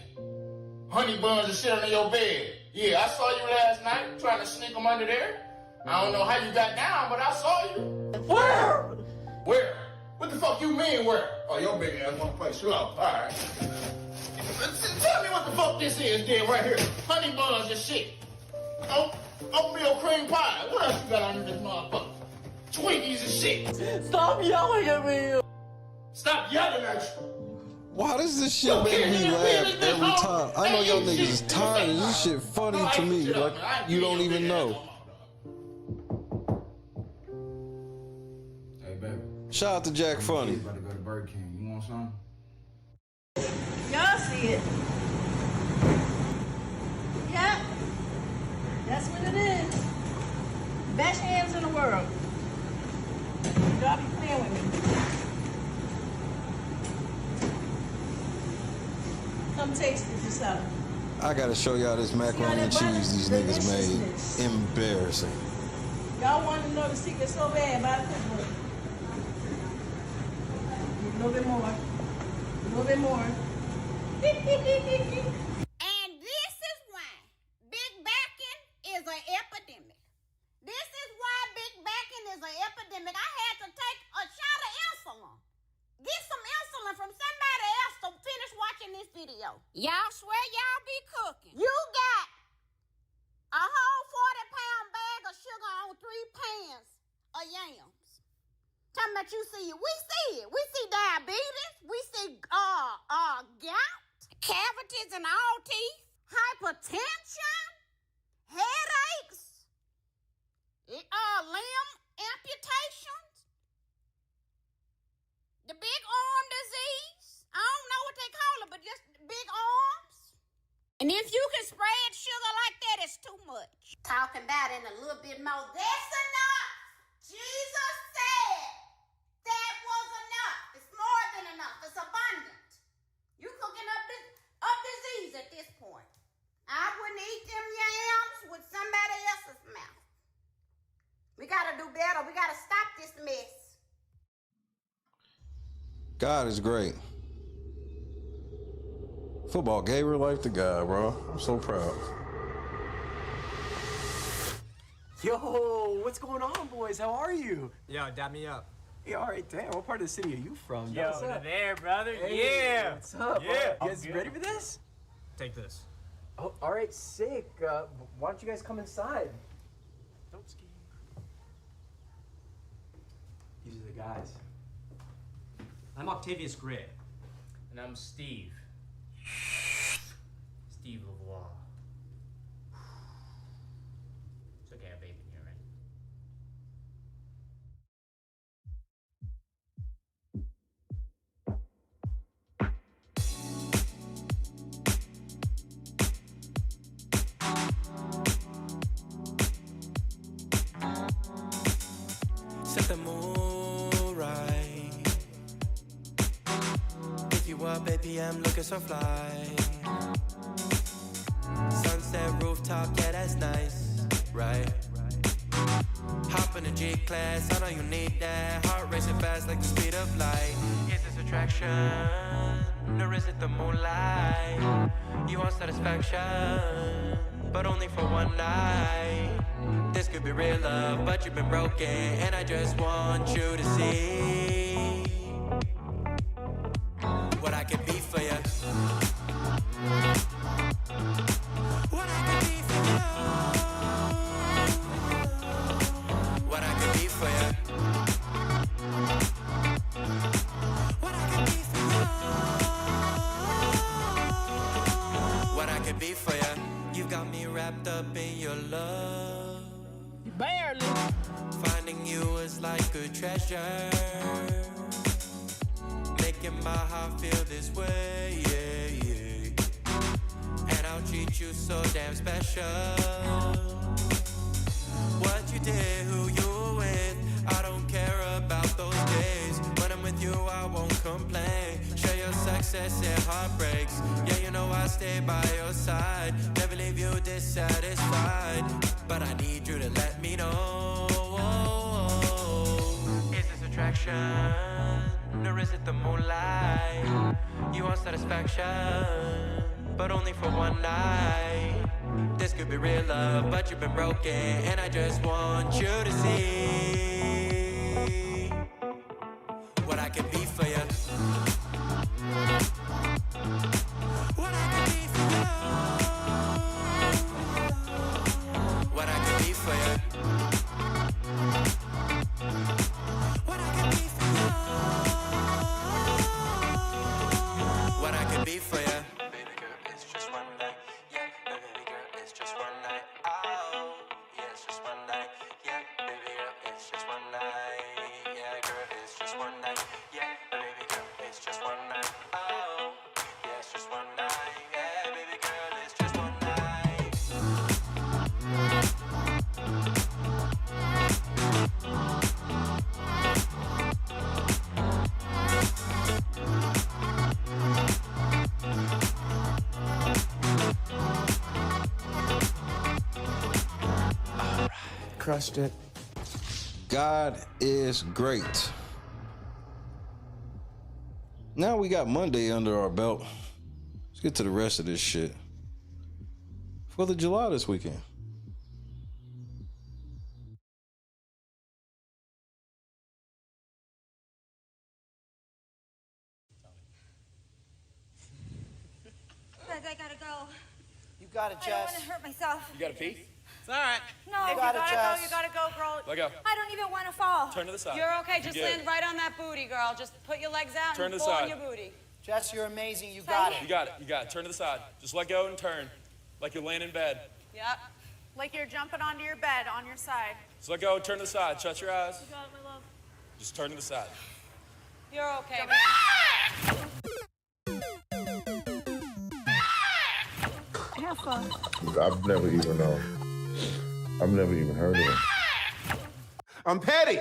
honey buns and shit under your bed. Yeah, I saw you last night trying to sneak them under there. I don't know how you got down, but I saw you. Where? Where? What the fuck you mean where? Oh, your big ass wanna play slow. All right. Tell me what the fuck this is, then, right here. Honey buns and shit. Oatmeal cream pie. What else you got under this motherfucker? Twinkies and shit. Stop yelling at me. Stop yelling at you. Why does this shit make me laugh every time? I know y'all niggas is tired of this shit funny to me, like you don't even know. Hey, baby. Shout out to Jack Funny. About to go to Burger King. You want something? Y'all see it. Yep. That's what it is. Best hands in the world. Y'all be playing with me. Come taste it yourself. I gotta show y'all this macaroni and cheese these niggas made. Embarrassing. Y'all want to know the secret so bad about it? A little bit more. A little bit more. And this is why big backing is an epidemic. This is why big backing is an epidemic. I had to take a shot of insulin. Get some insulin from somebody else to finish watching this video. Y'all swear y'all be cooking. You got a whole 40-pound bag of sugar on 3 pans of yams. Talking about you see it. We see it. We see diabetes. We see gout, cavities in all teeth, hypertension, headaches, limb amputations, the big arm disease. I don't know what they call it, but just big arms. And if you can spread sugar like that, it's too much. Talking about it in a little bit more. That's enough. Jesus said that was enough. It's more than enough. It's abundant. You cooking up disease at this point. I wouldn't eat them yams with somebody else's mouth. We gotta do better. We gotta stop this mess. God is great. Football gave her life to God, bro. I'm so proud. Yo, what's going on, boys? How are you? Yo, dab me up. Yeah, all right, damn. What part of the city are you from? Yo, What's up? there, brother. Hey, Yeah. What's up? Yeah. You guys ready for this? Take this. Oh, all right, sick. Why don't you guys come inside? Don't ski. These are the guys. I'm Octavius Gray. And I'm Steve. Steve Lavoie. It's okay, I have vape in here, right? Set the mood right. Pick you up, baby, I'm looking so fly. Sunset rooftop, yeah, that's nice, right? Hop in the G-Class, I know you need that. Heart racing fast like the speed of light. Is this attraction, or is it the moonlight? You want satisfaction, but only for one night. This could be real love, but you've been broken, and I just want you to see what I can be for you. What I can be for you. What I can be for you. What I can be for you. What I can be for you. You got me wrapped up in your love. Barely. Finding you is like a treasure. Making my heart feel this way, yeah, yeah. And I'll treat you so damn special. What you did, who you were with, I don't care about those days. When I'm with you, I won't complain. Share your success and heartbreaks. Yeah, you know I stay by your side. Never leave you dissatisfied. But I need you to let me know. Is this attraction, or is it the moonlight? You want satisfaction, but only for one night. This could be real love, but you've been broken, and I just want you to see what I can be for you. What I can be for you. What I can be for you. What I can be for you. What I can be for you. Baby girl, it's just one night. Yeah, baby girl, it's just one night. Oh, yeah, it's just one night. Yeah, baby girl, it's just one night. Yeah, girl, it's just one night. Yeah, baby girl, it's just one night. Oh, yeah, it's just one night. Yeah, baby girl, it's just one night. Crushed it. God is great. Now we got Monday under our belt. Let's get to the rest of this shit. 4th of July this weekend. Guys, I gotta go. You got it, I don't want Jess. to hurt myself. You got a pee? It's all right. No, you gotta go, girl. Let go. I don't even want to fall. Turn to the side. You're okay. Just You're good. land right on that booty, girl. Just put your legs out Turn and to the fall side. on your booty. Jess, you're amazing. You got it. You got it. You got it. Turn to the side. Just let go and turn, like you're laying in bed. Yep. Like you're jumping onto your bed on your side. Just let go and turn to the side. Shut your eyes. You got it, my love. Just turn to the side. You're okay. Have fun. I've never even heard of him. I'm petty.